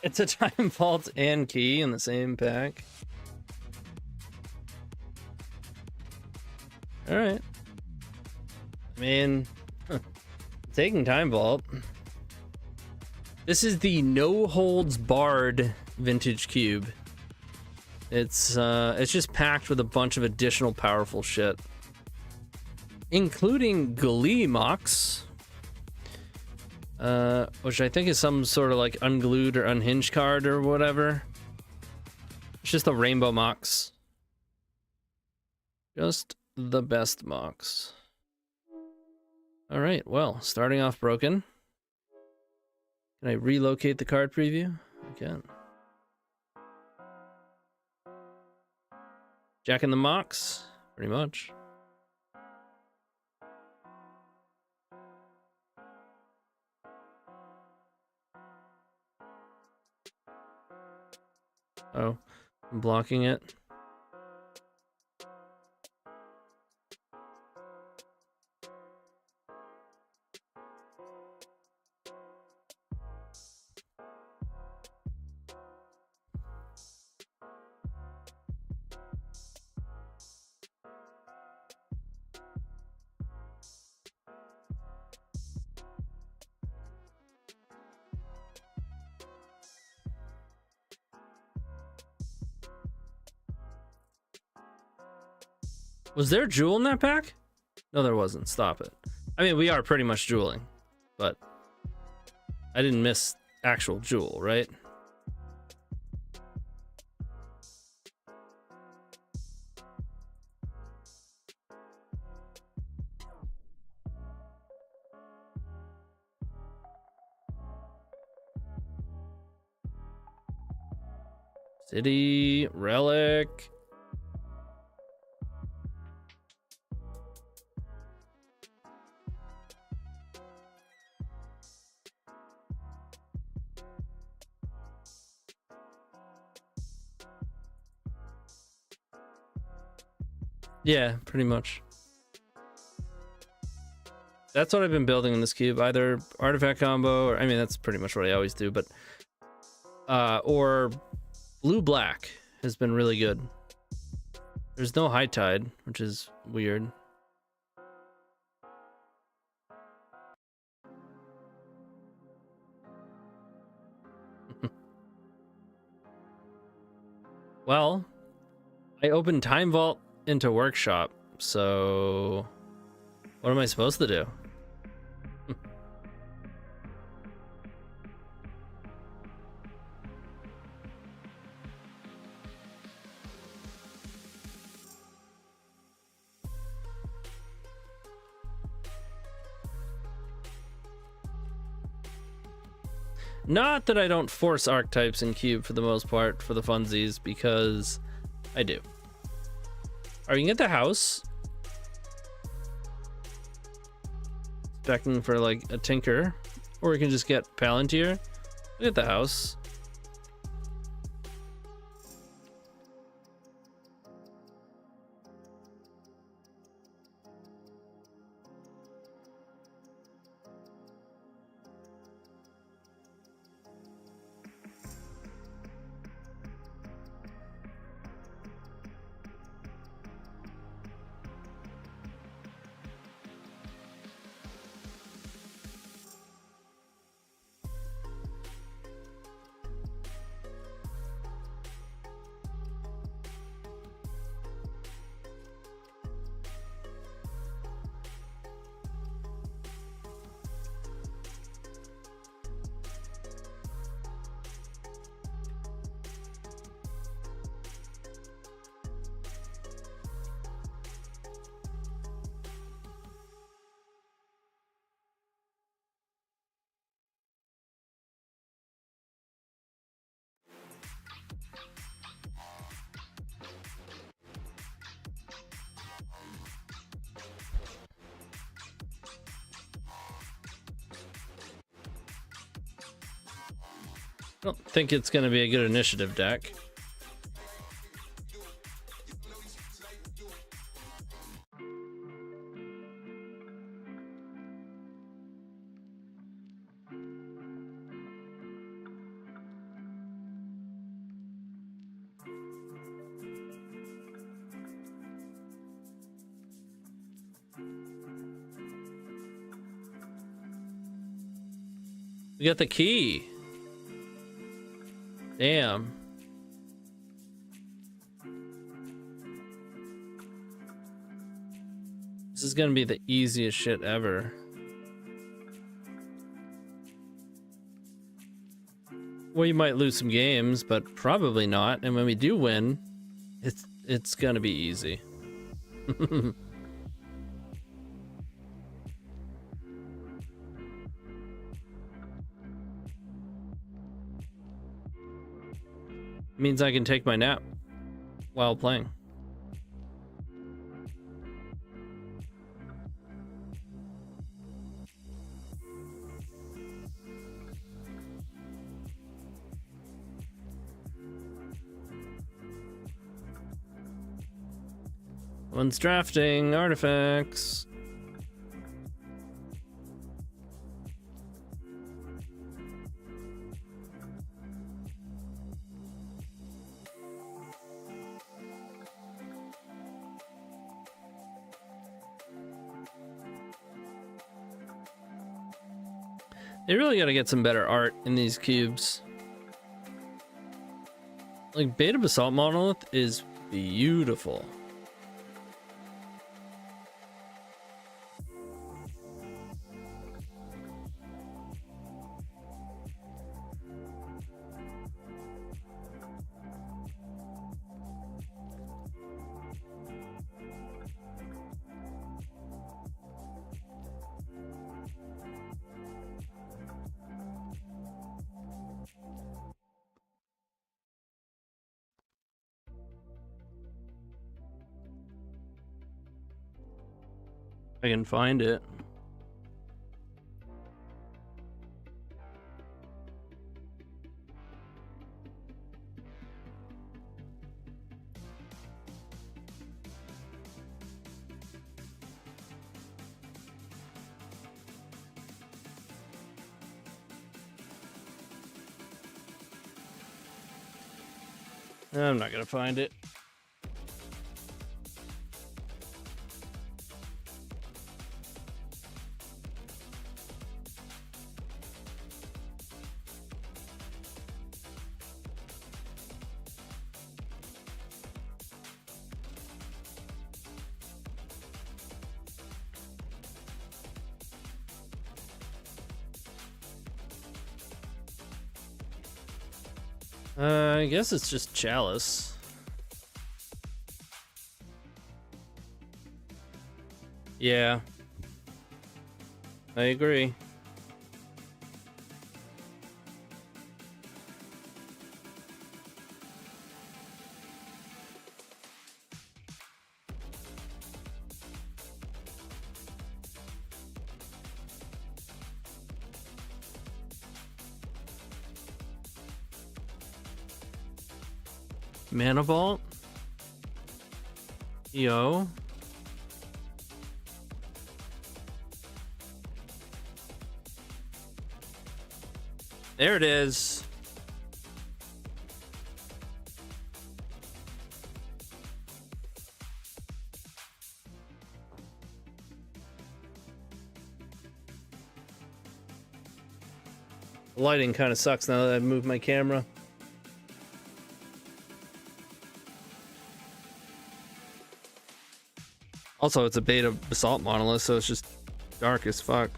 It's a time vault and key in the same pack. All right. I mean, Taking Time Vault. This is the no holds barred vintage cube. It's just packed with a bunch of additional powerful shit, including Gleemox, which I think is some sort of like unglued or unhinged card or whatever. It's just a rainbow mox. Just the best mox. All right, well, starting off broken. Can I relocate the card preview? I can. Jacking the mox, pretty much. Oh, I'm blocking it. Was there Jewel in that pack? No, there wasn't. Stop it. I mean, we are pretty much jeweling, but I didn't miss actual Jewel, right? City, Relic. Yeah, pretty much. That's what I've been building in this cube. Either artifact combo, or I mean, that's pretty much what I always do, but or blue-black has been really good. There's no high tide, which is weird. Well, I opened Time Vault into Workshop, so what am I supposed to do? Not that I don't force archetypes in Cube for the most part for the funsies, because I do. Are you can get the house? Expecting for like a Tinker, or we can just get Palantir. Look at the house. I don't think it's going to be a good initiative deck. We got the key. Damn. This is gonna be the easiest shit ever. Well, you might lose some games, but probably not. And when we do win, it's gonna be easy. Means I can take my nap while playing. One's drafting artifacts. They really gotta get some better art in these cubes. Like, Beta Basalt Monolith is beautiful. I can find it. I'm not gonna find it. I guess it's just Chalice. Yeah. I agree. Mana Vault? Yo. There it is. The lighting kind of sucks now that I've moved my camera. Also, it's a beta basalt monolith, so it's just dark as fuck.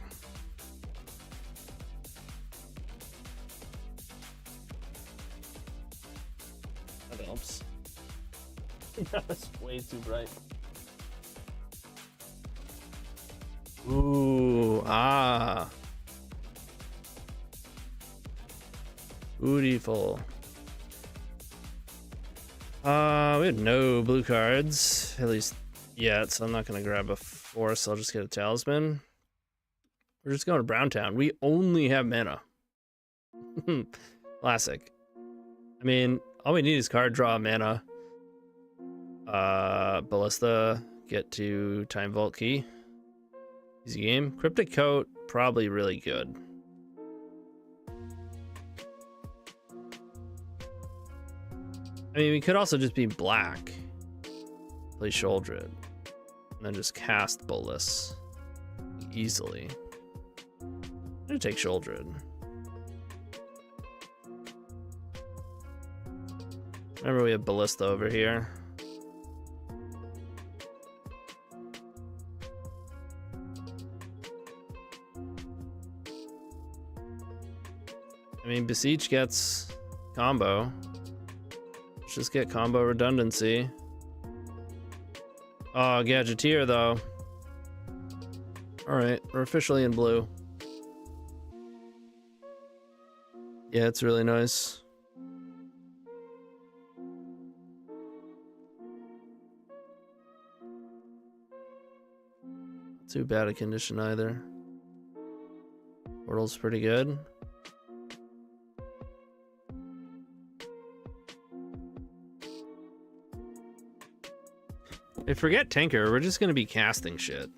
That helps. That's way too bright. Ooh, ah. Beautiful. We had no blue cards, at least yet, so I'm not gonna grab a force. I'll just get a talisman. We're just going to Browntown. We only have mana. Classic. I mean, all we need is card draw, mana. Ballista, get to Time Vault Key. Easy game. Cryptic Coat, probably really good. I mean, we could also just be black. Play Sholdred. And then just cast Bolus. Easily. I'm gonna take Sholdred. Remember, we have Ballista over here. I mean, Beseech gets combo. Let's just get combo redundancy. Oh, Gadgeteer, though. Alright, we're officially in blue. Yeah, it's really nice. Not too bad a condition either. Portal's pretty good. If forget Tinker, we're just gonna be casting shit.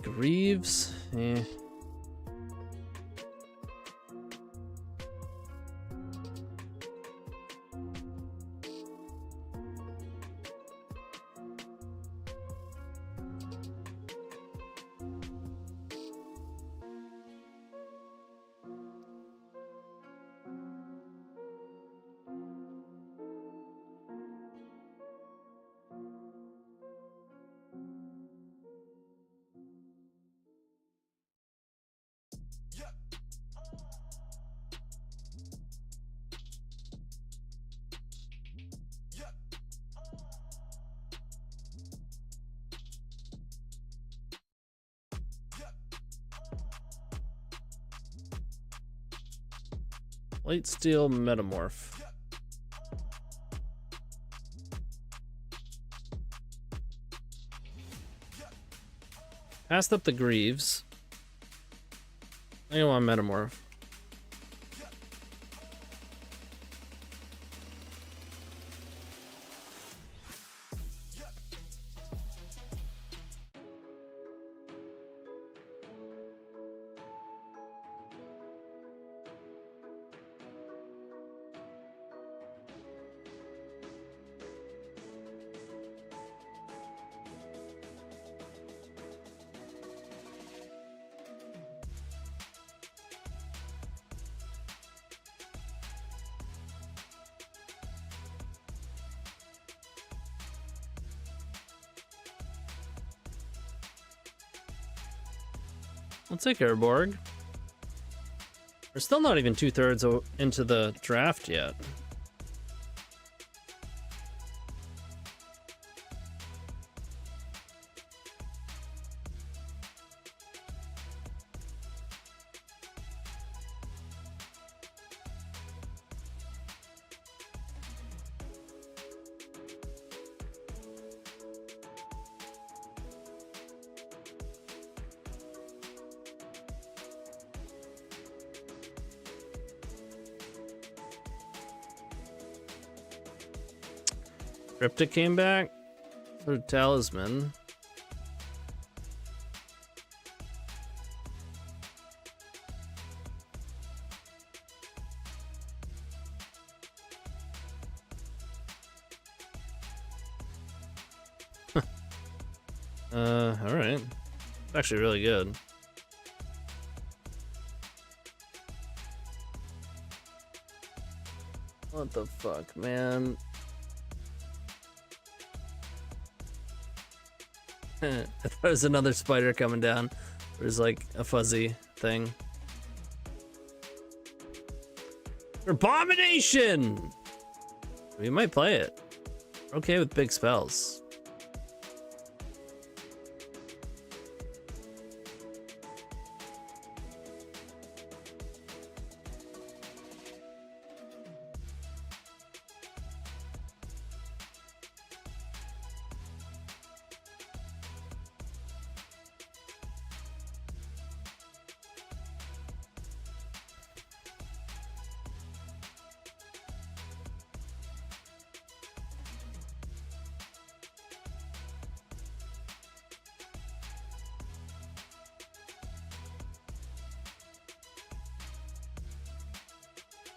Greaves, eh. Light Steel Metamorph. Passed up the Greaves. I don't want Metamorph. I'll take Airborg. We're still not even 2/3 into the draft yet. Cryptic came back. So did Talisman. Alright. It's actually really good. What the fuck, man? I thought it was another spider coming down. There's like a fuzzy thing. Abomination! We might play it. We're okay with big spells.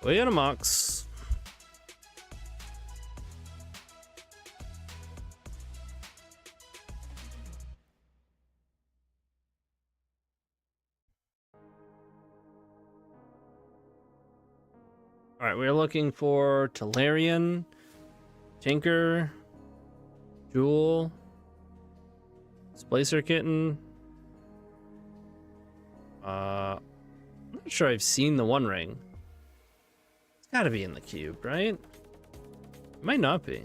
We got a Mox. All right, we're looking for Talarian, Tinker, Jewel, Splicer Kitten. I'm not sure I've seen the One Ring. It's got to be in the cube, right? It might not be.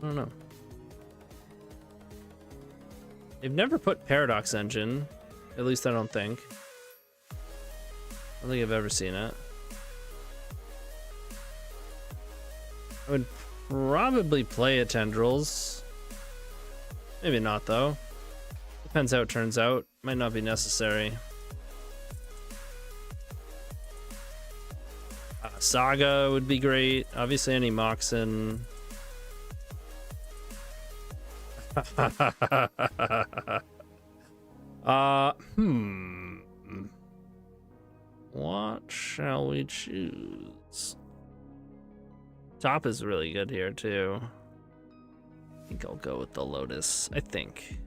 I don't know. They've never put Paradox Engine. At least I don't think. I don't think I've ever seen it. I would probably play a Tendrils. Maybe not, though. Depends how it turns out. Might not be necessary. Saga would be great. Obviously, any Moxen. What shall we choose? Top is really good here too. I think I'll go with the Lotus. I think.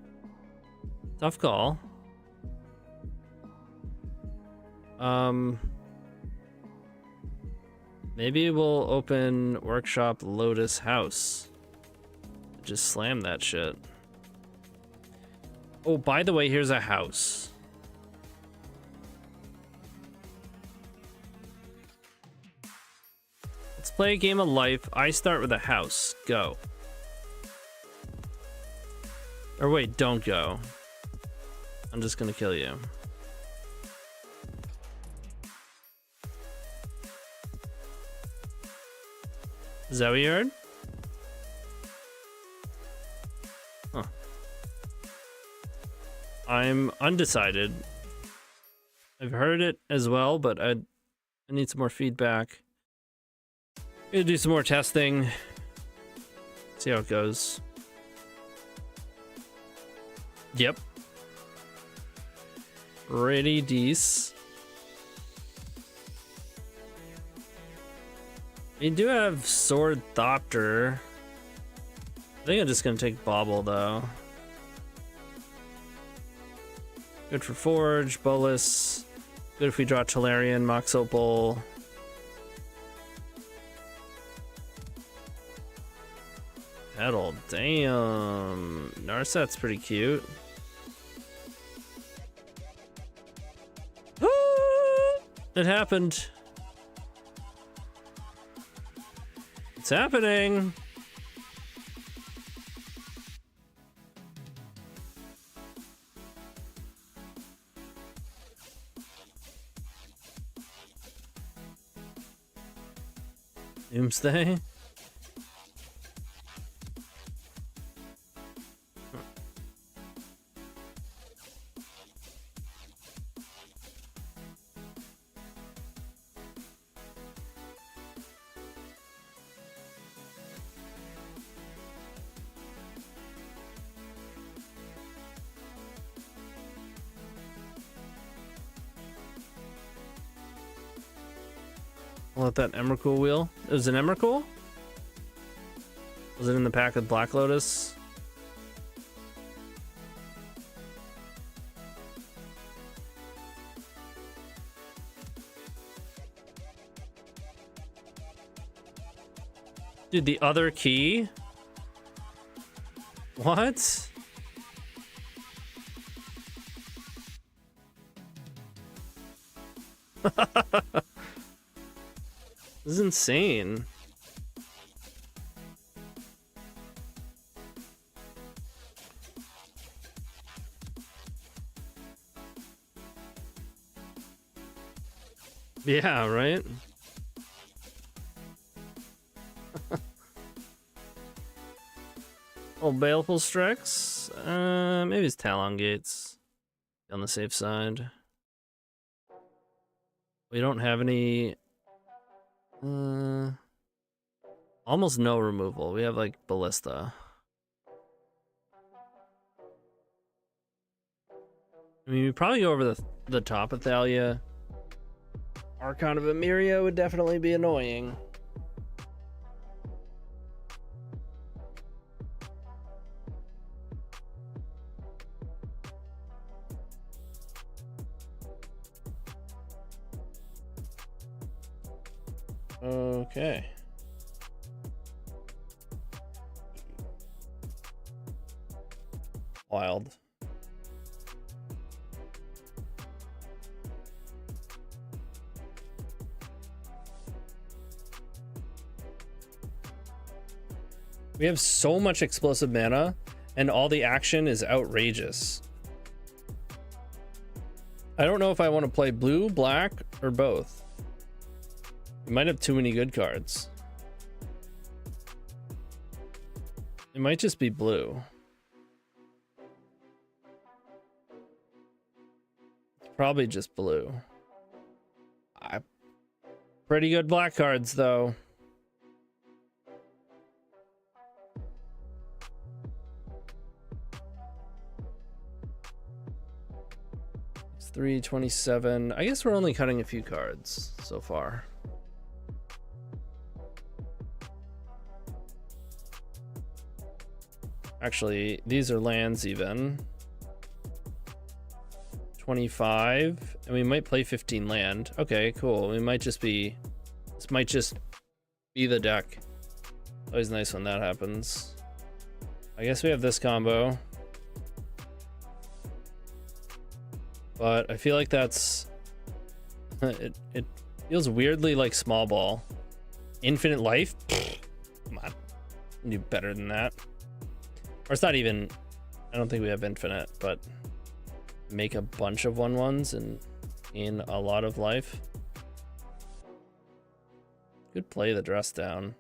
Tough call. Maybe we'll open Workshop Lotus House. Just slam that shit. Oh, by the way, here's a house. Let's play a game of life. I start with a house. Go. Or wait, don't go. I'm just gonna kill you. Is that what you heard? Huh. I'm undecided. I've heard it as well, but I need some more feedback. Gonna do some more testing. See how it goes. Yep. Pretty decent. We do have Sword Thopter. I think I'm just gonna take Bauble though. Good for Forge, Bolus. Good if we draw Talarian, Mox Opal. Petal, damn. Narset's pretty cute. It happened. It's happening. Doomsday. I'll let that Emrakul wheel. It was an Emrakul? Was it in the pack with Black Lotus? Dude, the other key? What? This is insane. Yeah, right? Oh, Baleful Strix? Maybe it's Talon Gates. On the safe side. We don't have any... almost no removal. We have like Ballista. I mean, we probably go over the top of Thalia. Archon of Emeria would definitely be annoying. Okay. Wild. We have so much explosive mana, and all the action is outrageous. I don't know if I want to play blue, black, or both. We might have too many good cards. It might just be blue. It's probably just blue. Pretty good black cards, though. It's 327. I guess we're only cutting a few cards so far. Actually, these are lands even. 25, and we might play 15 land. Okay, cool. We might just be, this might just be the deck. Always nice when that happens. I guess we have this combo. But I feel like that's, it feels weirdly like small ball. Infinite life? Come on, do better than that. Or it's not even, I don't think we have infinite, but make a bunch of 1/1s and in a lot of life. Good play the dress down.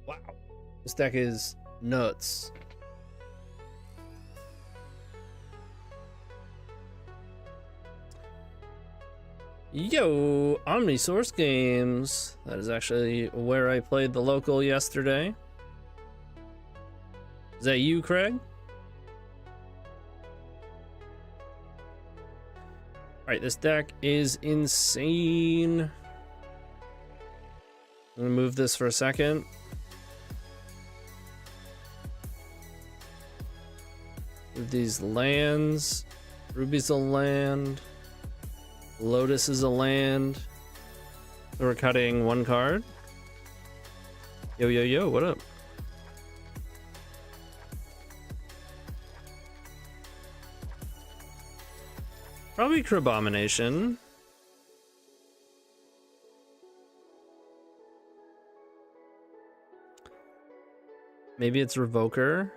Wow, this deck is nuts. Yo, Omnisource Games. That is actually where I played the local yesterday. Is that you, Craig? Alright, this deck is insane. I'm gonna move this for a second. Move these lands. Ruby's a land. Lotus is a land. So we're cutting one card. Yo, yo, yo, what up? Probably Crabomination. Maybe it's Revoker.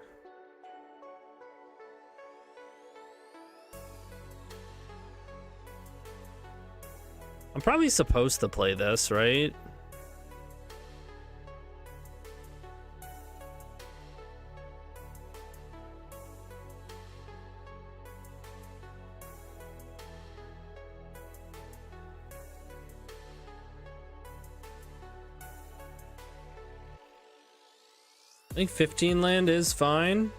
I'm probably supposed to play this, right? I think 15 land is fine.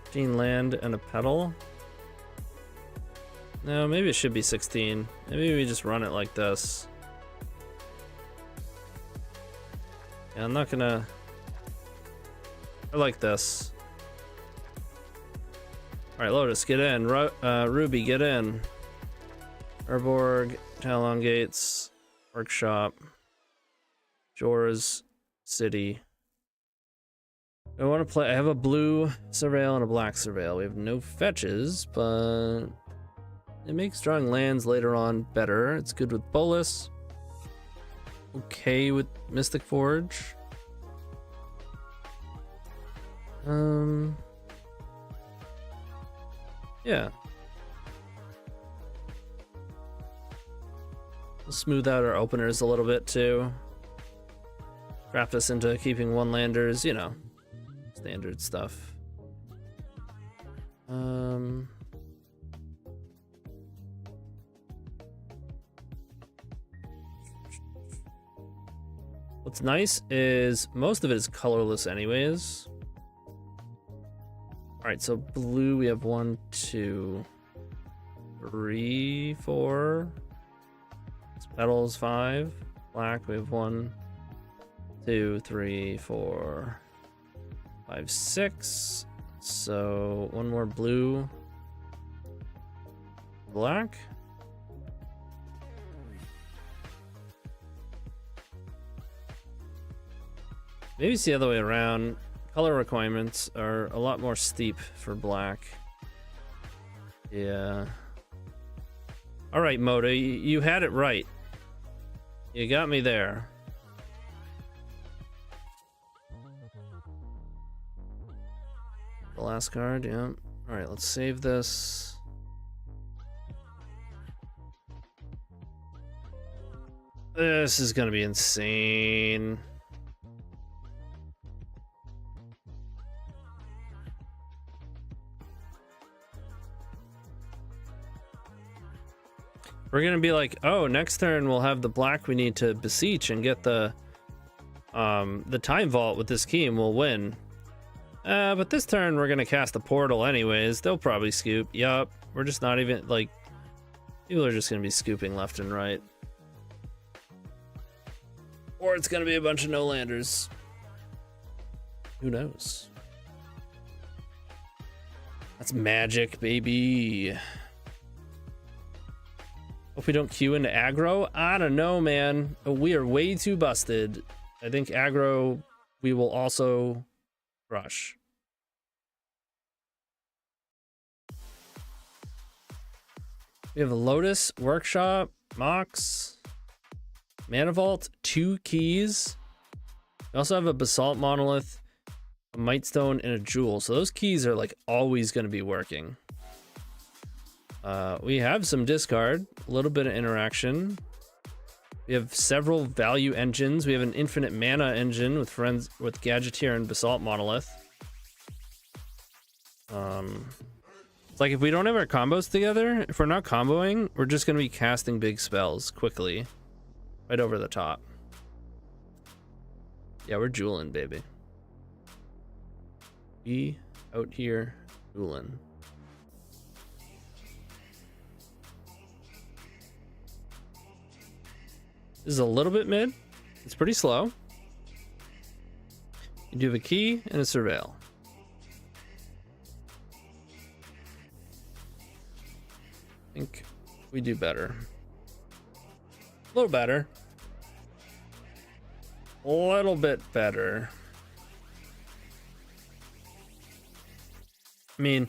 15 land and a pedal. No, maybe it should be 16. Maybe we just run it like this. Yeah, I'm not gonna... I like this. Alright, Lotus, get in. Ruby, get in. Urborg, Talon Gates, Workshop, Jor's City. I want to play... I have a blue Surveil and a black Surveil. We have no fetches, but... it makes drawing lands later on better. It's good with Bolus. Okay with Mystic Forge. Yeah. We'll smooth out our openers a little bit too. Craft us into keeping one landers, you know, standard stuff. What's nice is most of it is colorless anyways. All right, so blue, we have 1, 2, 3, 4. Petals 5. Black, we have 1, 2, 3, 4, 5, 6. So 1 more blue. Black. Maybe it's the other way around. Color requirements are a lot more steep for black. Yeah. All right, Moda, you had it right. You got me there. The last card, yeah. All right, let's save this. This is gonna be insane. We're gonna be like, oh, next turn we'll have the black we need to beseech and get the time vault with this key and we'll win. But this turn we're gonna cast the portal anyways. They'll probably scoop. Yup. We're just not even like, people are just gonna be scooping left and right. Or it's gonna be a bunch of no landers. Who knows? That's magic, baby. Hope we don't queue into aggro. I don't know, man. We are way too busted. I think aggro we will also crush. We have a Lotus, Workshop, Mox, Mana Vault, 2 keys. We also have a Basalt Monolith, a Mightstone, and a Jewel. So those keys are like always going to be working. We have some discard, a little bit of interaction. We have several value engines. We have an infinite mana engine with friends with Gadgeteer and Basalt Monolith. It's like if we don't have our combos together, if we're not comboing, we're just gonna be casting big spells quickly, right over the top. Yeah, we're JEWELIN, baby. We out here JEWELIN. This is a little bit mid. It's pretty slow. You do have a key and a surveil. I think we do better. A little better. A little bit better. I mean,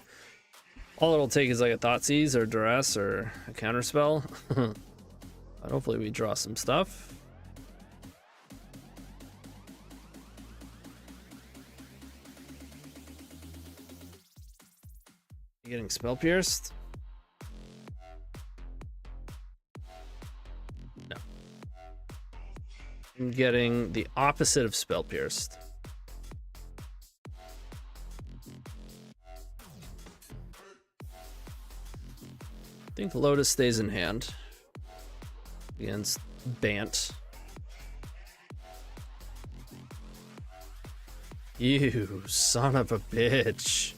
all it'll take is like a Thoughtseize or Duress or a counterspell. But hopefully we draw some stuff. You getting spell pierced? No. I'm getting the opposite of spell pierced. I think Lotus stays in hand against Bant. You son of a bitch.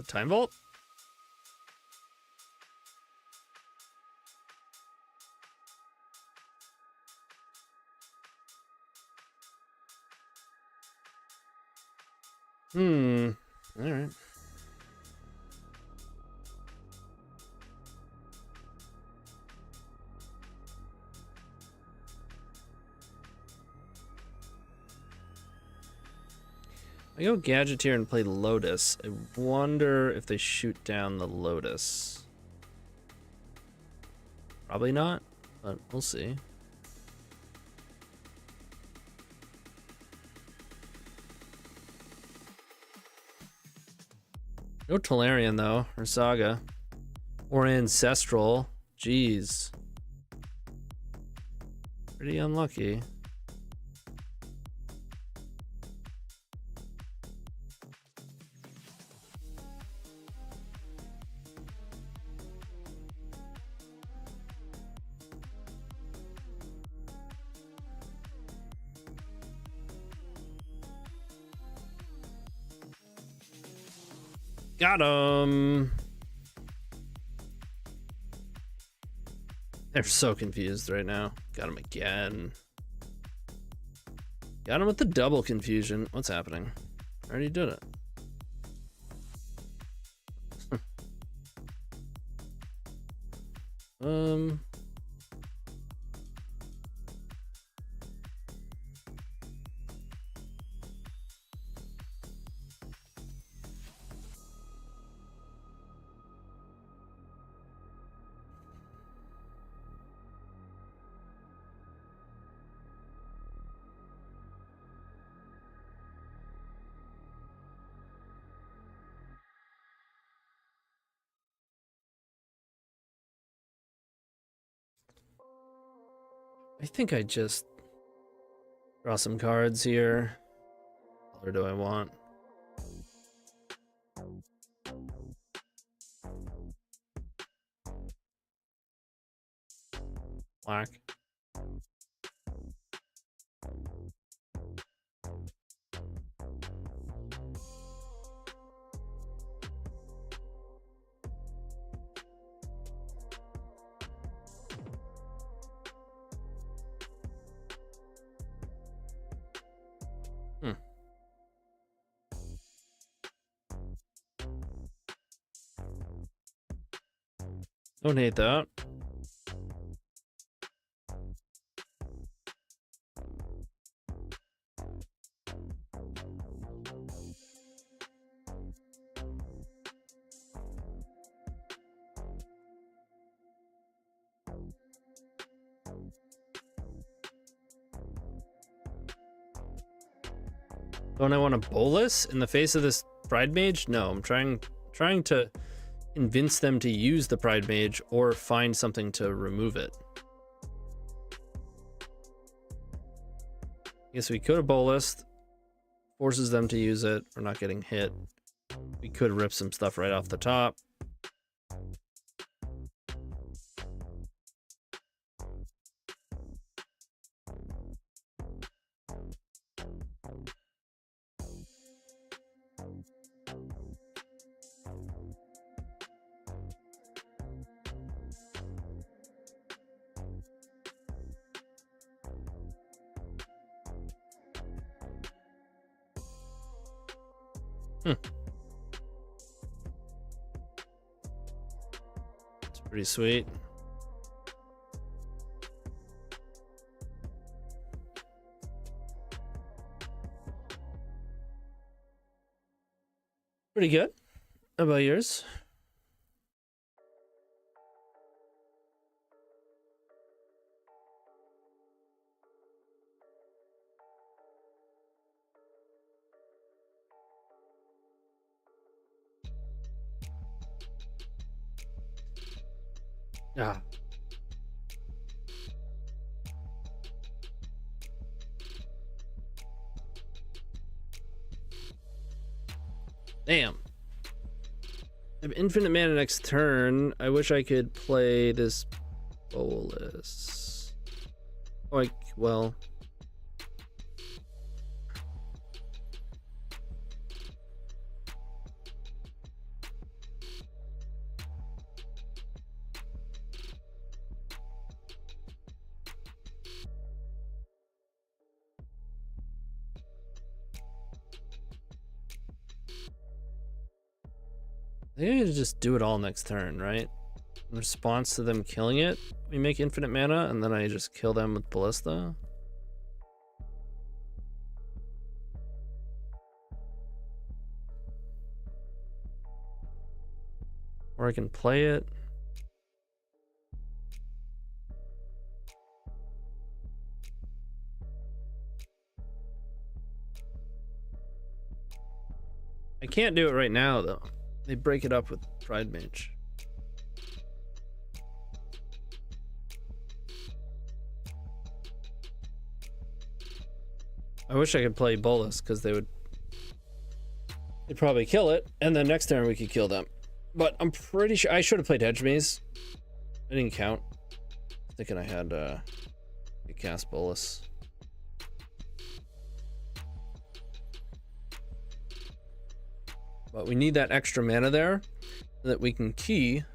Time Vault? All right. I go Gadgeteer and play Lotus. I wonder if they shoot down the Lotus. Probably not, but we'll see. No Tolarian though, or Saga. Or Ancestral. Jeez. Pretty unlucky. Got him. They're so confused right now. Got him again. Got him with the double confusion. What's happening? I already did it. I think I just draw some cards here. What color do I want? Black. Don't hate that. Don't I want a bolus in the face of this Pride Mage? No, I'm trying to convince them to use the Pride Mage or find something to remove it. I guess we could have bolused. Forces them to use it. We're not getting hit. We could rip some stuff right off the top. It's pretty sweet. Pretty good. How about yours? Ah. Damn. I have infinite mana next turn. I wish I could play this bolus. Like, well. I think I could just do it all next turn, right? In response to them killing it, we make infinite mana, and then I just kill them with Ballista. Or I can play it. I can't do it right now, though. They break it up with Pride Mage. I wish I could play Bolus, because they'd probably kill it, and then next turn we could kill them. But I'm pretty sure I should have played Hedge Maze. I didn't count. Thinking I had a cast Bolus. But we need that extra mana there so that we can key,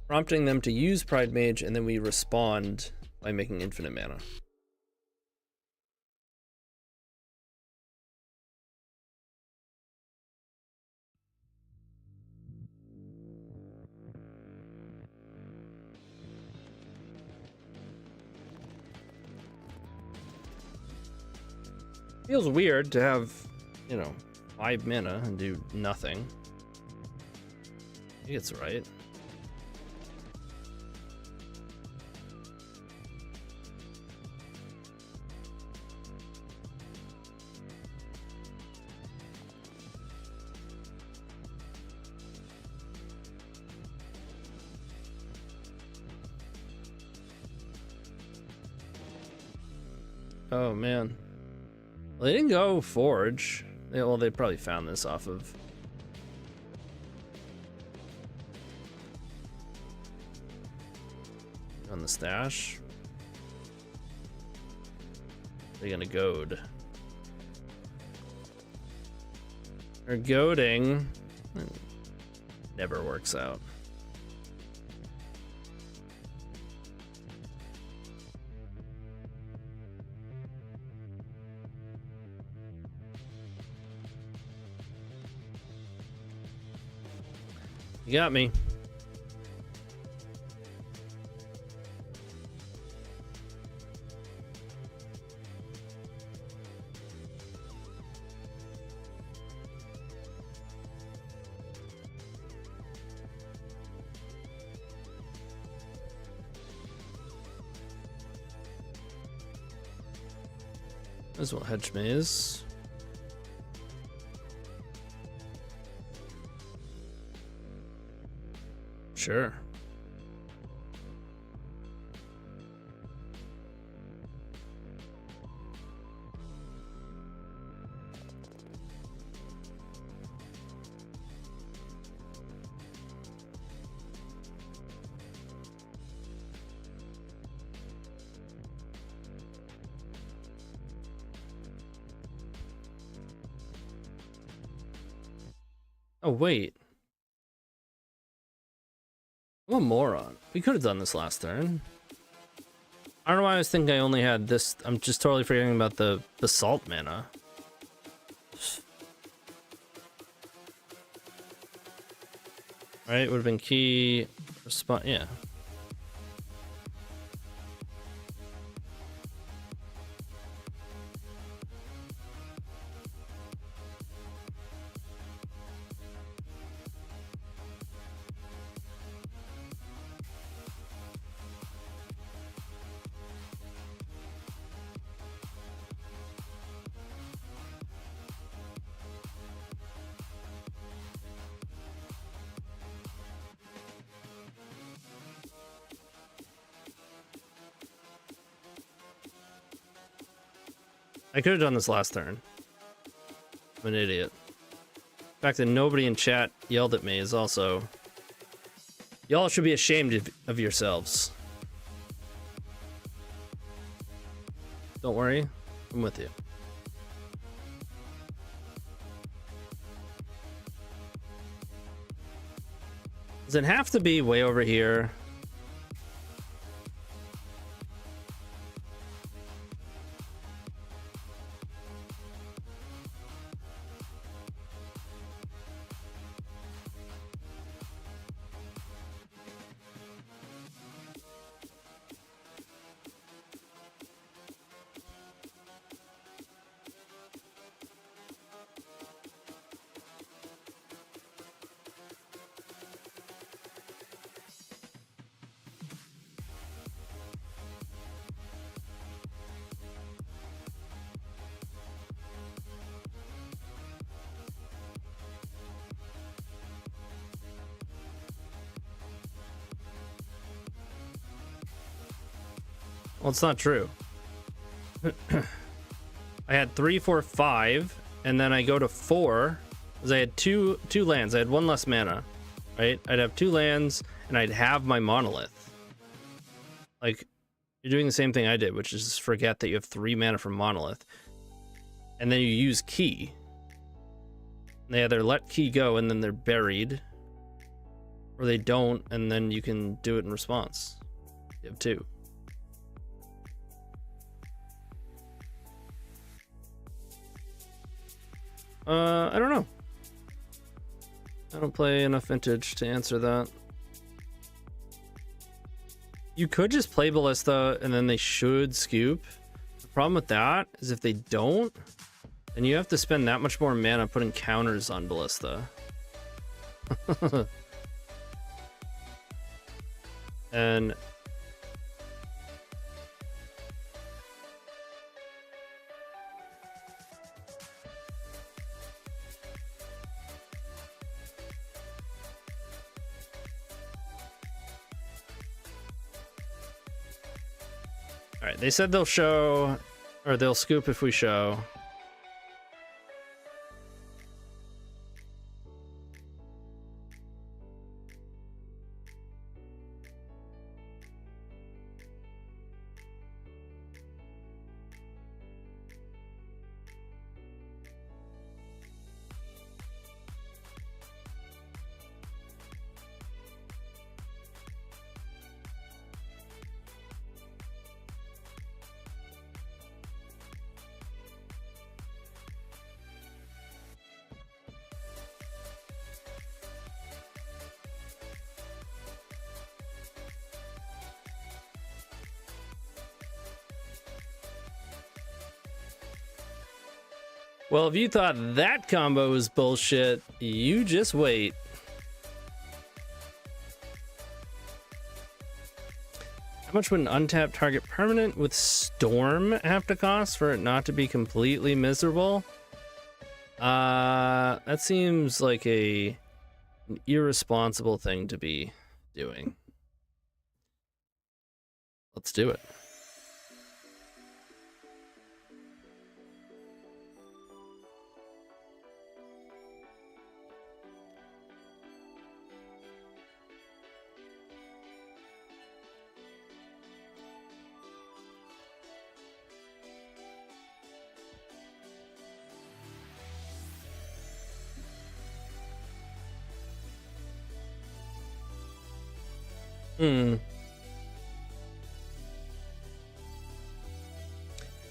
prompting them to use Pride Mage, and then we respond by making infinite mana. Feels weird to have, you know, 5 mana and do nothing. I think it's right. Oh man. Well, they didn't go forge. Well, they probably found this off of on the stash. They're gonna goad. Or goading never works out. You got me. As well, hedge maze. Sure. Oh, wait. I'm a moron. We could have done this last turn. I don't know why I was thinking I only had this. I'm just totally forgetting about the basalt mana. Right, would have been key response. Yeah. I could have done this last turn. I'm an idiot. The fact that nobody in chat yelled at me is also... Y'all should be ashamed of yourselves. Don't worry, I'm with you. Does it have to be way over here? Well, it's not true. I had 3, 4, 5, and then I go to 4 because I had two lands. I had 1 less mana, right? I'd have 2 lands, and I'd have my monolith. Like, you're doing the same thing I did, which is just forget that you have 3 mana from monolith, and then you use key. They either let key go and then they're buried, or they don't and then you can do it in response. You have two. I don't know. I don't play enough Vintage to answer that. You could just play Ballista and then they should scoop. The problem with that is if they don't, then you have to spend that much more mana putting counters on Ballista. And all right, they said they'll show, or they'll scoop if we show. Well, if you thought that combo was bullshit, you just wait. How much would an untapped target permanent with Storm have to cost for it not to be completely miserable? That seems like an irresponsible thing to be doing. Let's do it.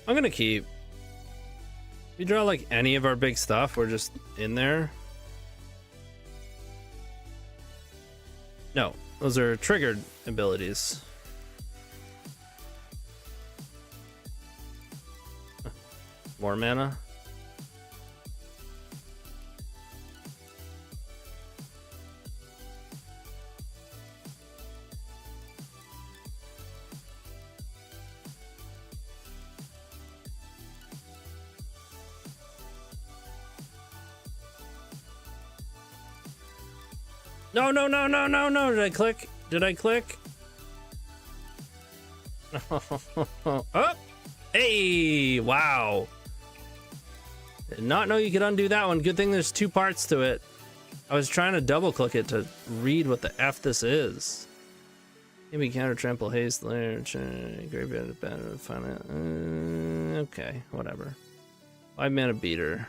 I'm gonna keep. If you draw like any of our big stuff, we're just in there. No, those are triggered abilities. More mana. No, no, no, no, no, no. Did I click? Did I click? Oh, hey, wow. Did not know you could undo that one. Good thing there's two parts to it. I was trying to double click it to read what the F this is. Maybe counter trample haste layer, graveyard better find it. Okay, whatever. 5 mana beater.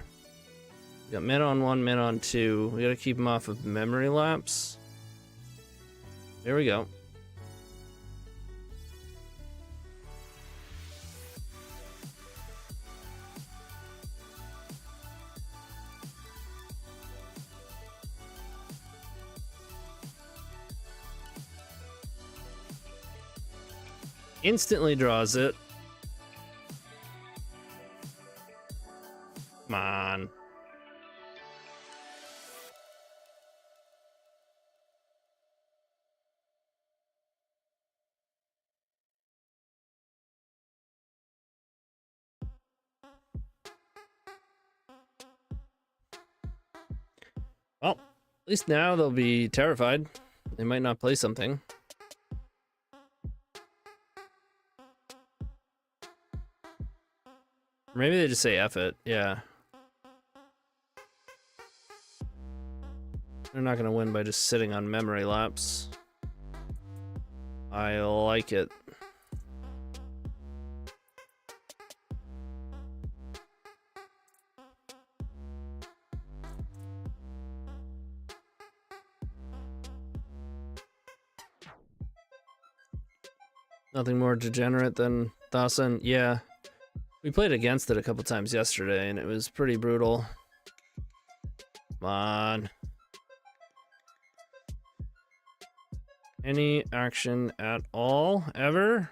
We got mana on 1, mana on 2. We gotta keep them off of memory lapse. There we go. Instantly draws it. Come on. Well, at least now they'll be terrified. They might not play something. Maybe they just say F it, yeah. They're not gonna win by just sitting on memory lapse. I like it. Nothing more degenerate than Thassan. Yeah. We played against it a couple times yesterday, and it was pretty brutal. Come on. Any action at all, ever?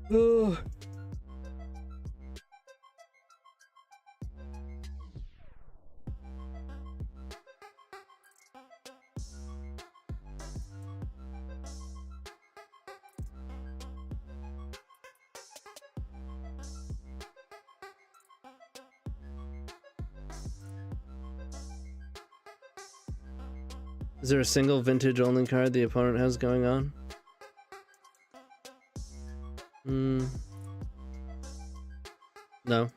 Oh. Is there a single vintage only card the opponent has going on? No.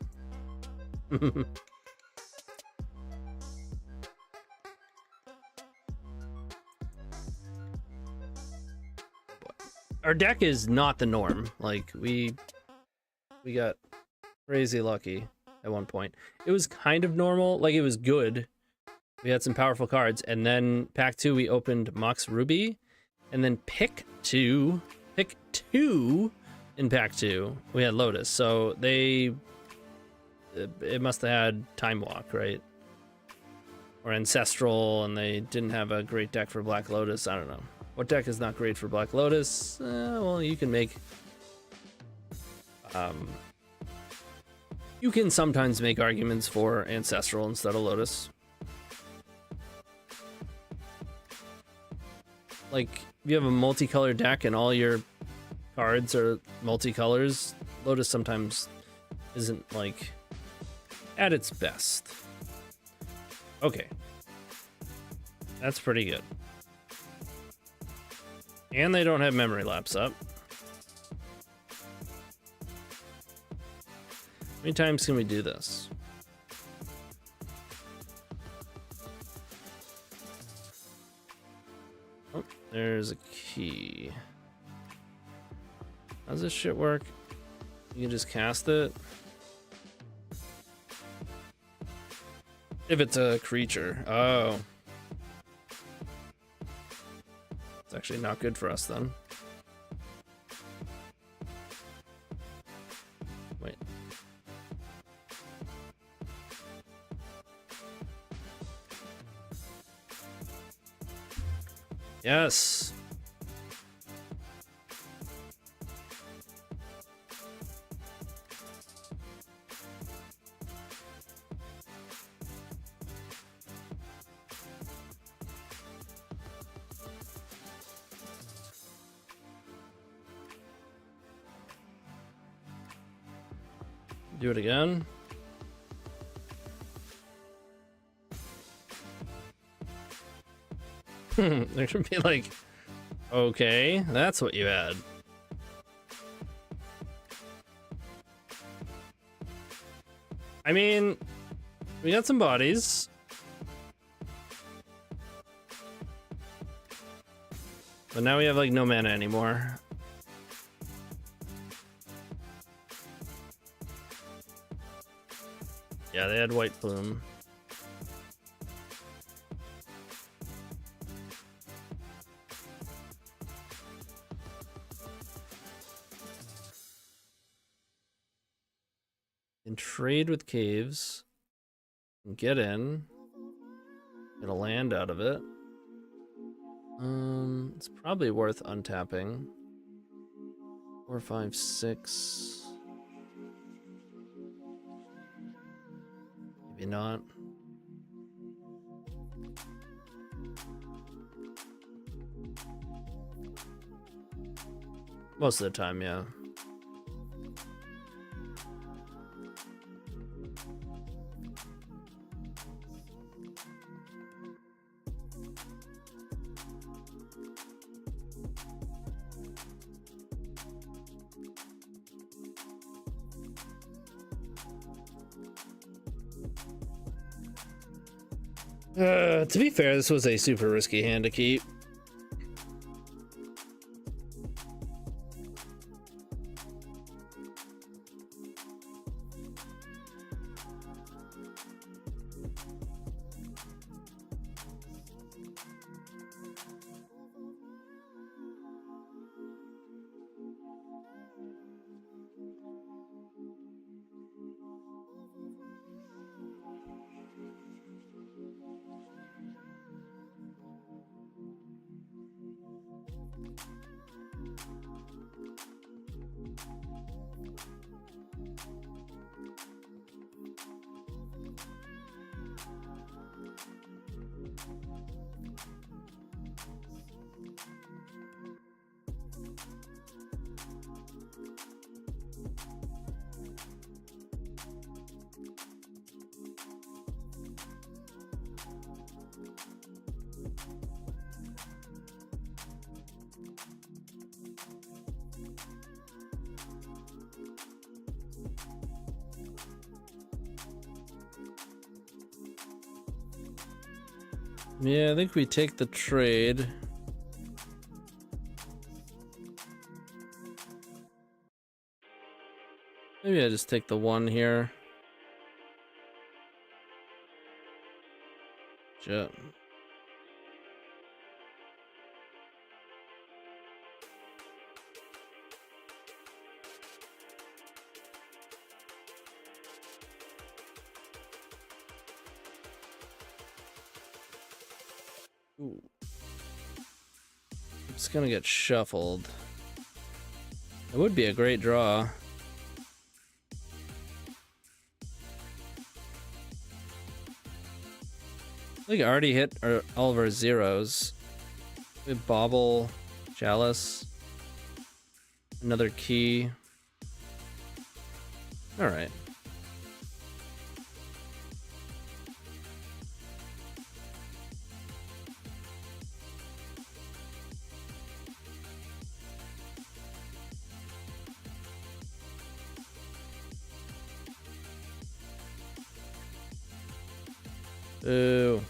Our deck is not the norm. Like, we got crazy lucky at one point. It was kind of normal, like it was good. We had some powerful cards, and then pack 2 we opened Mox Ruby, and then pick 2 in pack 2 we had Lotus. So it must have had Time Walk, right? Or Ancestral, and they didn't have a great deck for Black Lotus. I don't know. What deck is not great for Black Lotus? Well, you can make... you can sometimes make arguments for Ancestral instead of Lotus. Like, if you have a multicolored deck and all your cards are multicolors, Lotus sometimes isn't, like, at its best. Okay. That's pretty good. And they don't have memory lapse up. How many times can we do this? Oh, there's a key. How's this shit work? You can just cast it? If it's a creature. Oh. It's actually not good for us then. Wait. Yes. Do it again. There should be like, okay, that's what you had. I mean, we got some bodies. But now we have like no mana anymore. Yeah, they had White Plume. And trade with caves. And get in. Get a land out of it. It's probably worth untapping. 4, 5, 6. Maybe not. Most of the time, yeah. To be fair, this was a super risky hand to keep. Yeah, I think we take the trade. Maybe I just take the 1 here. Shit. Ooh. It's gonna get shuffled. It would be a great draw. I think I already hit all of our zeros. We have Bauble, Chalice, another key. All right. Ooh.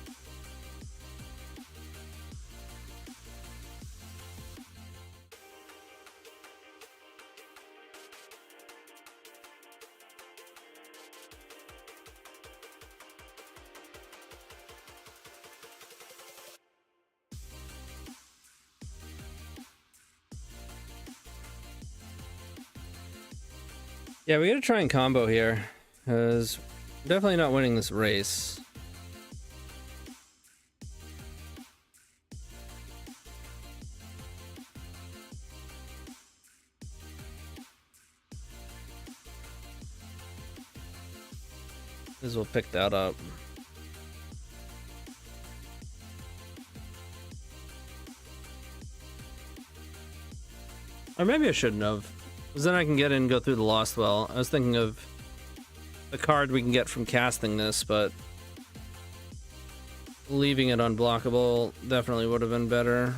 Yeah, we gotta try and combo here, because we're definitely not winning this race. As we'll pick that up. Or maybe I shouldn't have. Because then I can get in and go through the Lost Well. I was thinking of the card we can get from casting this, but leaving it unblockable definitely would have been better.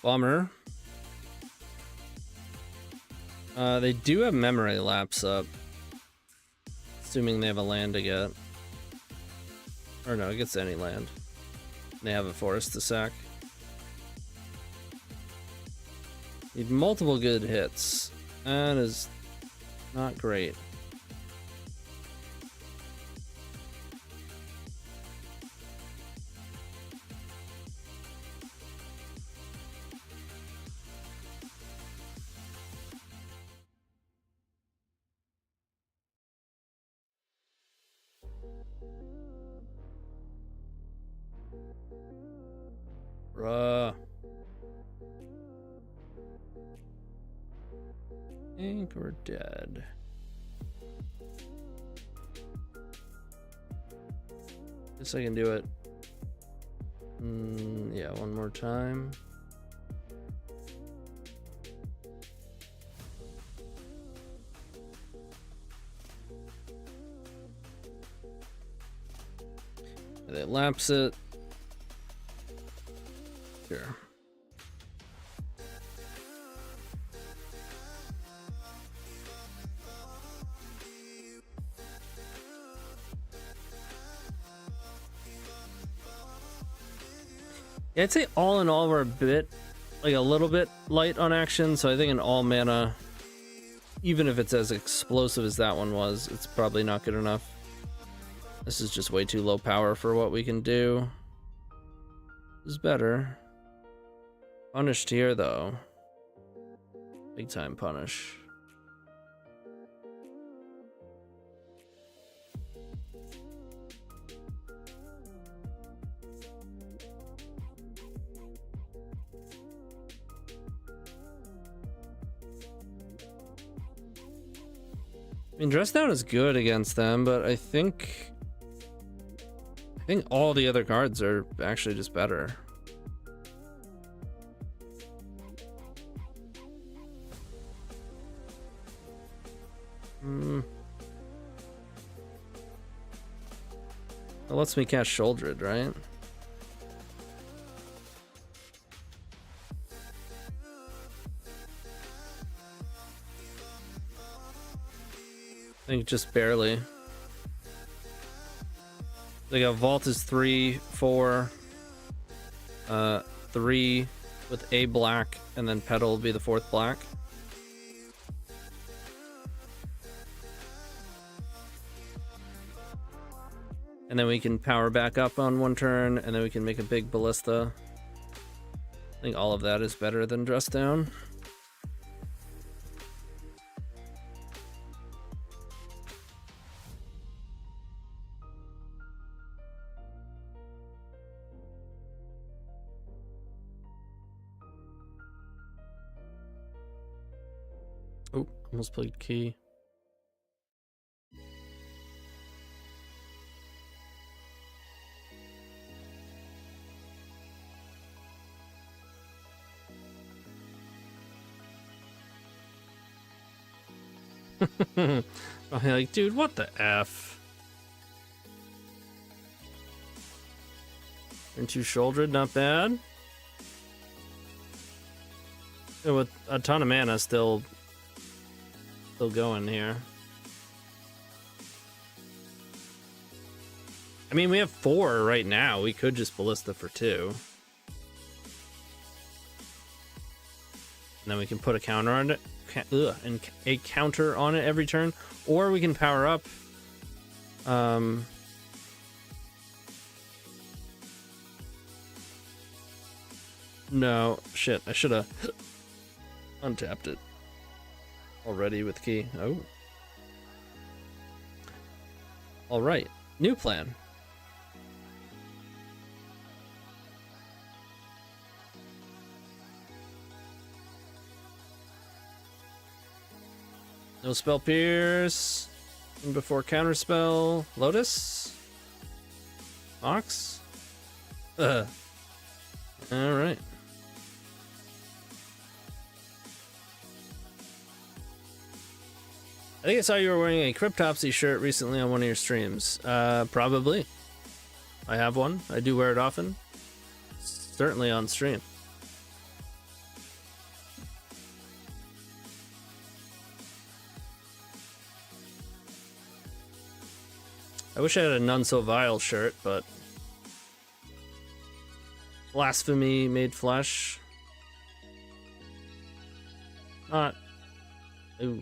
Bummer. They do have memory lapse up. Assuming they have a land to get. Or no, it gets any land. They have a forest to sack. Need multiple good hits. That is not great. Bruh. I think we're dead. Guess I can do it. Yeah, one more time. They lapse it. Sure. Yeah, I'd say all in all we're a bit, like a little bit light on action, so I think an all mana, even if it's as explosive as that one was, it's probably not good enough. This is just way too low power for what we can do. This is better. Punished here, though. Big time punish. I mean, Dress Down is good against them, but I think all the other cards are actually just better. It lets me cast Sholdred, right? I think just barely. They got Vault is 3, 4, 3 with a black, and then Petal will be the 4th black. And then we can power back up on one turn, and then we can make a big ballista. I think all of that is better than Dress Down. Oh, almost played key. I'm like, dude, what the F? Into Sholdred, not bad. Yeah, with a ton of mana still going here. I mean, we have 4 right now. We could just Ballista for 2. And then we can put a counter on it. And a counter on it every turn. Or we can power up. No, shit. I should have untapped it already with key. Oh. Alright. New plan. No spell pierce. And before counterspell. Lotus. Ox. Alright. I think I saw you were wearing a Cryptopsy shirt recently on one of your streams. Probably. I have one. I do wear it often. Certainly on stream. I wish I had a None So Vile shirt, but Blasphemy Made Flesh. Not. Ooh.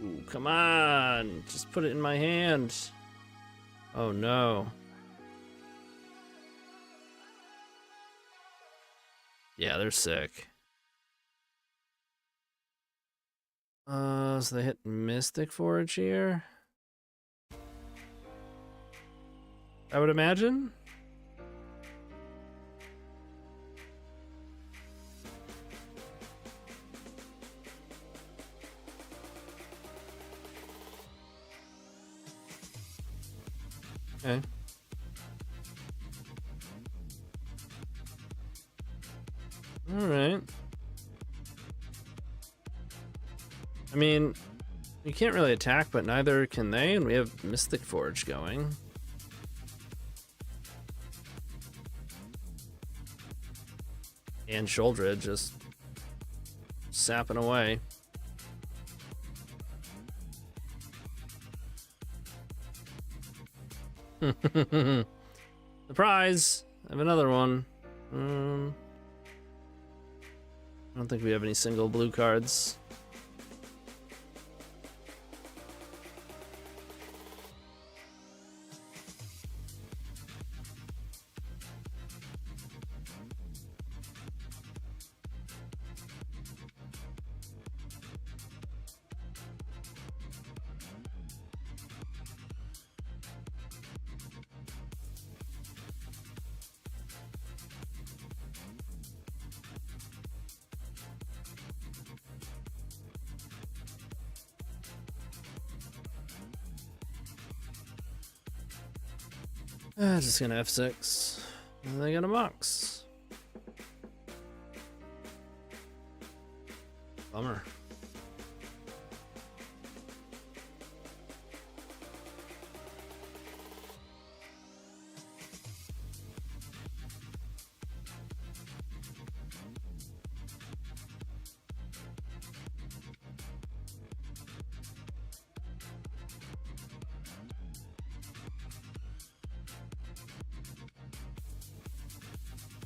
Ooh, come on. Just put it in my hand. Oh no. Yeah, they're sick. So they hit Mystic Forge here. I would imagine. Okay. All right. I mean, you can't really attack, but neither can they, and we have Mystic Forge going. And Sholdred just sapping away. Surprise! I have another one. I don't think we have any single blue cards. Just gonna F6. And they got a Mox. Bummer.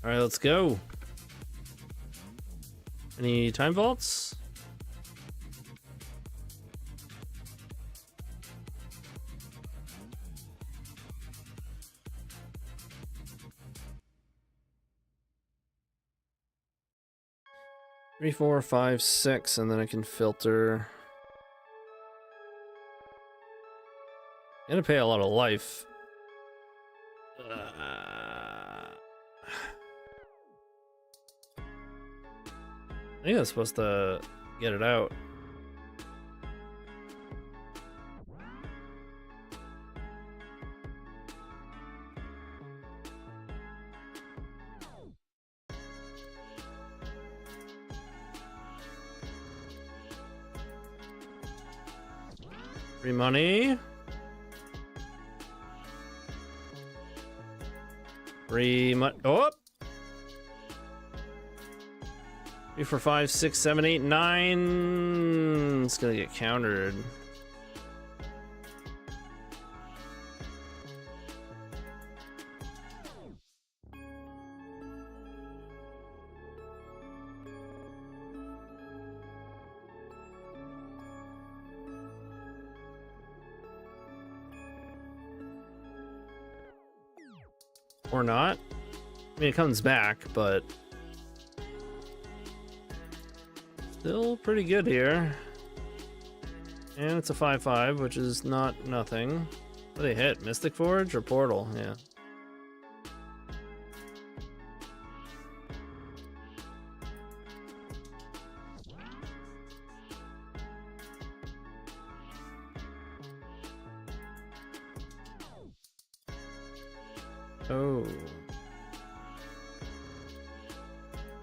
All right, let's go. Any time vaults? Three, 4, 5, 6, and then I can filter. I'm gonna pay a lot of life. I think I'm supposed to get it out. Free money. Free money. Oh! 3, 4, 5, 6, 7, 8, 9. It's gonna get countered. Or not. I mean, it comes back, but still pretty good here. And it's a 5/5, which is not nothing. What do they hit? Mystic Forge or Portal? Yeah. Oh.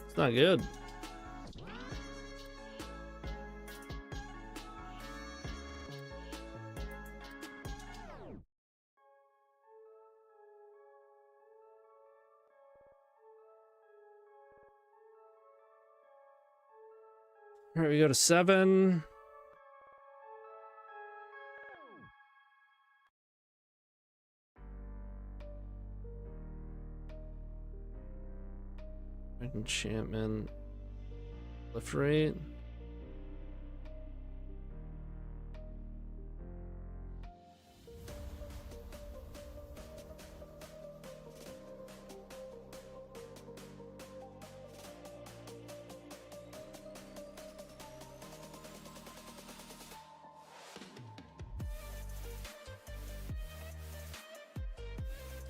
It's not good. All right, we go to 7. Enchantment. Lift rate.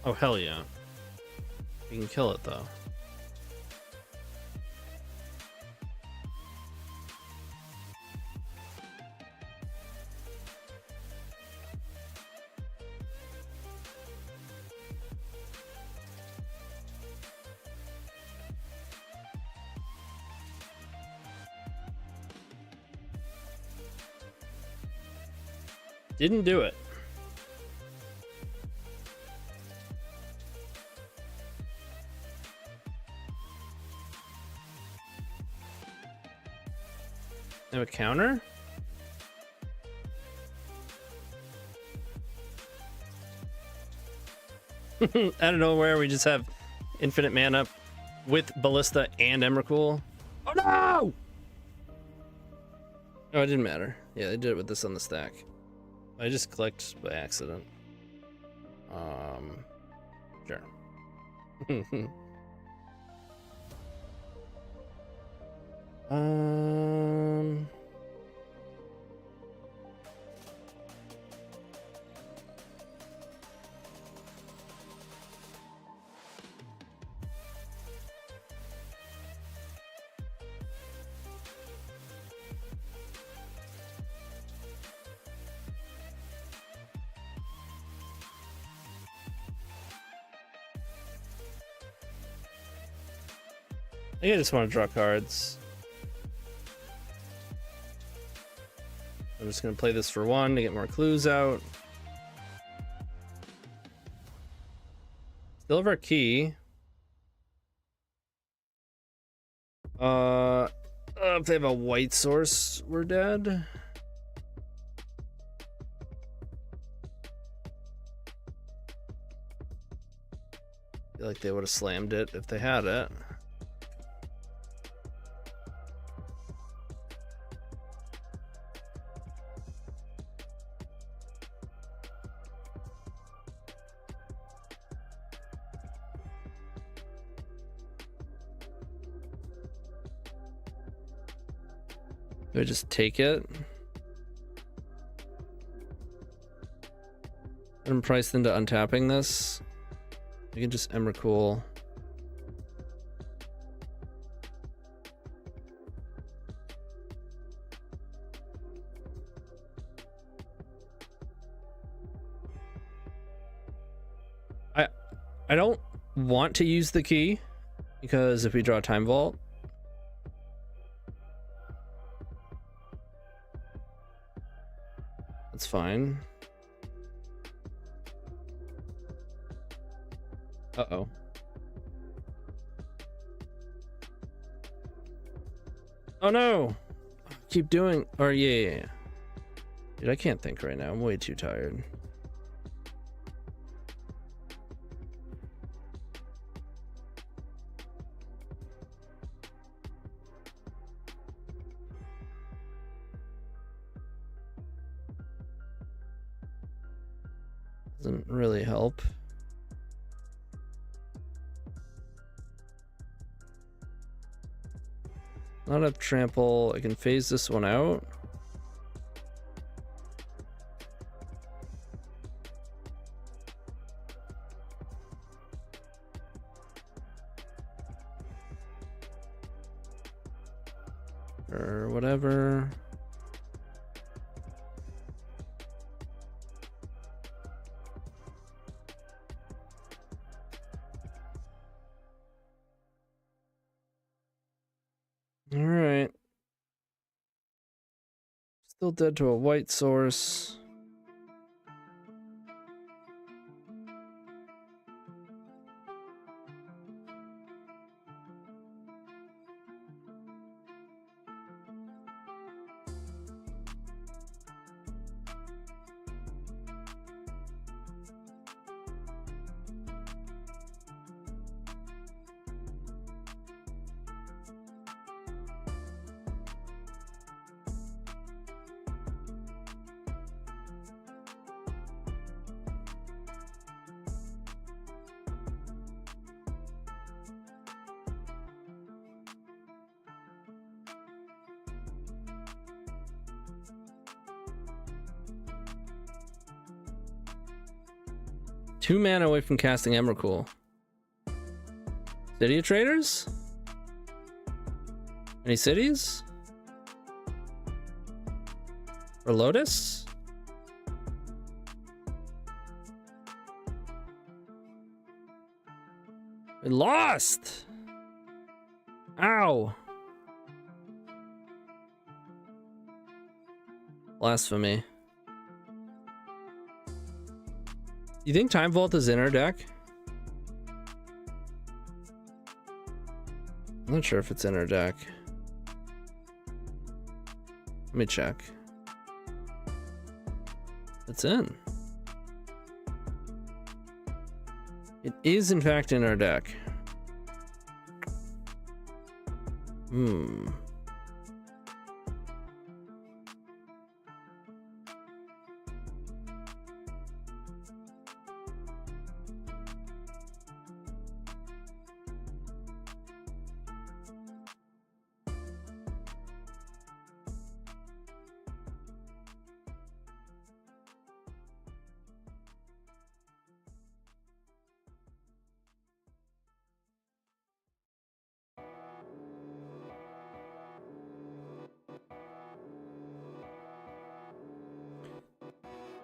Oh, hell yeah. You can kill it, though. Didn't do it. Have a counter? Out of nowhere, we just have infinite mana with Ballista and Emrakul. Oh no! Oh, it didn't matter. Yeah, they did it with this on the stack. I just clicked by accident. Sure. I think I just want to draw cards. I'm just going to play this for 1 to get more clues out. Still have our key. If they have a white source, we're dead. feel like they would have slammed it if they had it. Do I just take it? I'm priced into untapping this. I can just Emrakul. I don't want to use the key because if we draw Time Vault, that's fine. Uh-oh. Oh no! Keep doing, or yeah. Dude, I can't think right now. I'm way too tired. Doesn't really help. Not have trample. I can phase this one out. Or whatever. All right. Still dead to a white source. Two mana away from casting Emrakul. City of Traders? Any cities? Or Lotus? We lost! Ow! Blasphemy. You think Time Vault is in our deck? I'm not sure if it's in our deck. Let me check. It's in. It is in fact in our deck.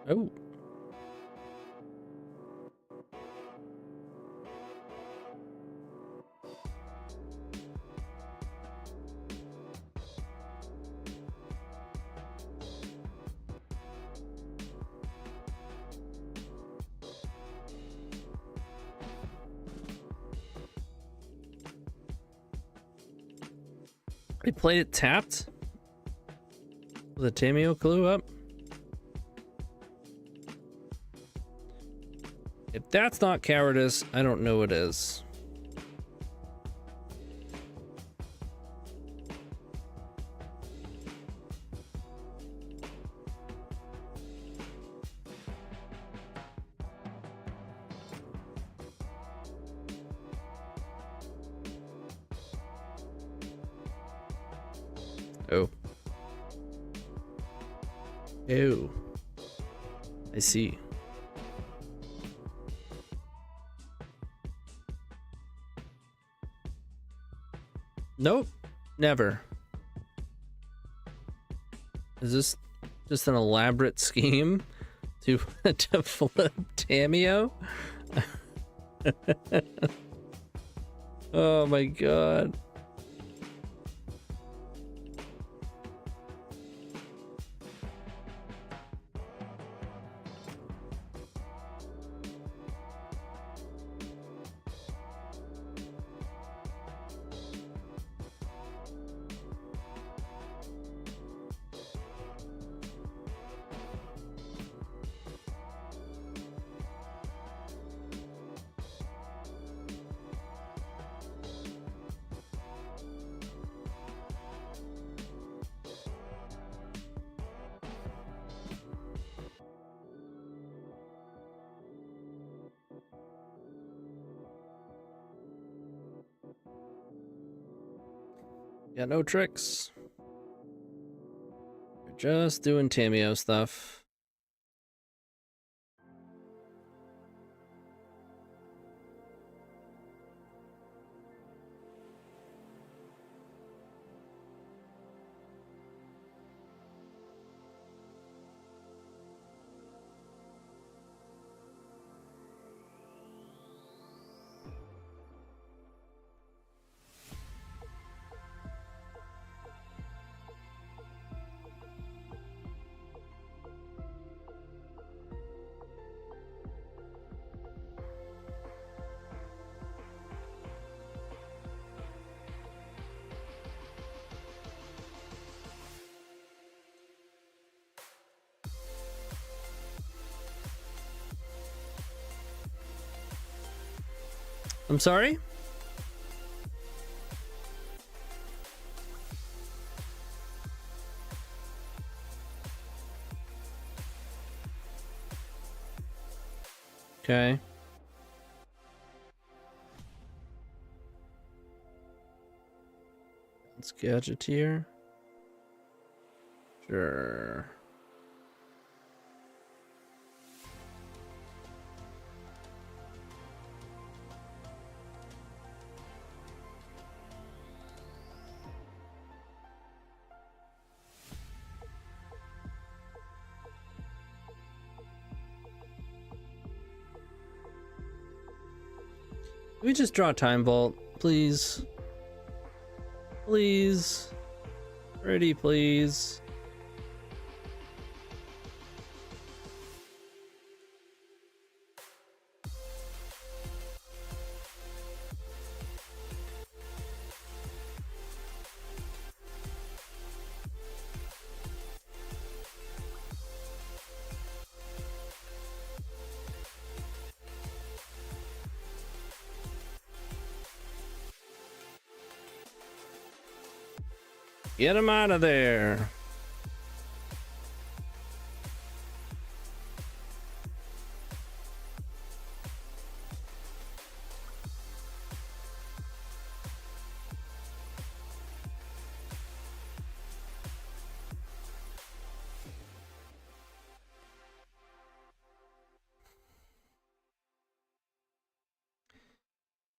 Oh. He played it tapped with a Tameo clue up. If that's not cowardice, I don't know what is. Oh. Oh. I see. Nope. Never. Is this just an elaborate scheme to to flip Tamio? Oh my god. Got no tricks. We're just doing Tamio stuff. I'm sorry? Okay. It's Gadgeteer. Sure. Can we just draw Time Vault, please? Please. Pretty please. Get him out of there.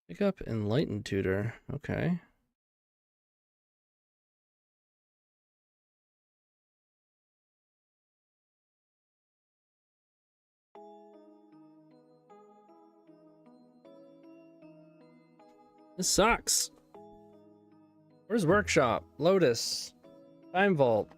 Pick up Enlightened Tutor. Okay. This sucks. Where's Workshop? Lotus. Time Vault.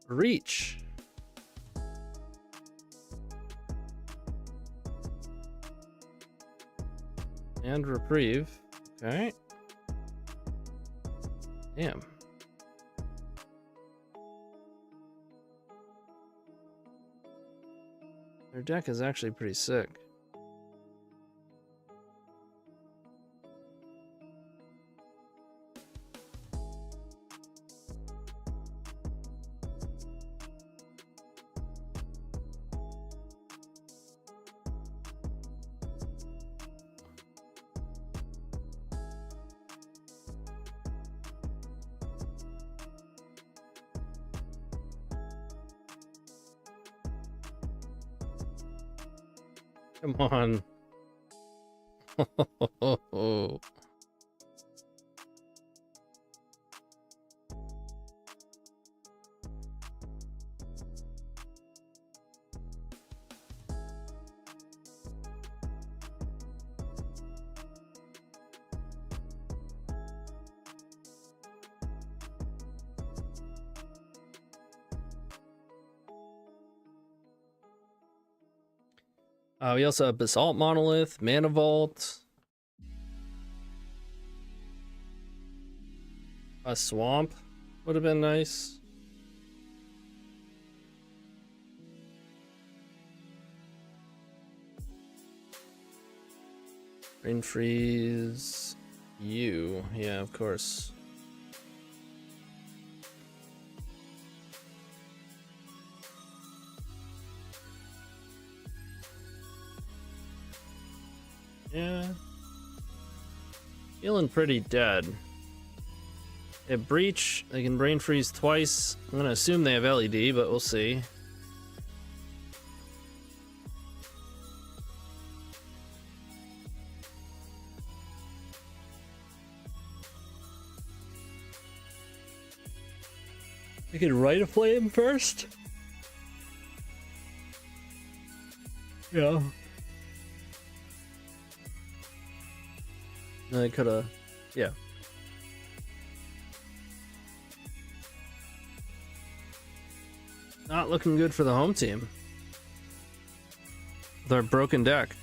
Reach. And Reprieve. Okay. Damn. Their deck is actually pretty sick. Come on. We also have Basalt Monolith, Mana Vault, a Swamp would have been nice. Rain Freeze, you, yeah, of course. Yeah. Feeling pretty dead. At Breach, they can Brain Freeze twice. I'm gonna assume they have LED, but we'll see. I can Rite of Flame first? Yeah. I could've, yeah. Not looking good for the home team. Their broken deck.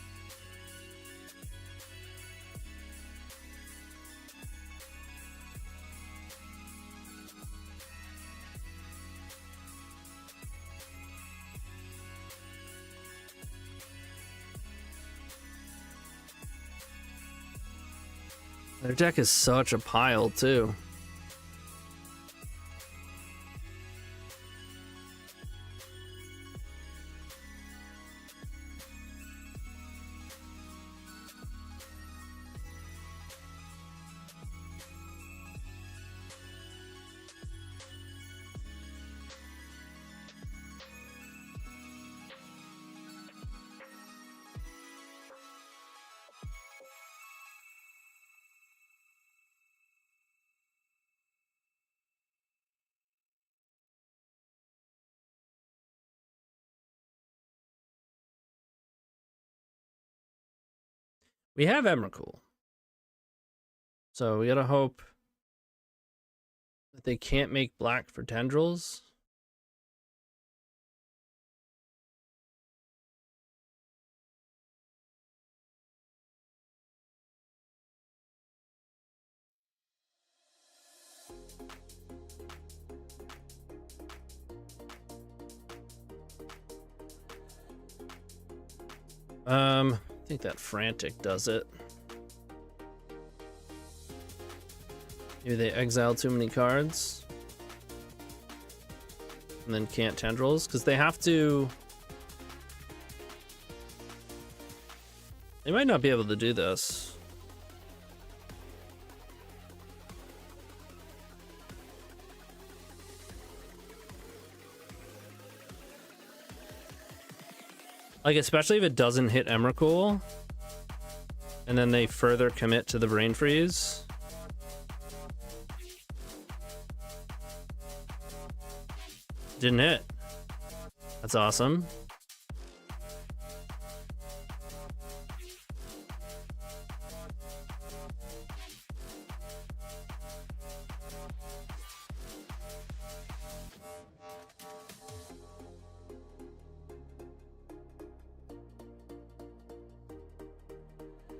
Their deck is such a pile, too. We have Emrakul. So we gotta hope that they can't make black for tendrils. I think that Frantic does it. Maybe they exile too many cards and then can't tendrils because they have to. They might not be able to do this. Like, especially if it doesn't hit Emrakul, and then they further commit to the Brain Freeze. Didn't hit. That's awesome.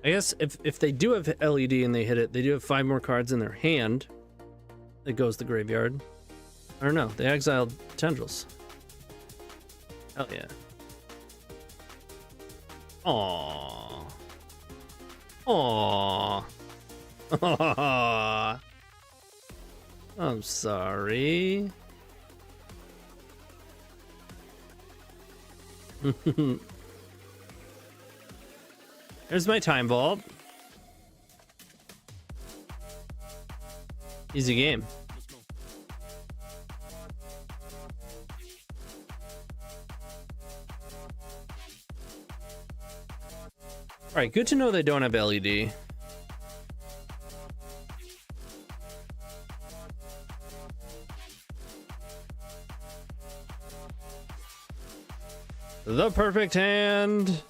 I guess if they do have LED and they hit it, they do have 5 more cards in their hand. That goes to the graveyard. I don't know. They exiled Tendrils. Hell yeah. Aww. Aww. Aww. I'm sorry. There's my time vault. Easy game. Alright, good to know they don't have LED. The perfect hand.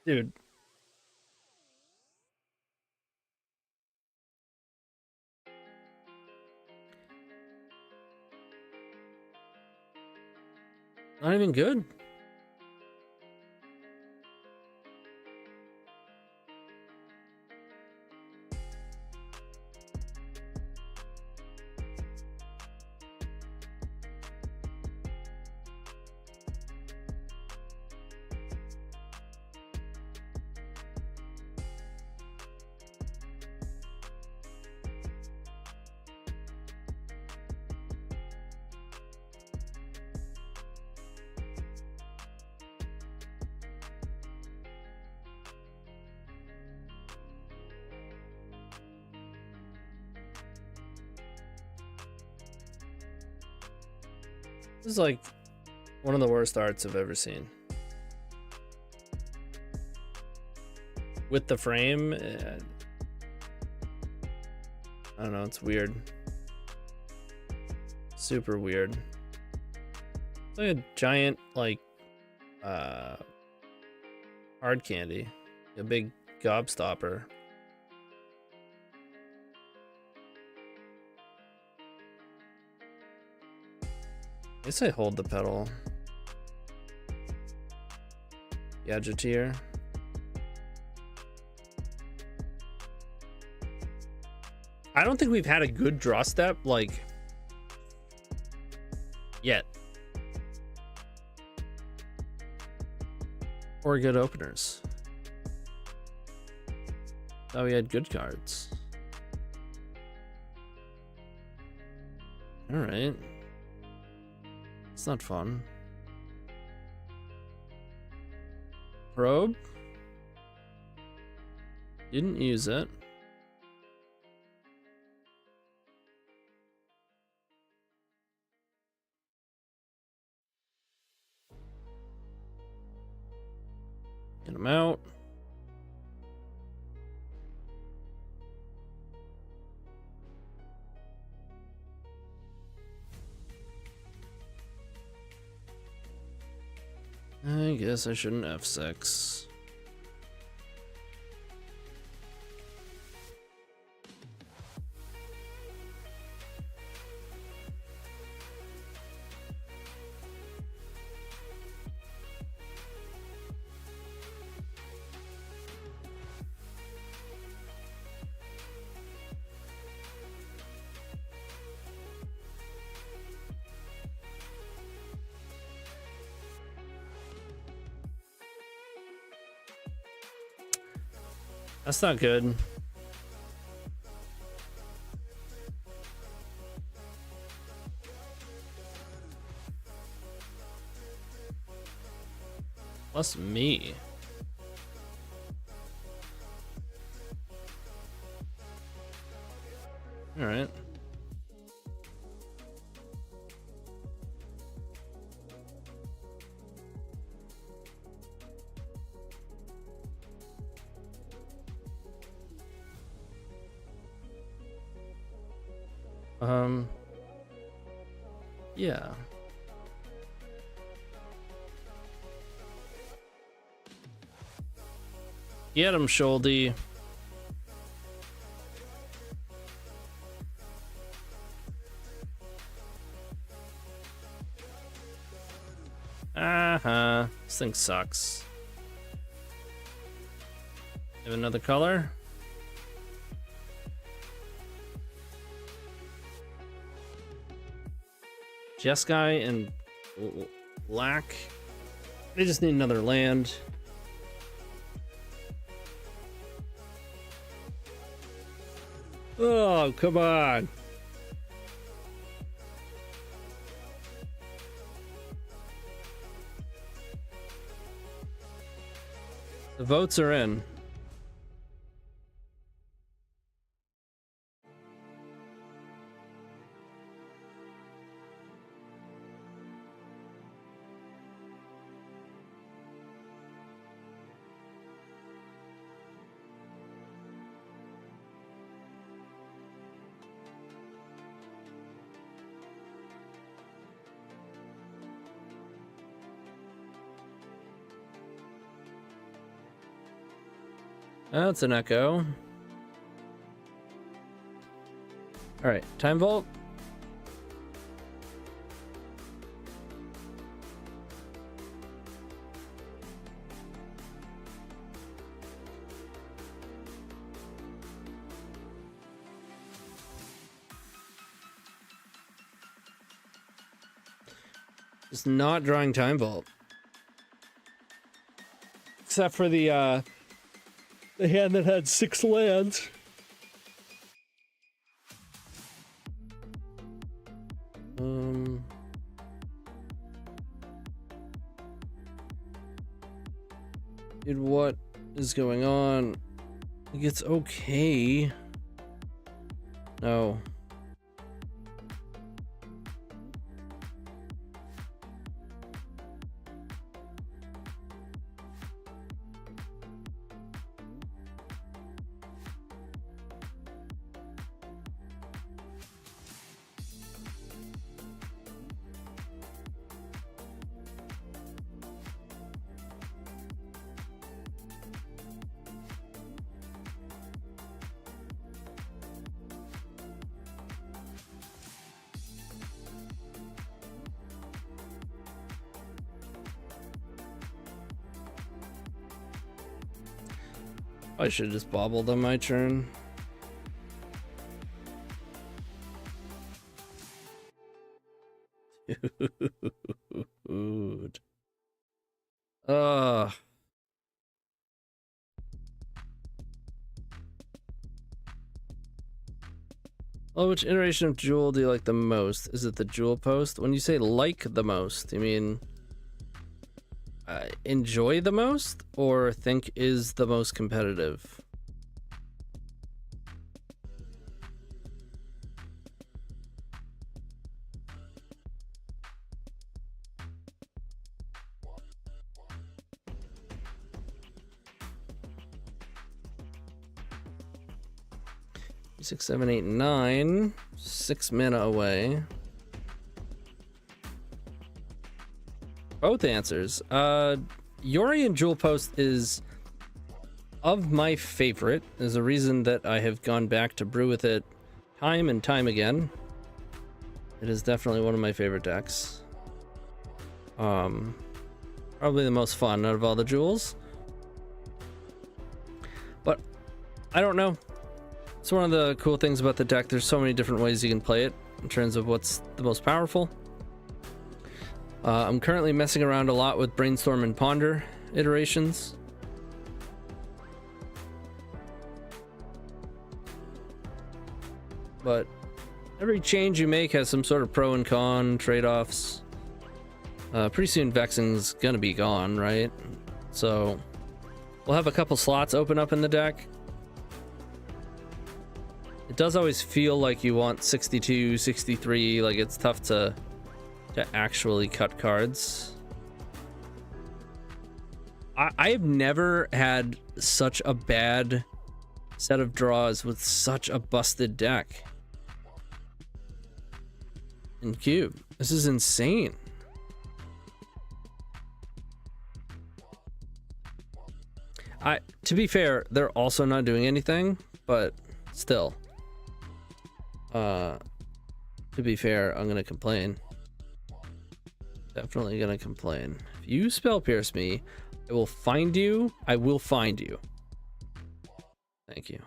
Dude. Not even good. This is like one of the worst arts I've ever seen. With the frame, I don't know, it's weird. Super weird. It's like a giant, like, hard candy. A big gobstopper. I guess I hold the pedal. Gadgeteer. I don't think we've had a good draw step, like, yet. Or good openers. Thought we had good cards. Alright. It's not fun. Probe. Didn't use it. Get him out. I guess I shouldn't F6. That's not good. Plus me. All right. Yeah. Get him, Sholdy. This thing sucks. Have another color. Jeskai and Black. They just need another land. Oh, come on. The votes are in. That's an echo. All right, time vault. Just not drawing time vault. Except for the hand that had 6 lands. Dude, what is going on? Like, it's okay. No. I should have just bobbled on my turn. Dude. Well, which iteration of Jewel do you like the most? Is it the Jewel post? When you say like the most, you mean enjoy the most or think is the most competitive? Six, 7, 8, 9. 6 mana away. Both answers. Yori and Jewel Post is of my favorite. There's a reason that I have gone back to brew with it time and time again. It is definitely one of my favorite decks. Probably the most fun out of all the jewels. But I don't know. It's one of the cool things about the deck. There's so many different ways you can play it in terms of what's the most powerful. I'm currently messing around a lot with Brainstorm and Ponder iterations. But every change you make has some sort of pro and con trade-offs. Pretty soon Vexen's gonna be gone, right? So we'll have a couple slots open up in the deck. It does always feel like you want 62, 63, like it's tough to actually cut cards. I've never had such a bad set of draws with such a busted deck in Cube. This is insane. To be fair, they're also not doing anything, but still. To be fair, I'm gonna complain. Definitely gonna complain. If you spell pierce me, I will find you. I will find you. Thank you.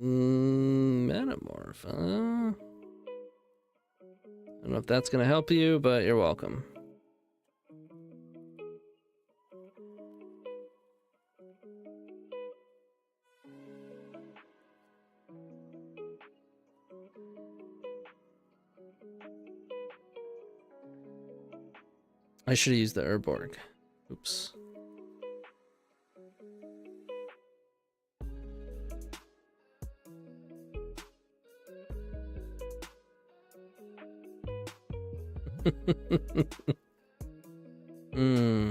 Metamorph, huh? I don't know if that's gonna help you, but you're welcome. I should have used the Urborg. Oops. Hmm.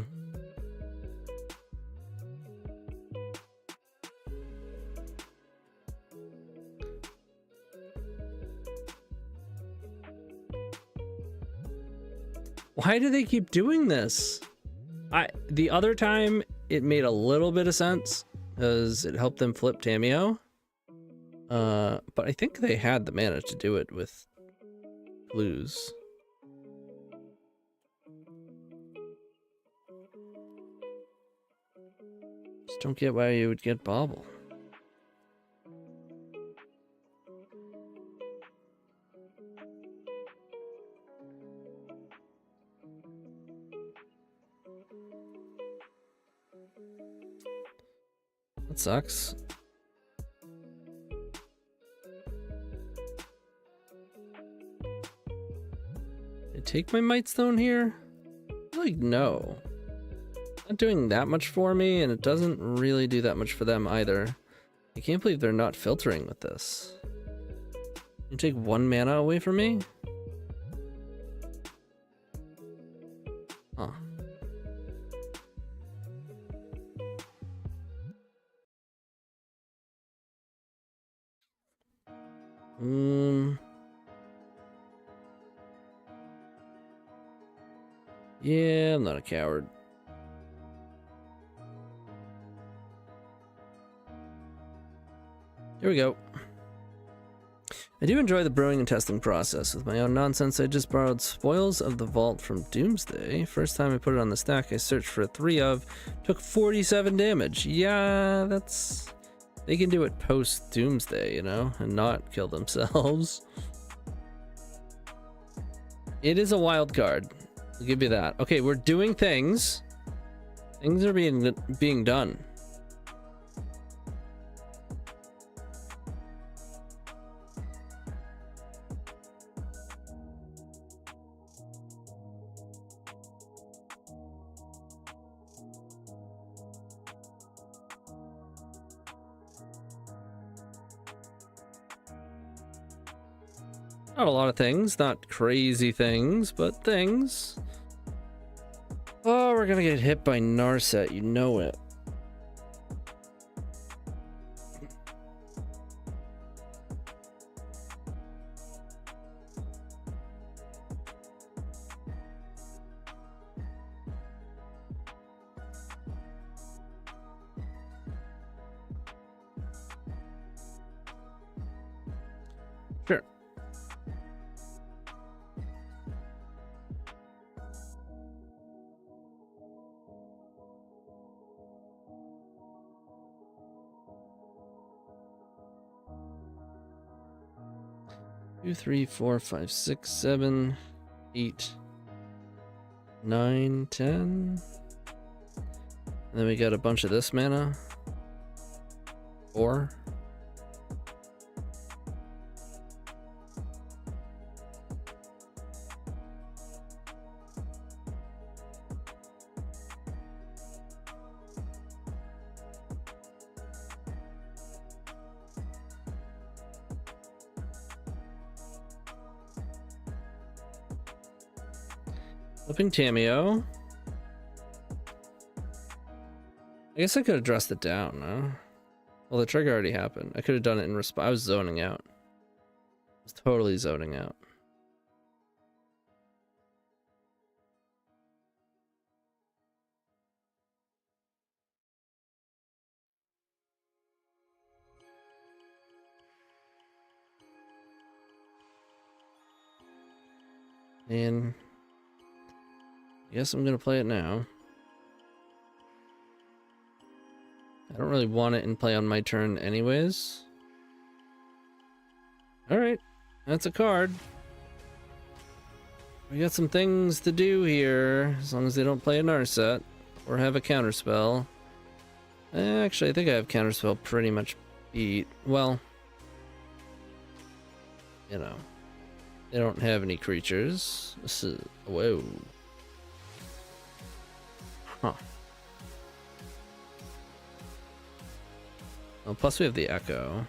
Why do they keep doing this? The other time it made a little bit of sense because it helped them flip Tameo. But I think they had the mana to do it with blues. Just don't get why you would get Bobble. That sucks. Did I take my Might Stone here? I feel like no. Not doing that much for me, and it doesn't really do that much for them either. I can't believe they're not filtering with this. You take 1 mana away from me? Huh. Yeah, I'm not a coward. Here we go. I do enjoy the brewing and testing process. With my own nonsense, I just borrowed Spoils of the Vault from Doomsday. First time I put it on the stack, I searched for a 3 of, took 47 damage. Yeah, that's... They can do it post Doomsday, you know, and not kill themselves. It is a wild card. I'll give you that. Okay, we're doing things. Things are being done. Not a lot of things, not crazy things, but things. Oh, we're gonna get hit by Narset, you know it. Sure. Two, 3, 4, 5, 6, 7, 8, 9, 10. And then we got a bunch of this mana. 4. Flipping Tameo. I guess I could have dressed it down, no? Well, the trigger already happened. I could have done it in response. I was zoning out. I was totally zoning out. And I guess I'm gonna play it now. I don't really want it in play on my turn anyways. Alright, that's a card. We got some things to do here, as long as they don't play a Narset or have a counterspell. Actually, I think I have counterspell pretty much beat. Well, you know, they don't have any creatures. This is, whoa. Huh. Well, plus we have the Echo.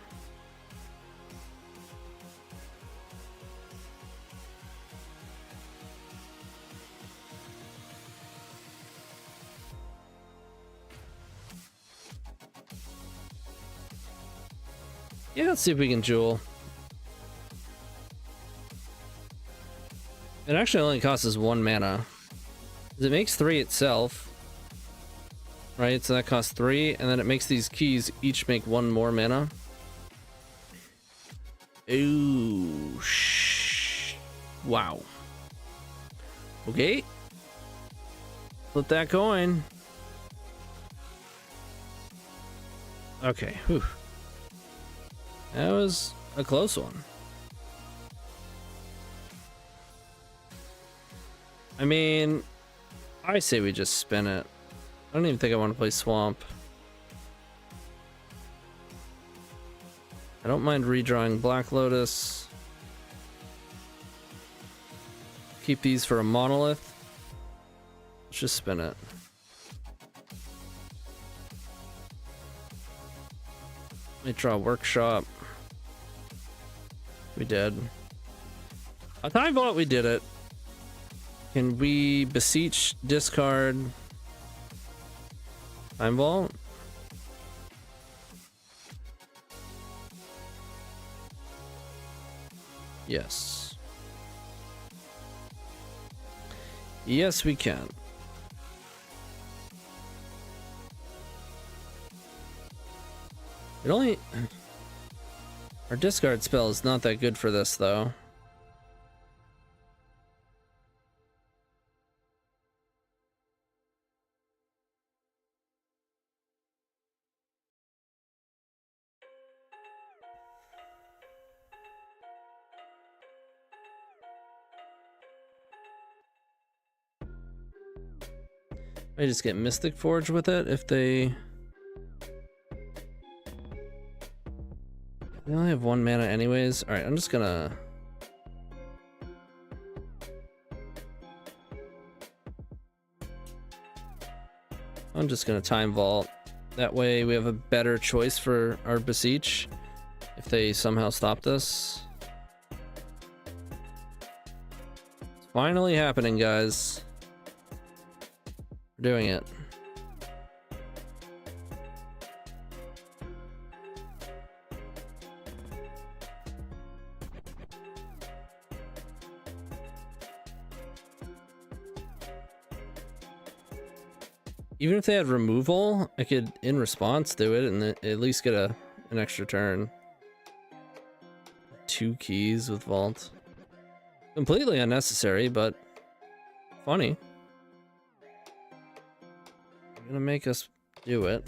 Yeah, let's see if we can jewel. It actually only costs us 1 mana. It makes 3 itself. Right, so that costs 3, and then it makes these keys each make 1 more mana. Ooh, wow. Okay. Flip that coin. Okay, whew. That was a close one. I mean, I say we just spin it. I don't even think I want to play Swamp. I don't mind redrawing Black Lotus. Keep these for a Monolith. Let's just spin it. Let me draw Workshop. We did. A Time Vault, we did it. Can we beseech, discard Time Vault? Yes. Yes, we can. It only... Our discard spell is not that good for this, though. I just get Mystic Forge with it if they... They only have 1 mana anyways. Alright, I'm just gonna... Time Vault. That way we have a better choice for our Beseech if they somehow stop this. It's finally happening, guys. We're doing it. Even if they had removal, I could, in response, do it and at least get an extra turn. 2 keys with Vault. Completely unnecessary, but funny. I'm gonna make us do it.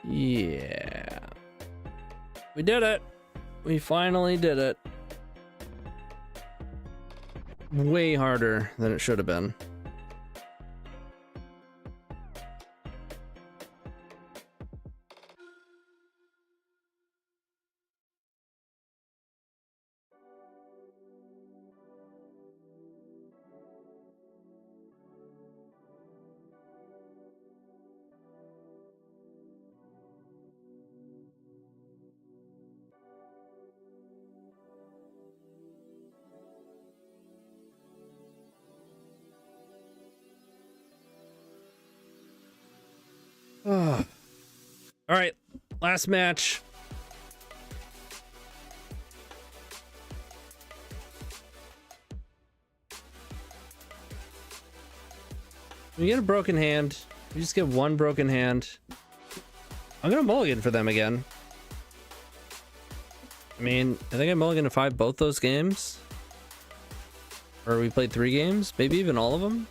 Yeah. We did it. We finally did it. Way harder than it should have been. Oh. All right, last match. We get a broken hand. We just get one broken hand. I'm gonna mulligan for them again. I mean, I think I mulliganed to 5 both those games. Or we played 3 games, maybe even all of them.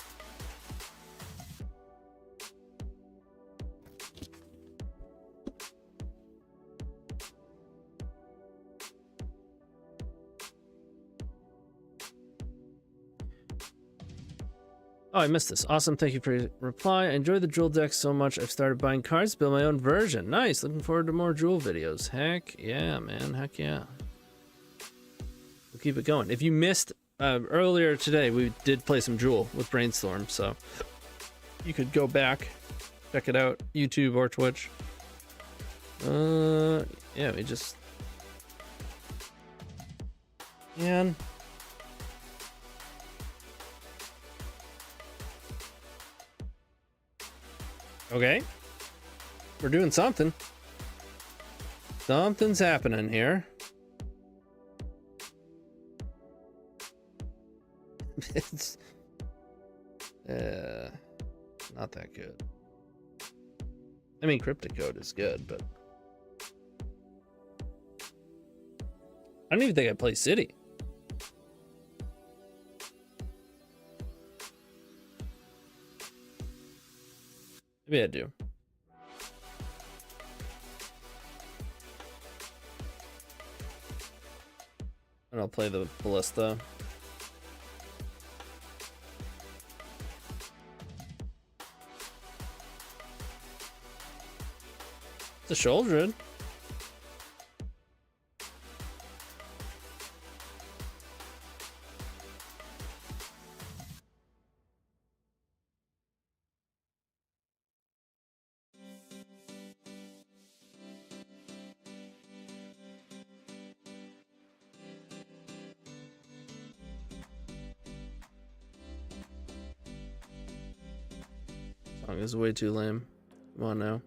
Oh, I missed this. Awesome. Thank you for your reply. I enjoy the Jewel deck so much. I've started buying cards to build my own version. Nice. Looking forward to more Jewel videos. Heck yeah, man. Heck yeah. We'll keep it going. If you missed earlier today, we did play some Jewel with Brainstorm, so you could go back, check it out, YouTube or Twitch. Yeah, we just... Man... Okay. We're doing something. Something's happening here. It's not that good. I mean, Cryptic Code is good, but I don't even think I play City. Maybe I do. And I'll play the Ballista. It's a Sholdred. Song is way too lame. Come on now.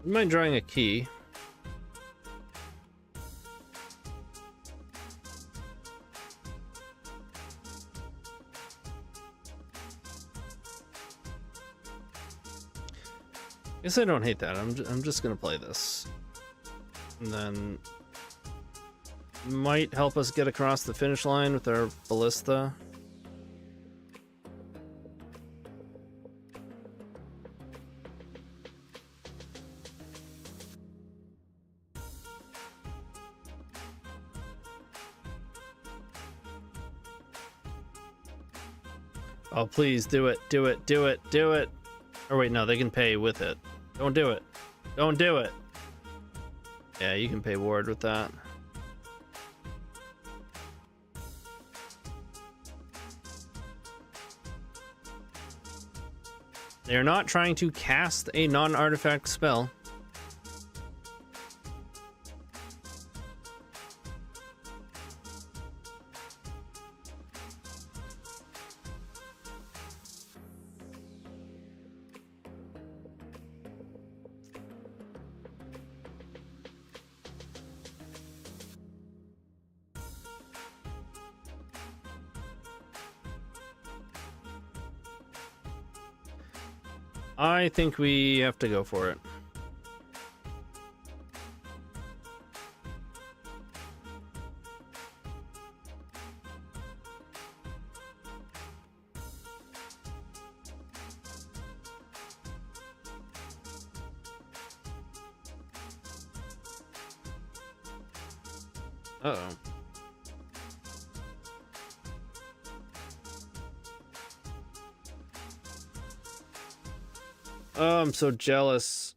Wouldn't mind drawing a key. Guess I don't hate that. I'm just gonna play this, and then might help us get across the finish line with our Ballista. Oh, please do it, do it, do it, do it. Or wait, no, they can pay with it. Don't do it. Don't do it. Yeah, you can pay Ward with that. They're not trying to cast a non-artifact spell. I think we have to go for it. Uh-oh. Oh, I'm so jealous.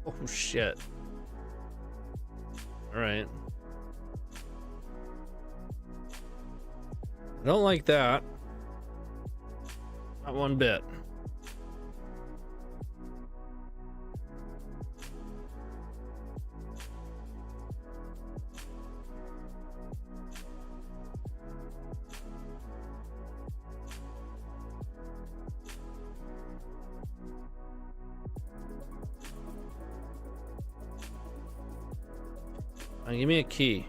Oh shit. Alright. I don't like that. Not one bit. Give me a key.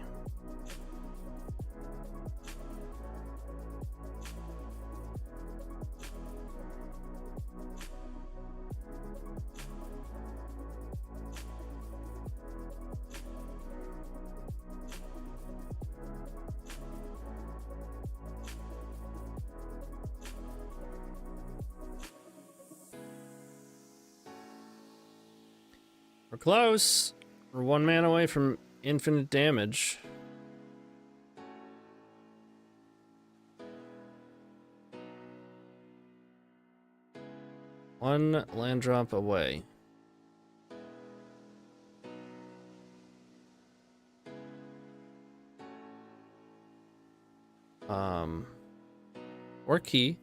We're close. We're 1 man away from infinite damage. One land drop away. Or key.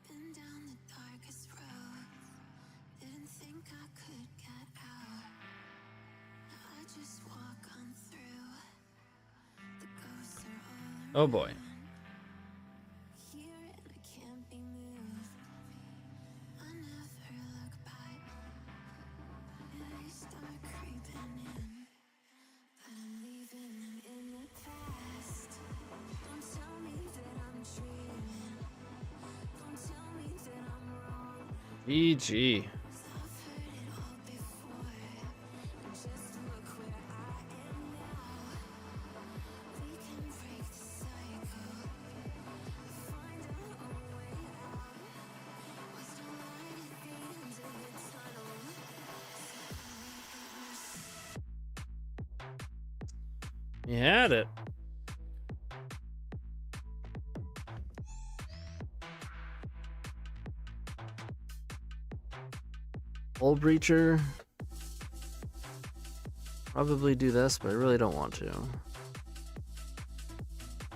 Been down the darkest roads, didn't think I could get out. I just walk on through. The ghosts are all Oh boy. here and I can't be moved. I never look back. They start creeping in, but I'm leaving them in the past. Don't tell me that I'm dreaming. Don't tell me that I'm wrong. GG. 'Cause I've heard it all before. And just look where I am now. We can break the cycle. Find our own way out. Was the light at the end of the tunnel? You had it. Hull breacher. Probably do this, but I really don't want to.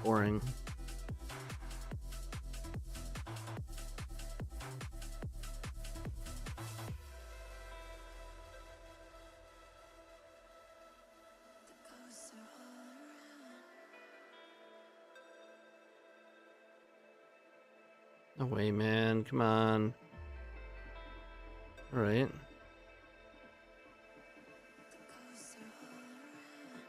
Boring. Ghosts are all around. No way, man. Come on. All right. Ghosts are all around.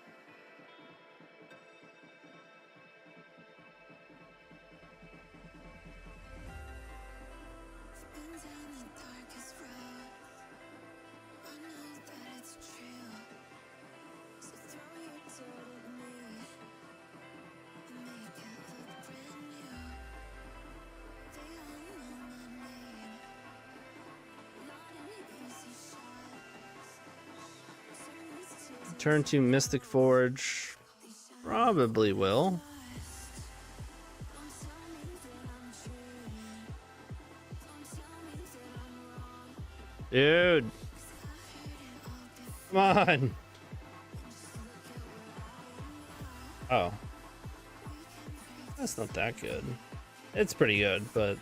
Been down the darkest road. I know that it's true. So throw your dirt at me and make it look brand new. They all know my name. Not an easy shot. Turn to Mystic Forge. Probably will. Dude. Come on. Oh. That's not that good. It's pretty good, but...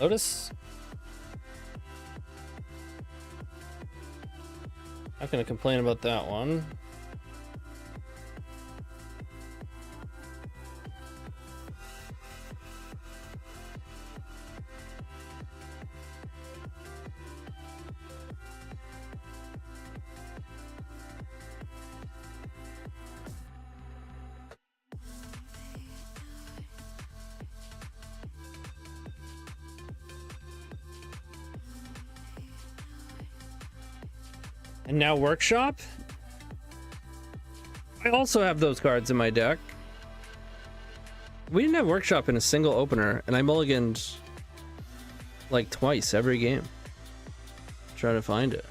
Lotus? Not gonna complain about that one. And now Workshop? I also have those cards in my deck. We didn't have Workshop in a single opener, and I mulliganed like twice every game. Try to find it.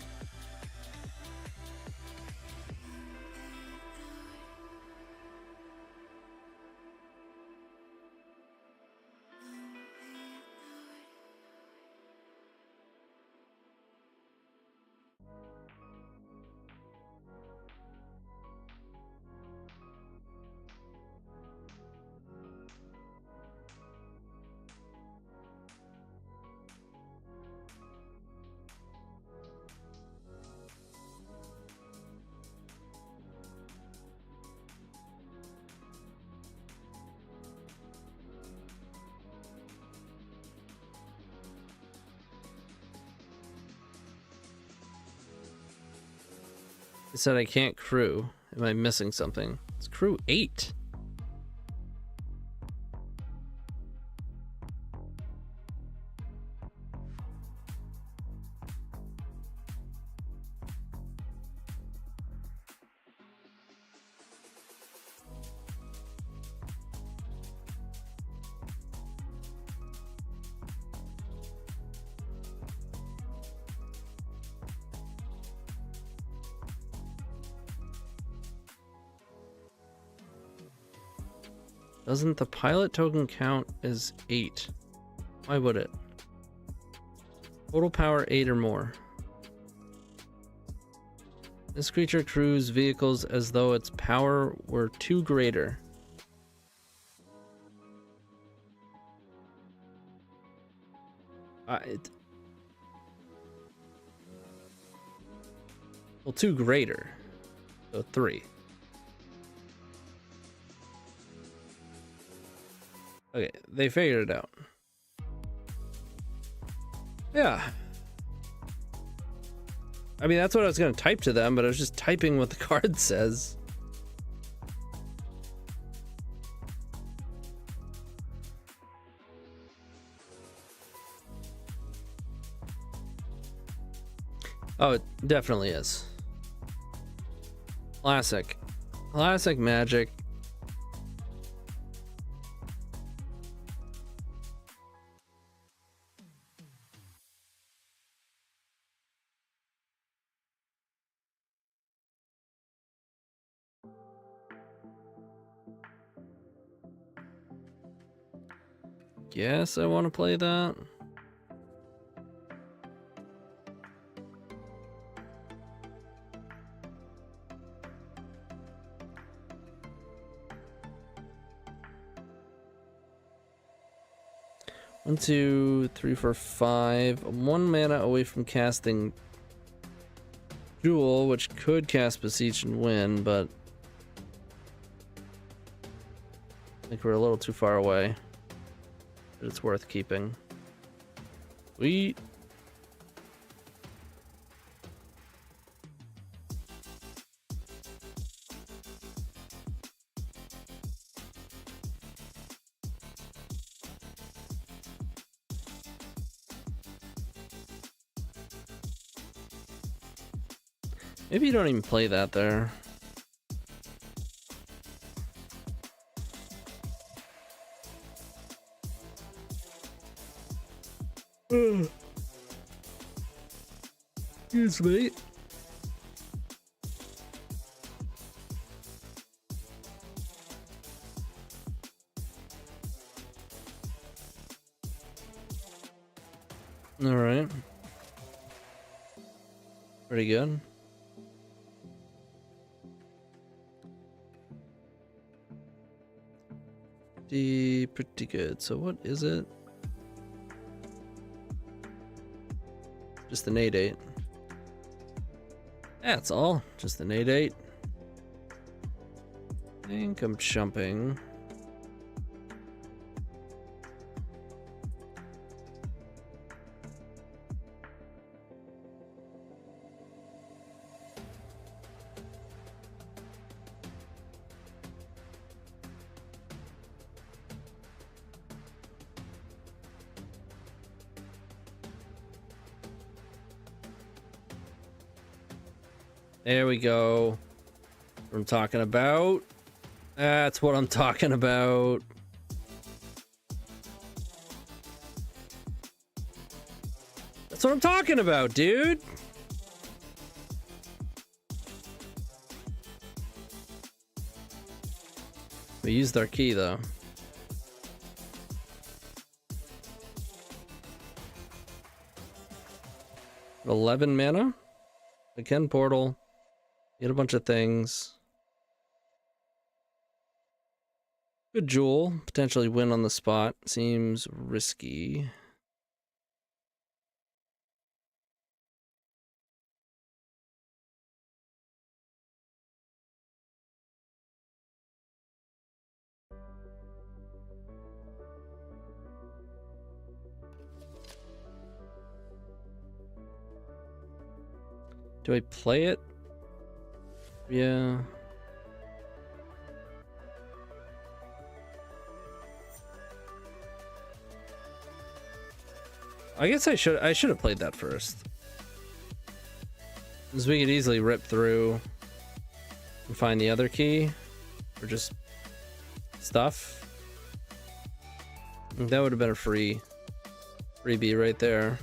It said I can't crew. Am I missing something? It's crew 8. Doesn't the pilot token count as 8? Why would it? Total power 8 or more. This creature crews vehicles as though its power were 2 greater. Well, 2 greater. So 3. Okay, they figured it out. Yeah. I mean, that's what I was going to type to them, but I was just typing what the card says. Oh, it definitely is. Classic. Classic Magic. Guess I want to play that. One, two, three, four, five. I'm 1 mana away from casting Jewel, which could cast Beseech and win, but I think we're a little too far away. But it's worth keeping. Sweet. Maybe you don't even play that there. Excuse me. All right. Pretty good. Pretty good. So what is it? Just an 8-8. That's all. Just an 8-8. I think I'm jumping. There we go. What I'm talking about. That's what I'm talking about. That's what I'm talking about, dude. We used our key though. 11 mana. Again, portal. Get a bunch of things. Good jewel. Potentially win on the spot. Seems risky. Do I play it? Yeah. I guess I should have played that first. Because we could easily rip through and find the other key. Or just stuff. That would have been a freebie right there.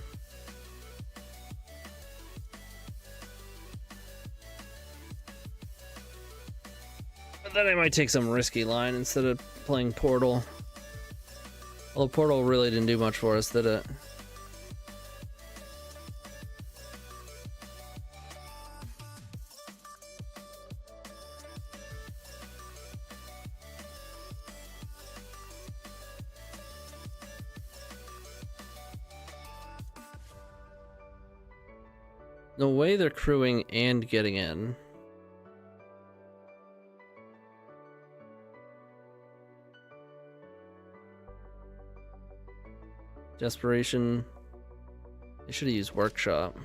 But then I might take some risky line instead of playing Portal. Well, Portal really didn't do much for us, did it? No way they're crewing and getting in. Desperation. They should have used Workshop.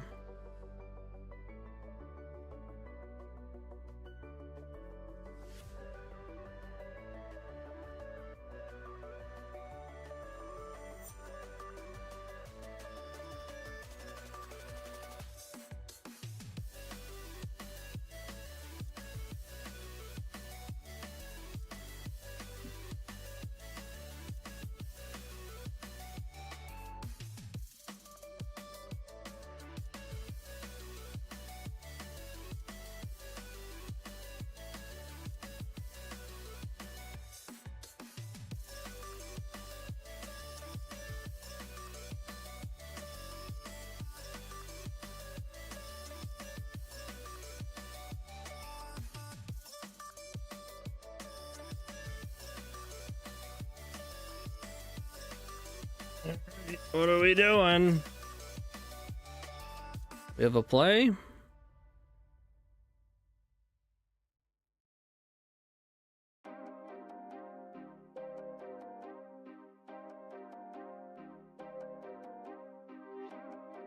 What are we doing? We have a play?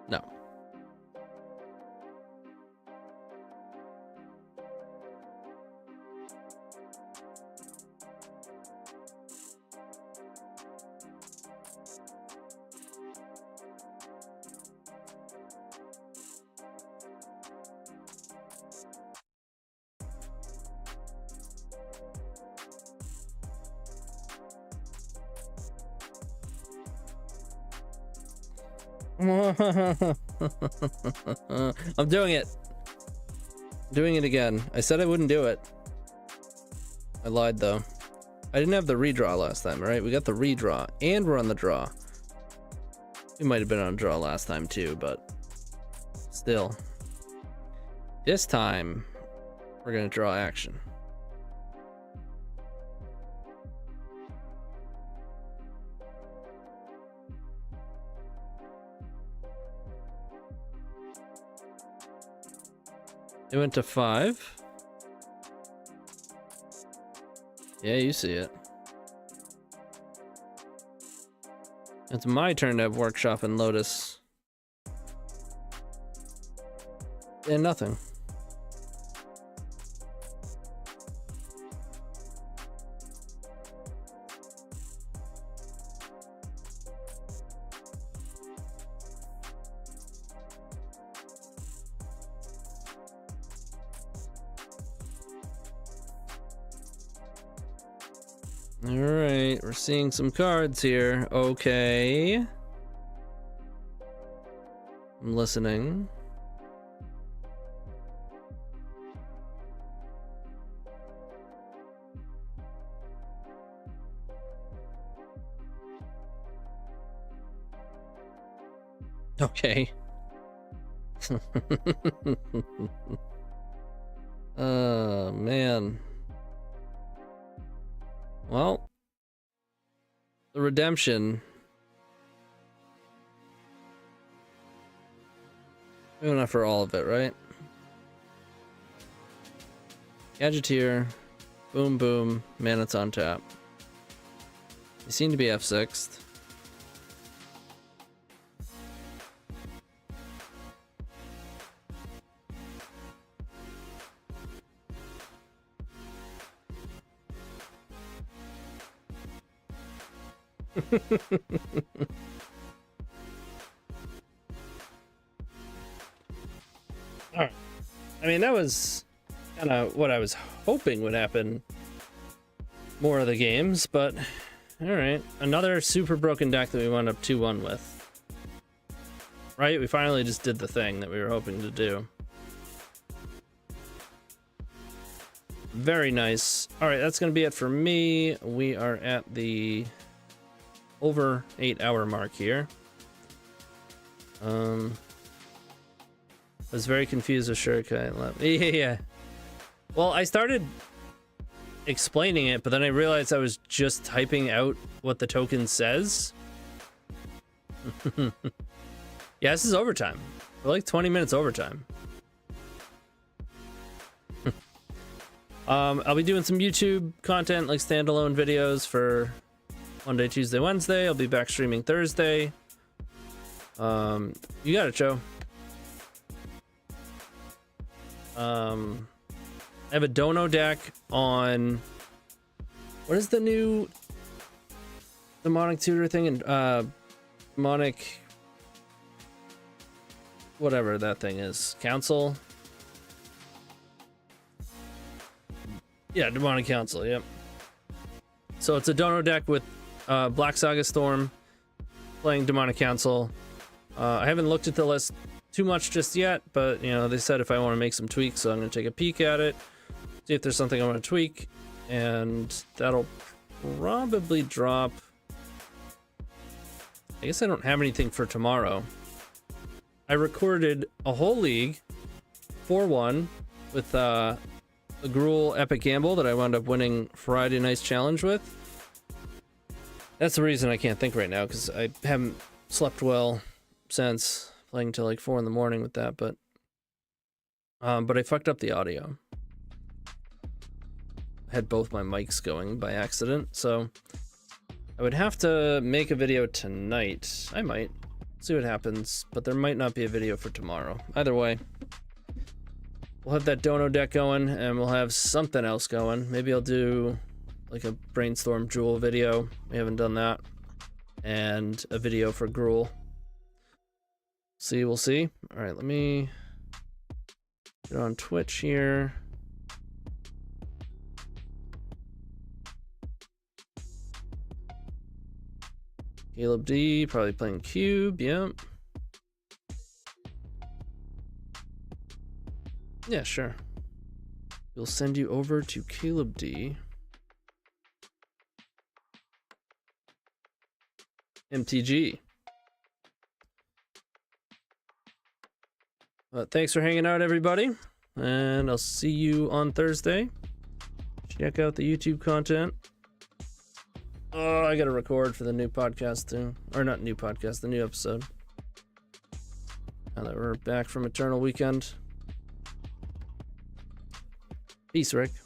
No. I'm doing it. Doing it again. I said I wouldn't do it. I lied though. I didn't have the redraw last time, right? We got the redraw and we're on the draw. We might have been on draw last time too, but still. This time we're gonna draw action. It went to 5. Yeah, you see it. It's my turn to have workshop and Lotus. And nothing. All right, we're seeing some cards here. Okay. I'm listening. Okay. Oh, man. Well, the redemption. Maybe not for all of it, right? Gadgeteer. Boom, boom. Man, it's on tap. You seem to be F6th. Alright. I mean, that was kind of what I was hoping would happen more of the games, but alright. Another super broken deck that we wound up 2-1 with. Right? We finally just did the thing that we were hoping to do. Very nice. Alright, that's going to be it for me. We are at the over 8-hour mark here. I was very confused with Shurikai. Yeah. Well, I started explaining it, but then I realized I was just typing out what the token says. Yeah, this is overtime. We're like 20 minutes overtime. I'll be doing some YouTube content, like standalone videos for Monday, Tuesday, Wednesday. I'll be back streaming Thursday. You got it, Joe. I have a Dono deck on... What is the new demonic tutor thing? And demonic... whatever that thing is. Council? Yeah, demonic council, yep. So it's a Dono deck with Black Saga Storm, playing demonic council. I haven't looked at the list too much just yet, but you know, they said if I want to make some tweaks, so I'm going to take a peek at it, see if there's something I want to tweak, and that'll probably drop. I guess I don't have anything for tomorrow. I recorded a whole league 4-1 with the Gruul Epic Gamble that I wound up winning Friday Night's Challenge with. That's the reason I can't think right now, because I haven't slept well since playing till like 4 in the morning with that, but I fucked up the audio. I had both my mics going by accident, so I would have to make a video tonight. I might see what happens, but there might not be a video for tomorrow. Either way, we'll have that Dono deck going, and we'll have something else going. Maybe I'll do like a brainstorm Jewel video. We haven't done that. And a video for Gruul. See, we'll see. All right, let me get on Twitch here. Caleb D, probably playing Cube, yep. Yeah, sure. We'll send you over to Caleb D. MTG. Thanks for hanging out, everybody. And I'll see you on Thursday. Check out the YouTube content. Oh, I gotta record for the new podcast too. Or not new podcast, the new episode. Now that we're back from Eternal Weekend. Peace, Rick.